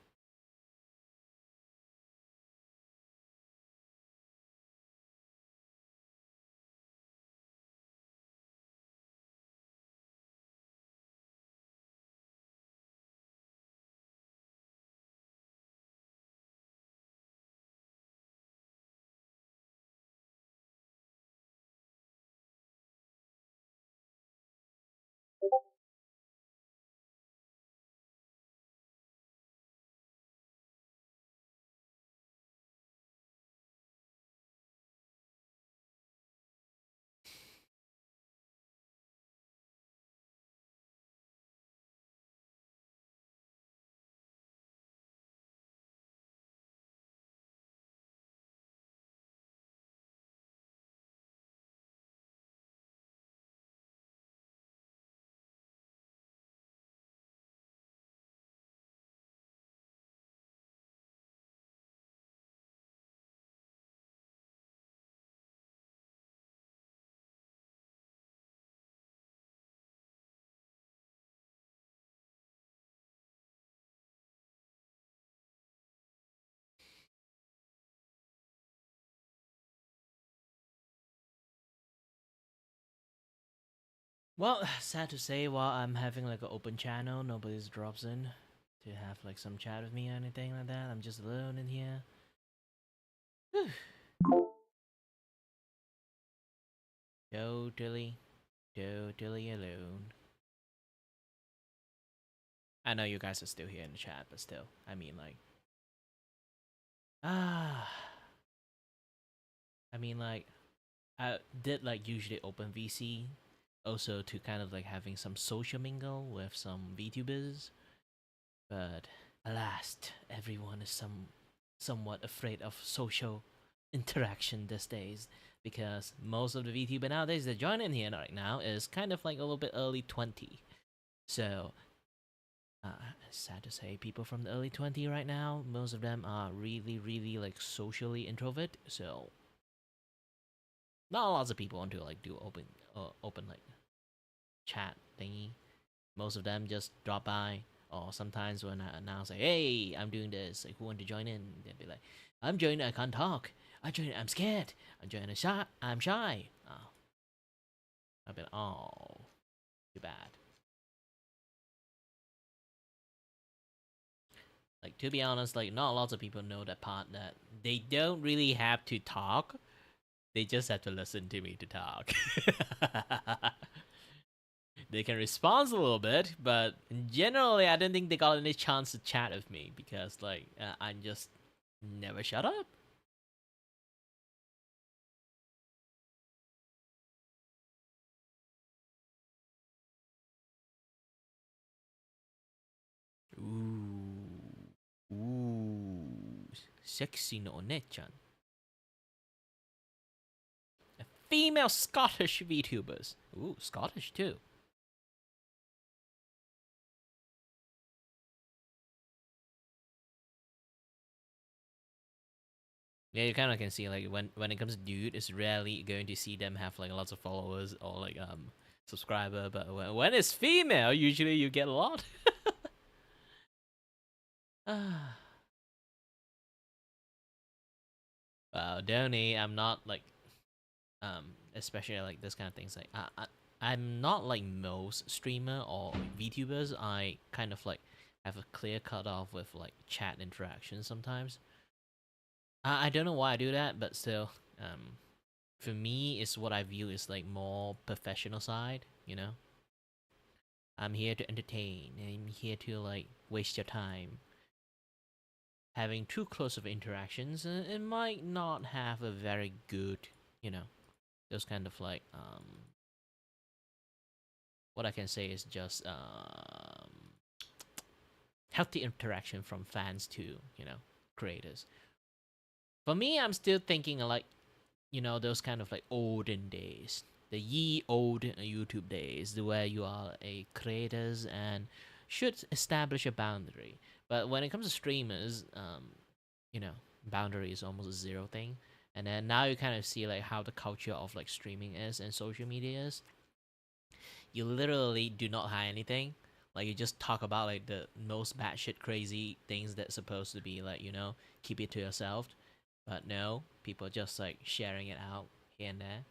Speaker 2: Well, sad to say, while I'm having like an open channel, nobody drops in to have like some chat with me or anything like that. I'm just alone in here. Totally alone. I know you guys are still here in the chat, but still, I mean like, I mean, like, I did like usually open VC, also to kind of like having some social mingle with some VTubers, but alas, everyone is somewhat afraid of social interaction these days because most of the VTuber nowadays that join in here right now is kind of like a little bit early 20. So, sad to say, people from the early 20 right now, most of them are really, really like socially introvert. So, not lots of people want to like do open like chat thingy. Most of them just drop by, or sometimes when I announce like, "Hey, I'm doing this. Like, who want to join in?" They'll be like, "I'm joining. I can't talk. I join. I'm scared. I'm joining. Shy. I'm shy." Oh, I've been oh, too bad. Like to be honest, like not lots of people know that part that they don't really have to talk. They just have to listen to me to talk. They can respond a little bit, but generally, I don't think they got any chance to chat with me because, like, I just never shut up. Ooh, sexy no one-chan. Female Scottish VTubers. Ooh, Scottish too. Yeah, you kind of can see like when it comes to dude, it's rarely going to see them have like lots of followers or like subscriber. But when it's female, usually you get a lot. Wow, Donny, I'm not like especially like this kind of things like I'm not like most streamer or VTubers. I kind of like have a clear cutoff with like chat interaction sometimes. I don't know why I do that, but still, for me, it's what I view is like more professional side. You know, I'm here to entertain. I'm here to like waste your time. Having too close of interactions, it might not have a very good, you know, those kind of like what I can say is just healthy interaction from fans to, you know, creators. For me, I'm still thinking like, you know, those kind of like olden days, the ye old YouTube days, where you are a creators and should establish a boundary. But when it comes to streamers, you know, boundary is almost a zero thing. And then now you kind of see like how the culture of like streaming is and social media is. You literally do not hide anything. Like you just talk about like the most batshit crazy things that's supposed to be like, you know, keep it to yourself. But no, people just like sharing it out here and there.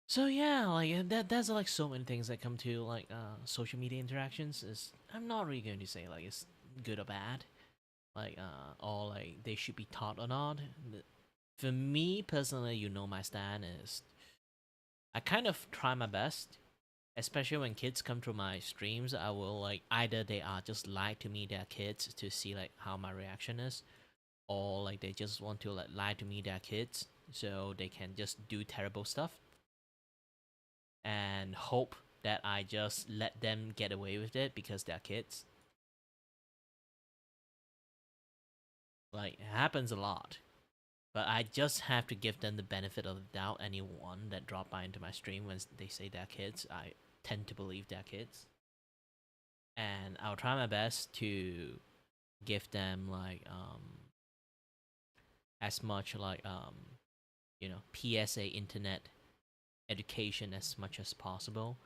Speaker 2: So yeah, like that's like so many things that come to like social media interactions. Is I'm not really going to say like it's good or bad, like or like they should be taught or not. For me personally, you know my stand is I kind of try my best, especially when kids come to my streams. I will like either they are just lie to me their kids to see like how my reaction is, or like they just want to like lie to me their kids so they can just do terrible stuff and hope that I just let them get away with it because they're kids. Like, it happens a lot. But I just have to give them the benefit of the doubt. Anyone that drop by into my stream when they say they're kids, I tend to believe they're kids. And I'll try my best to give them, like, as much, like, you know, PSA internet education as much as possible.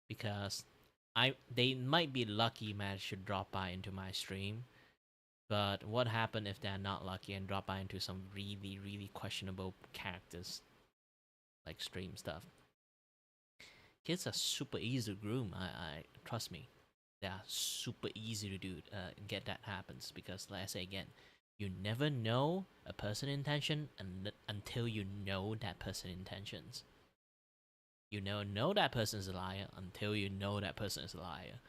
Speaker 2: Because they might be lucky managed to drop by into my stream, but what happened if they're not lucky and drop by into some really, really questionable characters like stream stuff? Kids are super easy to groom. I trust me, they are super easy to do. Get that happens because, like I say again, you never know a person's intention until you know that person's intentions. You know that person is a liar until you know that person is a liar.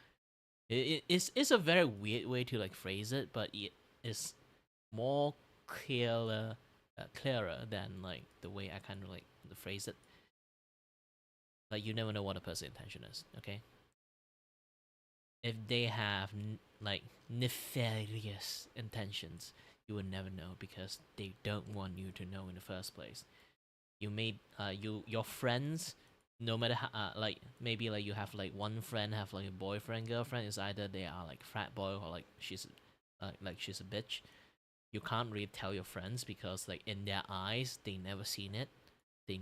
Speaker 2: It's a very weird way to like phrase it, but it is more clearer clearer than like the way I kind of like phrase it. Like you never know what a person's intention is. Okay. If they have like nefarious intentions, you will never know because they don't want you to know in the first place. You may your friends, no matter how, like maybe like you have like one friend have like a boyfriend girlfriend, is either they are like frat boy or like she's a bitch. You can't really tell your friends because like in their eyes they never seen it, they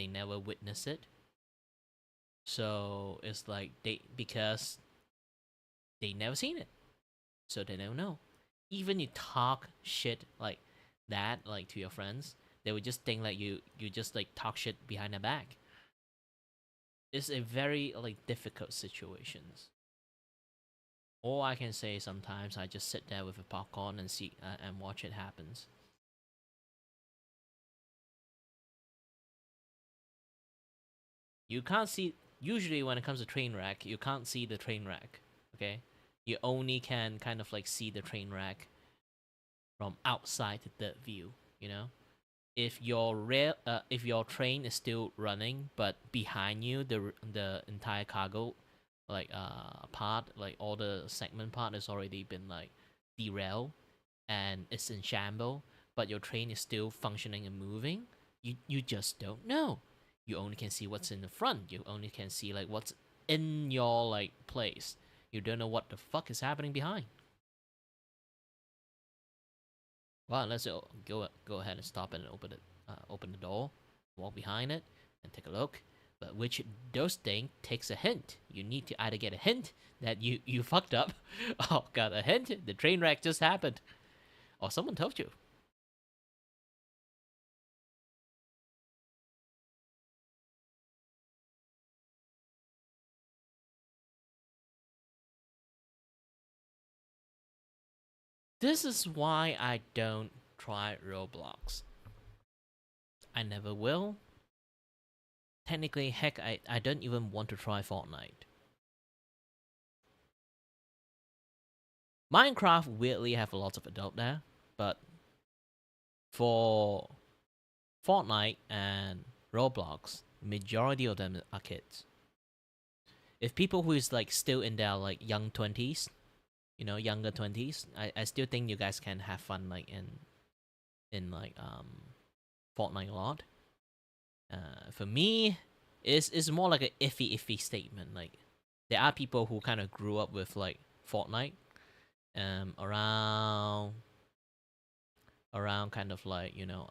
Speaker 2: never witness it. So it's like because they never seen it, so they don't know. Even you talk shit like that like to your friends, they would just think like you just like talk shit behind their back. It's a very like difficult situations. All I can say sometimes I just sit there with a popcorn and see and watch it happens. You can't see usually when it comes to train wreck, you can't see the train wreck. Okay, you only can kind of like see the train wreck from outside the view. You know, if your train is still running, but behind you the entire cargo like part, like all the segment part has already been like derailed and it's in shamble, but your train is still functioning and moving, you just don't know. You only can see what's in the front. You only can see like what's in your like place. You don't know what the fuck is happening behind. Well, let's go ahead and stop and open the door, walk behind it, and take a look. But which those thing takes a hint. You need to either get a hint that you fucked up, or got a hint the train wreck just happened, or someone told you. This is why I don't try Roblox. I never will. Technically, heck, I don't even want to try Fortnite. Minecraft weirdly have a lot of adult there, but for Fortnite and Roblox, majority of them are kids. If people who is like still in their like young 20s, you know, younger 20s, I still think you guys can have fun like in like Fortnite a lot. For me, it's more like an iffy statement. Like there are people who kind of grew up with like Fortnite, around kind of like, you know,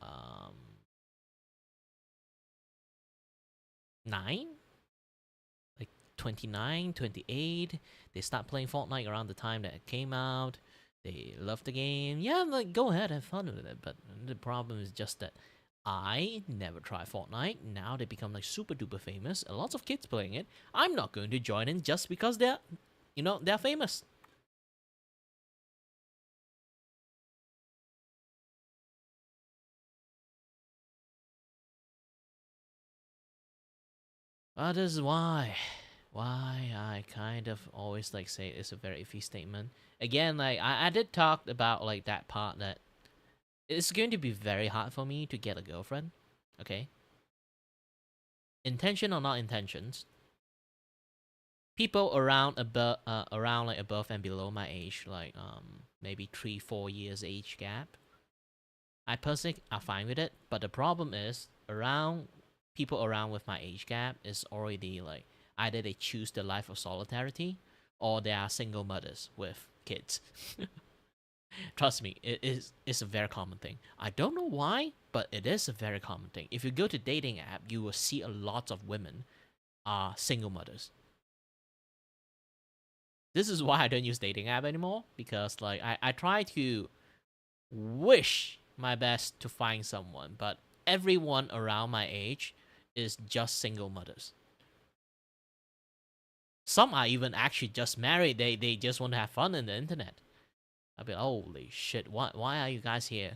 Speaker 2: 9, like 29, 28. They start playing Fortnite around the time that it came out. They love the game. Yeah, like go ahead, have fun with it. But the problem is just that I never tried Fortnite. Now they become like super duper famous. A lot of kids playing it. I'm not going to join in just because they're, you know, they're famous. This is why I kind of always like say it's a very iffy statement. Again, like I did talk about like that part that it's going to be very hard for me to get a girlfriend. Okay. Intention or not intentions. People around like above and below my age, like maybe 3-4 years age gap. I personally are fine with it, but the problem is people around with my age gap is already like either they choose the life of solidarity or they are single mothers with kids. Trust me, it's a very common thing. I don't know why, but it is a very common thing. If you go to dating app, you will see a lot of women are single mothers. This is why I don't use dating app anymore, because like I try to wish my best to find someone, but everyone around my age is just single mothers. Some are even actually just married. They just want to have fun in the internet. I'll be like, holy shit, why are you guys here?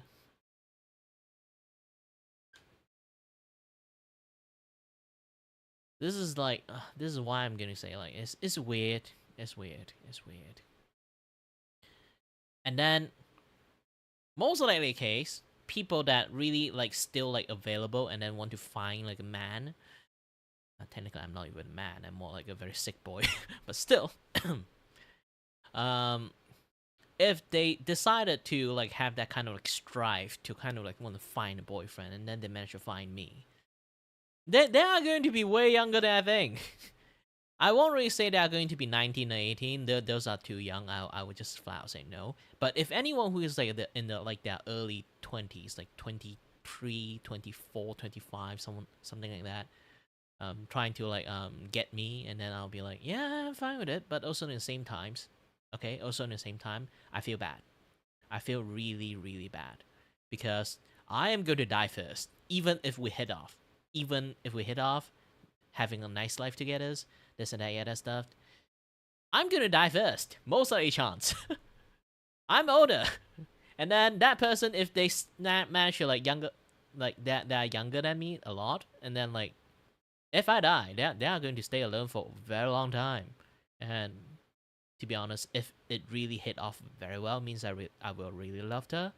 Speaker 2: This is like, this is why I'm gonna say like, it's weird. It's weird. It's weird. And then, most likely case, people that really like still like available and then want to find like a man. Technically, I'm not even a man. I'm more like a very sick boy, but still. If they decided to like have that kind of like strive to kind of like want to find a boyfriend, and then they manage to find me, they are going to be way younger than I think. I won't really say they are going to be 19 or 18. Those are too young. I would just flat out say no. But if anyone who is like in the like their early 20s, like 23, 24, 25, something like that, trying to like get me, and then I'll be like, yeah, I'm fine with it. But also in the same times, okay, also in the same time, I feel bad. I feel really, really bad, because I am going to die first, even if we hit off. Even if we hit off, having a nice life together, this and that, yeah, that stuff, I'm gonna die first. Most likely chance. I'm older. And then that person, if they manage to like younger, like they're younger than me a lot, and then like, if I die, they are going to stay alone for a very long time. And to be honest, if it really hit off very well, means I will really love her.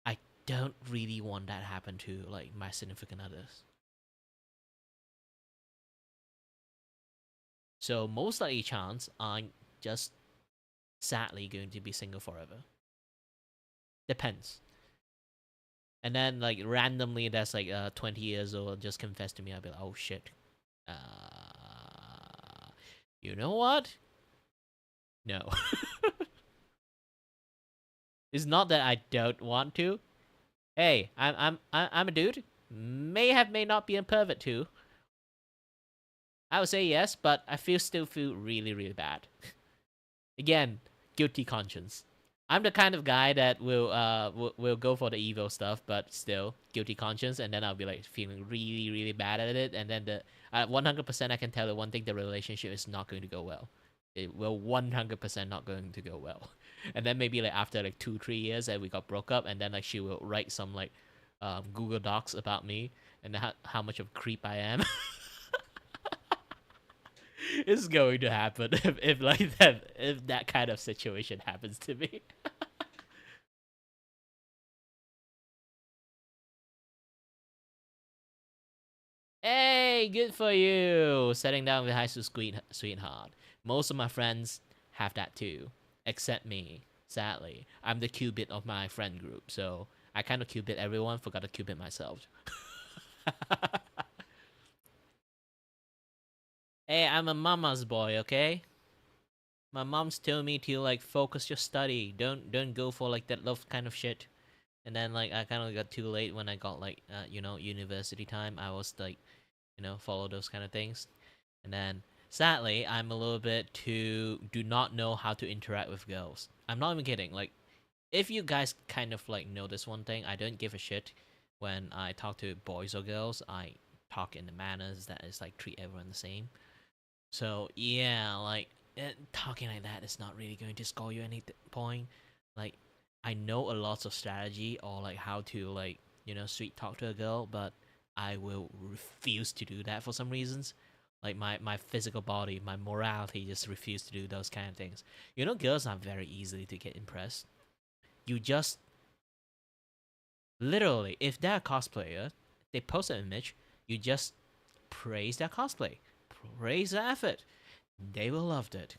Speaker 2: I don't really want that happen to like my significant others. So most likely chance, I'm just sadly going to be single forever. Depends. And then like randomly, that's like 20 years old, just confess to me. I'll be like, oh shit. You know what? No. It's not that I don't want to. Hey, I'm a dude. May not be a pervert too. I would say yes, but I still feel really, really bad. Again, guilty conscience. I'm the kind of guy that will go for the evil stuff, but still guilty conscience, and then I'll be like feeling really, really bad at it, and then 100% I can tell you one thing: the relationship is not going to go well. It will 100% not going to go well. And then maybe like after like 2-3 years, and we got broke up, and then like she will write some like Google Docs about me and how much of a creep I am. It's going to happen if like that, if that kind of situation happens to me. Hey, good for you! Setting down with high school sweetheart. Most of my friends have that too, except me. Sadly, I'm the Cupid of my friend group, so I kind of Cupid everyone, forgot to Cupid myself. Hey, I'm a mama's boy, okay? My mom's told me to like focus your study. Don't go for like that love kind of shit. And then like I kind of got too late when I got like university time. I was like, follow those kind of things. And then sadly, I'm a little bit do not know how to interact with girls. I'm not even kidding. Like, if you guys kind of like know this one thing, I don't give a shit when I talk to boys or girls. I talk in the manners that is like treat everyone the same. So yeah, like talking like that is not really going to score you any point. Like, I know a lot of strategy or like how to like sweet talk to a girl, but I will refuse to do that for some reasons. Like my physical body, my morality just refuse to do those kind of things. Girls are very easily to get impressed. You just literally, if they're a cosplayer, they post an image, you just praise their cosplay, praise their effort. They will love it.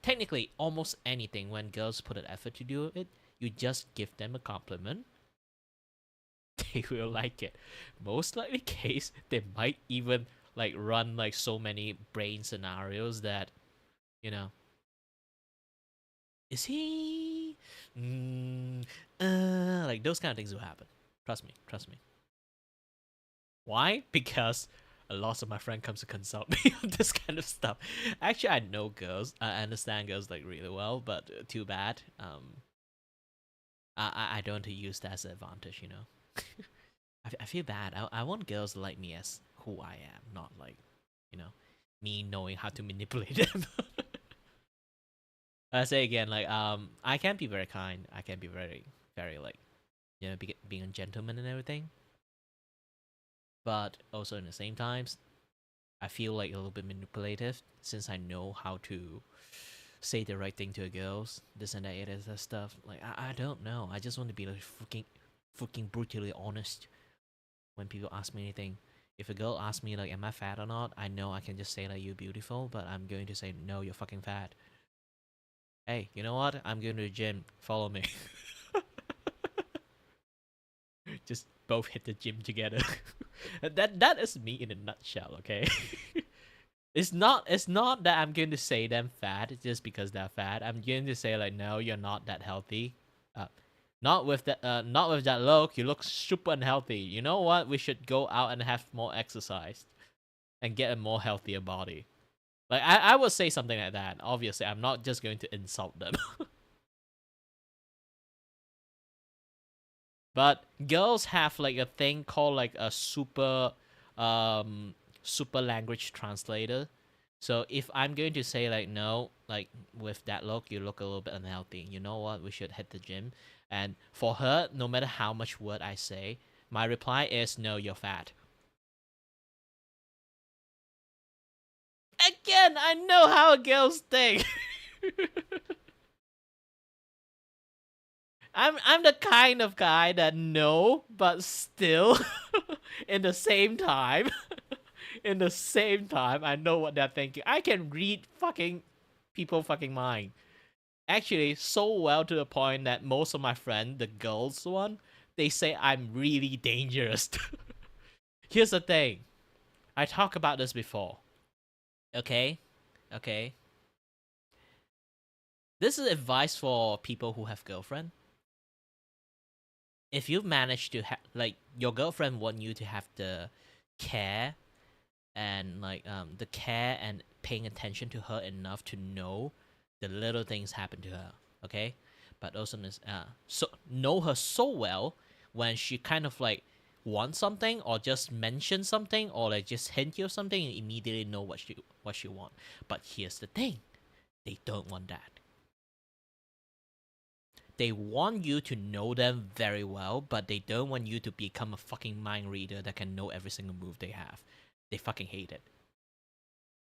Speaker 2: Technically, almost anything when girls put an effort to do it, you just give them a compliment. They will like it. Most likely case, they might even like run like so many brain scenarios that, is he? Like those kind of things will happen. Trust me. Why? Because a lot of my friend comes to consult me on this kind of stuff. Actually, I know girls. I understand girls like really well, but too bad. I don't want to use that as an advantage. I feel bad. I want girls to like me as who I am, not like, me knowing how to manipulate them. I say again, like I can be very kind. I can be very, very like, being a gentleman and everything. But also in the same times, I feel like a little bit manipulative since I know how to say the right thing to the girls, this and that, that stuff. Like I don't know. I just want to be like freaking brutally honest when people ask me anything. If a girl asks me like, am I fat or not? I know I can just say like, you're beautiful, but I'm going to say, no, you're fucking fat. Hey, you know what? I'm going to the gym. Follow me. Just both hit the gym together. that is me in a nutshell, okay? It's not that I'm going to say them fat just because they're fat. I'm going to say like, no, you're not that healthy. Not with that look. You look super unhealthy. You know what? We should go out and have more exercise and get a more healthier body. Like I would say something like that. Obviously, I'm not just going to insult them. But girls have like a thing called like a super language translator. So if I'm going to say like, no, like with that look, you look a little bit unhealthy. You know what? We should hit the gym. And for her, no matter how much word I say, my reply is, no, you're fat. Again, I know how girls think. I'm the kind of guy that no, but still, in the same time, I know what they're thinking. I can read people fucking mind. Actually, so well to the point that most of my friends, the girls one, they say I'm really dangerous. Here's the thing. I talked about this before. Okay? This is advice for people who have girlfriend. If you manage to have, like, your girlfriend want you to have the care and paying attention to her enough to know the little things happen to her, okay? But also know her so well when she kind of like wants something or just mention something or like just hint you of something, you immediately know what she want. But here's the thing, they don't want that. They want you to know them very well, but they don't want you to become a fucking mind reader that can know every single move they have. They fucking hate it.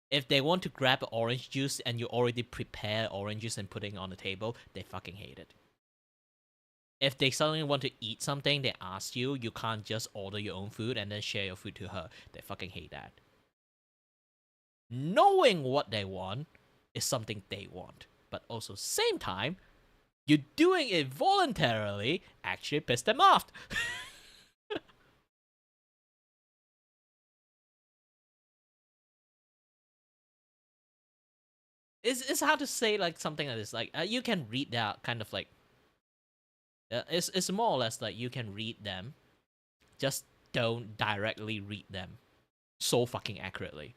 Speaker 2: If they want to grab orange juice and you already prepare orange juice and putting it on the table, they fucking hate it. If they suddenly want to eat something, they ask you, you can't just order your own food and then share your food to her. They fucking hate that. Knowing what they want is something they want, but also same time, you doing it voluntarily actually piss them off. It's hard to say like something like this. Like you can read that kind of like. It's more or less like you can read them, just don't directly read them so fucking accurately.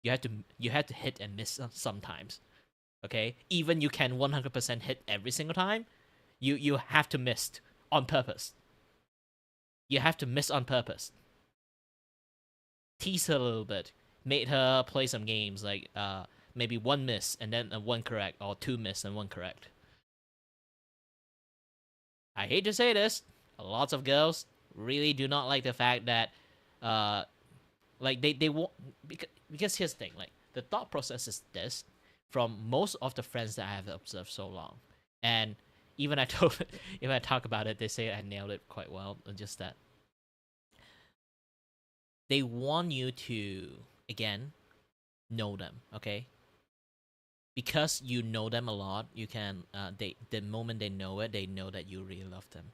Speaker 2: You have to hit and miss sometimes. Okay, even you can 100% hit every single time, you have to miss on purpose. You have to miss on purpose. Tease her a little bit, made her play some games like maybe one miss and then one correct, or two miss and one correct. I hate to say this, lots of girls really do not like the fact that like they want, because here's the thing, like the thought process is this from most of the friends that I have observed so long, and even if I talk about it, they say I nailed it quite well. Just that they want you to again know them, okay? Because you know them a lot, you can the moment they know it, they know that you really love them.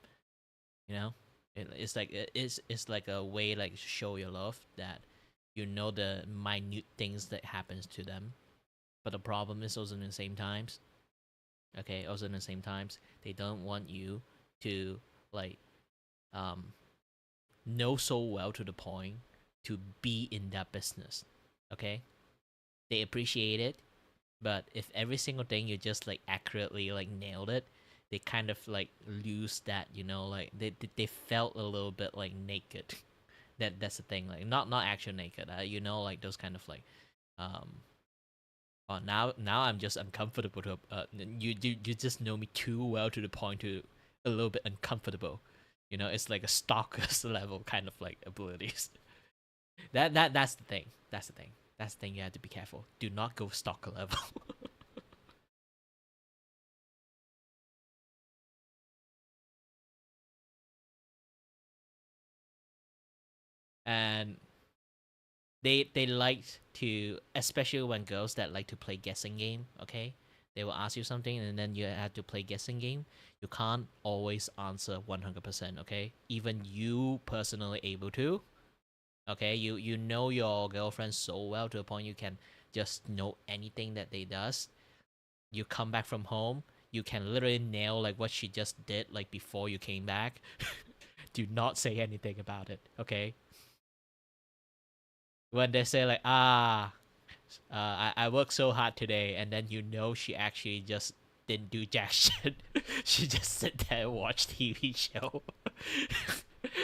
Speaker 2: You know, it's like a way like to show your love, that you know the minute things that happens to them. But the problem is also in the same times, okay, also in the same times, they don't want you to like know so well to the point to be in that business, okay? They appreciate it, but if every single thing you just like accurately like nailed it, they kind of like lose that, you know, like they felt a little bit like naked. That's the thing, like not actual naked, you know, like those kind of like oh, now I'm just uncomfortable to you just know me too well to the point to a little bit uncomfortable. You know, it's like a stalker's level kind of like abilities. That's the thing. That's the thing. That's the thing, you have to be careful. Do not go stalker level. and they like to, especially when girls that like to play guessing game. Okay, they will ask you something and then you have to play guessing game. You can't always answer 100%. Okay, even you personally able to. Okay, you know your girlfriend so well to a point you can just know anything that they does. You come back from home, you can literally nail like what she just did like before you came back. Do not say anything about it, okay? When they say like, I worked so hard today, and then you know she actually just didn't do jack shit. She just sit there and watch TV show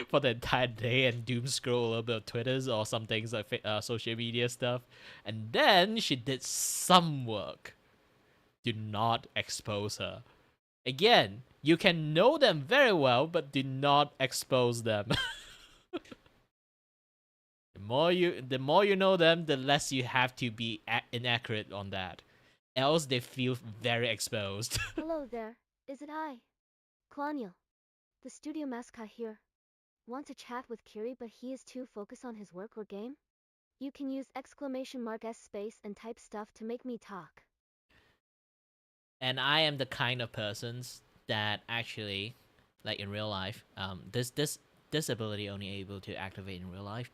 Speaker 2: for the entire day and doom scroll a little bit of Twitters or some things like social media stuff, and then she did some work. Do not expose her. Again, you can know them very well, but do not expose them. The more you know them, the less you have to be inaccurate on that. Else they feel very exposed.
Speaker 3: Hello there. Is it I? Claudiel, the studio mascot here. Want to chat with Kiray but he is too focused on his work or game? You can use !S space and type stuff to make me talk.
Speaker 2: And I am the kind of persons that actually, like in real life, this ability only able to activate in real life.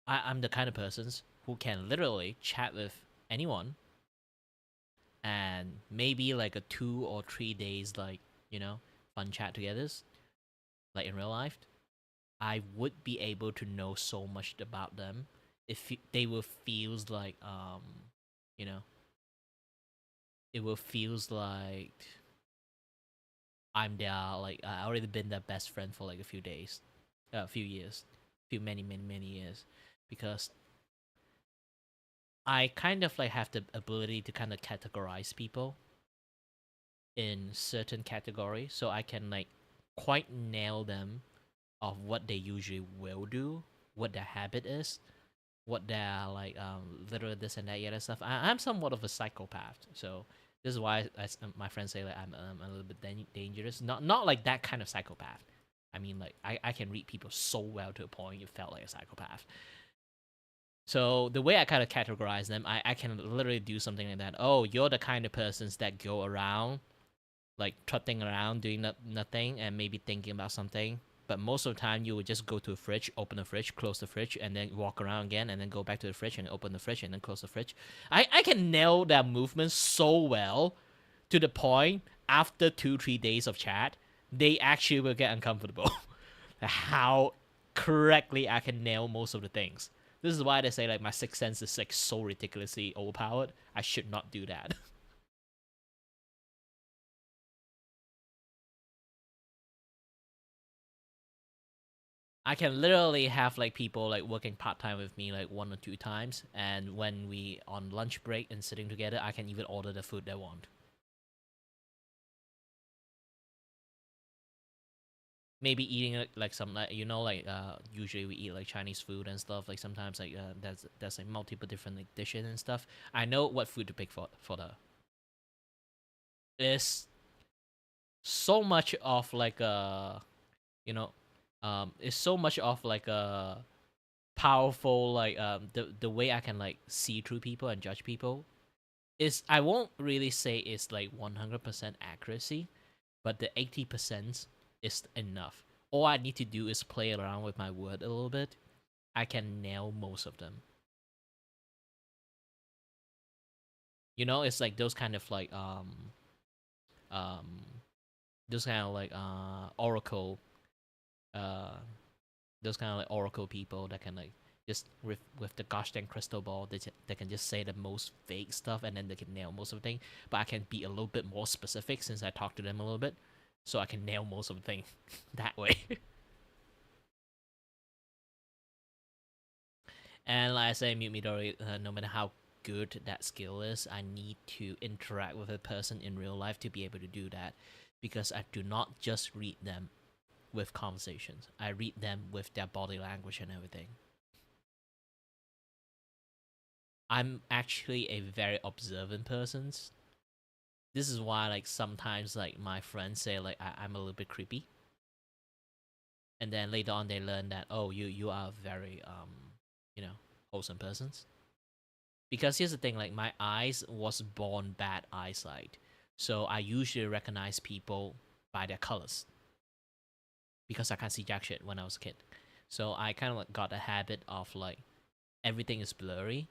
Speaker 2: I'm the kind of persons who can literally chat with anyone, and maybe like a 2 or 3 days, like, you know, fun chat together, like in real life. I would be able to know so much about them if they will feels like you know, it will feels like I'm their, like, I already been their best friend for like a few days, a few years, many years, because I kind of like have the ability to kind of categorize people in certain categories, so I can like quite nail them of what they usually will do, what their habit is, what they're like, literally this and that other stuff. I'm somewhat of a psychopath, so this is why my friends say like I'm a little bit dangerous. Not like that kind of psychopath. I mean, like I can read people so well to a point it felt like a psychopath. So the way I kind of categorize them, I can literally do something like that. Oh, you're the kind of persons that go around, like trotting around, doing nothing, and maybe thinking about something. But most of the time, you would just go to the fridge, open the fridge, close the fridge, and then walk around again, and then go back to the fridge and open the fridge and then close the fridge. I can nail that movement so well, to the point after 2-3 days of chat, they actually will get uncomfortable. How correctly I can nail most of the things. This is why they say like my sixth sense is like so ridiculously overpowered. I should not do that. I can literally have like people like working part-time with me like 1 or 2 times, and when we on lunch break and sitting together, I can even order the food they want. Maybe eating like some, like, you know, like usually we eat like Chinese food and stuff, like sometimes like there's like multiple different like dishes and stuff. I know what food to pick for the. It's so much of like a, you know, it's so much of like a powerful, like the way I can like see through people and judge people is, I won't really say it's like 100% accuracy, but the 80% is enough. All I need to do is play around with my word a little bit. I can nail most of them. You know, it's like those kind of like um those kind of like oracle those kind of like oracle people that can like just with the gosh dang crystal ball, they can just say the most vague stuff and then they can nail most of the thing. But I can be a little bit more specific since I talked to them a little bit, so I can nail most of the thing that way. And like I say, Mute Midori, no matter how good that skill is, I need to interact with a person in real life to be able to do that, because I do not just read them with conversations. I read them with their body language and everything. I'm actually a very observant person. This is why like sometimes like my friends say like I'm a little bit creepy. and then later on they learn that, oh, you are very you know, wholesome persons. Because here's the thing, like my eyes was born bad eyesight, so I usually recognize people by their colors because I can't see jack shit when I was a kid. So I kind of like got a habit of like everything is blurry.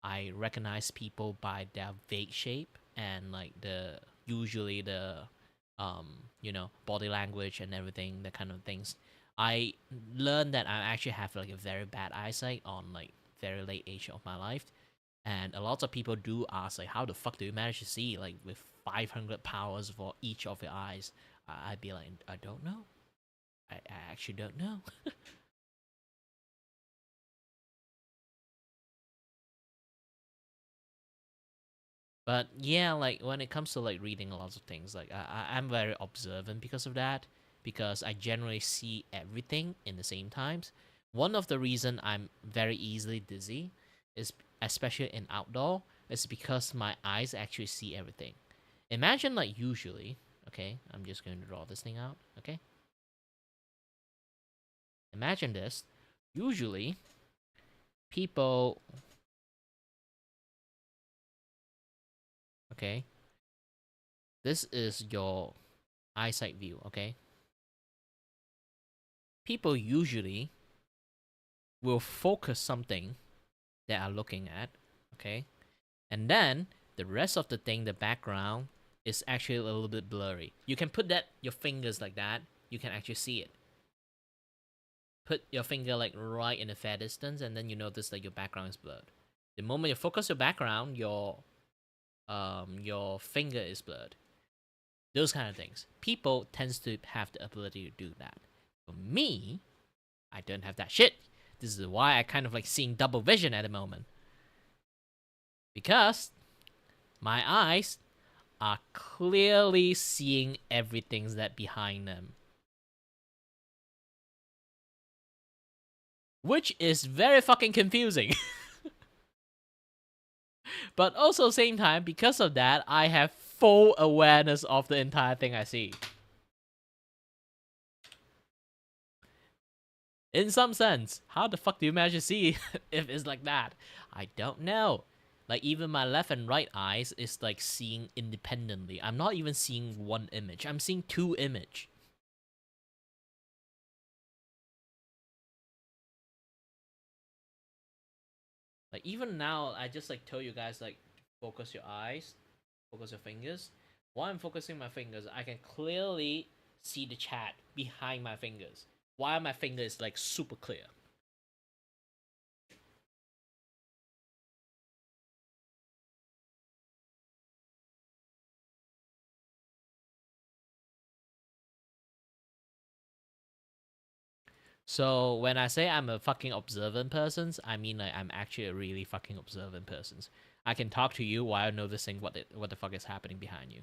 Speaker 2: I recognize people by their vague shape and like the usually the you know, body language and everything, that kind of things. I learned that I actually have like a very bad eyesight on like very late age of my life, and a lot of people do ask like, how the fuck do you manage to see like with 500 powers for each of your eyes? I'd be like, I don't know. I actually don't know. But yeah, like when it comes to like reading a lot of things, like I'm very observant because of that. Because I generally see everything in the same times. One of the reason I'm very easily dizzy is, especially in outdoor, is because my eyes actually see everything. Imagine like usually, okay, I'm just going to draw this thing out, okay? Imagine this. Usually, people, okay, this is your eyesight view, okay? People usually will focus something that are looking at, okay? And then the rest of the thing, the background, is actually a little bit blurry. You can put that your fingers like that, you can actually see it. Put your finger like right in a fair distance, and then you notice that your background is blurred. The moment you focus your background, your finger is blurred. Those kind of things. People tends to have the ability to do that. For me, I don't have that shit. This is why I kind of like seeing double vision at the moment. Because my eyes are clearly seeing everything that behind them. Which is very fucking confusing. But also same time, because of that, I have full awareness of the entire thing I see. In some sense, how the fuck do you manage to see if it's like that? I don't know. Like even my left and right eyes is like seeing independently. I'm not even seeing one image. I'm seeing two images. Like even now, I just like told you guys like focus your eyes, focus your fingers. While I'm focusing my fingers, I can clearly see the chat behind my fingers. While my finger is like super clear. So when I say I'm a fucking observant person, I mean like I'm actually a really fucking observant person. I can talk to you while noticing what the fuck is happening behind you.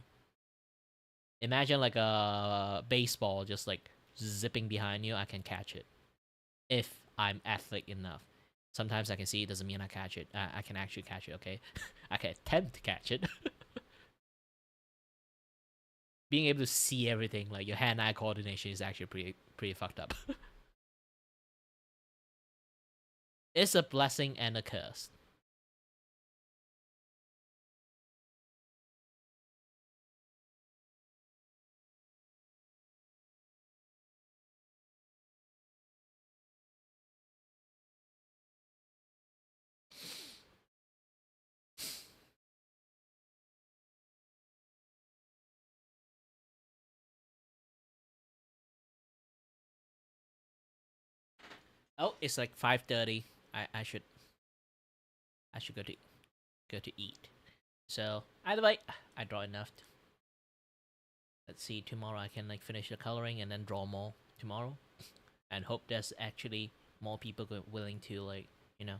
Speaker 2: Imagine like a baseball just like zipping behind you. I can catch it if I'm athletic enough. Sometimes I can see it, doesn't mean I catch it. I can actually catch it, okay? I can attempt to catch it. Being able to see everything, like your hand-eye coordination, is actually pretty fucked up. It's a blessing and a curse. Oh, it's like 5:30. I should go to eat. So either way, I draw enough. Let's see, tomorrow I can like finish the coloring and then draw more tomorrow, and hope there's actually more people willing to like, you know,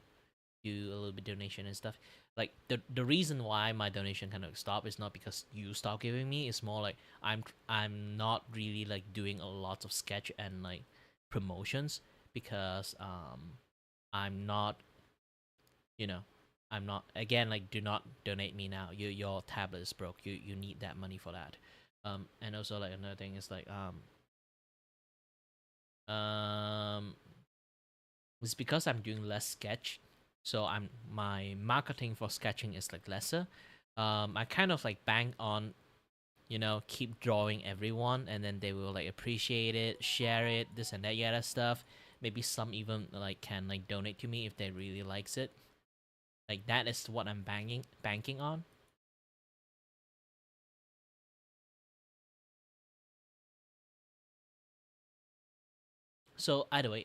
Speaker 2: do a little bit donation and stuff. Like the reason why my donation kind of stopped is not because you stop giving me. It's more like I'm not really like doing a lot of sketch and like promotions because I'm not, you know, I'm not, again, like do not donate me now. Your tablet is broke. You need that money for that. And also like another thing is like It's because I'm doing less sketch, so my marketing for sketching is like lesser. I kind of like bank on, keep drawing everyone, and then they will like appreciate it, share it, this and that yada stuff. Maybe some even like can like donate to me if they really likes it. Like that is what I'm banking on. So either way,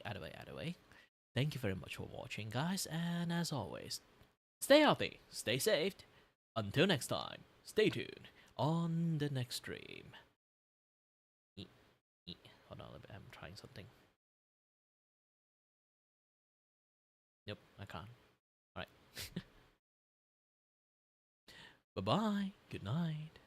Speaker 2: thank you very much for watching, guys, and as always, stay healthy, stay safe. Until next time, stay tuned on the next stream. Hold on a little bit, I'm trying something. Nope, I can't. Alright. Bye-bye, good night.